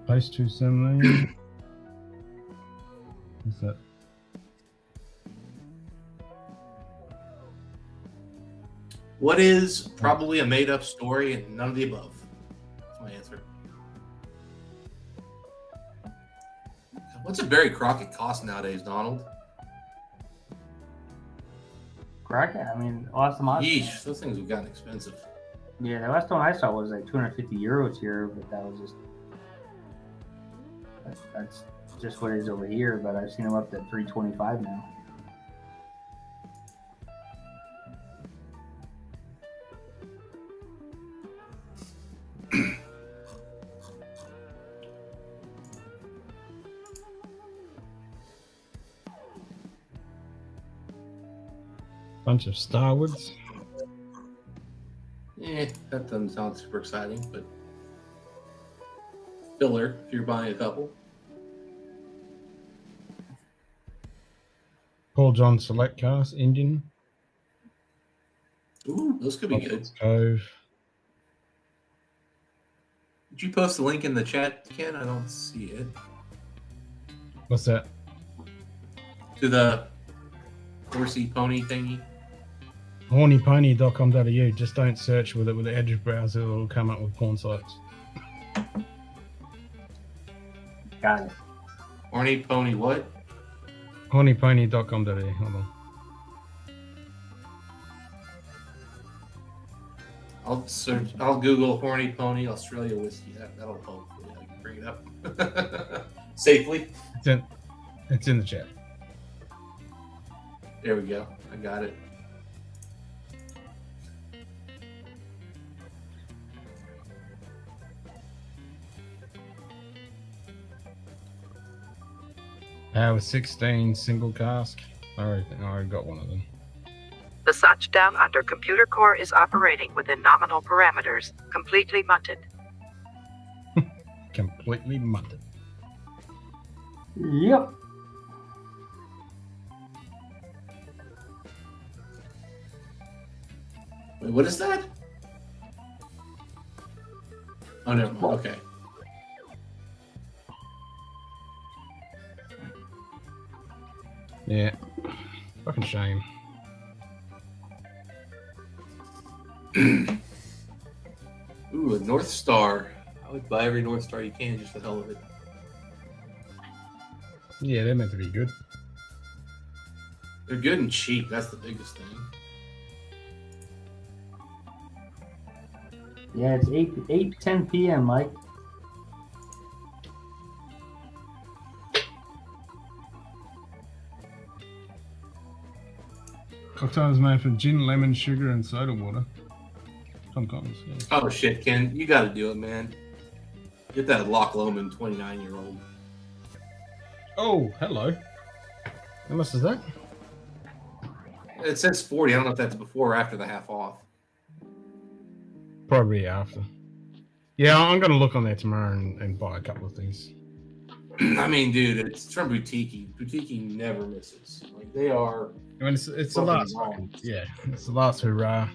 Place 270. What's that? What is probably a made-up story and none of the above? That's my answer. What's a Barry Crockett cost nowadays, Donald? Crockett? I mean, awesome. Yeesh, those things have gotten expensive. Yeah, the last one I saw was like 250 euros here, but that was just... That's just what it is over here, but I've seen them up to 325 now. Bunch of Starwoods. That doesn't sound super exciting, but filler if you're buying a couple. Paul John Select Cast, Indian. Ooh, those could be good. Cove. Did you post the link in the chat, Ken? I don't see it. What's that? To the horsey pony thingy. Hornypony.com.au. Just don't search with it with the Edge browser. It'll come up with porn sites. Got it. Horny pony what? Hornypony.com.au. Hold on. I'll search. I'll Google horny pony Australia whiskey. That'll hopefully I can bring it up safely. It's in the chat. There we go. I got it. Power 16 single cask. I already got one of them. The Scotch Down Under computer core is operating within nominal parameters, completely munted. Completely munted. Yep. Wait, what is that? Oh, never mind. Okay. Yeah. Fucking shame. Ooh, a North Star. I would buy every North Star you can just for the hell of it. Yeah, they're meant to be good. They're good and cheap. That's the biggest thing. Yeah, it's 8:10 p.m., Mike. Cocktails made from gin, lemon, sugar, and soda water. Tom Collins. Yeah. Oh shit, Ken, you got to do it, man. Get that Loch Lomond 29-year-old. Oh, hello. How much is that? It says 40. I don't know if that's before or after the half off. Probably after. Yeah, I'm gonna look on there tomorrow and buy a couple of things. I mean, dude, it's from Boutique. Boutique never misses. Like they are. I mean, it's the last. Yeah, it's the last hurrah.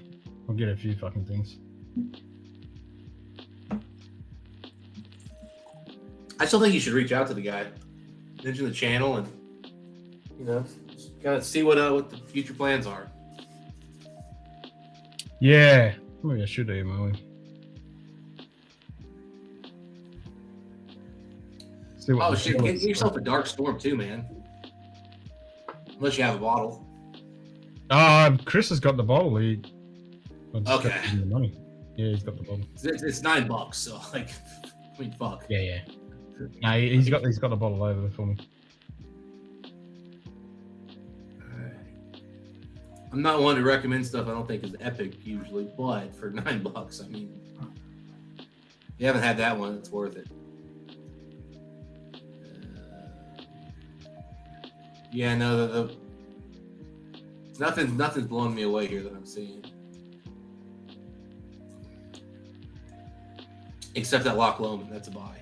I'll get a few fucking things. I still think you should reach out to the guy, mention the channel, and kind of see what the future plans are. Yeah, maybe I should email him. Oh shit! Get yourself a Dark Storm too, man. Unless you have a bottle. Chris has got the bottle. Okay. The money. Yeah, he's got the bottle. It's $9, so like, I mean, fuck. Yeah. No, he's got the bottle over there for me. I'm not one to recommend stuff I don't think is epic usually, but for $9, I mean, if you haven't had that one, it's worth it. Yeah, no, nothing's blowing me away here that I'm seeing, except that Loch Lomond. That's a buy.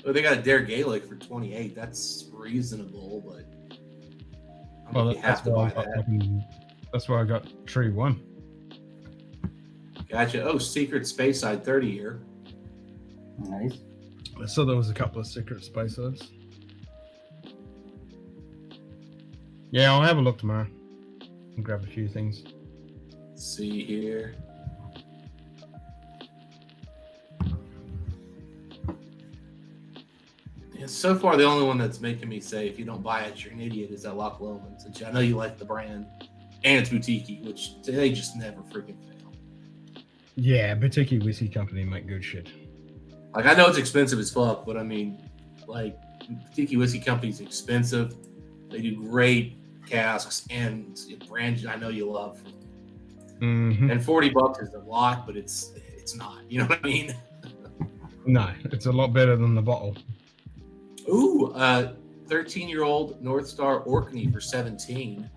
Oh, they got a Dare Gaelic for 28. That's reasonable, but I mean, you have to buy that. That's why I got Tree 1. Gotcha. Oh, Secret Space Side 30 year. Nice. I saw there was a couple of Secret Space Sides. Yeah, I'll have a look tomorrow and grab a few things. Let's see here. Yeah, so far, the only one that's making me say, if you don't buy it, you're an idiot, is that Loch Lomond. Since I know you like the brand, and it's Boutique, which they just never freaking fail. Yeah, Boutique Whiskey Company make good shit. Like, I know it's expensive as fuck, but I mean, like, Boutique Whiskey Company's expensive. They do great casks and brands I know you love. Mm-hmm. And $40 is a lot, but it's not. You know what I mean? No, it's a lot better than the bottle. Ooh, 13-year-old North Star Orkney for 17,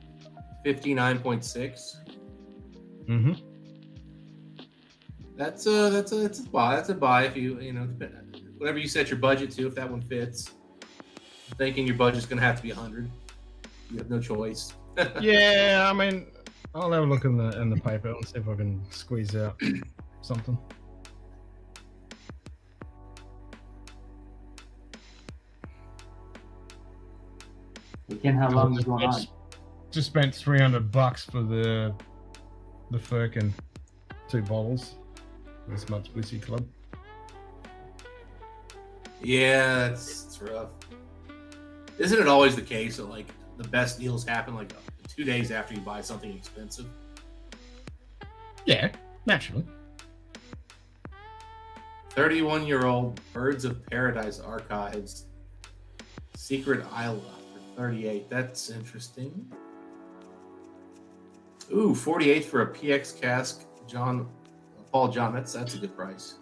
59.6. Mm-hmm. That's a buy. That's a buy if you whatever you set your budget to. If that one fits, I'm thinking your budget's gonna have to be 100. You have no choice. Yeah, I mean, I'll have a look in the paper and see if I can squeeze out something. Again, how long is going on? Just spent $300 for the Firkin 2 bottles this month's Whiskey Club. Yeah, it's rough. Isn't it always the case that like the best deals happen like 2 days after you buy something expensive? Yeah, naturally. 31-year-old Birds of Paradise Archives Secret Isla for 38. That's interesting. Ooh, 48 for a PX cask Paul John. That's a good price.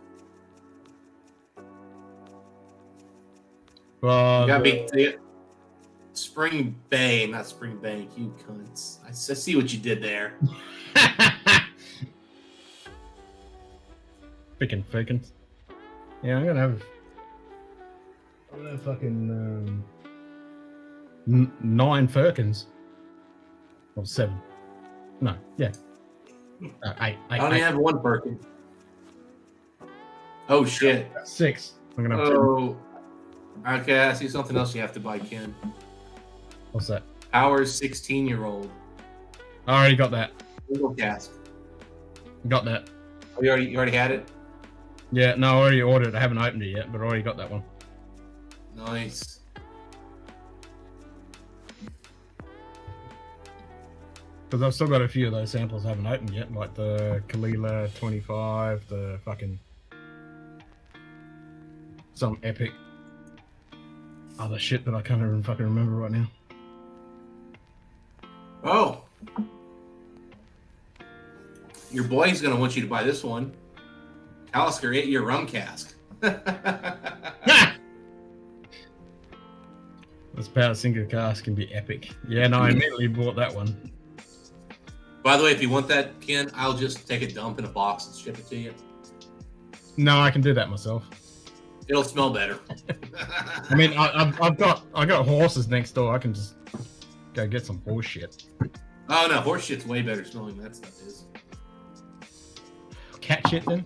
You gotta be Spring Bay, not Spring Bank, you cunts. I see what you did there. Faking. Yeah, I'm gonna have fucking 9 Firkins. Or 7. No, yeah. 8. I only have 1 Birkin. Oh shit. 6. I'm gonna have 2. Okay, I see something else you have to buy, Ken. What's that? Powers 16-year-old. I already got that. Single cask. Got that. Oh, you already had it? Yeah, no, I already ordered it. I haven't opened it yet, but I already got that one. Nice. Because I've still got a few of those samples I haven't opened yet, like the Kalila 25, the fucking... some epic other shit that I can't even fucking remember right now. Oh. Your boy's going to want you to buy this one. Talisker 8-year rum cask. This power single cask can be epic. Yeah, no, I immediately bought that one. By the way, if you want that, Ken, I'll just take a dump in a box and ship it to you. No, I can do that myself. It'll smell better. I mean, I got horses next door. I can just go get some horse shit. Oh no, horse shit's way better smelling than that stuff is. Cat shit then?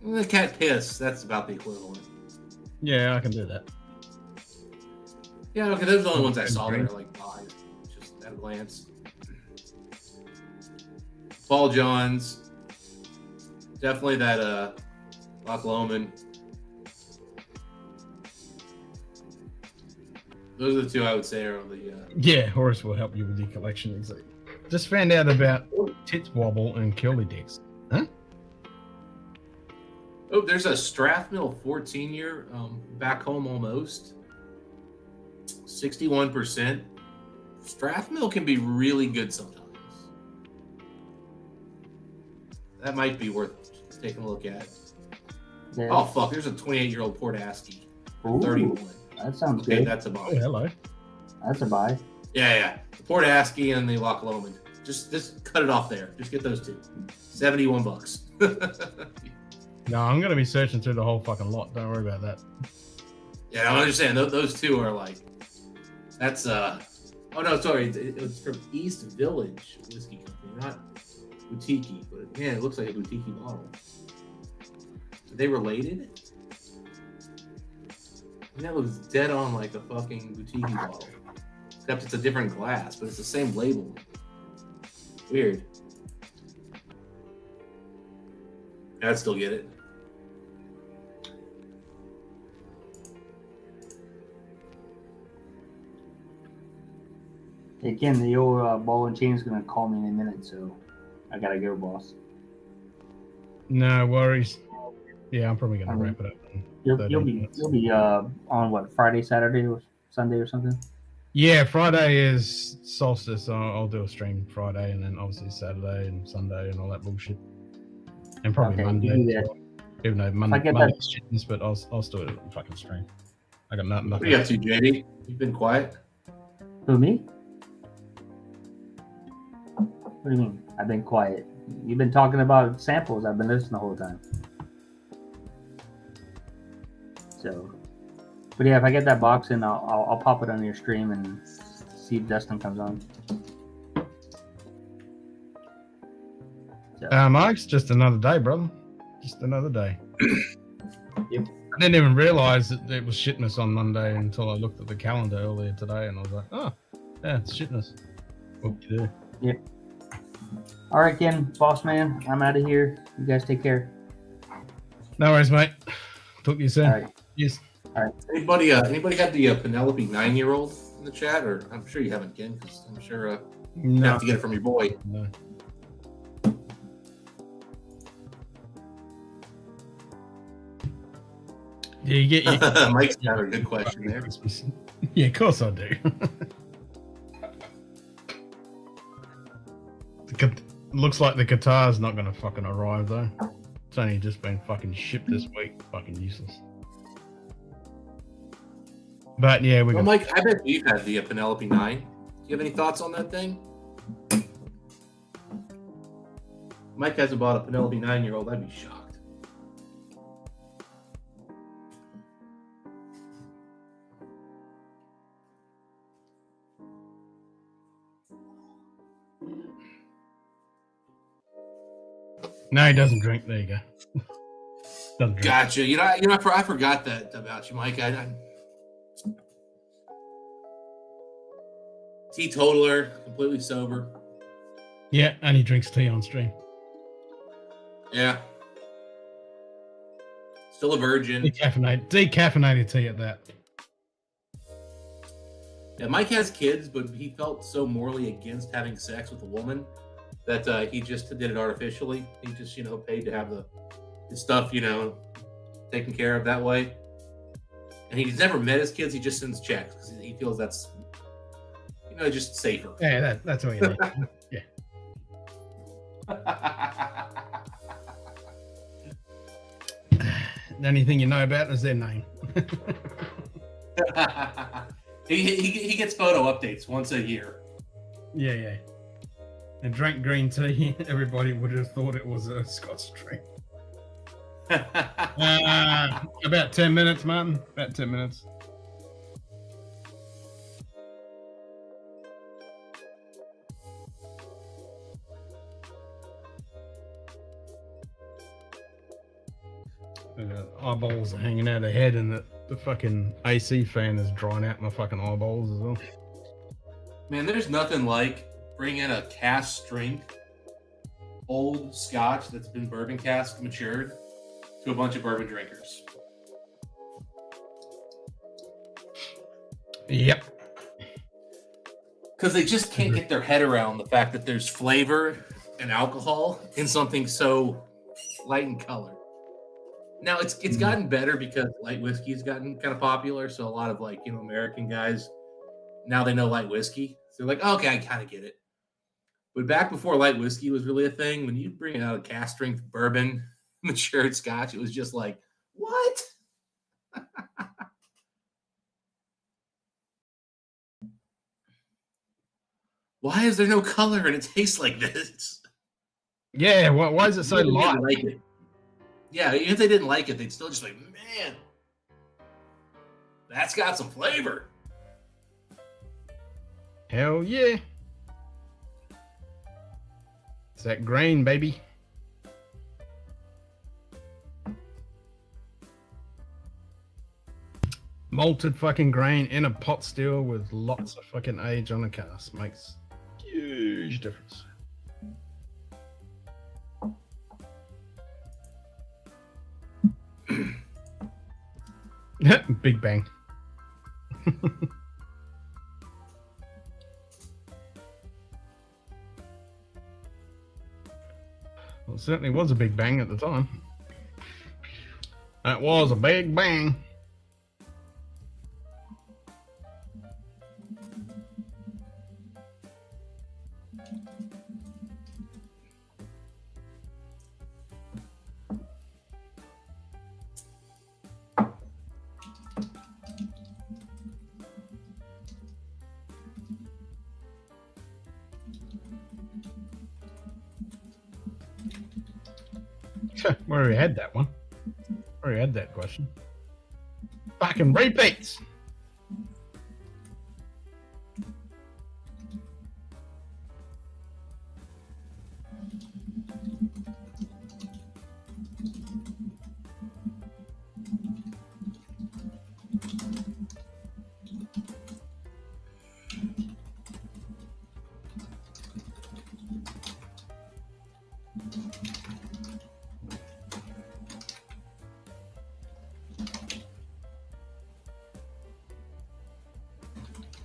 The cat piss, that's about the equivalent. Yeah, I can do that. Yeah, okay, those are the only ones I saw that are like buy, just at a glance. Paul Johns, definitely that Loch Lomond. Those are the two I would say are on the. Yeah, Horace will help you with your collection. Exactly. Just found out about Tits Wobble and Curly Dicks. Huh? Oh, there's a Strathmill 14-year back home almost. 61%. Strathmill can be really good sometimes. That might be worth taking a look at. Yeah. Oh fuck! There's a 28-year-old Port Asky, Ooh, 31. That sounds Okay, good. that's a buy. Oh, hello. That's a buy. Yeah. The Port Asky and the Loch Lomond. Just cut it off there. Just get those two. $71. No, I'm gonna be searching through the whole fucking lot. Don't worry about that. Yeah, I'm just saying those two are like. That's Oh no, sorry. It was from East Village Whiskey Company, not boutique. But man, it looks like a boutique bottle. Are they related? And that looks dead on like a fucking boutique bottle. Except it's a different glass, but it's the same label. Weird. I'd still get it. Again, the old ball and chain is gonna call me in a minute, so I gotta go, boss. No worries. Yeah, I'm probably gonna wrap it up. You'll be on what, Friday, Saturday, or Sunday or something? Yeah, Friday is solstice. So I'll do a stream Friday, and then obviously Saturday and Sunday and all that bullshit, and probably Okay, Monday. you do as that. well. Even though Monday's shitness, but I'll still do a fucking stream. I got nothing. What are you up to, JD? You've been quiet. Who, me? What do you mean? I've been quiet. You've been talking about samples. I've been listening the whole time. So, but yeah, if I get that box in, I'll pop it on your stream and see if Dustin comes on. So. Mike's just another day, brother. Just another day. Yep. I didn't even realize that it was shitness on Monday until I looked at the calendar earlier today, and I was like, oh, yeah, it's shitness. What do you do? Yep. All right, Ken, boss man, I'm out of here. You guys take care. No worries, mate. Talk to you soon. All right. Yes. All right. Anybody have the Penelope 9-year-old in the chat? Or I'm sure you haven't, Ken, because I'm sure you have to get it from your boy. No. Yeah, you get Mike's got a good question there. Yeah, of course I do. Looks like the guitar's not gonna fucking arrive though. It's only just been fucking shipped this week. Fucking useless. But yeah, we Well, got. Mike, I bet you've had the Penelope 9. Do you have any thoughts on that thing? Mike hasn't bought a Penelope 9-year-old. I'd be shocked. No, he doesn't drink. There you go. Doesn't drink. Gotcha. I forgot that about you, Mike. I teetotaler, completely sober. Yeah, and he drinks tea on stream. Yeah. Still a virgin. Decaffeinated tea at that. Yeah, Mike has kids, but he felt so morally against having sex with a woman that he just did it artificially. He just, paid to have his stuff, taken care of that way. And he's never met his kids. He just sends checks because he feels that's, just safer. Yeah, that's all you need. Yeah. The only thing you know about is their name. He gets photo updates once a year. Yeah. And drank green tea. Everybody would have thought it was a Scotch drink. About 10 minutes, Martin. About 10 minutes. Eyeballs are hanging out of the head, and the fucking AC fan is drying out my fucking eyeballs as well. Man, there's nothing like bringing a cask strength old Scotch that's been bourbon cask matured to a bunch of bourbon drinkers. Yep. Because they just can't get their head around the fact that there's flavor and alcohol in something so light in color. Now it's gotten better because light whiskey's gotten kind of popular. So a lot of American guys, now they know light whiskey. So they're like, oh, okay, I kind of get it. But back before light whiskey was really a thing, when you bring out a cask strength bourbon matured Scotch, it was just like, what? Why is there no color and it tastes like this? Yeah, why is it so light? Like it. Yeah, even if they didn't like it, they'd still just like, man, that's got some flavor. Hell yeah. It's that grain, baby. Malted fucking grain in a pot still with lots of fucking age on a cask makes huge difference. Big Bang. Well, it certainly was a big bang at the time. That was a big bang. We already had that one. Already had that question. Fucking repeats.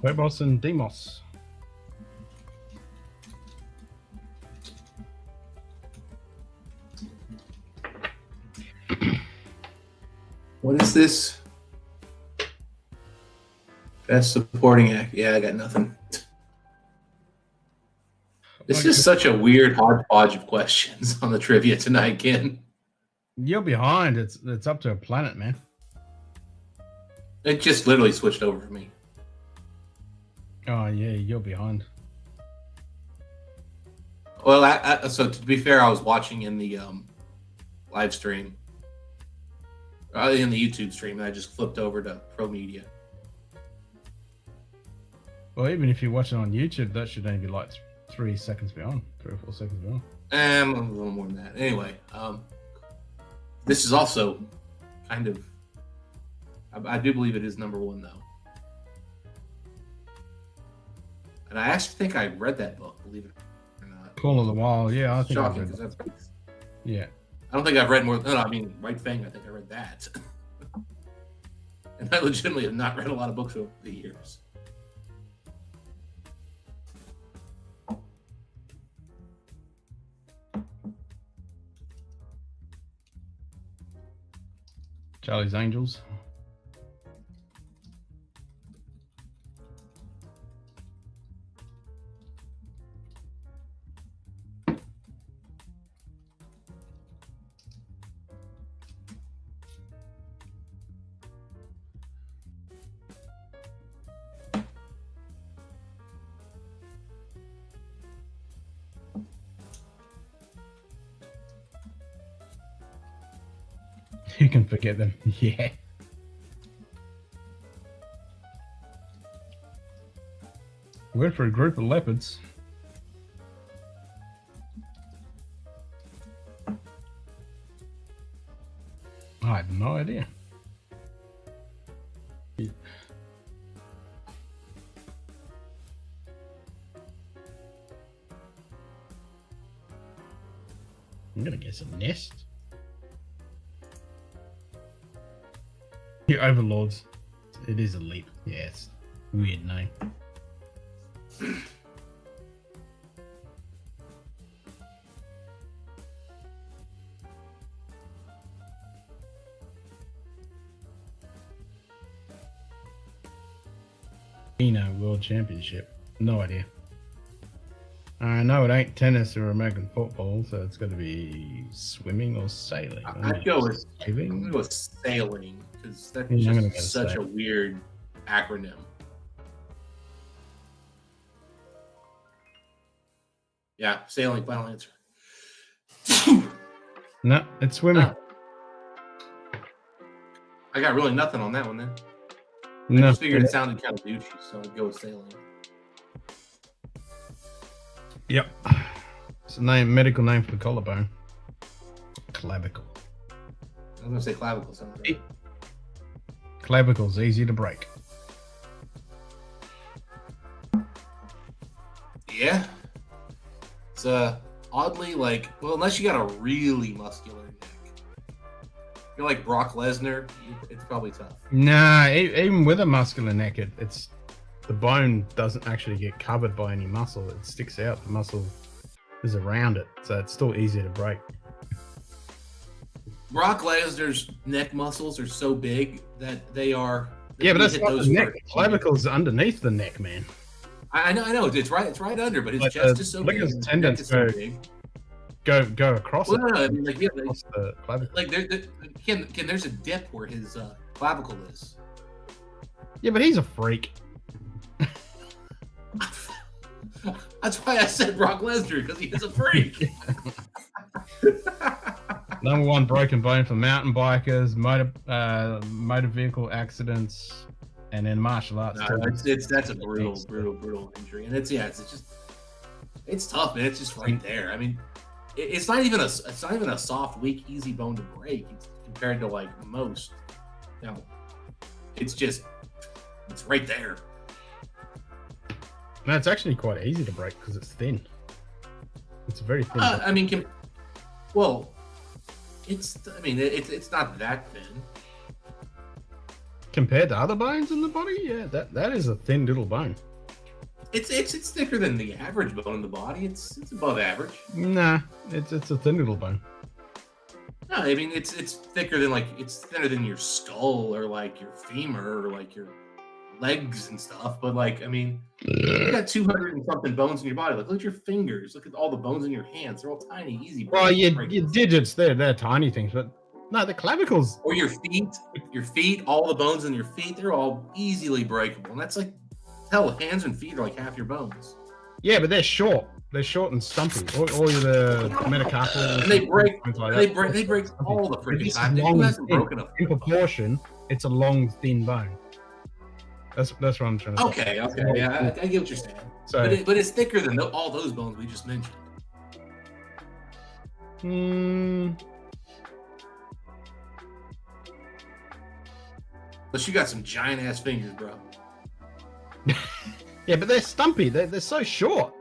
Huevos and Demos. What is this? Best supporting act. Yeah, I got nothing. This is such a weird hodgepodge of questions on the trivia tonight, Ken. You're behind. It's up to a planet, man. It just literally switched over for me. Oh yeah, you're behind. Well, so to be fair, I was watching in the live stream, in the YouTube stream, and I just flipped over to Pro Media. Well, even if you're watching on YouTube, that should only be like 3 seconds behind, 3 or 4 seconds behind. A little more than that. Anyway, This is also kind of. I do believe it is number one though, and I actually think I read that book. Believe it or not. Call of the Wild. Yeah, I think I've Shocking read because that. that's. Yeah. I don't think I've read more. No, I mean, White Fang. I think I read that, and I legitimately have not read a lot of books over the years. Charlie's Angels. You can forget them. Yeah. Went for a group of leopards. I had no idea. Yeah. I'm gonna guess a nest. The Overlords. It is a leap. Yeah, it's a weird name. World Championship. No idea. I know it ain't tennis or American football, so it's got to be swimming or sailing. I'd go with sailing. I'm gonna go with sailing because that's Yeah, I'm gonna just go such a sailing. weird acronym. Yeah, sailing. Final answer. No, it's swimming. I got really nothing on that one then. No, I just figured it sounded kind of douchey, so I'd go with sailing. Yep. It's a name, medical name for the collarbone. Clavicle. I was gonna say clavicle. Sounds right. Clavicle's easy to break. Yeah. It's oddly like, well, unless you got a really muscular neck. You're like Brock Lesnar, it's probably tough. Nah, even with a muscular neck, it's the bone doesn't actually get covered by any muscle. It sticks out. The muscle is around it, so it's still easier to break. Brock Lesnar's neck muscles are so big that they are. Yeah, but that's hit not those the neck. first. Clavicle's underneath the neck, man. I know. It's right under, but his Like chest the is so big. ligaments, his tendons neck is so big. go across Well, it. no, I mean, like, yeah, Across the clavicle. like there's a dip where his clavicle is. Yeah, but he's a freak. That's why I said Brock Lesnar, because he is a freak. Number one broken bone for mountain bikers, motor vehicle accidents, and then martial arts. No, that's a brutal injury, and it's tough, man. It's just right there. I mean, it's not even a soft, weak, easy bone to break compared to like most. You know, it's right there. No, it's actually quite easy to break because it's thin. It's very thin. I mean, it's not that thin. Compared to other bones in the body, yeah, that is a thin little bone. It's thicker than the average bone in the body. It's above average. Nah, it's a thin little bone. No, I mean it's thicker than it's thinner than your skull or like your femur or like your legs and stuff. But like, I mean, you got 200 and something bones in your body. Like, look at your fingers. Look at all the bones in your hands. They're all tiny, easy. Well, your digits, they're tiny things, but no, the clavicles. Or your feet, all the bones in your feet, they're all easily breakable. And that's like, hell, hands and feet are like half your bones. Yeah, but they're short. They're short and stumpy. Or the metacarpal. And they break all the freaking time. Who hasn't broken a in proportion, it's a long, thin bone. That's what I'm trying to say. Okay, yeah, I get what you're saying. So, but it's thicker than all those bones we just mentioned. Unless you got some giant ass fingers, bro. Yeah, but they're stumpy. They're so short.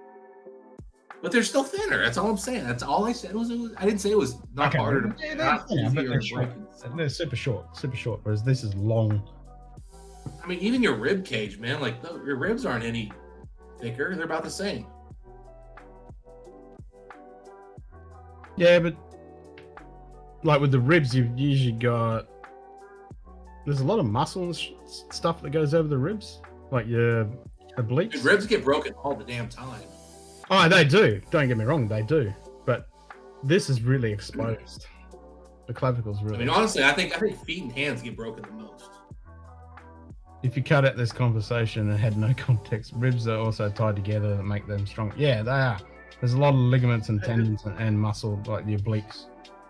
But they're still thinner. That's all I'm saying. That's all I said. I didn't say it was not harder to. Yeah, not but easier they're to short. break. They're super short. Whereas this is long. I mean, even your rib cage, man. Like your ribs aren't any thicker. They're about the same. Yeah, but like with the ribs, you've usually got. There's a lot of muscle and stuff that goes over the ribs, like your obliques. Dude, ribs get broken all the damn time. Oh, they do. Don't get me wrong, they do. But this is really exposed. The clavicle's really. I mean, honestly, I think feet and hands get broken the most. If you cut out this conversation and had no context, ribs are also tied together that make them strong. Yeah, they are. There's a lot of ligaments and tendons and muscle, like the obliques,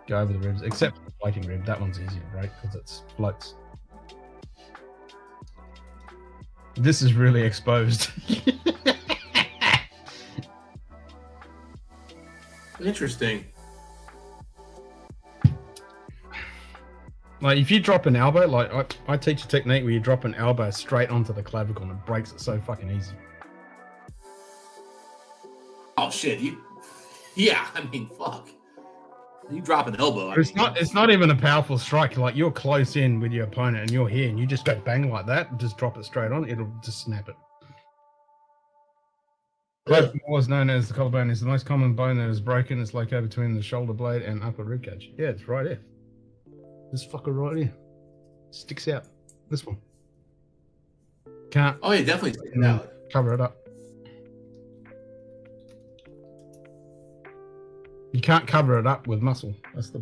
go over the ribs, except for the floating rib. That one's easy to break because it floats. This is really exposed. Interesting. Like if you drop an elbow, like I teach a technique where you drop an elbow straight onto the clavicle and it breaks it so fucking easy. Oh shit! Yeah, I mean, fuck. You drop an elbow. It's not even a powerful strike. Like you're close in with your opponent and you're here and you just go bang like that and just drop it straight on. It'll just snap it. Clavicle is known as the collarbone. Is the most common bone that is broken. It's located between the shoulder blade and upper rib cage. Yeah, it's right here. This fucker right here sticks out. This one can't. Oh, yeah, definitely sticks out. Cover it up. You can't cover it up with muscle. That's the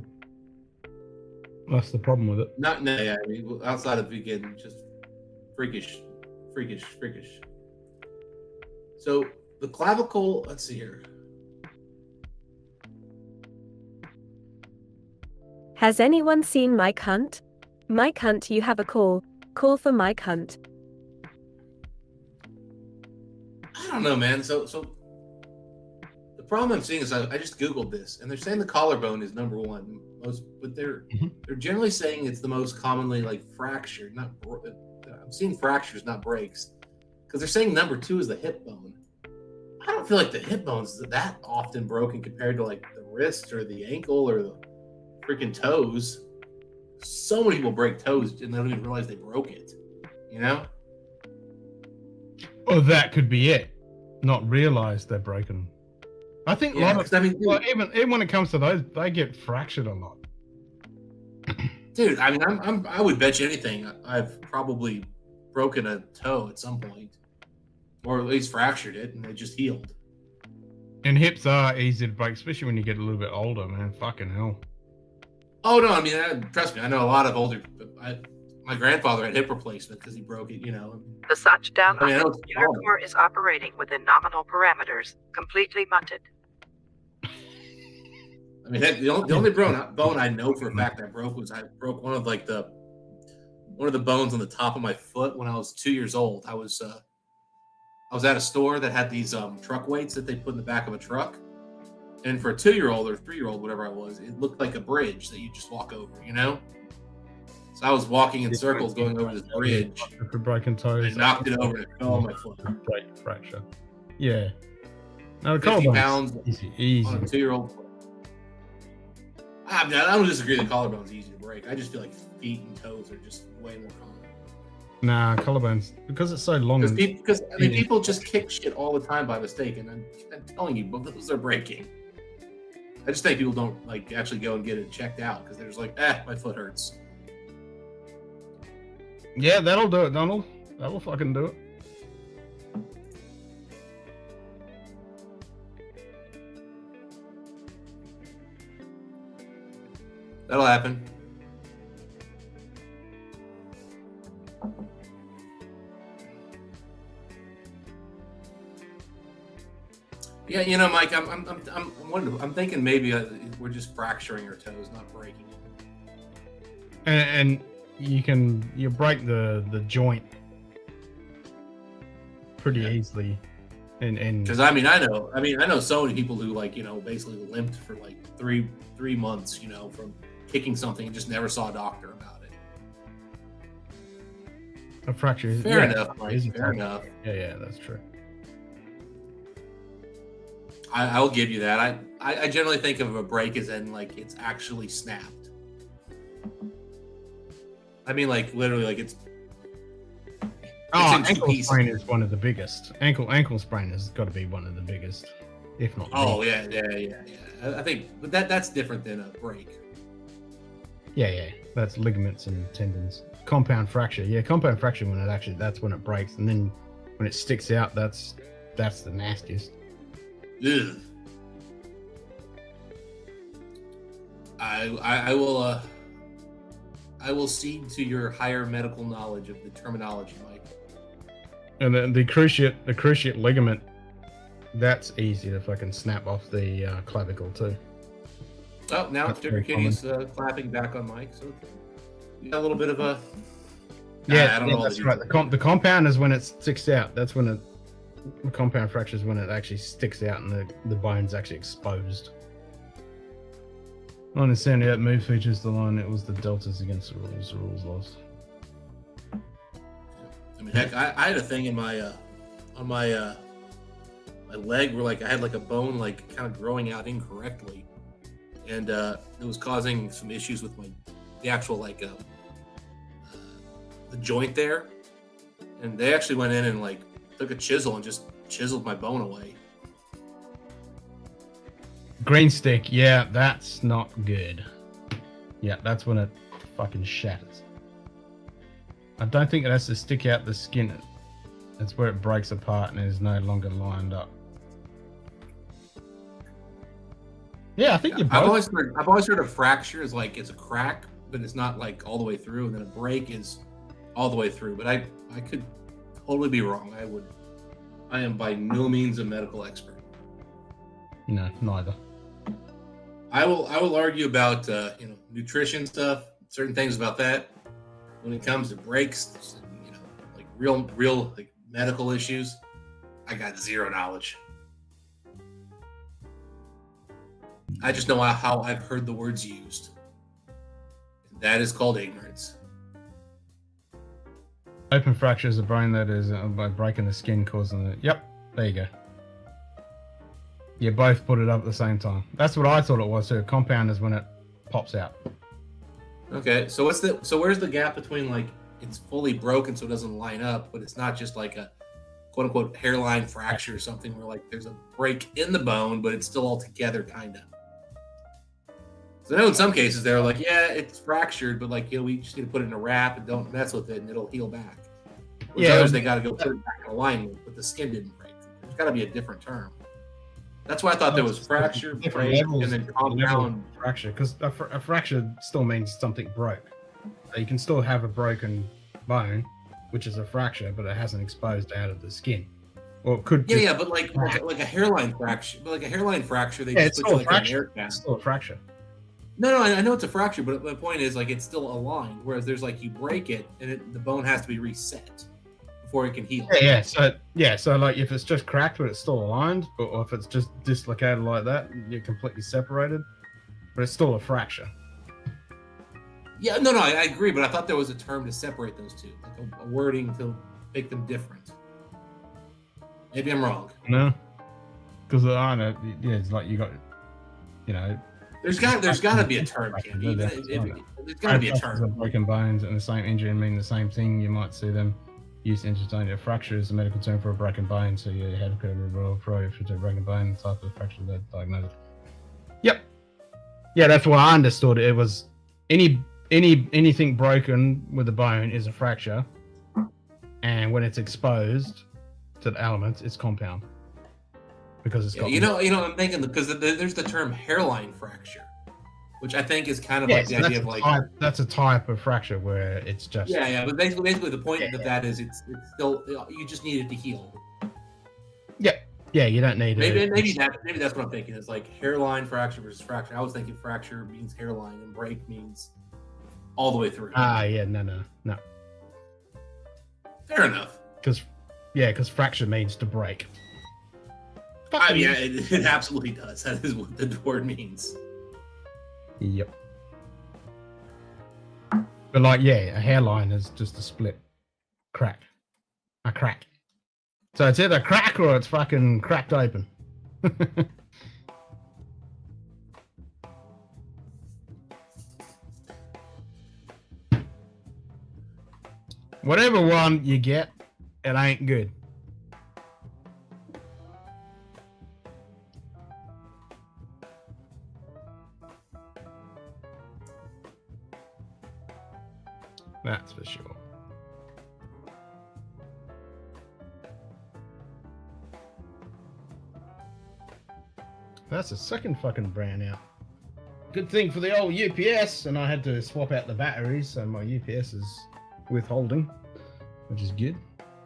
problem with it. Yeah. I mean, outside of vegan, just freakish. So the clavicle. Let's see here. Has anyone seen Mike Hunt? Mike Hunt, you have a call. Call for Mike Hunt. I don't know, man. So the problem I'm seeing is I just Googled this, and they're saying the collarbone is number one most, but they're generally saying it's the most commonly like fractured. I'm seeing fractures, not breaks, because they're saying number two is the hip bone. I don't feel like the hip bone's that often broken compared to like the wrist or the ankle or the freaking toes. So many people break toes and they don't even realize they broke it. You know? Or that could be it. Not realize they're broken. I think even when it comes to those, they get fractured a lot. Dude, I mean, I would bet you anything. I've probably broken a toe at some point, or at least fractured it, and it just healed. And hips are easy to break, especially when you get a little bit older, man. Fucking hell. Oh no, I mean, trust me, I know a lot of older. My grandfather had hip replacement because he broke it. You know. The Scotch Down Under computer core is operating within nominal parameters, completely mutted. I mean, the only bone I know for a fact I broke was I broke one of the bones on the top of my foot when I was 2 years old. I was at a store that had these truck weights that they put in the back of a truck, and for a 2-year-old or 3-year-old, whatever I was, it looked like a bridge that you just walk over, you know. So I was walking in circles going over this bridge. For broken toes. I knocked it over and it fell on my foot. Break fracture. Yeah. No, 50 pounds easy. On a 2-year-old foot. I mean, I don't disagree that collarbone's easy to break. I just feel like feet and toes are just way more common. Nah, collarbones, because it's so long. Because people just kick shit all the time by mistake, and I'm telling you, but those are breaking. I just think people don't like actually go and get it checked out because they're just like, my foot hurts. Yeah, that'll do it, Donald. That'll fucking do it. That'll happen. Yeah, you know, Mike, I'm thinking maybe we're just fracturing our toes, not breaking it. And you break the joint pretty easily, and because I know so many people who basically limped for like three months, from kicking something and just never saw a doctor about it. A fracture is Fair enough, Mike. is a Fair type. enough. Yeah, that's true. I'll give you that. I generally think of a break as in like it's actually snapped. I mean, like literally, like it's in two Ankle pieces. sprain is one of the biggest. Ankle sprain has got to be one of the biggest, if not. Oh the- yeah. I think, but that's different than a break. Yeah. That's ligaments and tendons. Compound fracture. Yeah, compound fracture when that's when it breaks, and then when it sticks out, that's the nastiest. Ugh. I will cede to your higher medical knowledge of the terminology, Mike. And the cruciate ligament, that's easy to fucking snap off the clavicle too. Oh, now That's Sticker very Kitty's clapping back on Mike, so you got a little bit of a. Yeah, I don't know. that's right. The compound is when it sticks out. That's when the compound fracture is when it actually sticks out and the bone's actually exposed. I understand that move features the line. It was the deltas against the rules. The rules lost. I mean, heck, I had a thing in my on my my leg where like I had like a bone like kind of growing out incorrectly, and it was causing some issues with the actual like the joint there, and they actually went in and like took a chisel and just chiseled my bone away. Green stick, yeah, that's not good. Yeah, that's when it fucking shatters. I don't think it has to stick out the skin. It's where it breaks apart and is no longer lined up. Yeah, I think you're I've both. always heard a fracture is like it's a crack, but it's not like all the way through, and then a break is all the way through. But I could totally be wrong. I am by no means a medical expert. No, neither. I will argue about nutrition stuff, certain things about that. When it comes to breaks, like real like medical issues, I got zero knowledge. I just know how I've heard the words used. And that is called ignorance. Open fracture is a bone that is by breaking the skin causing it. Yep, there you go. You both put it up at the same time. That's what I thought it was too. Compound is when it pops out. Okay, so where's the gap between like it's fully broken so it doesn't line up, but it's not just like a quote unquote hairline fracture or something where like there's a break in the bone, but it's still all together kind of. So I know in some cases they're like, yeah, it's fractured, but like we just need to put it in a wrap and don't mess with it and it'll heal back. Whereas others they got to go put it back in alignment, but the skin didn't break. There's got to be a different term. That's why I thought there was fracture, break, and then compound fracture, because a fracture still means something broke. So you can still have a broken bone, which is a fracture, but it hasn't exposed out of the skin. Or it could. Yeah, but like a hairline fracture, they just put you like an air cap. It's still a fracture. No, I know it's a fracture, but the point is like it's still aligned. Whereas there's like you break it and the bone has to be reset before it can heal. So like if it's just cracked but it's still aligned, or if it's just dislocated like that, you're completely separated, but it's still a fracture. Yeah, no, I agree, but I thought there was a term to separate those two, like a wording to make them different. Maybe I'm wrong. No, because I know, yeah, it's like you got, There's got to be a term, Candy. There's got to be a term. Broken bones and the same injury mean the same thing. You might see them use interstitial fracture as a medical term for a broken bone. So you had a real pro for a broken bone type of fracture that diagnosed. Yep. Yeah, that's what I understood. It was anything broken with a bone is a fracture, and when it's exposed to the elements, it's compound because it's got. I'm thinking because there's the term hairline fracture, which I think is kind of like the idea of like that's a type of fracture where it's just but basically the point of that is it's still you just need it to heal. Yeah, you don't need maybe that's what I'm thinking. It's like hairline fracture versus fracture. I was thinking fracture means hairline and break means all the way through. No. Fair enough. Because fracture means to break. It absolutely does. That is what the word means. Yep. But a hairline is just a split. Crack. A crack. So it's either crack or it's fucking cracked open. Whatever one you get, it ain't good. That's for sure. That's the second fucking brand out. Good thing for the old UPS, and I had to swap out the batteries, so my UPS is withholding, which is good.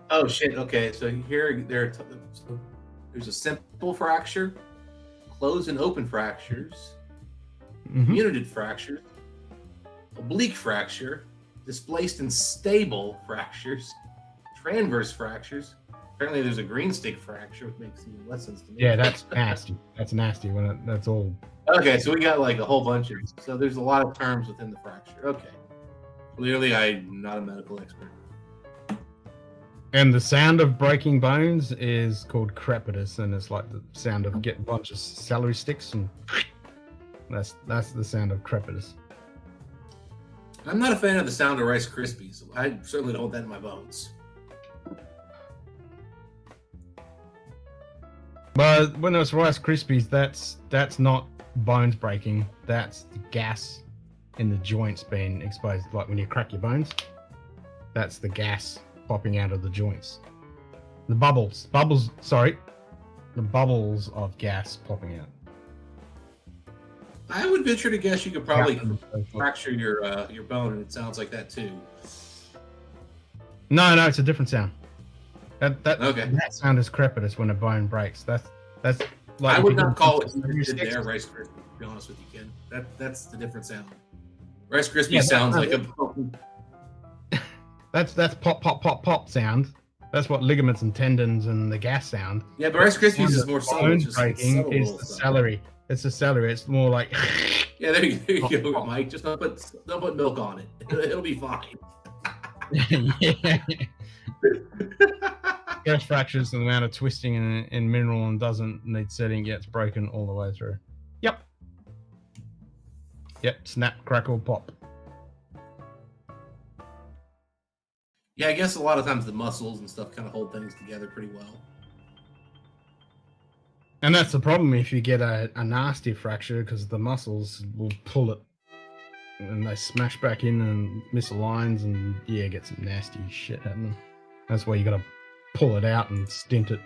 Oh shit! Okay, so here there's a simple fracture, closed and open fractures, unted fractures, oblique fracture, displaced and stable fractures, transverse fractures. Apparently, there's a green stick fracture, which makes even less sense to me. Yeah, that's nasty. That's nasty when that's all. Okay, so we got like a whole bunch of. So there's a lot of terms within the fracture. Okay, clearly I'm not a medical expert. And the sound of breaking bones is called crepitus, and it's like the sound of getting a bunch of celery sticks, and that's the sound of crepitus. I'm not a fan of the sound of Rice Krispies. I certainly don't want that in my bones. But when it's Rice Krispies, that's not bones breaking. That's the gas in the joints being exposed. Like when you crack your bones, that's the gas popping out of the joints. The bubbles of gas popping out. I would venture to guess you could probably fracture your bone, and it sounds like that too. No, it's a different sound. That sound is crepitus when a bone breaks. That's like I would not call it you did there Rice Krispies, to be honest with you, Ken. That's the different sound. Rice Krispies sounds like a That's pop pop pop pop sound. That's what ligaments and tendons and the gas sound. Yeah, but Rice Krispies is more subtle. Bone breaking is the celery. It's the celery. It's more like. Yeah, there you go, Mike. Just don't put milk on it. It'll be fine. Yeah. Stress fractures and the amount of twisting in mineral and doesn't need setting gets broken all the way through. Yep. Snap, crackle, pop. Yeah, I guess a lot of times the muscles and stuff kind of hold things together pretty well. And that's the problem if you get a nasty fracture, because the muscles will pull it and they smash back in and misaligns and get some nasty shit happening. That's why you got to pull it out and stint it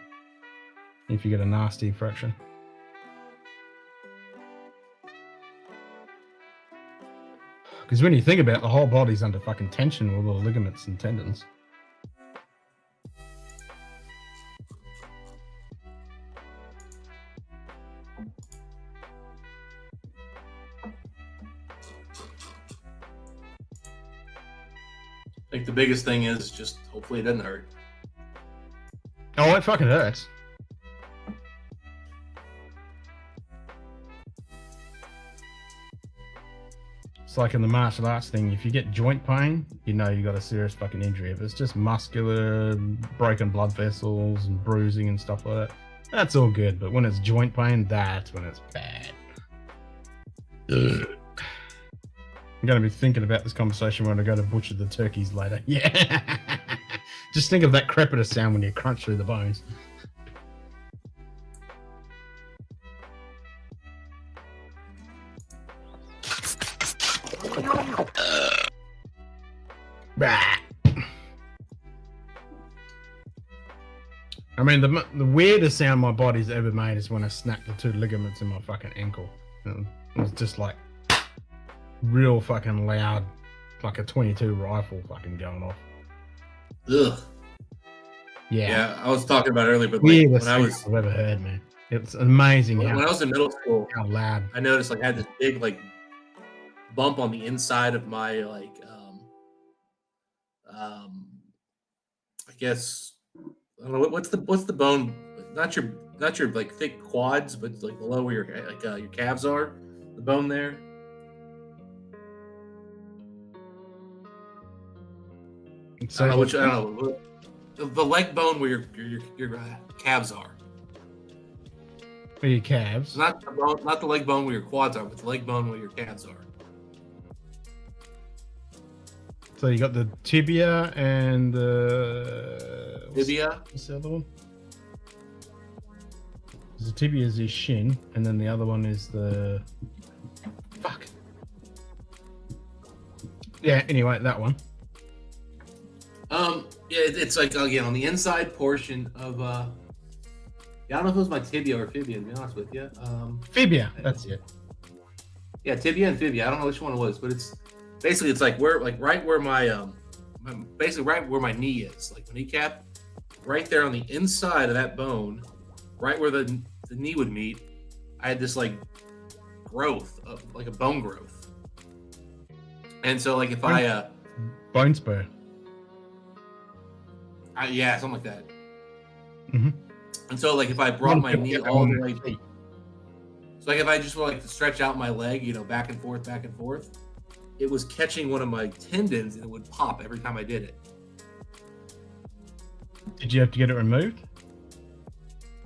if you get a nasty fracture. Because when you think about it, the whole body's under fucking tension with all the ligaments and tendons. I think the biggest thing is just hopefully it doesn't hurt. Oh, it fucking hurts. It's like in the martial arts thing, if you get joint pain, you know you got a serious fucking injury. If it's just muscular, broken blood vessels and bruising and stuff like that, that's all good. But when it's joint pain, that's when it's bad. Ugh. I'm going to be thinking about this conversation when I go to butcher the turkeys later. Yeah. Just think of that crepitus sound when you crunch through the bones. I mean, the weirdest sound my body's ever made is when I snapped the two ligaments in my fucking ankle. It was just like real fucking loud, like a 22 rifle fucking going off. Ugh. Yeah, I was talking about it earlier, but like, when I've ever heard, man. It's amazing. When I was in middle school, how loud. I noticed like I had this big like bump on the inside of my like I guess I don't know what's the bone, not your like thick quads, but like below where your calves are, the bone there. I don't know which. I don't know. The leg bone where your calves are. Where your calves? Not the bone, not the leg bone where your quads are, but the leg bone where your calves are. So you got the tibia and Tibia. What's the other one? The tibia is his shin, and then the other one is the fuck. Yeah. Anyway, that one. Yeah, it's like again on the inside portion of yeah, I don't know if it was my tibia or fibia, to be honest with you. Fibia, that's it. Yeah, tibia and fibia. I don't know which one it was, but it's basically it's like right where my basically right where my knee is, like the kneecap, right there on the inside of that bone, right where the knee would meet. I had this like growth, like a bone growth, and so like if bone spur. Yeah, something like that. Mm-hmm. And so, like, if I brought my knee all the way, so like if I just like to stretch out my leg, you know, back and forth, it was catching one of my tendons and it would pop every time I did it. Did you have to get it removed?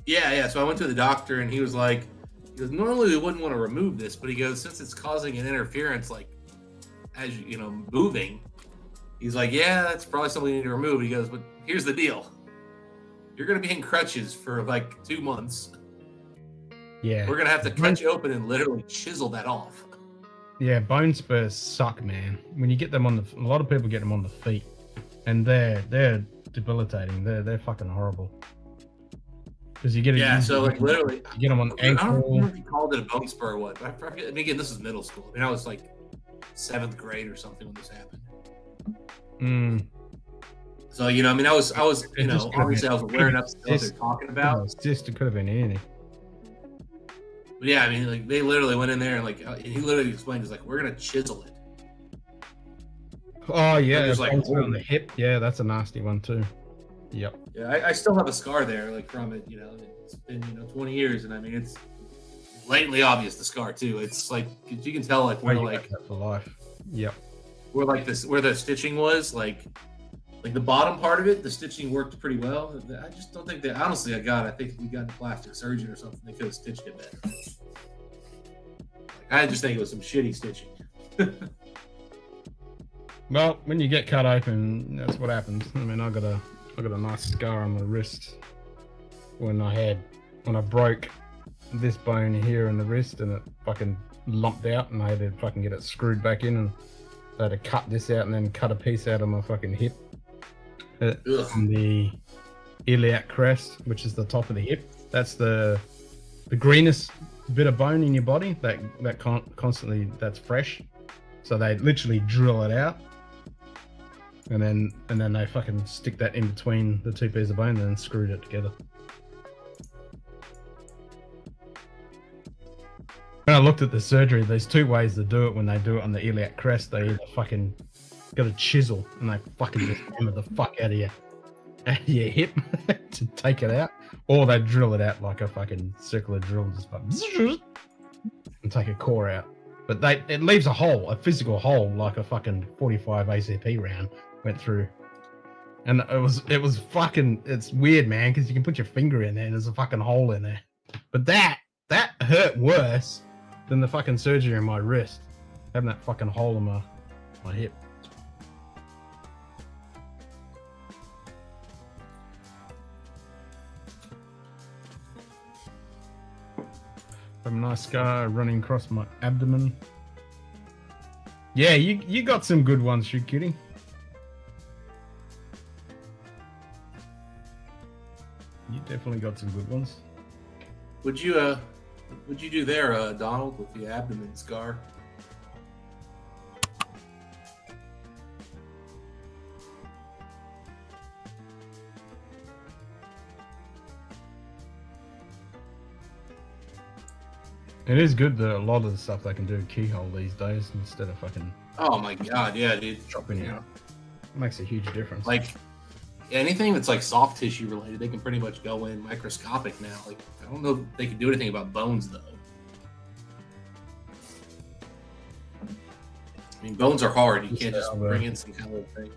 Yeah. So I went to the doctor and he goes, normally we wouldn't want to remove this, but he goes, since it's causing an interference, like as you know, moving. He's like, yeah, that's probably something you need to remove. He goes, but here's the deal. You're going to be in crutches for like 2 months. Yeah. We're going to have to cut you open and literally chisel that off. Yeah, bone spurs suck, man. When you get them on a lot of people get them on the feet, and they're debilitating. They're fucking horrible. Because you get so like literally, you get them on ankle. I don't remember if you called it a bone spur or what. But I forget. I mean, again, this is middle school. I mean, I was like 7th grade or something when this happened. So you know, I mean, I was, you know, obviously I was aware enough to know what they're talking about. It could have been anything. But yeah, I mean, like they literally went in there and like he literally explained, he's like, we're gonna chisel it. Oh yeah, it's like on the hip. Yeah, that's a nasty one too. Yep. Yeah, I still have a scar there, like from it. You know, it's been 20 years, and I mean, it's blatantly obvious the scar too. It's like you can tell like where like for life. Yep. Where like this, where the stitching was, like the bottom part of it, the stitching worked pretty well. I just don't think that. Honestly, I think if we got a plastic surgeon or something, they could have stitched it better. I just think it was some shitty stitching. Well, when you get cut open, that's what happens. I mean, I got a nice scar on my wrist when I broke this bone here in the wrist, and it fucking lumped out, and I had to fucking get it screwed back in, and I had to cut this out and then cut a piece out of my fucking hip. On the iliac crest, which is the top of the hip. That's the greenest bit of bone in your body that constantly that's fresh. So they literally drill it out, and then they fucking stick that in between the two pieces of bone and then screwed it together. When I looked at the surgery, there's 2 ways to do it. When they do it on the iliac crest, they either fucking got a chisel and they fucking just hammer the fuck out of your hip to take it out, or they drill it out like a fucking circular drill, just fucking and take a core out. But it leaves a physical hole, like a fucking 45 ACP round went through. And it was fucking, it's weird, man, because you can put your finger in there and there's a fucking hole in there. But that hurt worse than the fucking surgery on my wrist, having that fucking hole in my hip. A nice scar running across my abdomen. Yeah, you got some good ones, you kidding? You definitely got some good ones. What'd you do there, Donald, with the abdomen scar? It is good that a lot of the stuff they can do keyhole these days instead of fucking. Oh my god, yeah, dude. Chopping out. It makes a huge difference. Like anything that's like soft tissue related, they can pretty much go in microscopic now. Like I don't know if they can do anything about bones though. I mean, bones are hard. You can't just bring in some kind of thing.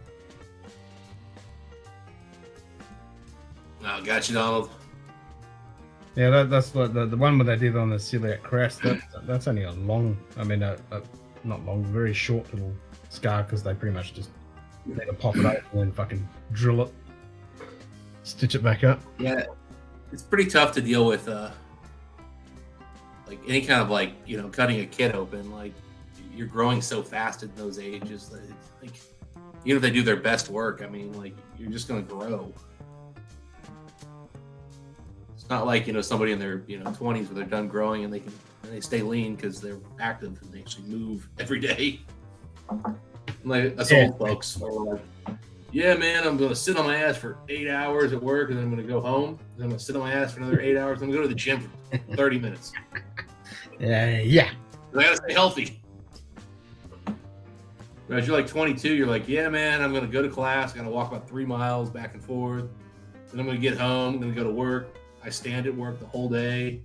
Oh, got you, Donald. Yeah, that's like the one where they did on the celiac crest. That's only a long, not long, very short little scar because they pretty much just need to pop it open and then fucking drill it, stitch it back up. Yeah, it's pretty tough to deal with, like any kind of like cutting a kid open. Like you're growing so fast at those ages that it's like even if they do their best work, I mean, like you're just gonna grow. It's not like somebody in their 20s where they're done growing and they stay lean because they're active and they actually move every day. Like us old folks are like, yeah, man, I'm gonna sit on my ass for 8 hours at work and then I'm gonna go home. And I'm gonna sit on my ass for another 8 hours. I'm gonna go to the gym for 30 minutes. Yeah. I gotta stay healthy. Whereas you're like 22, you're like, yeah, man, I'm gonna go to class. I gotta walk about 3 miles back and forth. Then I'm gonna get home. I'm gonna go to work. I stand at work the whole day.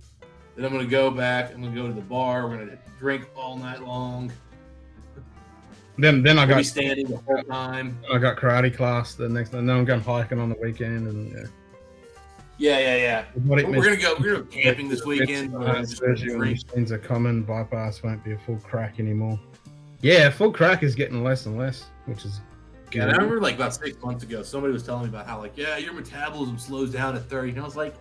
Then I'm gonna go back. I'm gonna go to the bar. We're gonna drink all night long. Then I got standing the whole time. I got karate class the next. And then I'm going hiking on the weekend and Yeah. We're gonna go camping this weekend. Machines are common. Bypass won't be a full crack anymore. Yeah, full crack is getting less and less, which is good. Yeah, I remember like about 6 months ago, somebody was telling me about how your metabolism slows down at 30. And I was like,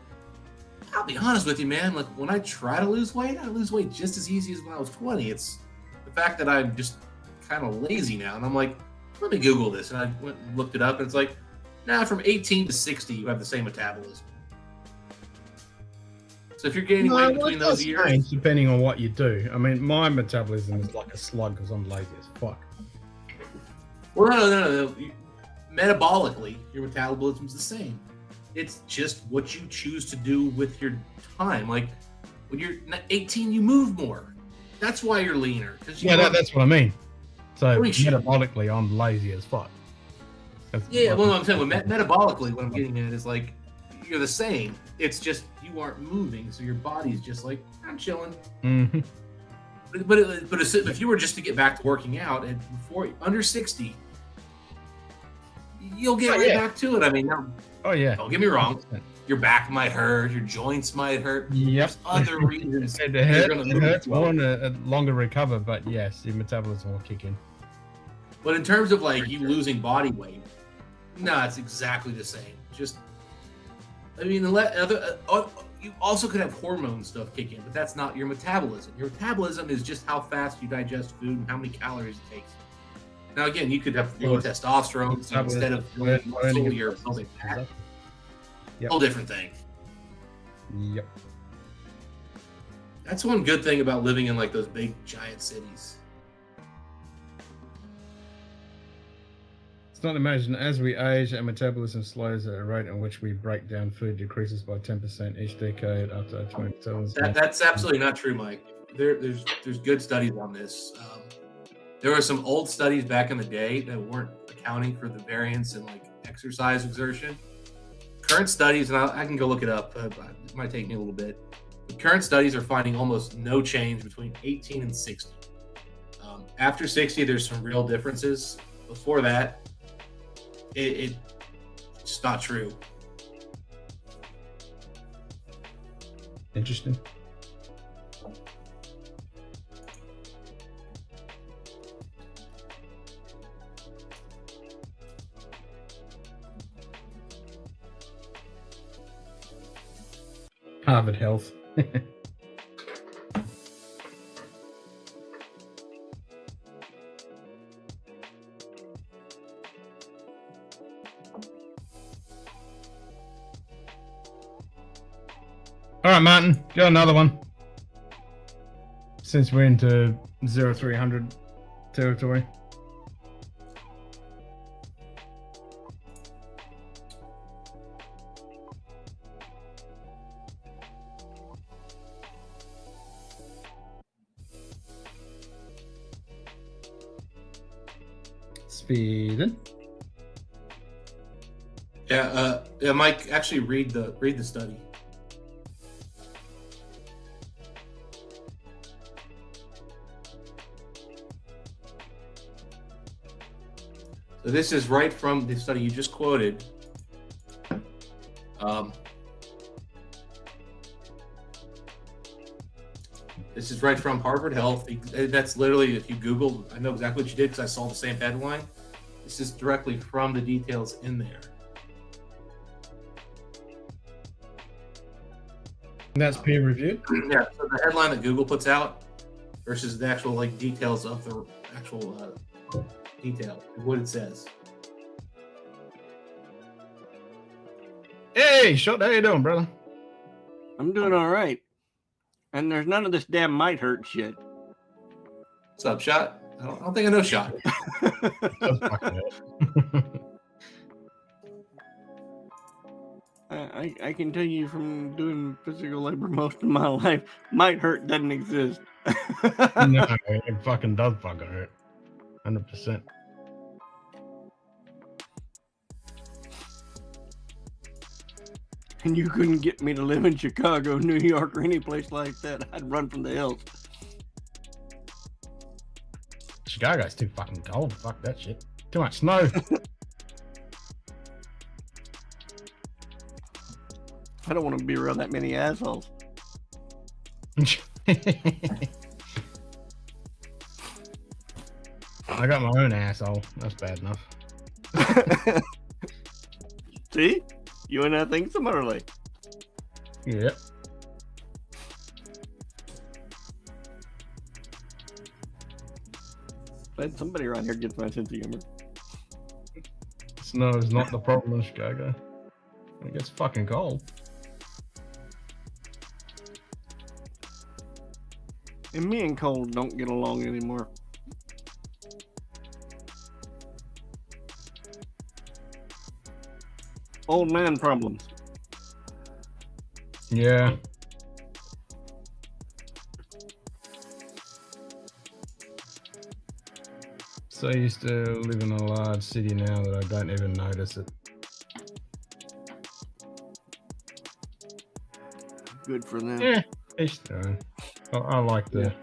I'll be honest with you, man. Like when I try to lose weight, I lose weight just as easy as when I was 20. It's the fact that I'm just kind of lazy now. And I'm like, let me Google this. And I went and looked it up and it's like, from 18 to 60, you have the same metabolism. So if you're gaining weight between those years, change depending on what you do. I mean, my metabolism is like a slug because I'm lazy as fuck. Well, no. Metabolically, your metabolism is the same. It's just what you choose to do with your time. Like when you're 18, you move more. That's why you're leaner. That's what I mean. So metabolically, I'm lazy as fuck. I'm saying metabolically, what I'm getting at is like you're the same. It's just you aren't moving, so your body's just like I'm chilling. Mm-hmm. But if you were just to get back to working out and before under 60, you'll get back to it. I mean, don't get me wrong. Your back might hurt, your joints might hurt. Yep. There's other reasons. It hurts more and a longer recover, but yes, your metabolism will kick in. But in terms of like you losing body weight, no, it's exactly the same. Just, I mean, you also could have hormone stuff kick in, but that's not your metabolism. Your metabolism is just how fast you digest food and how many calories it takes. Now, again, you could have low testosterone, so instead of muscle, you're building fat. Whole different thing. Yep. That's one good thing about living in like those big giant cities. It's not to imagine as we age, our metabolism slows at a rate in which we break down food decreases by 10% each decade after 27. That's absolutely not true, Mike. There's good studies on this. There were some old studies back in the day that weren't accounting for the variance in like exercise exertion. Current studies, and I can go look it up. It might take me a little bit. But current studies are finding almost no change between 18 and 60. After 60, there's some real differences. Before that, it's just not true. Interesting. Harvard Health. All right, Martin, got another one. Since we're into 0300 territory. Speeding. Yeah, Mike, actually read the study. So this is right from the study you just quoted. This is right from Harvard Health. That's literally, if you Google, I know exactly what you did because I saw the same headline. This is directly from the details in there. And that's peer reviewed? Yeah, so the headline that Google puts out versus the actual like details of the actual detail, what it says. Hey, Shot, how you doing, brother? I'm doing all right. And there's none of this damn might hurt shit. What's up, Shot? I don't think I know Shot. I can tell you from doing physical labor most of my life, might hurt doesn't exist. No, it fucking does fucking hurt. 100%. And you couldn't get me to live in Chicago, New York, or any place like that. I'd run from the hills. Chicago's too fucking cold. Fuck that shit. Too much snow. I don't want to be around that many assholes. I got my own asshole. That's bad enough. See? You and I think similarly. Yep. Glad somebody around here gets my sense of humor. Snow is not the problem in Chicago. It gets fucking cold. And me and Cole don't get along anymore. Old man problems. Yeah. So used to live in a large city now that I don't even notice it. Good for them. Yeah, each their own. I like the.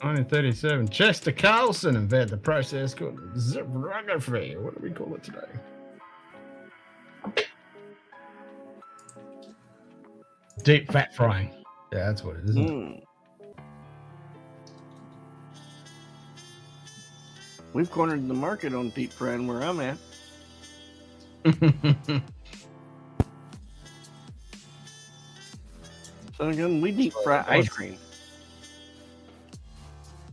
1937, Chester Carlson invented the process called zyrography. What do we call it today? Deep fat frying. Yeah, that's what it is, isn't it? We've cornered the market on deep frying where I'm at. So again, we deep fry ice cream.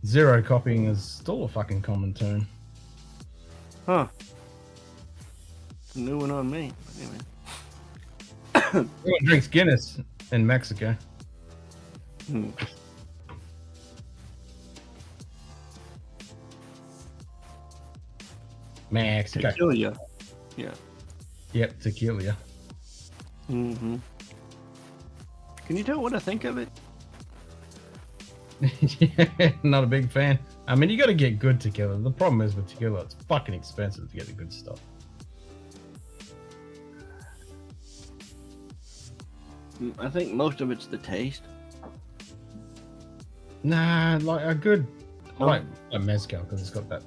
Zero copying is still a fucking common term. Huh. New one on me. Anyway. Everyone drinks Guinness in Mexico. Mexico. Tequila. Yeah. Yep, tequila. Mm-hmm. Can you tell what I think of it? Yeah, not a big fan. I mean, you got to get good tequila. The problem is with tequila, it's fucking expensive to get the good stuff. I think most of it's the taste. Nah, like a good, I like mezcal because it's got that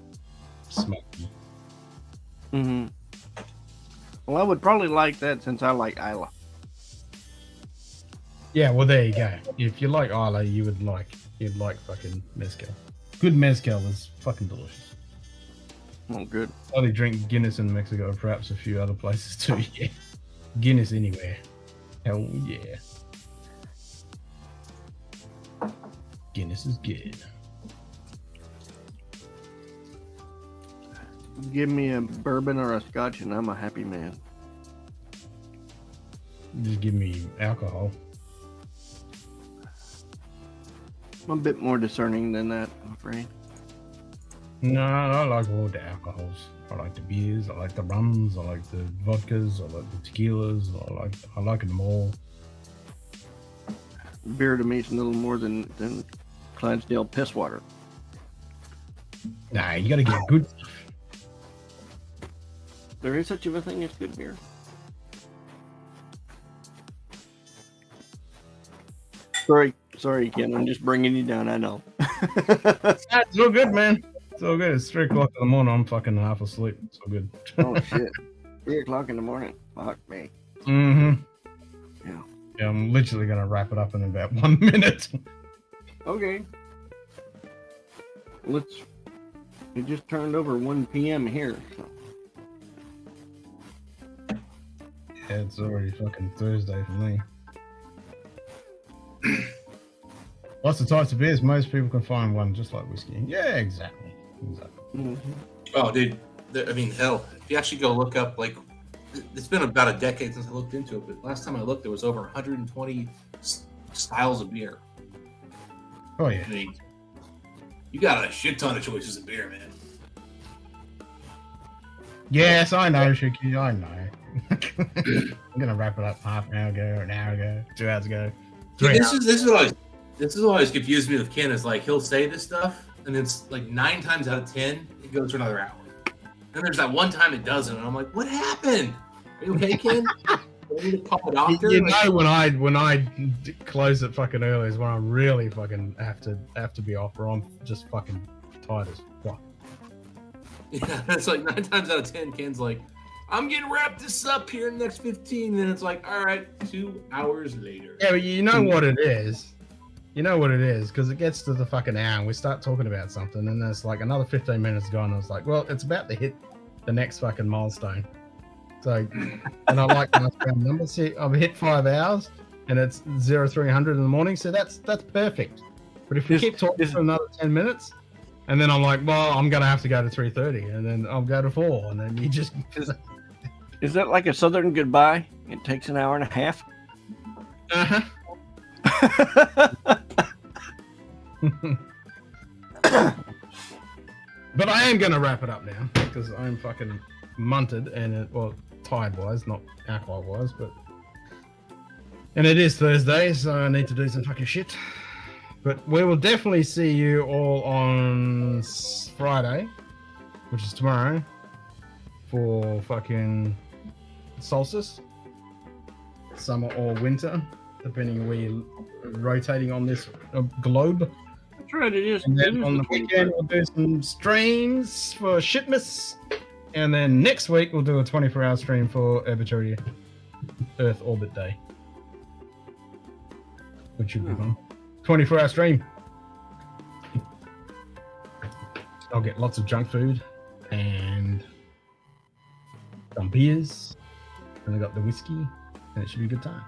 smoky. Mm-hmm. Well, I would probably like that since I like Isla. Yeah, well, there you go. If you like Isla, you'd like fucking mezcal. Good mezcal is fucking delicious. Oh, good. I only drink Guinness in Mexico, perhaps a few other places too. Yeah, Guinness anywhere. Hell yeah. Guinness is good. Give me a bourbon or a scotch and I'm a happy man. Just give me alcohol. I'm a bit more discerning than that, I'm afraid. No, I like all the alcohols. I like the beers, I like the rums, I like the vodkas, I like the tequilas, I like them all. Beer to me is a little more than Clydesdale piss water. Nah, you gotta get good stuff. There is such a thing as good beer. Sorry, Ken. I'm just bringing you down. I know. It's all good, man. It's all good. It's 3 o'clock in the morning. I'm fucking half asleep. It's all good. Oh shit. 3 o'clock in the morning. Fuck me. Mm-hmm. Yeah. Yeah, I'm literally gonna wrap it up in about 1 minute. Okay. It just turned over 1 p.m. here. So. Yeah, it's already fucking Thursday for me. What's the types of beers? Most people can find one just like whiskey. Yeah, exactly. Mm-hmm. Oh, dude. I mean, hell, if you actually go look up, like, it's been about a decade since I looked into it, but last time I looked, there was over 120 styles of beer. Oh, yeah. I mean, you got a shit ton of choices of beer, man. Yes, I know, Shiki. I know. I'm gonna wrap it up half an hour ago, an hour ago, 2 hours ago. This is what always confused me with Ken is like he'll say this stuff and then it's like 9 times out of 10 it goes for another hour. Then there's that one time it doesn't, and I'm like, what happened? Are you okay, Ken? Do I need to call a doctor? You know, when I close it fucking early is when I really fucking have to be off, or I'm just fucking tired as fuck. Yeah, it's like 9 times out of 10, Ken's like, I'm gonna wrap this up here in the next 15. Then it's like, all right, 2 hours later. Yeah, but you know what it is. You know what it is, because it gets to the fucking hour and we start talking about something, and there's like another 15 minutes gone. And it's like, well, it's about to hit the next fucking milestone. So, and I like nice round numbers. See, I've hit 5 hours, and it's 0300 in the morning. So that's perfect. But if we keep talking for another 10 minutes, and then I'm like, well, I'm gonna have to go to 3:30, and then I'll go to 4, and then you just. Is that like a Southern goodbye? It takes an hour and a half. Uh-huh. But I am gonna wrap it up now because I'm fucking munted and tired wise, not alcohol wise, and it is Thursday, so I need to do some fucking shit. But we will definitely see you all on Friday, which is tomorrow, for fucking solstice, summer or winter, depending on where you're rotating on this globe. That's right, it is. And then on the weekend, we'll do some streams for Shitmas. And then next week, we'll do a 24-hour stream for Arbitrary Earth Orbit Day, which should be fun. 24-hour stream. I'll get lots of junk food and some beers. And I got the whiskey, and it should be a good time.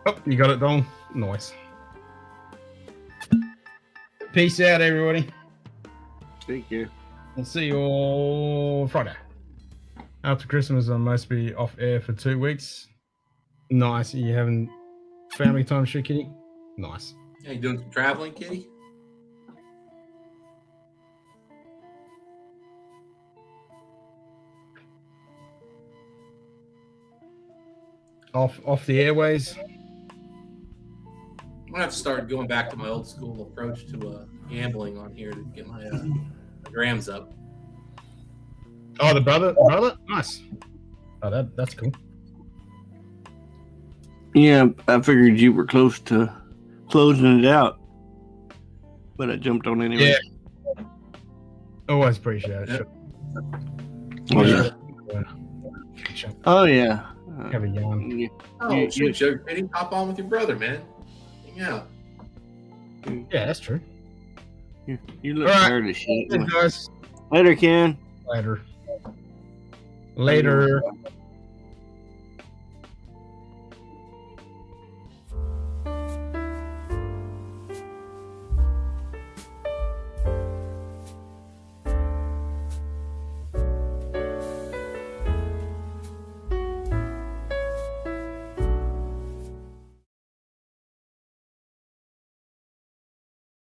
Oh, you got it, Don. Nice. Peace out, everybody. Thank you. We'll see you all Friday. After Christmas, I must be off air for 2 weeks. Nice. Are you having family time, shit, kitty? Nice. Yeah, you doing some traveling, kitty? Off the airways. I'm gonna have to start going back to my old school approach to gambling on here to get my Drams up. Oh, the brother? Nice. Oh, that's cool. Yeah, I figured you were close to closing it out, but I jumped on anyway. Yeah. Always appreciate it. Yep. Oh, yeah. Oh, yeah. Have a yarn. Shoot, Sugar Kitty, hop on with your brother, man. Hang out. Yeah, that's true. You look All right. tired as shit. Good, guys. Later, Ken. Later.